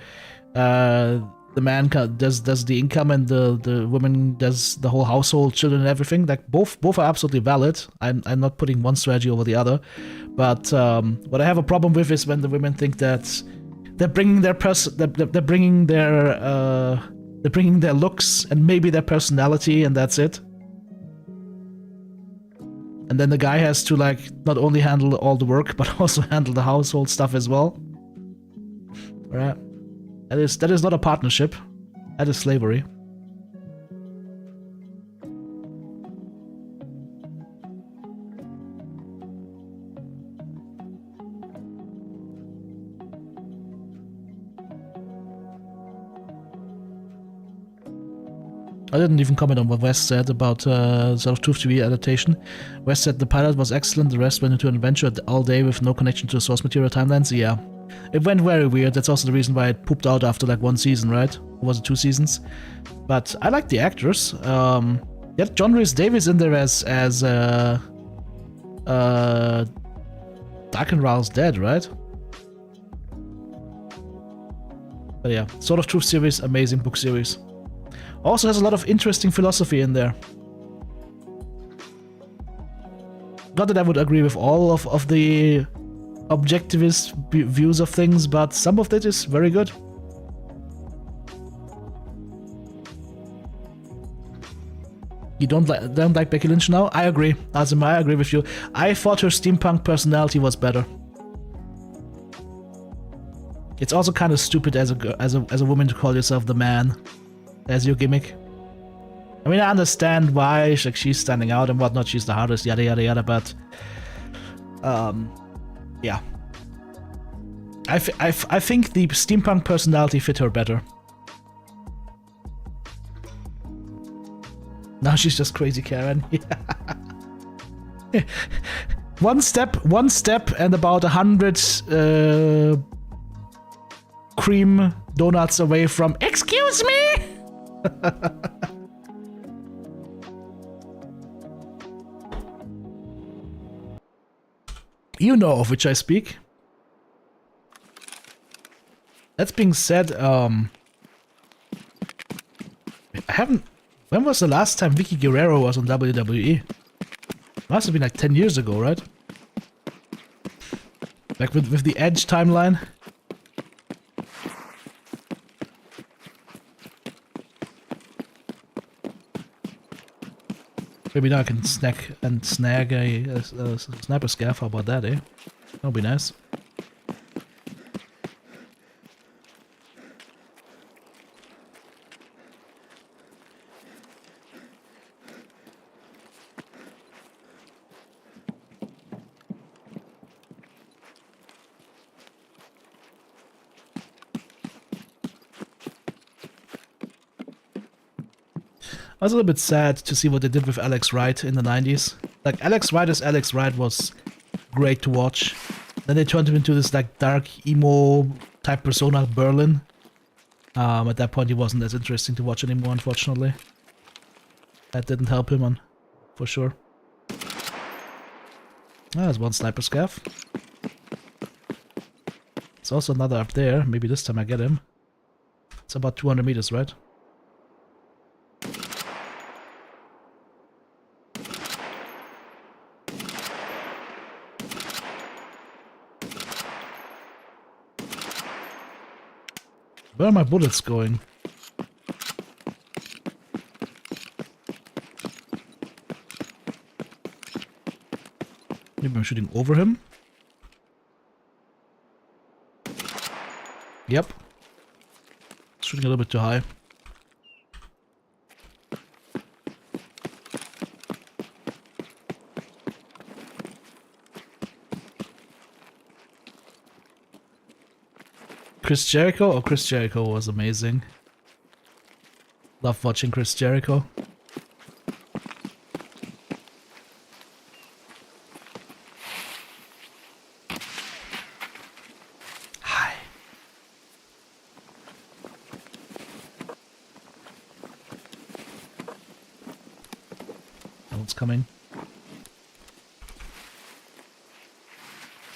the man does the income and the woman does the whole household, children and everything. Like both are absolutely valid. I'm not putting one strategy over the other. But what I have a problem with is when the women think that they're bringing their they're bringing their looks and maybe their personality, and that's it. And then the guy has to like not only handle all the work but also handle the household stuff as well. Right? That is not a partnership. That is slavery. I didn't even comment on what West said about sort of Truth TV adaptation. West said the pilot was excellent, the rest went into an adventure all day with no connection to the source material timelines. Yeah, it went very weird. That's also the reason why it pooped out after like 1 season, right? Or was it 2 seasons? But I like the actors. Yeah, John Rhys Davies in there as Darkenral's dead, right? But yeah, Sword of Truth series, amazing book series. Also has a lot of interesting philosophy in there. Not that I would agree with all of the objectivist views of things, but some of it is very good. You don't like Becky Lynch now? I agree. Azim, I agree with you. I thought her steampunk personality was better. It's also kind of stupid as a woman to call yourself the man as your gimmick. I mean, I understand why, like, she's standing out and whatnot, she's the hardest, yada yada yada, but yeah. I think the steampunk personality fit her better. Now she's just crazy Karen. One step and about 100 cream donuts away from excuse me. You know of which I speak. That being said, I haven't. When was the last time Vicky Guerrero was on WWE? Must have been like 10 years ago, right? Like with the Edge timeline. Maybe now I can snag a sniper scav. How about that, eh? That'll be nice. I was a little bit sad to see what they did with Alex Wright in the 90s. Like, Alex Wright as Alex Wright was great to watch. Then they turned him into this, like, dark, emo type persona, Berlin. At that point, he wasn't as interesting to watch anymore, unfortunately. That didn't help him, on, for sure. Ah, there's one sniper scav. There's also another up there. Maybe this time I get him. It's about 200 meters, right? Where are my bullets going? Maybe I'm shooting over him? Yep. Shooting a little bit too high. Chris Jericho? Oh, Chris Jericho was amazing. Love watching Chris Jericho. Hi. No one's coming.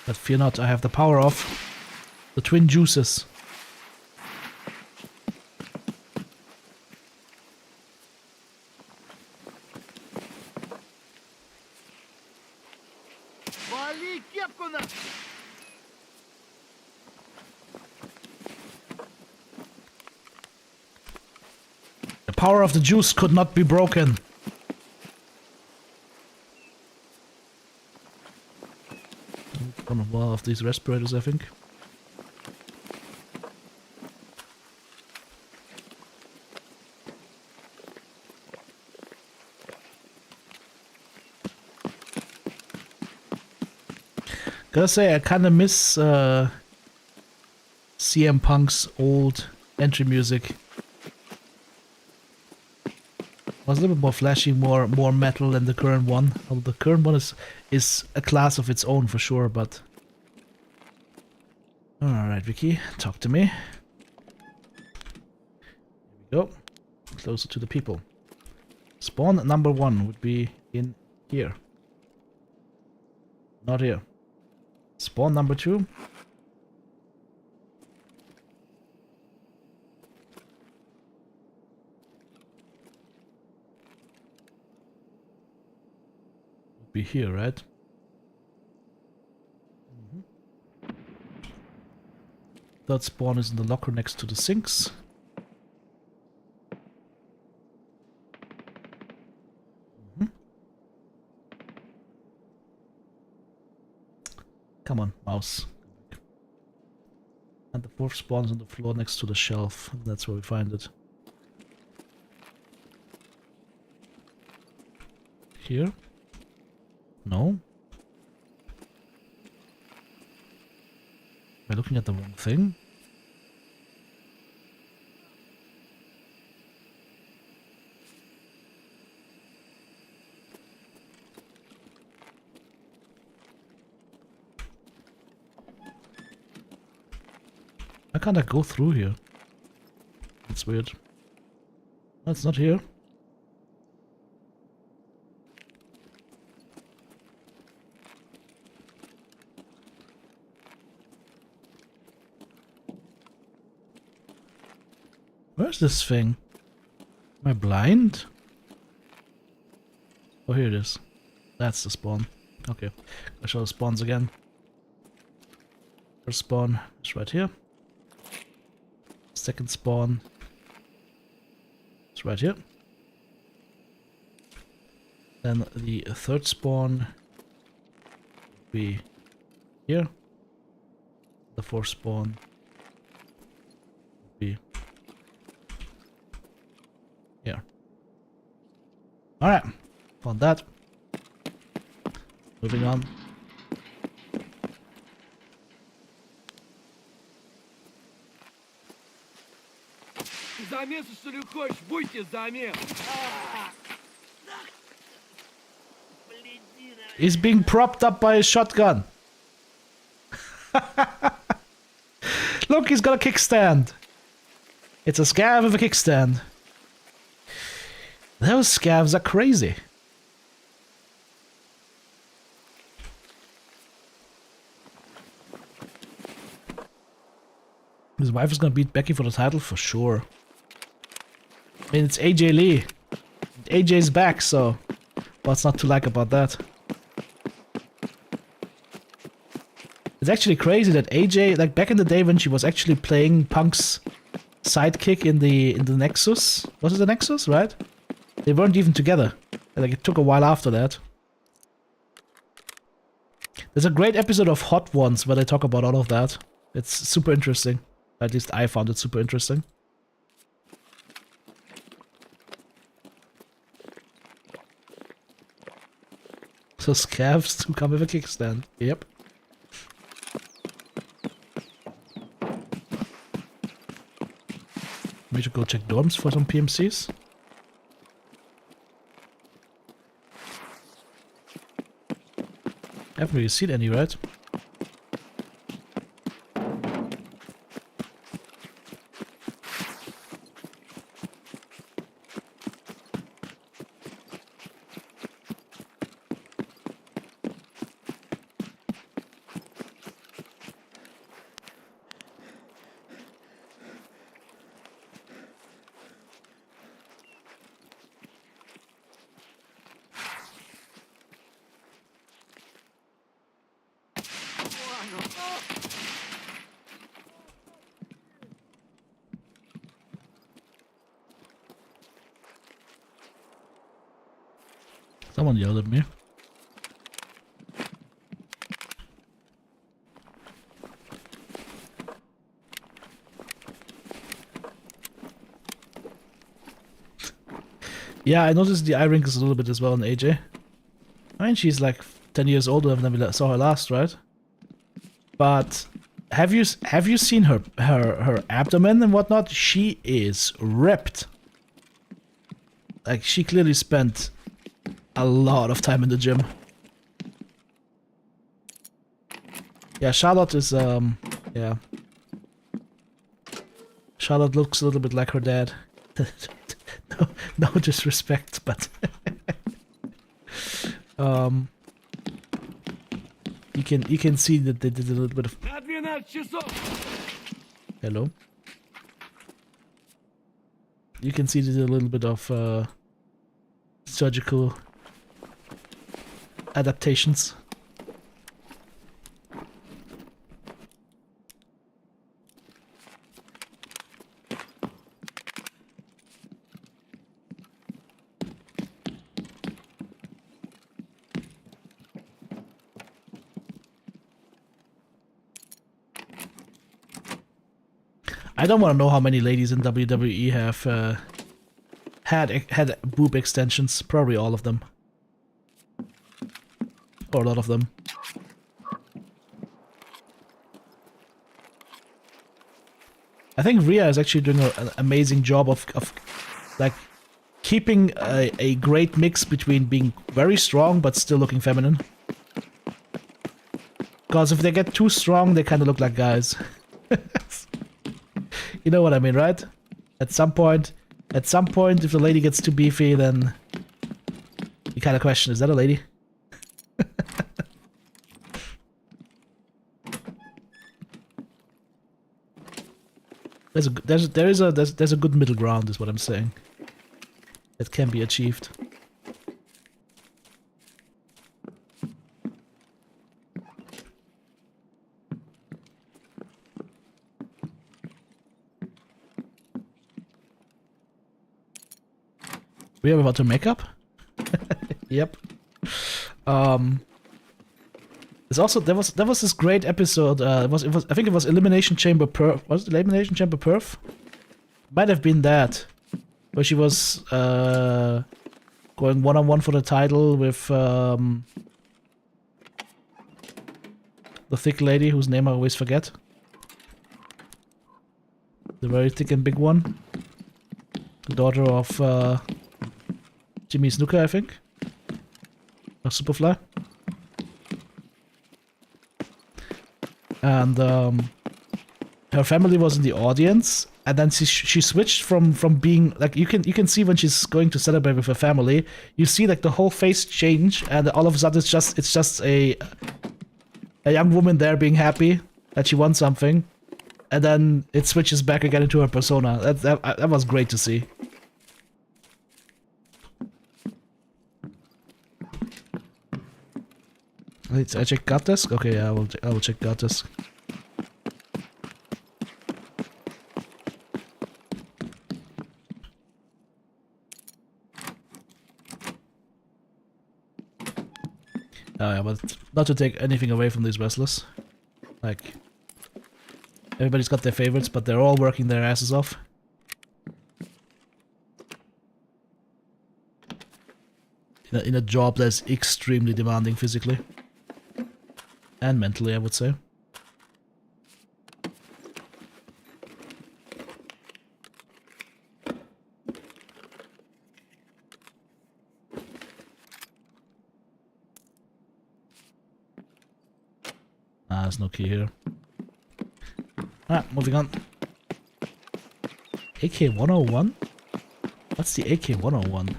But fear not, I have the power of the twin juices.
Вали кепку на...
The power of the juice could not be broken. One of these respirators, I think. Gotta say, I kinda miss CM Punk's old entry music. Was a little bit more flashy, more metal than the current one. Well, the current one is a class of its own for sure, but... Alright, Vicky, talk to me. Here we go. Closer to the people. Spawn number 1 would be in here. Not here. Spawn number 2. Would be here, right? Third spawn is in the locker next to the sinks. Come on, mouse. And the fourth spawns on the floor next to the shelf. That's where we find it. Here? No? Am I looking at the wrong thing? Why can't I go through here? That's weird. That's not here. Where's this thing? Am I blind? Oh, here it is. That's the spawn. Okay. I'll show the spawns again. First spawn is right here. Second spawn is right here. Then the third spawn will be here. The fourth spawn will be here. Alright, found that. Moving on.
Замес, что ли, хочешь? Будьте замес!
He's being propped up by a shotgun. Look, he's got a kickstand. It's a scav with a kickstand. Those scavs are crazy. His wife is gonna beat Becky for the title for sure. I mean, it's AJ Lee. AJ's back, so what's not to like about that? It's actually crazy that AJ, like back in the day when she was actually playing Punk's sidekick in the Nexus. Was it the Nexus, right? They weren't even together. Like, it took a while after that. There's a great episode of Hot Ones where they talk about all of that. It's super interesting. At least I found it super interesting. So scavs to come with a kickstand. Yep. We should go check dorms for some PMCs. Haven't really seen any, right? Someone yelled at me. Yeah, I noticed the eye wrinkles a little bit as well in AJ. I mean, she's like 10 years older than we saw her last, right? But have you seen her abdomen and whatnot? She is ripped. Like, she clearly spent a lot of time in the gym. Yeah, Charlotte is, yeah. Charlotte looks a little bit like her dad. no disrespect, but... you can see that they did a little bit of... Hello? You can see they did a little bit of, surgical adaptations. I don't want to know how many ladies in WWE have had boob extensions. Probably all of them. Or a lot of them. I think Rhea is actually doing an amazing job of like keeping a great mix between being very strong but still looking feminine. Because if they get too strong, they kind of look like guys. You know what I mean, right? At some point, if the lady gets too beefy, then you kind of question, is that a lady? There's a good middle ground, is what I'm saying. That can be achieved. We have about to make up? Yep. There's also there was this great episode. I think it was Elimination Chamber Perf. Was it Elimination Chamber Perf? Might have been that, where she was going one-on-one for the title with the thick lady whose name I always forget. The very thick and big one. The daughter of Jimmy Snuka, I think. Or Superfly. And her family was in the audience, and then she switched from being like, you can see when she's going to celebrate with her family, you see like the whole face change, and all of a sudden it's just a young woman there being happy that she won something, and then it switches back again into her persona. That was great to see. Wait, I check God Desk? Okay, yeah, I will check God Desk. Oh yeah, but not to take anything away from these wrestlers. Like, everybody's got their favorites, but they're all working their asses off. In a job that's extremely demanding physically. And mentally, I would say. Ah, there's no key here. Ah, moving on. AK-101? What's the AK-101?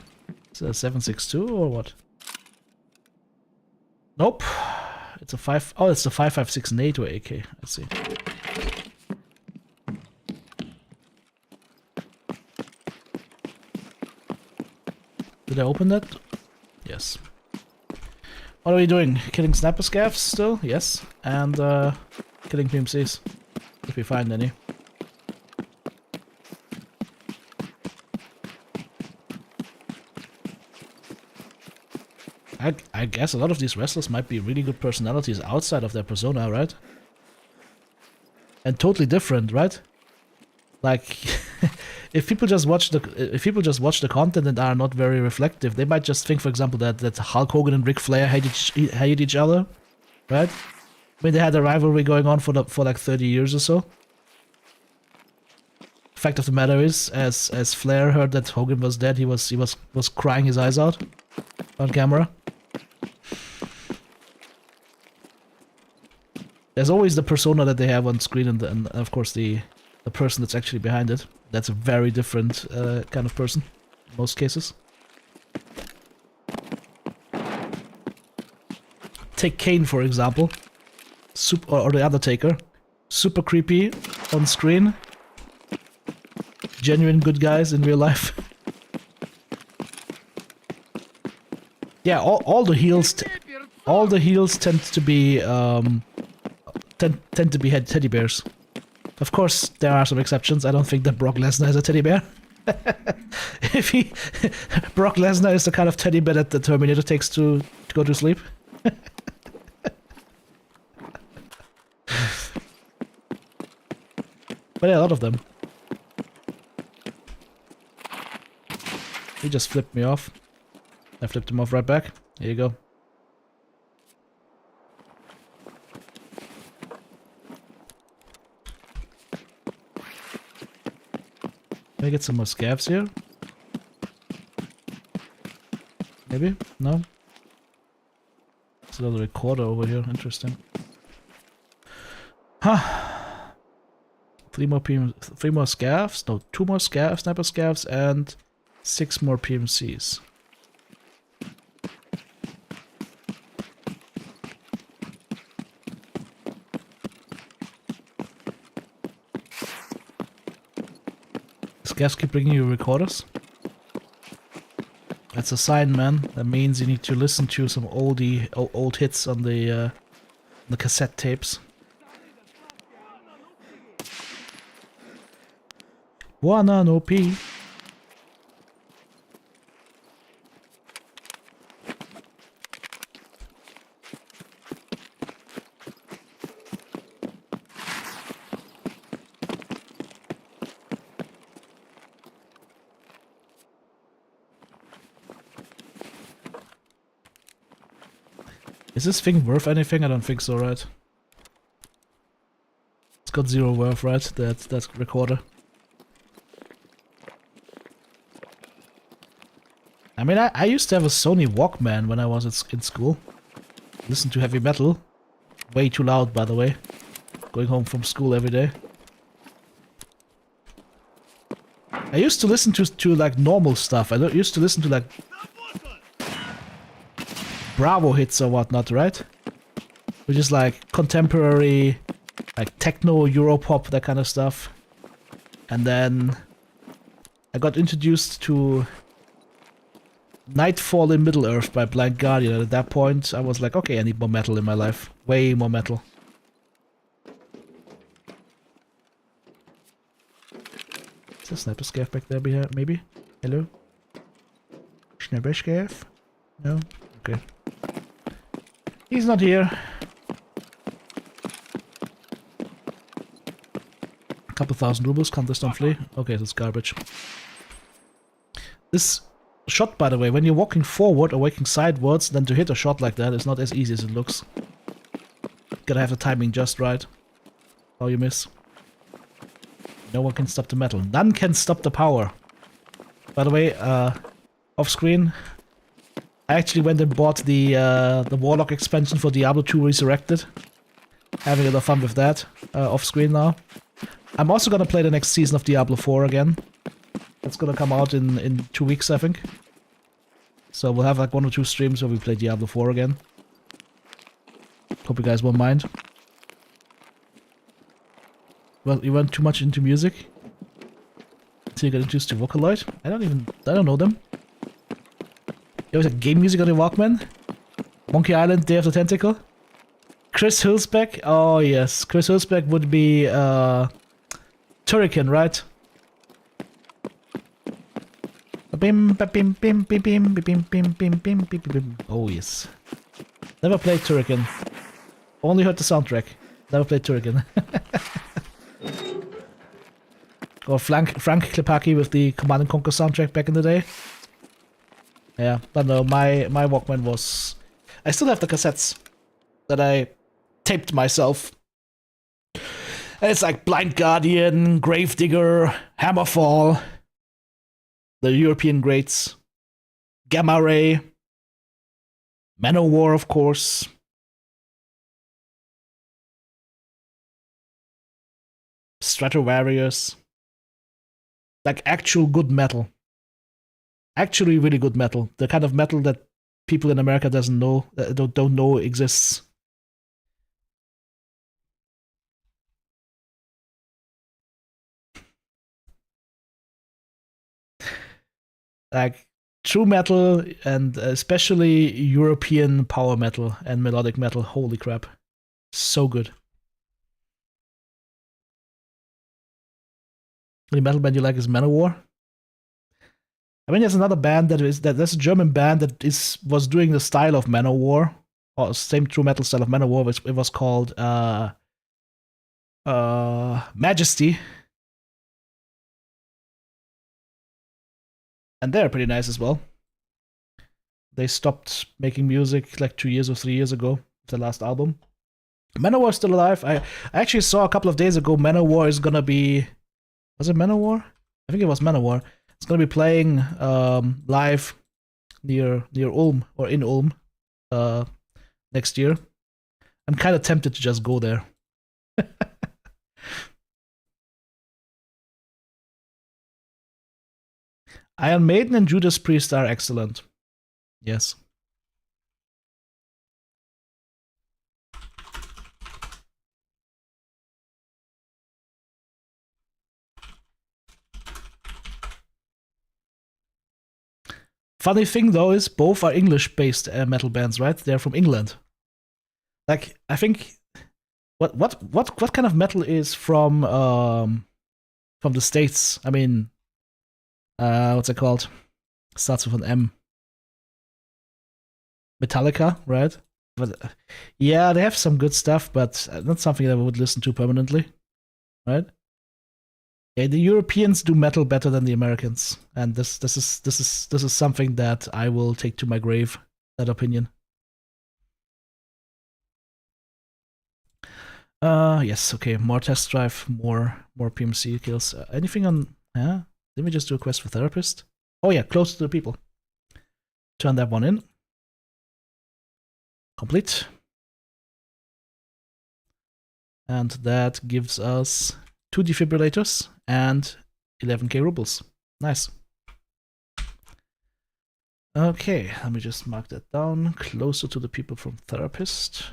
Is it a 7.62 or what? Nope. It's a 5... Oh, it's the 5.56 NATO AK. I see. Did I open that? Yes. What are we doing? Killing sniper scavs still? Yes. And killing PMCs. If we find any. I guess a lot of these wrestlers might be really good personalities outside of their persona, right? And totally different, right? Like, if people just watch the content and are not very reflective, they might just think, for example, that Hulk Hogan and Ric Flair hate each other, right? I mean, they had a rivalry going on for like 30 years or so. Fact of the matter is, as Flair heard that Hogan was dead, he was crying his eyes out on camera. There's always the persona that they have on screen, and of course the person that's actually behind it. That's a very different kind of person, in most cases. Take Kane, for example. Or the Undertaker. Super creepy on screen. Genuine good guys in real life. Yeah, all the heels tend to be tend to be teddy bears. Of course, there are some exceptions. I don't think that Brock Lesnar is a teddy bear. Brock Lesnar is the kind of teddy bear that the Terminator takes to go to sleep. But yeah, a lot of them. He just flipped me off. I flipped him off right back. Here you go. Can I get some more scavs here? Maybe? No? There's another recorder over here. Interesting. Huh. 3 more scavs? No, 2 more sniper scavs, and 6 more PMCs. Scavs keep bringing you recorders. That's a sign, man. That means you need to listen to some old hits on the cassette tapes. Wanna no P. Is this thing worth anything? I don't think so, right? It's got 0 worth, right? That recorder. I mean, I used to have a Sony Walkman when I was in school. Listen to heavy metal. Way too loud, by the way. Going home from school every day. I used to listen to like normal stuff. I used to listen to like Bravo hits or whatnot, right? Which is like contemporary, like techno, Europop, that kind of stuff. And then I got introduced to Nightfall in Middle-earth by Blind Guardian. At that point, I was like, okay, I need more metal in my life. Way more metal. Is there a sniper scav back there behind, maybe? Hello? Sniper scav? No? Okay. He's not here. A couple thousand rubles, can't this don't flee? Okay, that's garbage. This shot, by the way, when you're walking forward or walking sideways, then to hit a shot like that is not as easy as it looks. Gotta have the timing just right. Or you miss. No one can stop the metal. None can stop the power. By the way, off screen, I actually went and bought the Warlock expansion for Diablo 2 Resurrected. Having a lot of fun with that, off screen now. I'm also gonna play the next season of Diablo 4 again. It's gonna come out in 2 weeks, I think. So we'll have like 1 or 2 streams where we play Diablo 4 again. Hope you guys won't mind. Well, you went too much into music? So you got introduced to Vocaloid? I don't know them. There was a game music on the Walkman? Monkey Island, Day of the Tentacle? Chris Hülsbeck? Oh yes, Chris Hülsbeck would be Turrican, right? Oh yes. Never played Turrican. Only heard the soundtrack. Never played Turrican. Or Frank Klepacki with the Command & Conquer soundtrack back in the day. Yeah, but no, my Walkman was... I still have the cassettes that I taped myself. And it's like Blind Guardian, Gravedigger, Hammerfall, the European greats, Gamma Ray, Manowar, of course. Stratovarius. Like actual good metal. Actually really good metal. The kind of metal that people in America doesn't know, don't know exists. Like true metal and especially European power metal and melodic metal. Holy crap. So good. The metal band you like is Manowar? I mean, there's another band that's a German band that was doing the style of Manowar, or same true metal style of Manowar. Which it was called Majesty, and they're pretty nice as well. They stopped making music like 2 years or 3 years ago. The last album. Manowar's still alive. I actually saw a couple of days ago. Manowar is gonna be. Was it Manowar? I think it was Manowar. It's gonna be playing live near Ulm or in Ulm next year. I'm kind of tempted to just go there. Iron Maiden and Judas Priest are excellent. Yes. Funny thing though is both are English-based metal bands, right? They're from England. Like I think what kind of metal is from the States? I mean, what's it called? Starts with an M. Metallica, right? But yeah, they have some good stuff, but not something that I would listen to permanently, right? Yeah, the Europeans do metal better than the Americans, and this is something that I will take to my grave. That opinion. Yes, okay. More test drive, more PMC kills. Anything on? Yeah. Let me just do a quest for therapist. Oh yeah, close to the people. Turn that one in. Complete. And that gives us 2 defibrillators and 11k rubles. Nice. Okay, let me just mark that down. Closer to the people from therapist.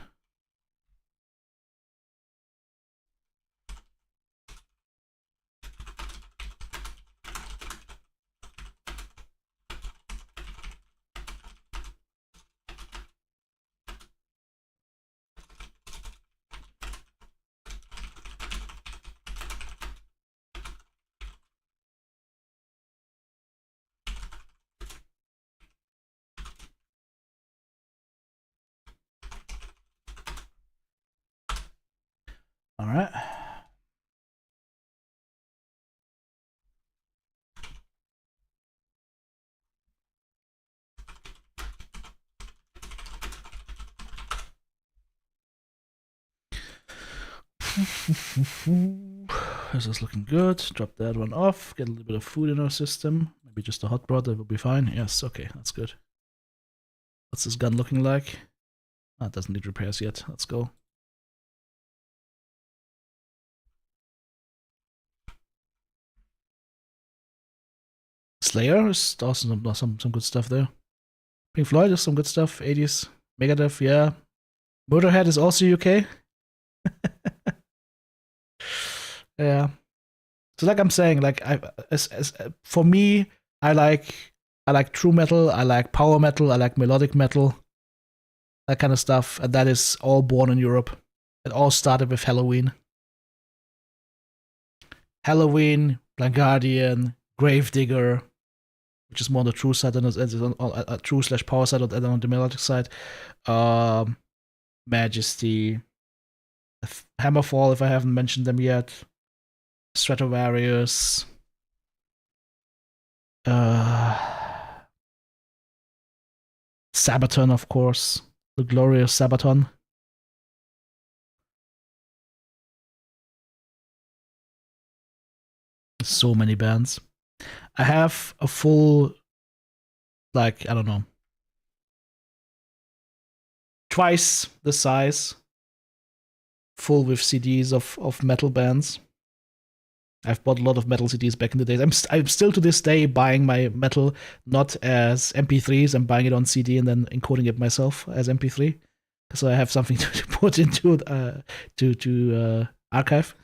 All right. This is looking good. Drop that one off. Get a little bit of food in our system. Maybe just a hot broth, that will be fine. Yes, okay, that's good. What's this gun looking like? Ah, it doesn't need repairs yet. Let's go. Slayer is also some good stuff there. Pink Floyd is some good stuff. 80s. Megadeth, yeah. Motorhead is also UK. Yeah. So like I'm saying, like for me, I like true metal, I like power metal, I like melodic metal, that kind of stuff, and that is all born in Europe. It all started with Halloween. Halloween, Blind Guardian, Gravedigger, which is more on the true side and a true / power side, and on the melodic side. Majesty, Hammerfall, if I haven't mentioned them yet. Stratovarius. Sabaton, of course. The glorious Sabaton. So many bands. I have a full, like, I don't know, twice the size, full with CDs of metal bands. I've bought a lot of metal CDs back in the days. I'm still to this day buying my metal not as MP3s. I'm buying it on CD and then encoding it myself as MP3, so I have something to put into to archive.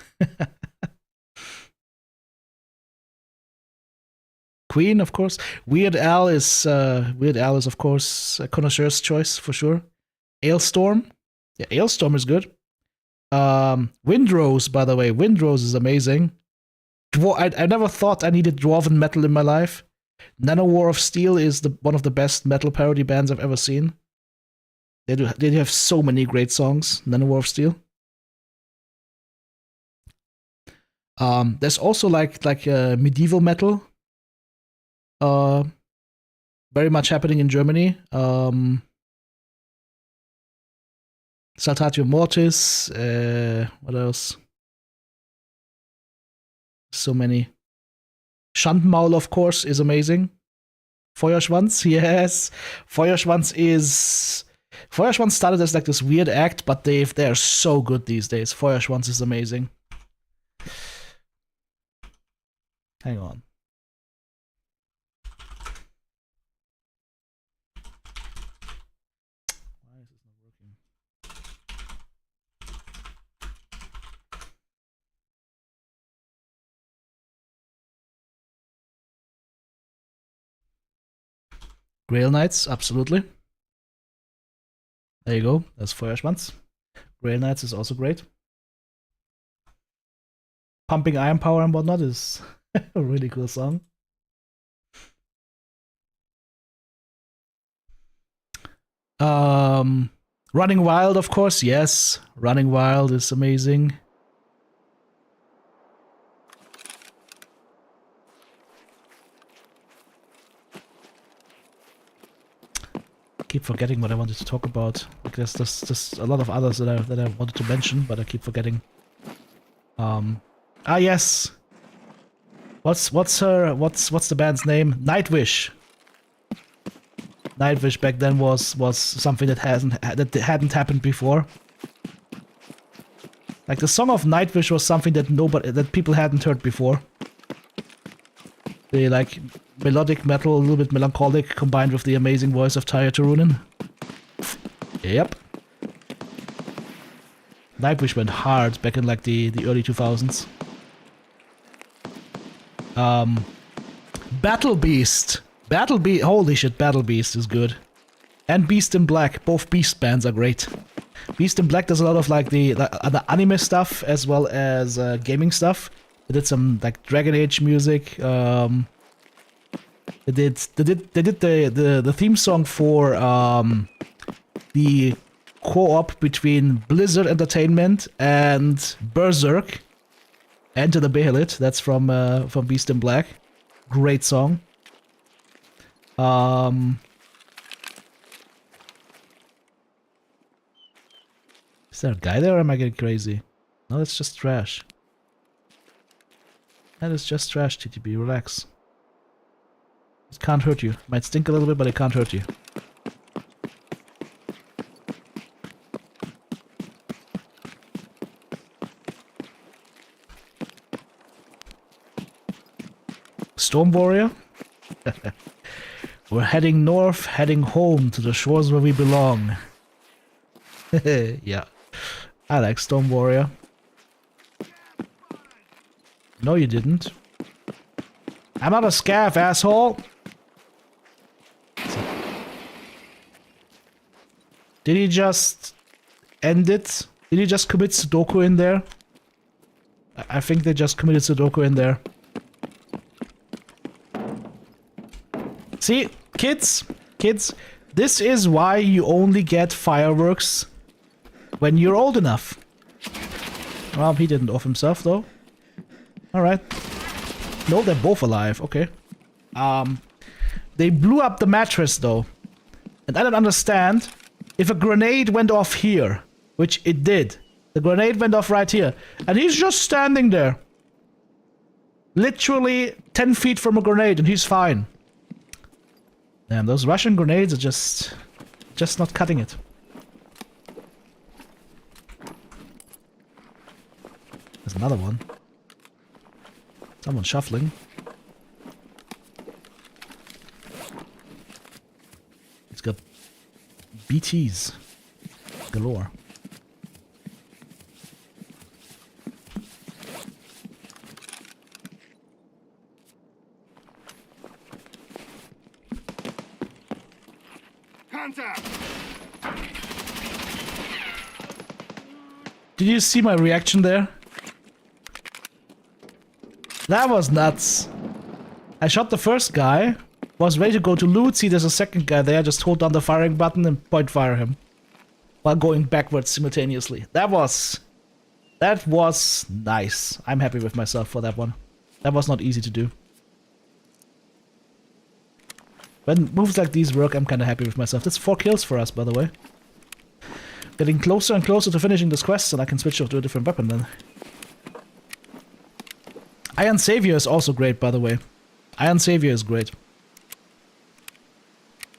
Queen, of course. Weird Al is of course a connoisseur's choice for sure. Ailstorm, yeah, Ailstorm is good. Windrose, by the way, Windrose is amazing. I never thought I needed dwarven metal in my life. Nanowar of Steel is one of the best metal parody bands I've ever seen. They have so many great songs. Nanowar of Steel. There's also like medieval metal. Very much happening in Germany. Saltatio Mortis. What else? So many. Schandmaul, of course, is amazing. Feuerschwanz, yes. Feuerschwanz started as like this weird act, but they're so good these days. Feuerschwanz is amazing. Hang on. Why is this not working? Grail Knights, absolutely. There you go. That's Feuerschwanz. Grail Knights is also great. Pumping Iron Power and whatnot is a really cool song. Running Wild, of course, yes. Running Wild is amazing. Keep forgetting what I wanted to talk about. Like there's a lot of others that I wanted to mention, but I keep forgetting. Yes. What's the band's name? Nightwish. Nightwish back then was something that hadn't happened before. Like the song of Nightwish was something that people hadn't heard before. They like melodic metal, a little bit melancholic, combined with the amazing voice of Taito Turunen. Yep. Nightwish went hard back in like the early 2000s. Battle Beast. Holy shit, Battle Beast is good. And Beast in Black. Both Beast bands are great. Beast in Black does a lot of like the anime stuff as well as gaming stuff. They did some like Dragon Age music. They did the theme song for the co-op between Blizzard Entertainment and Berserk. Enter the Bahamut. That's from Beast in Black. Great song. Is there a guy there or am I getting crazy? No, it's just trash. That is just trash, TTB. Relax. It can't hurt you. Might stink a little bit, but it can't hurt you. Storm Warrior? We're heading north, heading home to the shores where we belong. Yeah. I like Storm Warrior. No, you didn't. I'm not a scav, asshole! Did he just end it? Did he just commit Sudoku in there? I think they just committed Sudoku in there. See, kids, this is why you only get fireworks when you're old enough. Well, he didn't off himself though. Alright. No, they're both alive, okay. They blew up the mattress though. And I don't understand, if a grenade went off here, which it did. The grenade went off right here. And he's just standing there. Literally 10 feet from a grenade and he's fine. Damn, those Russian grenades are just not cutting it. There's another one. Someone shuffling. It's got BTs galore. Did you see my reaction there? That was nuts. I shot the first guy, was ready to go to loot, see there's a second guy there, just hold down the firing button and point fire him. While going backwards simultaneously. That was nice. I'm happy with myself for that one. That was not easy to do. When moves like these work, I'm kinda happy with myself. That's 4 kills for us, by the way. Getting closer and closer to finishing this quest, and I can switch off to a different weapon then. Iron Savior is also great, by the way. Iron Savior is great.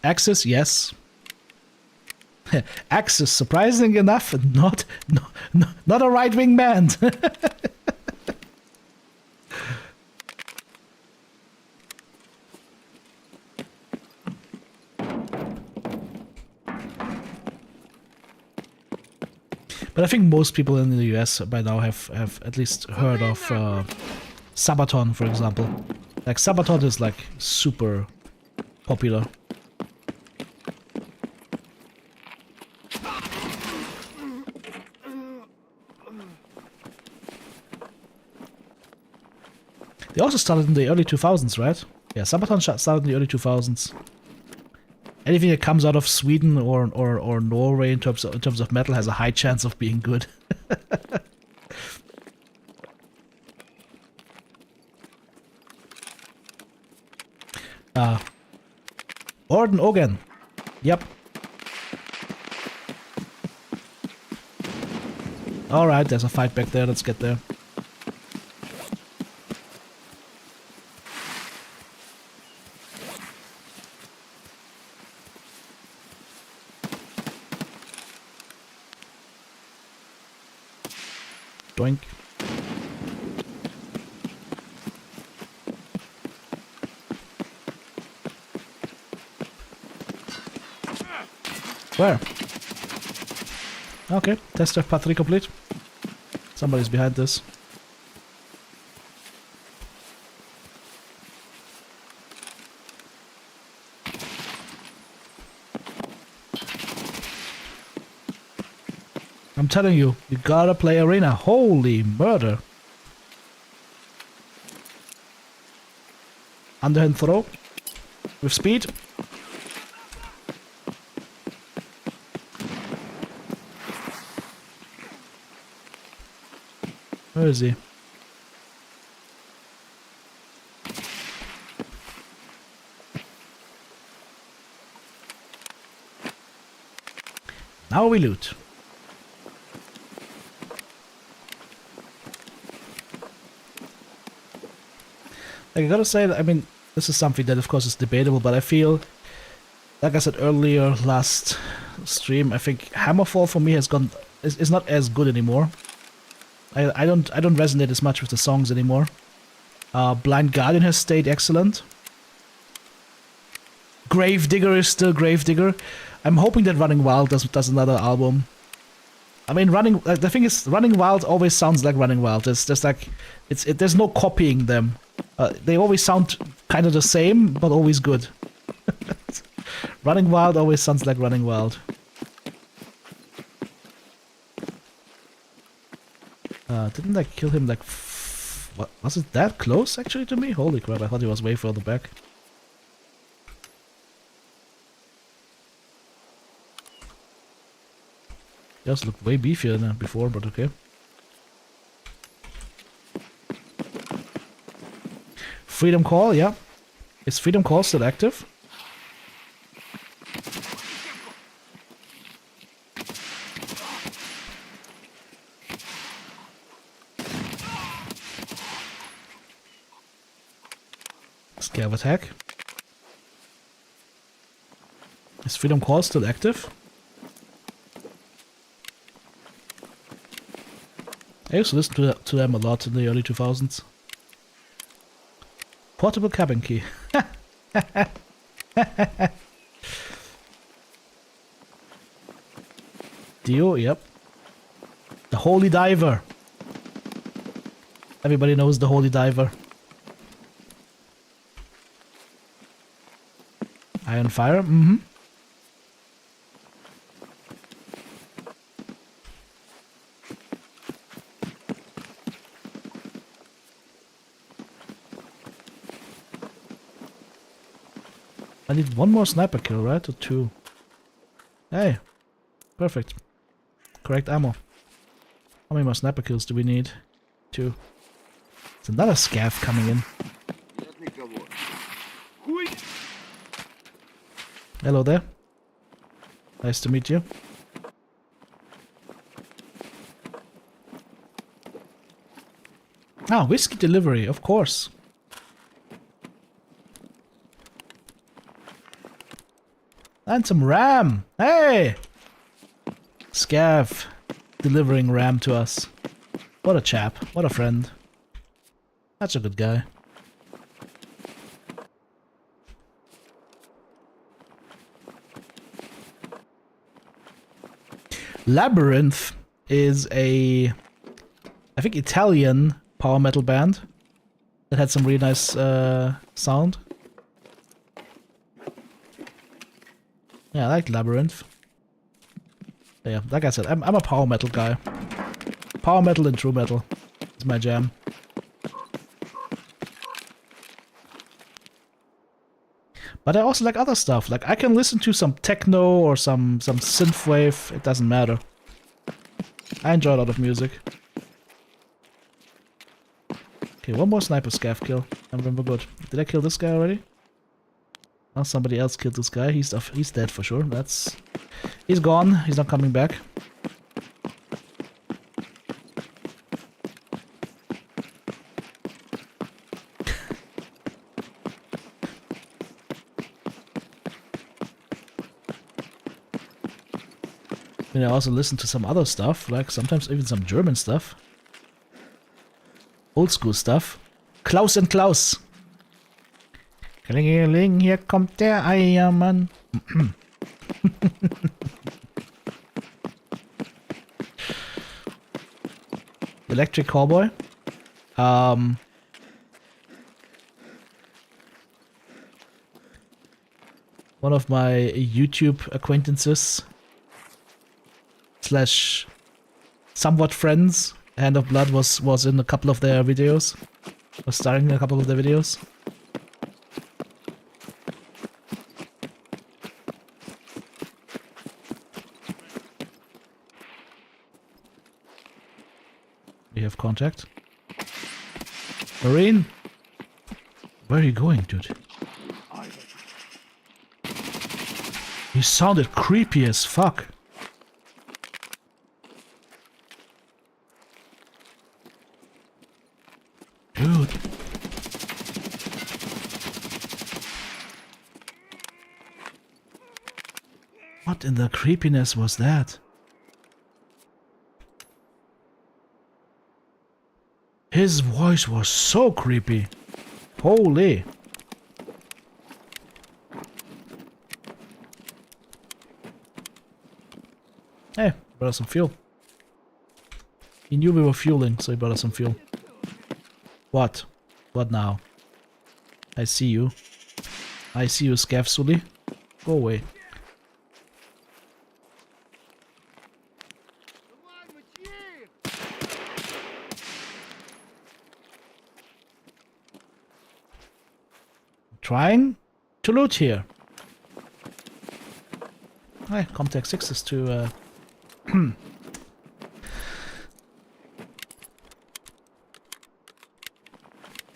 Axis, yes. Axis, surprisingly enough, not a right-wing man. But I think most people in the US by now have at least heard of Sabaton, for example. Like, Sabaton is like super popular. They also started in the early 2000s, right? Yeah, Sabaton started in the early 2000s. Anything that comes out of Sweden or Norway in terms of metal has a high chance of being good. Orden Ogen. Yep. Alright, there's a fight back there, let's get there. Doink. Where? Okay, test of path 3 complete. Somebody's behind this. I'm telling you, you gotta play arena. Holy murder. Underhand throw. With speed. Where is he? Now we loot. Like, I gotta say that, I mean, this is something that of course is debatable, but I feel, like I said earlier last stream, I think Hammerfall for me has gone is not as good anymore. I don't resonate as much with the songs anymore. Blind Guardian has stayed excellent. Gravedigger is still Gravedigger. I'm hoping that Running Wild does another album. I mean, the thing is, Running Wild always sounds like Running Wild. It's just like there's no copying them. They always sound kind of the same, but always good. Running Wild always sounds like Running Wild. Didn't I kill him like... What, was it that close actually to me? Holy crap, I thought he was way further back. He also looked way beefier than before, but okay. Freedom Call, yeah. Is Freedom Call still active? Scav attack. Is Freedom Call still active? I used to listen to them a lot in the early 2000s. Portable cabin key. Dio, yep. The Holy Diver. Everybody knows the Holy Diver. Iron Fire, mm-hmm. I need one more sniper kill, right? Or two? Hey, perfect. Correct ammo. How many more sniper kills do we need? Two. There's another scav coming in. Hello there. Nice to meet you. Ah, whiskey delivery, of course. And some RAM! Hey! Scav delivering RAM to us. What a chap. What a friend. That's a good guy. Labyrinth is a, I think, Italian power metal band that had some really nice sound. Yeah, I like Labyrinth. Yeah, like I said, I'm a power metal guy. Power metal and true metal is my jam. But I also like other stuff. Like I can listen to some techno or some synthwave. It doesn't matter. I enjoy a lot of music. Okay, one more sniper scav kill, and then we're good. Did I kill this guy already? Oh, somebody else killed this guy. He's dead for sure. He's gone. He's not coming back. I also listen to some other stuff, like sometimes even some German stuff. Old school stuff. Klaus and Klaus. Klingeling, hier kommt der Eiermann. Electric Cowboy. One of my YouTube acquaintances slash somewhat friends, Hand of Blood was in a couple of their videos. Was starring in a couple of their videos. We have contact. Marine? Where are you going, dude? You sounded creepy as fuck. Dude. What in the creepiness was that? His voice was so creepy. Holy. Hey, brought us some fuel. He knew we were fueling, so he brought us some fuel. What? What now? I see you. I see you, Scav Sully. Go away. Trying to loot here. Hi, contact 6 is to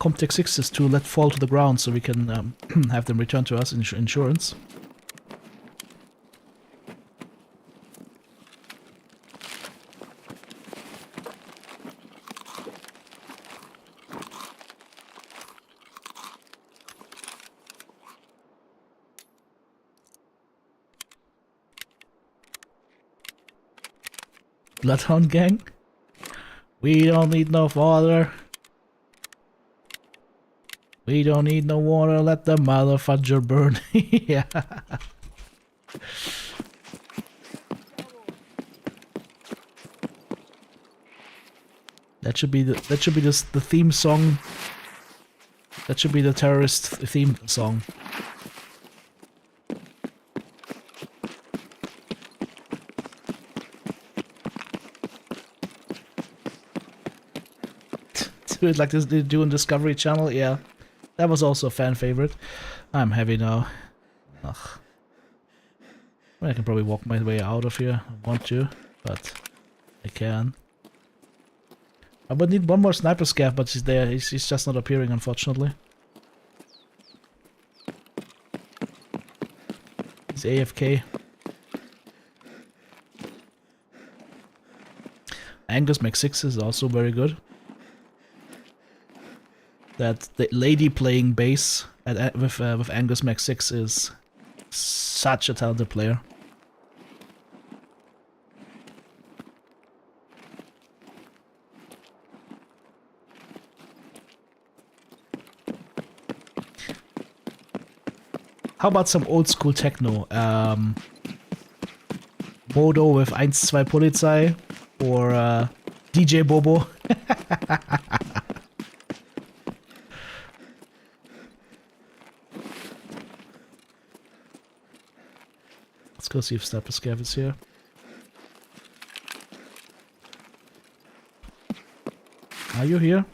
Comtech 6 is to let fall to the ground so we can have them return to us in insurance. Bloodhound gang? We don't need no water. We don't need no water, let the motherfucker burn. Yeah. That should be the theme song. That should be the terrorist theme song. Do it like this they do on Discovery Channel, yeah. That was also a fan favorite. I'm heavy now. Ugh. Well, I can probably walk my way out of here. I want to, but I can. I would need one more sniper scav, but he's there. He's just not appearing, unfortunately. He's AFK. Angus Mac 6 is also very good. That the lady playing bass with Angus Mac 6 is such a talented player. How about some old school techno? Modo with 1-2 Polizei or DJ Bobo. Let's go see if Sniper Scav is here. Are you here?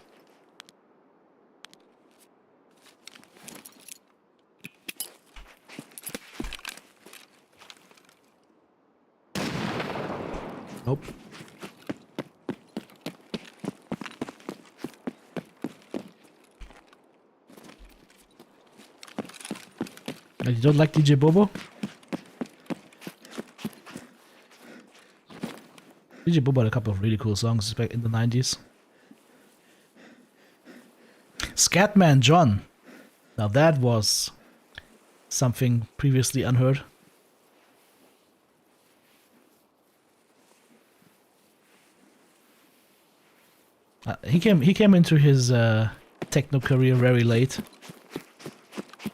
Nope. You don't like DJ Bobo? DJ Bobo had a couple of really cool songs back in the 90s. Scatman John. Now that was something previously unheard. He came into his techno career very late.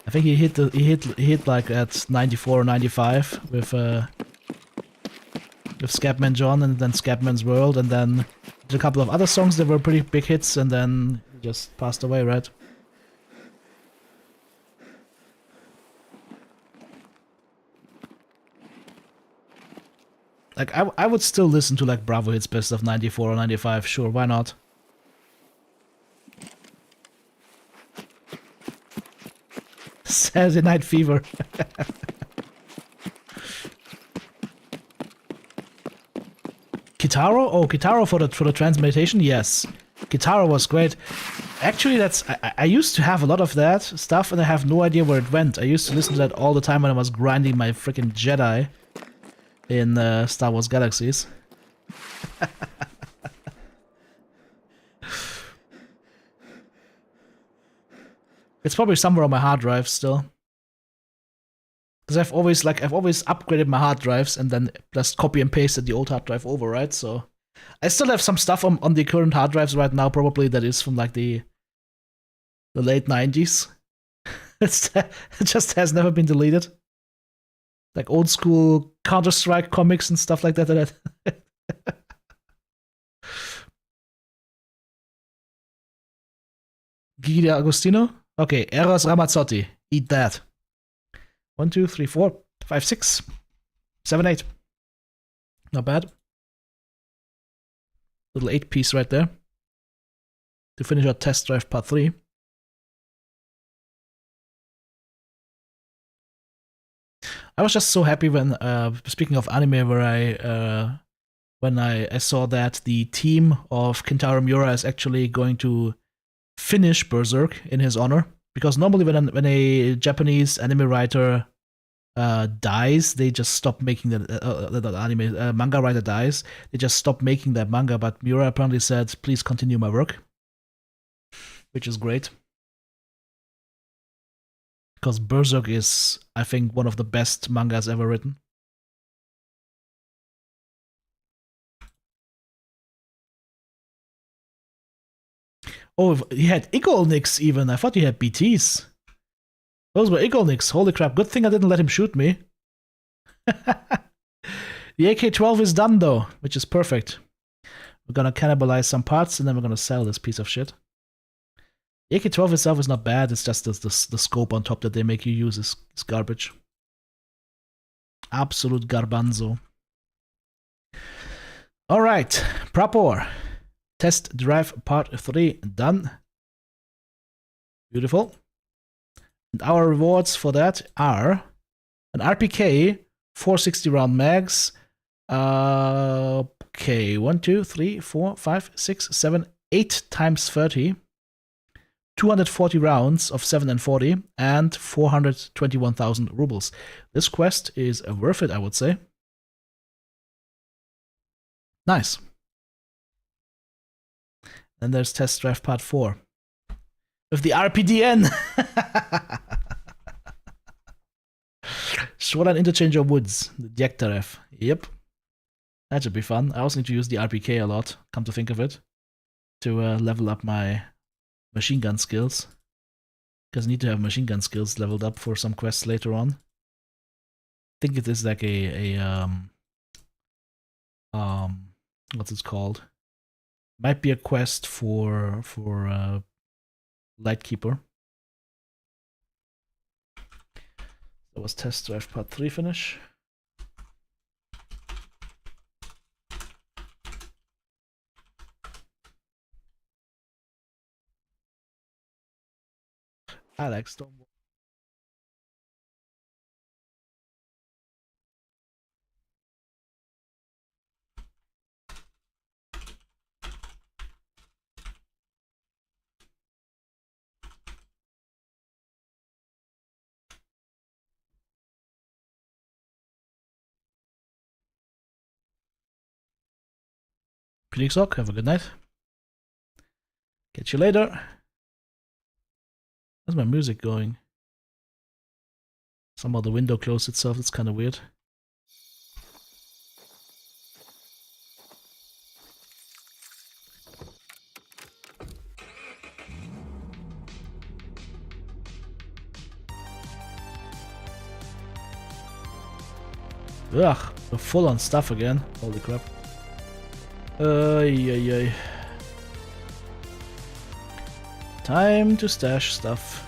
I think he hit like at 94 or 95 with Scatman John and then Scatman's World, and then did a couple of other songs that were pretty big hits, and then just passed away, right? Like I would still listen to like Bravo Hits Best of 94 or 95, sure, why not? Saturday Night Fever. Kitaro? Oh, Kitaro for the transmutation? Yes. Kitaro was great. Actually, I used to have a lot of that stuff, and I have no idea where it went. I used to listen to that all the time when I was grinding my freaking Jedi in Star Wars Galaxies. It's probably somewhere on my hard drive still. Because I've always upgraded my hard drives and then just copy and pasted the old hard drive over, right? So I still have some stuff on the current hard drives right now, probably that is from like the late 90s. It just has never been deleted. Like old school Counter-Strike comics and stuff like that. Gigi Agostino? Okay, Eros Ramazzotti. Eat that. 1, 2, 3, 4, 5, 6, 7, 8. Not bad. Little 8-piece right there. To finish our test drive part 3. I was just so happy when, speaking of anime, where when I saw that the team of Kentaro Miura is actually going to finish Berserk in his honor. Because normally when a Japanese anime writer dies, they just stop making the anime. Manga writer dies, they just stop making that manga. But Miura apparently said, "Please continue my work," which is great. Because Berserk is, I think, one of the best mangas ever written. Oh, he had Igolniks even. I thought he had BTs. Those were Igolniks. Holy crap. Good thing I didn't let him shoot me. The AK-12 is done though, which is perfect. We're gonna cannibalize some parts and then we're gonna sell this piece of shit. The AK-12 itself is not bad, it's just the scope on top that they make you use is garbage. Absolute garbanzo. Alright, Prapor. Test drive part 3 done. Beautiful. And our rewards for that are an RPK, 460 round mags. Okay, 1, 2, 3, 4, 5, 6, 7, 8 times 30. 240 rounds of 7 and 40 and 421,000 rubles. This quest is worth it, I would say. Nice. And there's test drive part 4 with the RPDN. Shoreline Interchange of Woods, the Djektarev. Yep. That should be fun. I also need to use the RPK a lot, come to think of it, to level up my machine gun skills. Because I need to have machine gun skills leveled up for some quests later on. I think it is like what's it called? Might be a quest for Lightkeeper. That was test drive part 3 finish. Alex, don't. Phoenix Hawk, have a good night. Catch you later. How's my music going? Somehow the window closed itself, it's kind of weird. Ugh, we're full on stuff again. Holy crap. Ay. Time to stash stuff.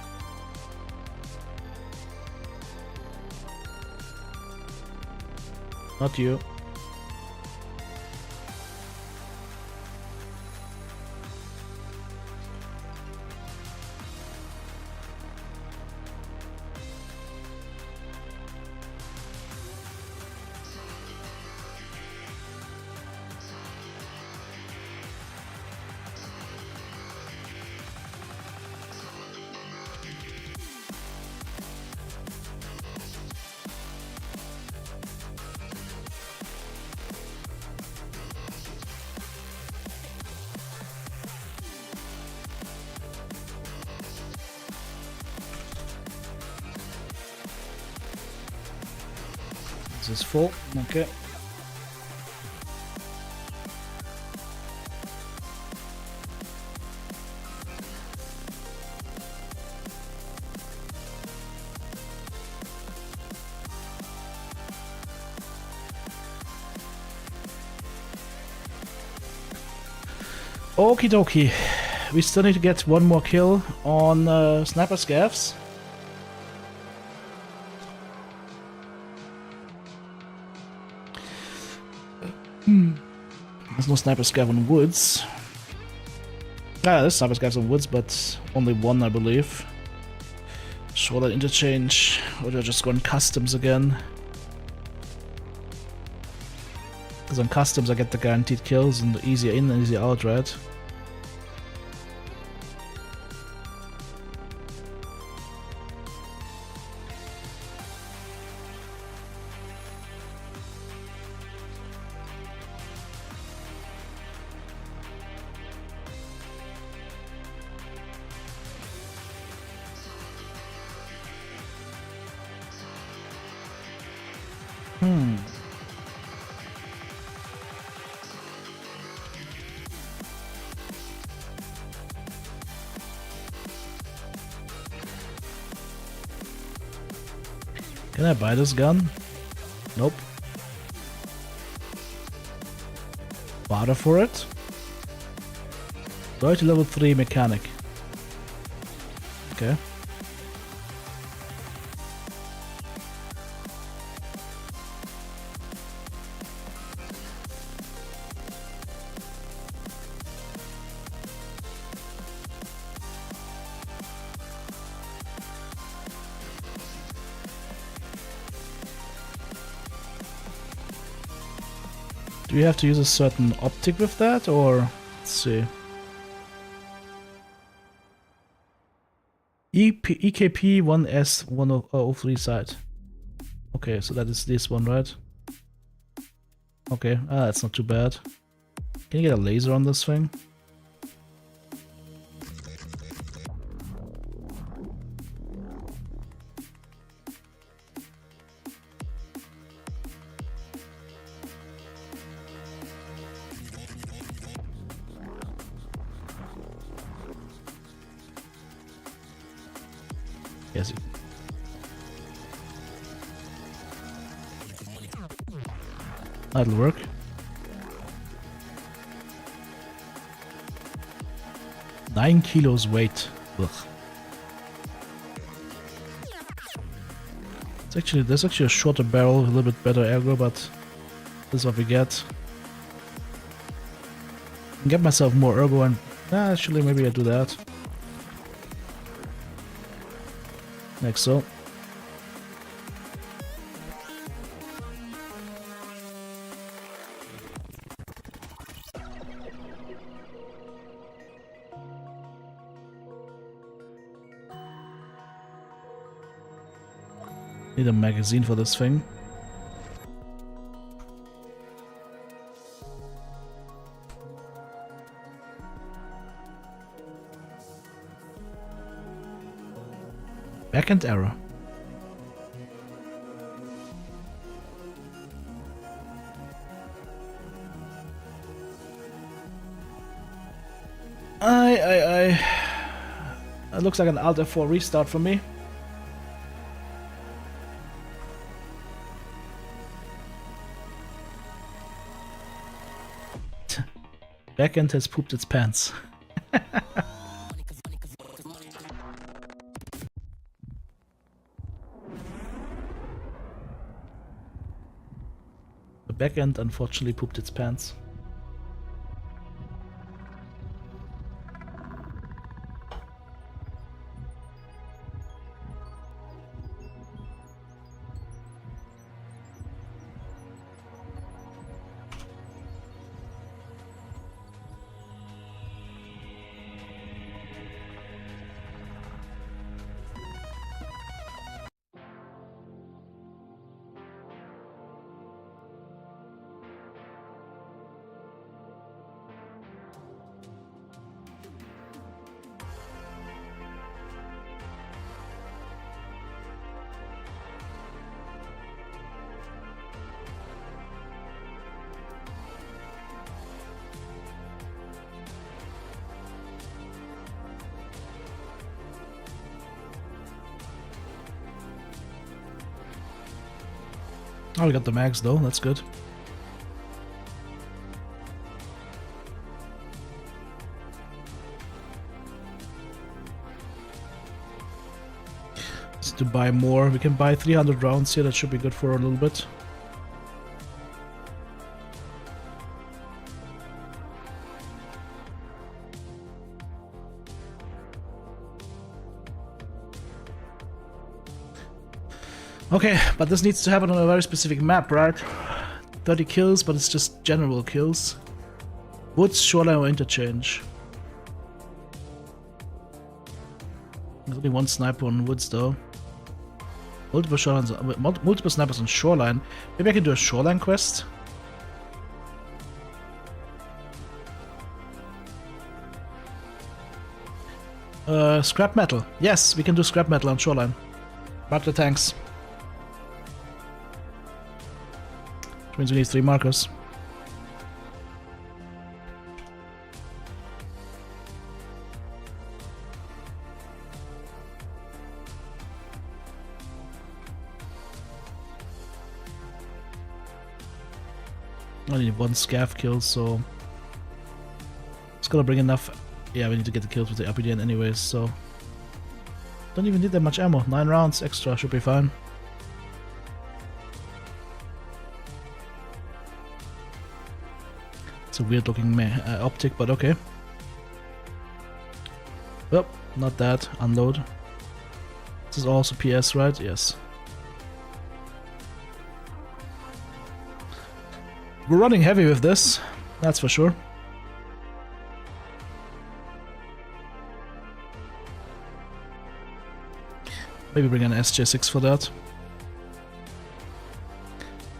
Not you. This is full. Okay. Okie dokie. We still need to get one more kill on sniper scavs. There's no sniper scav on woods. Ah, there's sniper scavs on woods, but only one, I believe. Shoulder interchange, or they're just going customs again. Because on customs I get the guaranteed kills and easier in and easier out, right? Can I buy this gun? Nope. Barter for it? Loyalty level 3 mechanic. Okay. Do we have to use a certain optic with that, or let's see. EKP 1S103 sight. Okay, so that is this one, right? Okay, that's not too bad. Can you get a laser on this thing? Yes. That'll work. Nine kilos weight. Ugh. There's actually a shorter barrel, a little bit better aggro, but this is what we get. Get myself more ergo and actually maybe I do that. Like so. Need a magazine for this thing. Backend error. It looks like an Alt F4 restart for me. Backend has pooped its pants. The backend unfortunately pooped its pants. Oh, we got the mags though, that's good. To buy more. We can buy 300 rounds here, that should be good for a little bit. Okay, but this needs to happen on a very specific map, right? 30 kills, but it's just general kills. Woods, shoreline, or interchange. There's only one sniper on woods though. Multiple shorelines, multiple snipers on shoreline. Maybe I can do a shoreline quest. Scrap metal. Yes, we can do scrap metal on shoreline. Mark the tanks. Which means we need 3 markers. I need 1 scav kill, so it's gonna bring enough. Yeah, we need to get the kills with the RPDN anyways, so don't even need that much ammo. 9 rounds extra should be fine. It's a weird looking optic, but okay. Oh, not that. Unload. This is also PS, right? Yes. We're running heavy with this, that's for sure. Maybe bring an SJ6 for that.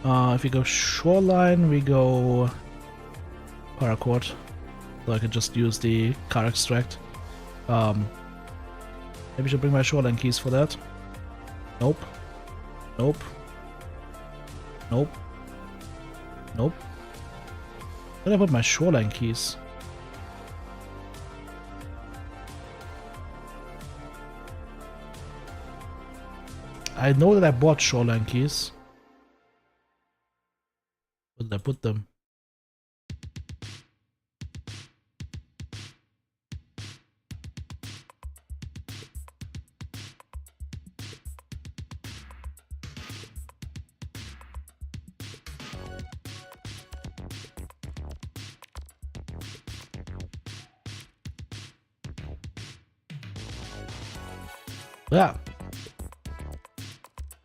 If we go shoreline, we go paracord. So I could just use the car extract. Maybe I should bring my shoreline keys for that. Nope. Nope. Nope. Nope. Where did I put my shoreline keys? I know that I bought shoreline keys. Where did I put them? Yeah.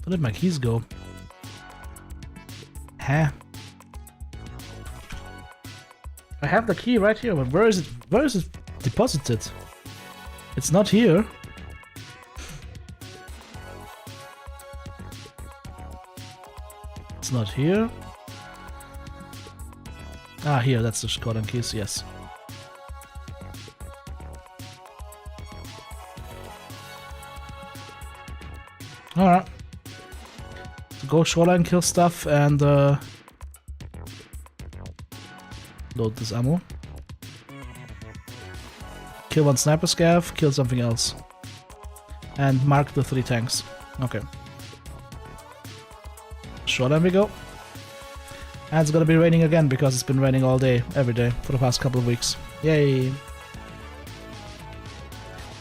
Where did my keys go? Huh? I have the key right here, but where is it? Where is it deposited? It's not here. It's not here. Ah, here, that's the Scotland keys, yes. Alright. So go shoreline, kill stuff, and load this ammo. Kill 1 sniper scav, kill something else. And mark the 3 tanks. Okay. Shoreline we go. And it's gonna be raining again because it's been raining all day, every day, for the past couple of weeks. Yay!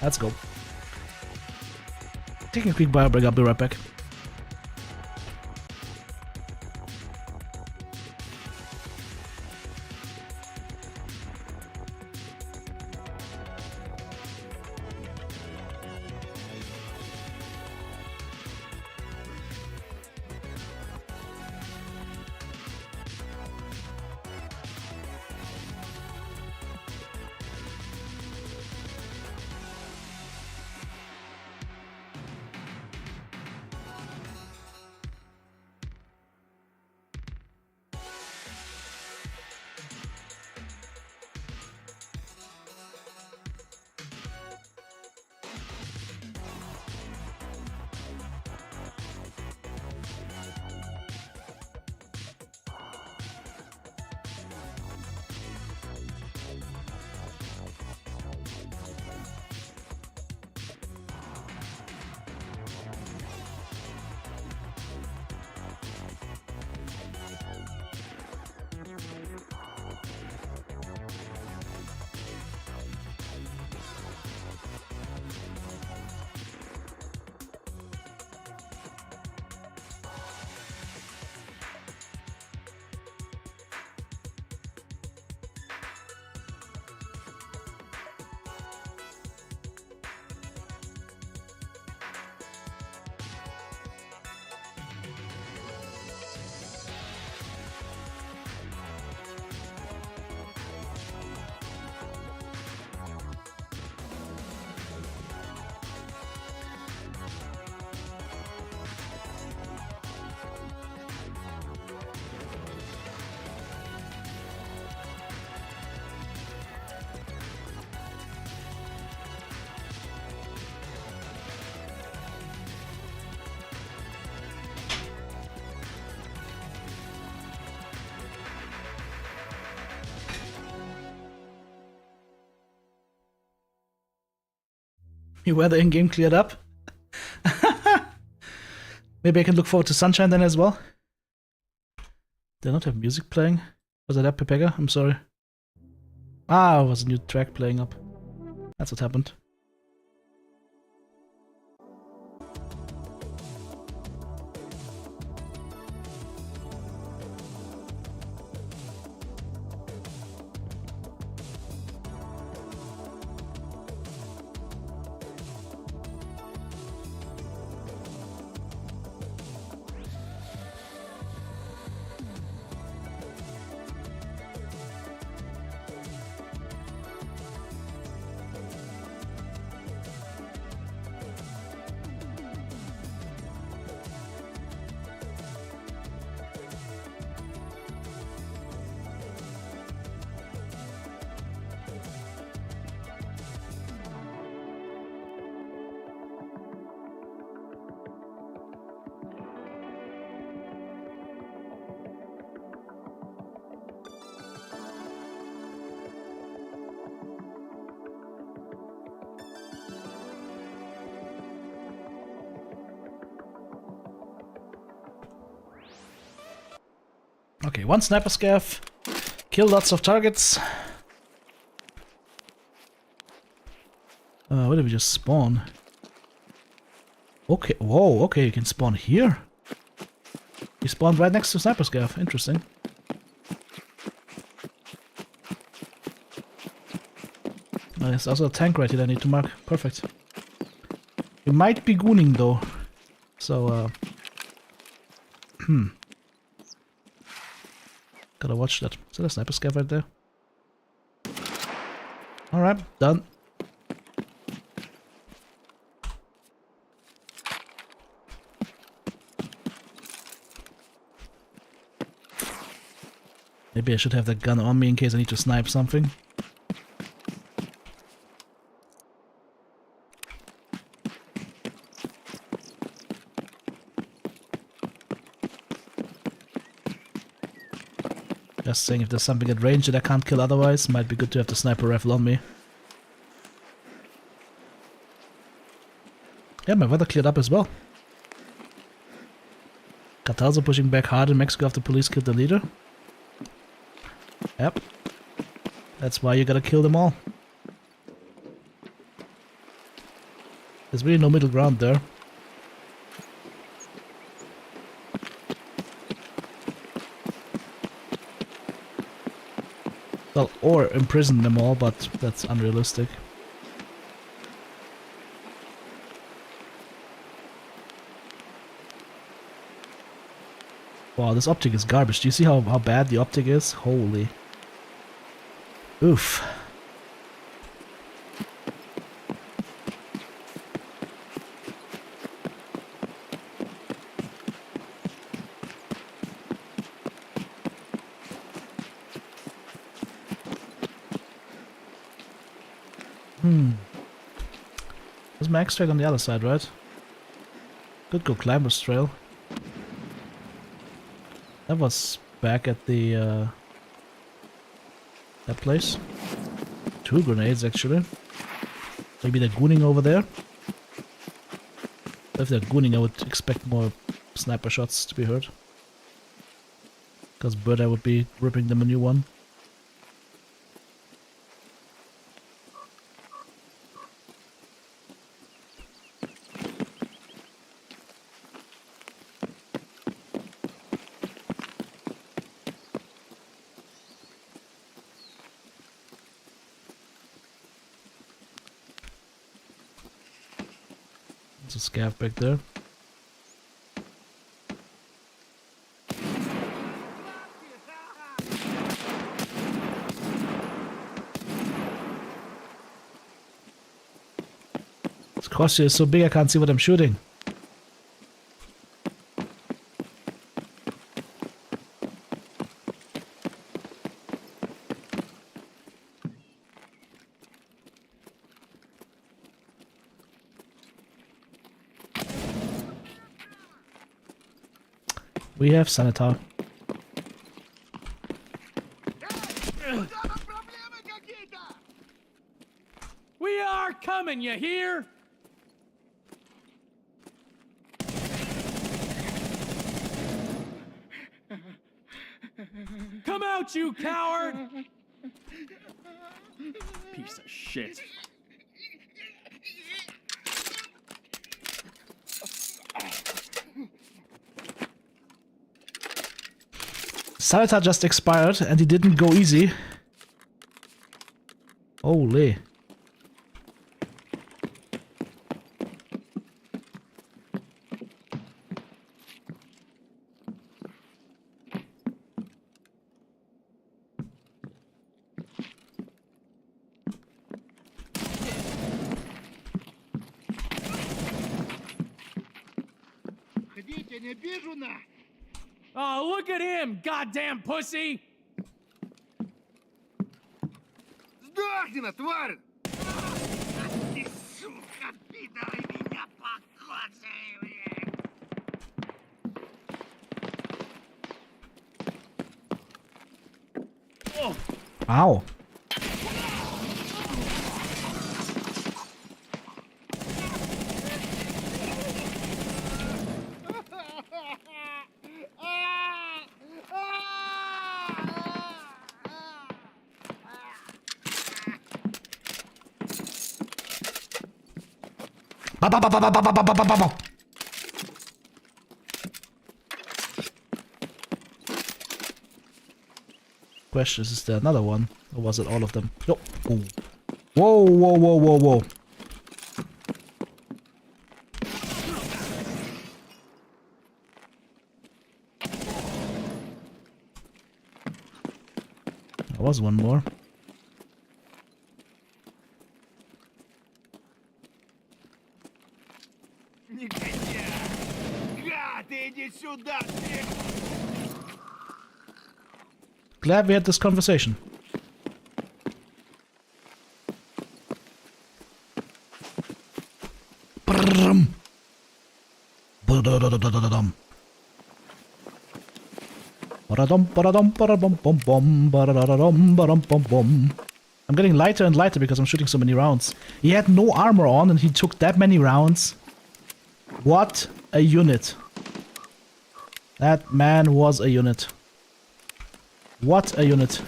Let's go. Taking a quick bio break, I'll be right back. Your weather in-game cleared up. Maybe I can look forward to sunshine then as well. Did I not have music playing? Was it that Pepega? I'm sorry. Ah, it was a new track playing up. That's what happened. Okay, one sniper scav. Kill lots of targets. Where did we just spawn? Okay, whoa, okay, you can spawn here. You spawned right next to sniper scav. Interesting. There's also a tank right here that I need to mark. Perfect. You might be gooning though. So, gotta watch that. Is that a sniper scav right there? Alright, done. Maybe I should have that gun on me in case I need to snipe something. Just saying, if there's something at range that I can't kill otherwise, might be good to have the sniper rifle on me. Yeah, my weather cleared up as well. Cartels pushing back hard in Mexico after police killed the leader. Yep. That's why you gotta kill them all. There's really no middle ground there. Well, or imprison them all, but that's unrealistic. Wow, this optic is garbage. Do you see how bad the optic is? Holy. Oof. There's my extract on the other side, right? Could go Climber's Trail. That was back at the, that place. 2 grenades, actually. Maybe they're gooning over there. If they're gooning, I would expect more sniper shots to be heard. Because Bird, I would be ripping them a new one. There's a scav back there. This crosshair is so big I can't see what I'm shooting. We have Senator.
We are coming, you hear? out, you coward! Piece of shit.
Salata just expired and he didn't go easy. Holy.
Ходите, не обижу на!
Oh, look at him, goddamn pussy!
Сдохни на, тварь! Ты, сука, пидоры, меня покоцай, блядь!
Ow. Ba, ba, ba, ba, ba, ba, ba, ba, ba, ba, ba. Question is there another one? Or was it all of them? No. Ooh. Whoa, whoa, whoa, whoa, whoa. There was one more.
Негодяй! Гад, иди сюда, ты!
Glad we had this conversation. Brrrrum. Ba-da-da-da-da-da-dum. Ba-da-dum, ba-da-dum, ba-da-bum, bum, bum, ba-da-da-da-dum, ba-dum, bum, bum. I'm getting lighter and lighter because I'm shooting so many rounds. He had no armor on and he took that many rounds. What a unit. That man was a unit. What a unit.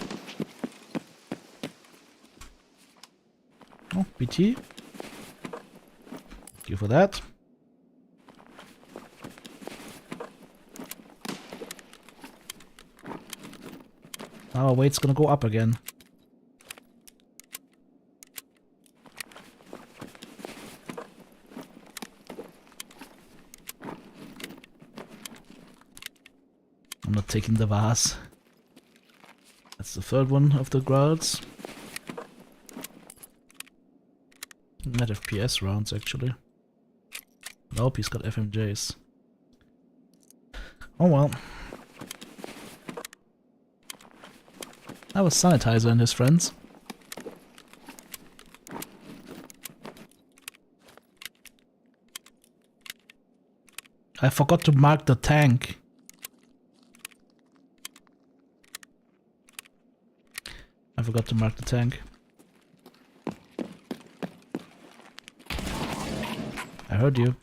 Oh, BT. Thank you for that. Our weight's gonna go up again. I'm not taking the vase. That's the third one of the growls. Might have PS rounds actually. Nope, he's got FMJs. Oh well. That was Sanitizer and his friends. I forgot to mark the tank. I forgot to mark the tank. I heard you.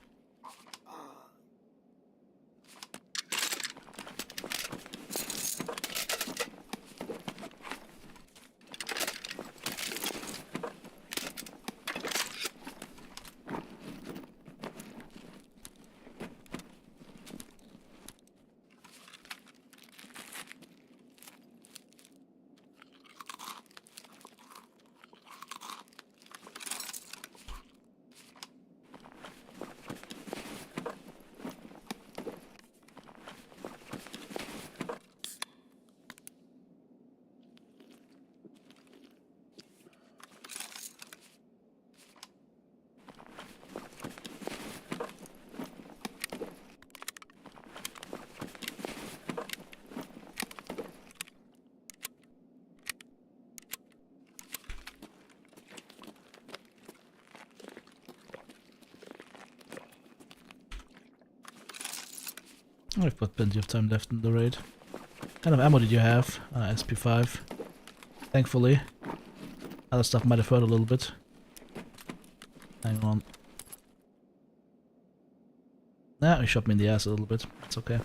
I've got plenty of time left in the raid. What kind of ammo did you have? SP5. Thankfully. Other stuff might have hurt a little bit. Hang on. Nah, he shot me in the ass a little bit. It's okay.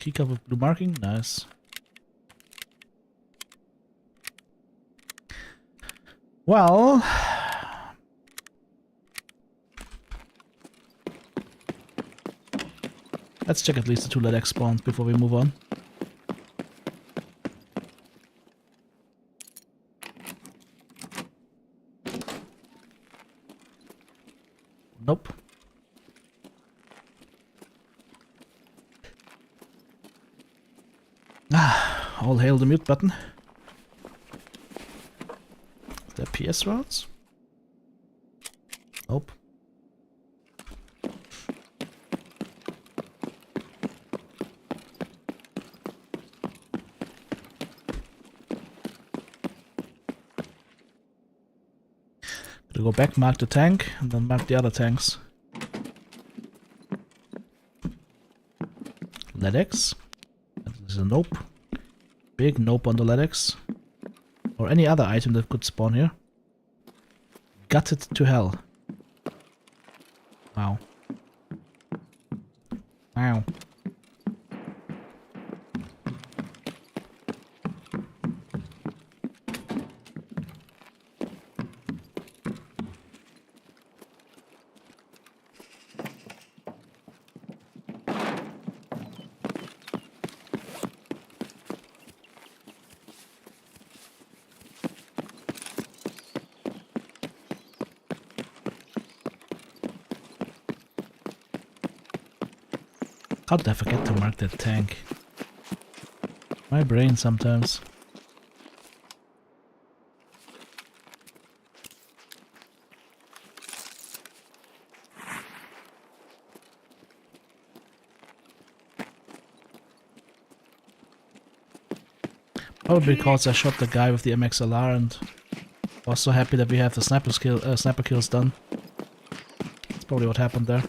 Keycard with blue marking, nice. Well, let's check at least the 2 LEDX spawns before we move on. Nope. All hail the mute button. The PS routes? Nope. Gotta go back, mark the tank, and then mark the other tanks. LEDX. This is a nope. Big nope on the LEDX. Or any other item that could spawn here. Gutted to hell. Wow. Wow. How did I forget to mark that tank? My brain sometimes. Probably because I shot the guy with the MXLR and was so happy that we have the sniper kills done. That's probably what happened there.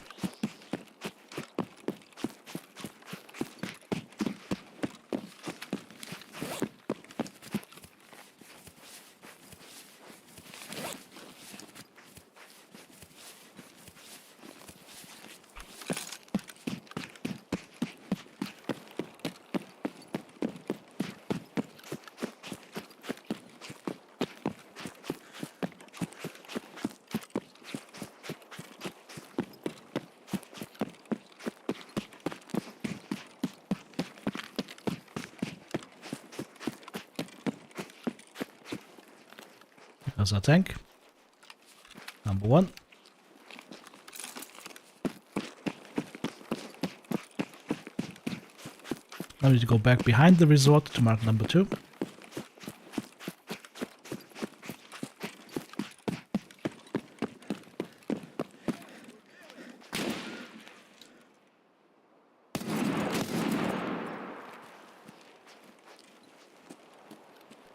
There's our tank. Number 1. Now we need to go back behind the resort to mark number 2.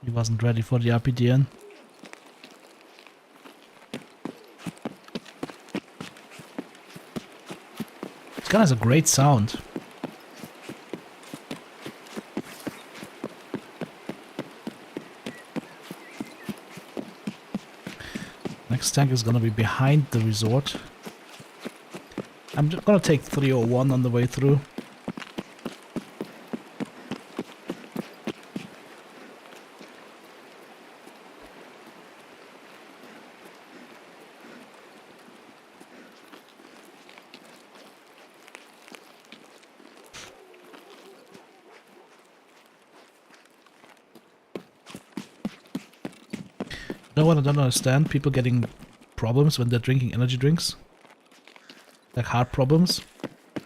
He wasn't ready for the RPDN. This gun has a great sound. Next tank is gonna be behind the resort. I'm just gonna take 301 on the way through. You know what I don't understand? People getting problems when they're drinking energy drinks. Like heart problems.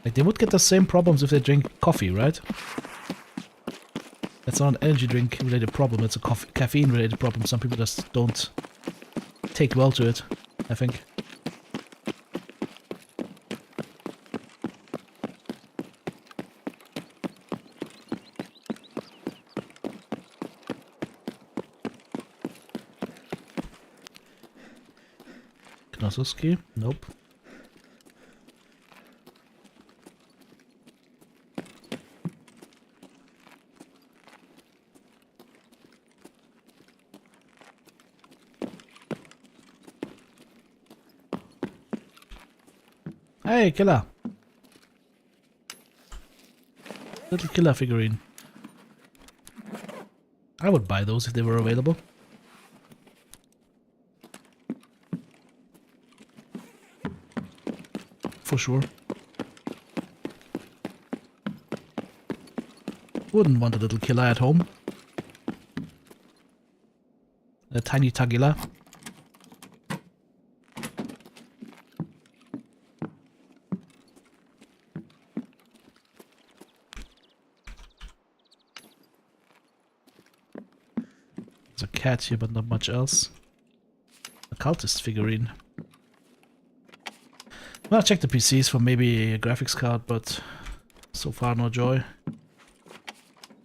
Like they would get the same problems if they drink coffee, right? That's not an energy drink related problem, it's a caffeine related problem. Some people just don't take well to it, I think. Knosowski? Nope. Hey, killer! Little killer figurine. I would buy those if they were available. For sure. Wouldn't want a little killer at home. A tiny Tagila. There's a cat here, but not much else. A cultist figurine. Well, I'll check the PCs for maybe a graphics card, but so far no joy.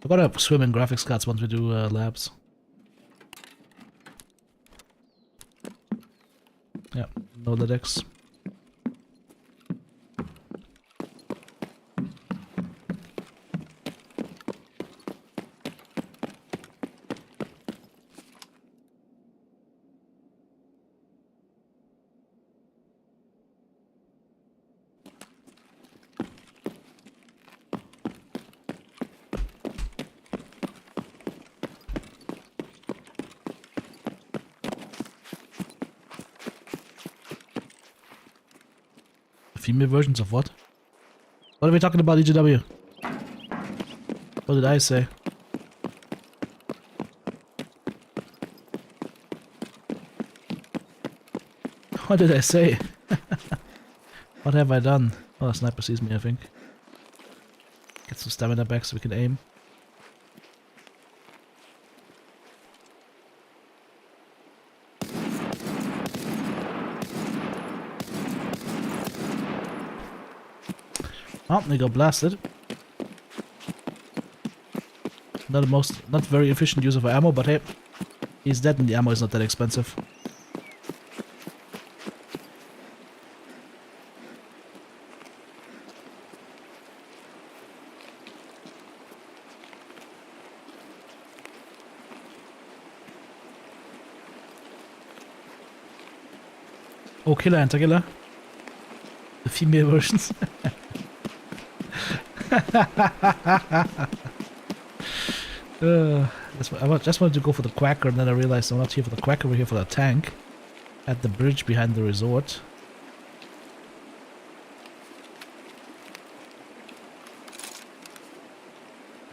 I gotta swim in graphics cards once we do labs. Yeah, no LEDX. Female versions of what? What are we talking about, EGW? What did I say? What did I say? What have I done? Oh, the sniper sees me, I think. Get some stamina back so we can aim. Oh, they got blasted. Not very efficient use of ammo, but hey, he's dead and the ammo is not that expensive. Oh, killer and killer. The female versions. I just wanted to go for the quacker, and then I realized I'm not here for the quacker, we're here for the tank. At the bridge behind the resort.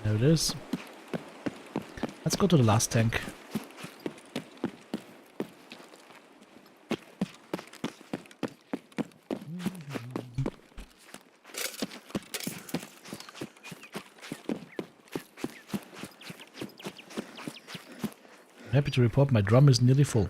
There it is. Let's go to the last tank. Happy to report my drum is nearly full.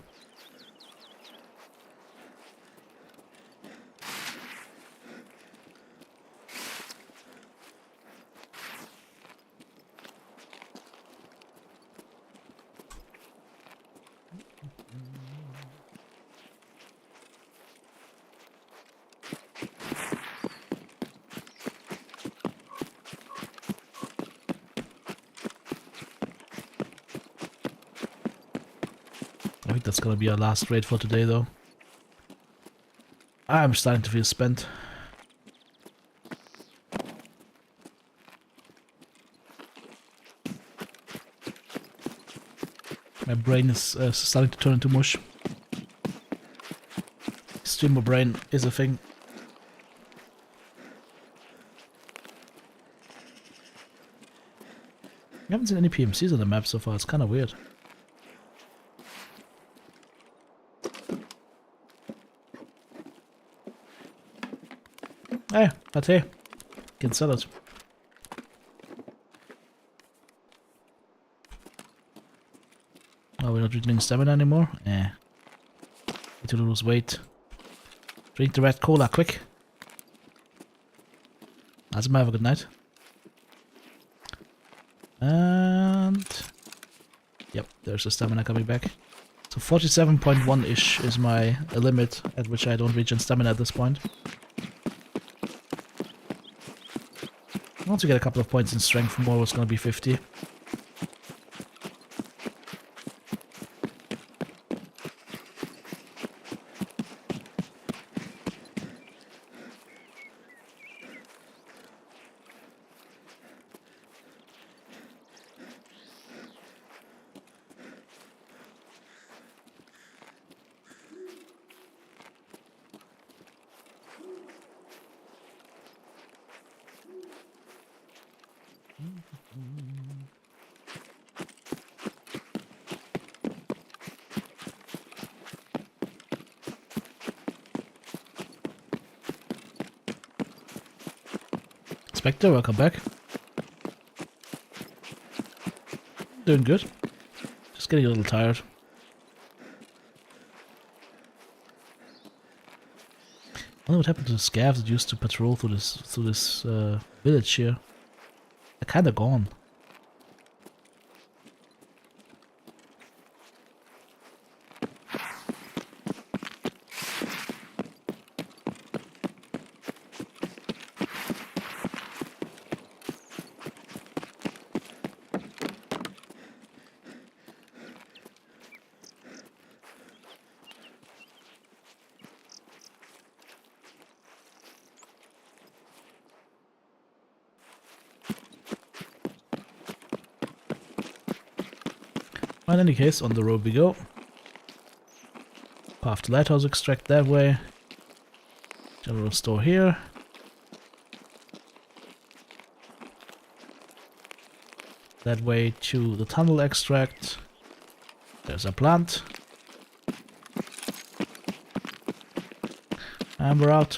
I think that's gonna be our last raid for today, though. I'm starting to feel spent. My brain is starting to turn into mush. Streamer brain is a thing. I haven't seen any PMCs on the map so far, it's kind of weird. Hey, but hey, can sell it. Oh, we're not drinking stamina anymore? Eh. Need to lose weight. Drink the red cola, quick. Azuma, have a good night. And... Yep, there's the stamina coming back. So 47.1-ish is my limit at which I don't reach in stamina at this point. Once we get a couple of points in strength more, it's going to be 50. Spectre, welcome back. Doing good. Just getting a little tired. I wonder what happened to the scavs that used to patrol through this village here. They're kinda gone. In any case, on the road we go. Path to Lighthouse Extract that way. General store here. That way to the tunnel extract. There's a plant. And we're out.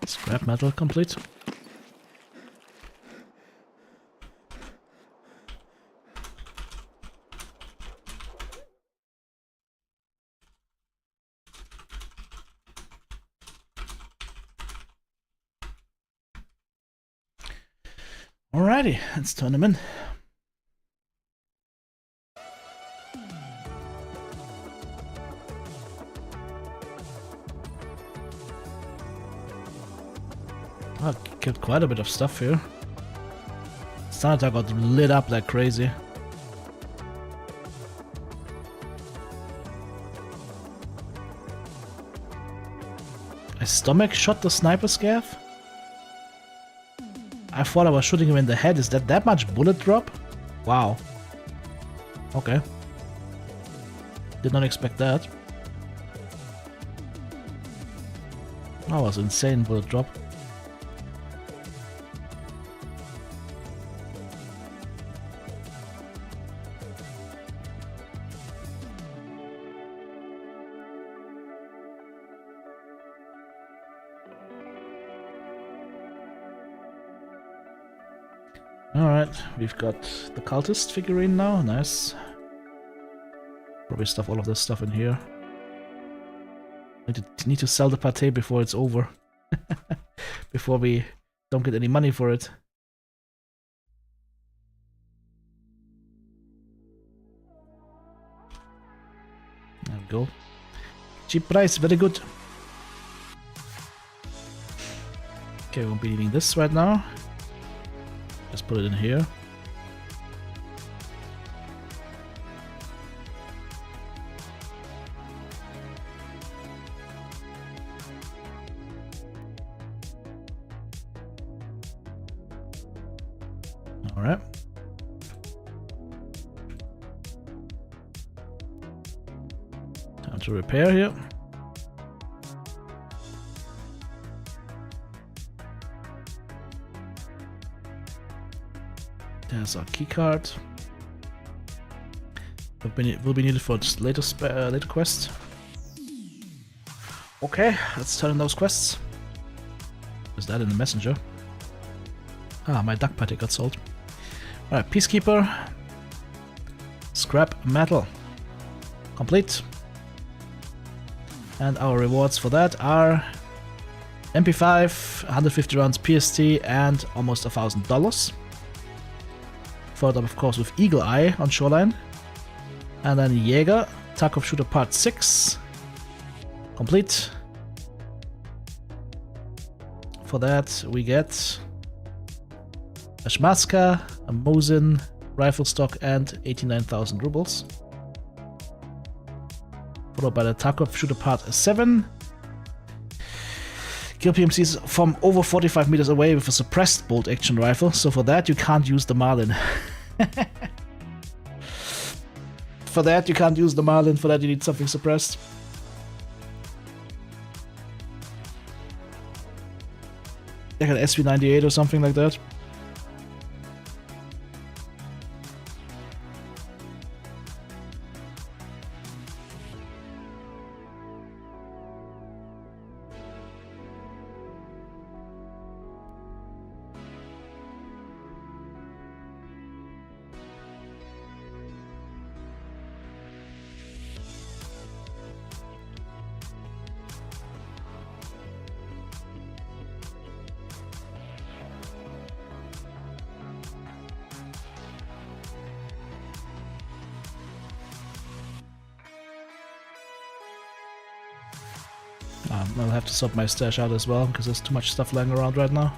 Scrap metal complete. Alrighty, let's turn them in. I killed quite a bit of stuff here. Sanita got lit up like crazy. I stomach shot the sniper scav? I thought I was shooting him in the head. Is that much bullet drop? Wow. Okay. Did not expect that. That was insane bullet drop. Alright, we've got the cultist figurine now, nice. Probably stuff all of this stuff in here. Need to sell the pate before it's over. Before we don't get any money for it. There we go. Cheap price, very good. Okay, we won't be needing this right now. Let's put it in here. All right. Time to repair here. There's our keycard. Will be needed for later quest. Okay, let's turn in those quests. Is that in the messenger? Ah, my duck patty got sold. Alright, Peacekeeper. Scrap metal. Complete. And our rewards for that are MP5, 150 rounds PST, and almost $1,000. Followed up, of course, with Eagle Eye on Shoreline. And then Jäger, Tarkov Shooter Part 6. Complete. For that, we get a Shmaska, a Mosin, rifle stock, and 89,000 rubles. Followed by the Tarkov Shooter Part 7. Kill PMCs from over 45 meters away with a suppressed bolt action rifle, so for that you can't use the Marlin. For that, you can't use the Marlin. For that, you need something suppressed. Like an SV98 or something like that. I'll have to sort my stash out as well, because there's too much stuff lying around right now.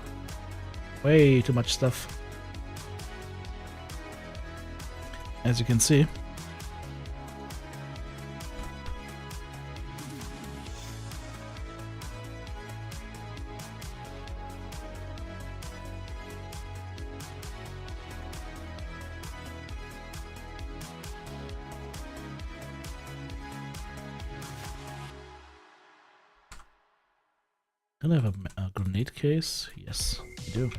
Way too much stuff. As you can see. Don't I have a grenade case? Yes, I do.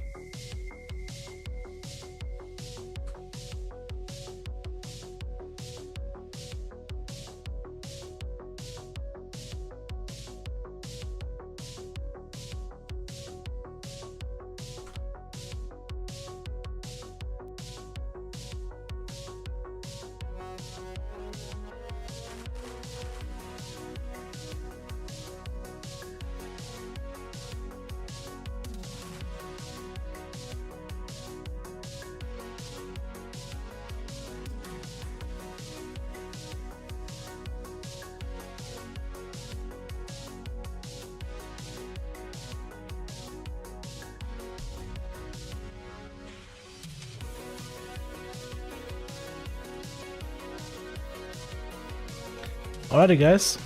Alrighty guys,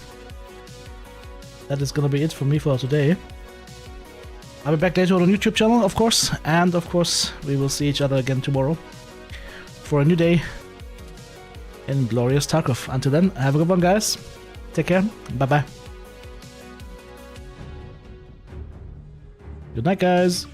that is gonna be it for me for today. I'll be back later on the YouTube channel, of course, and of course we will see each other again tomorrow for a new day in glorious Tarkov. Until then, have a good one guys, take care, bye bye. Good night guys.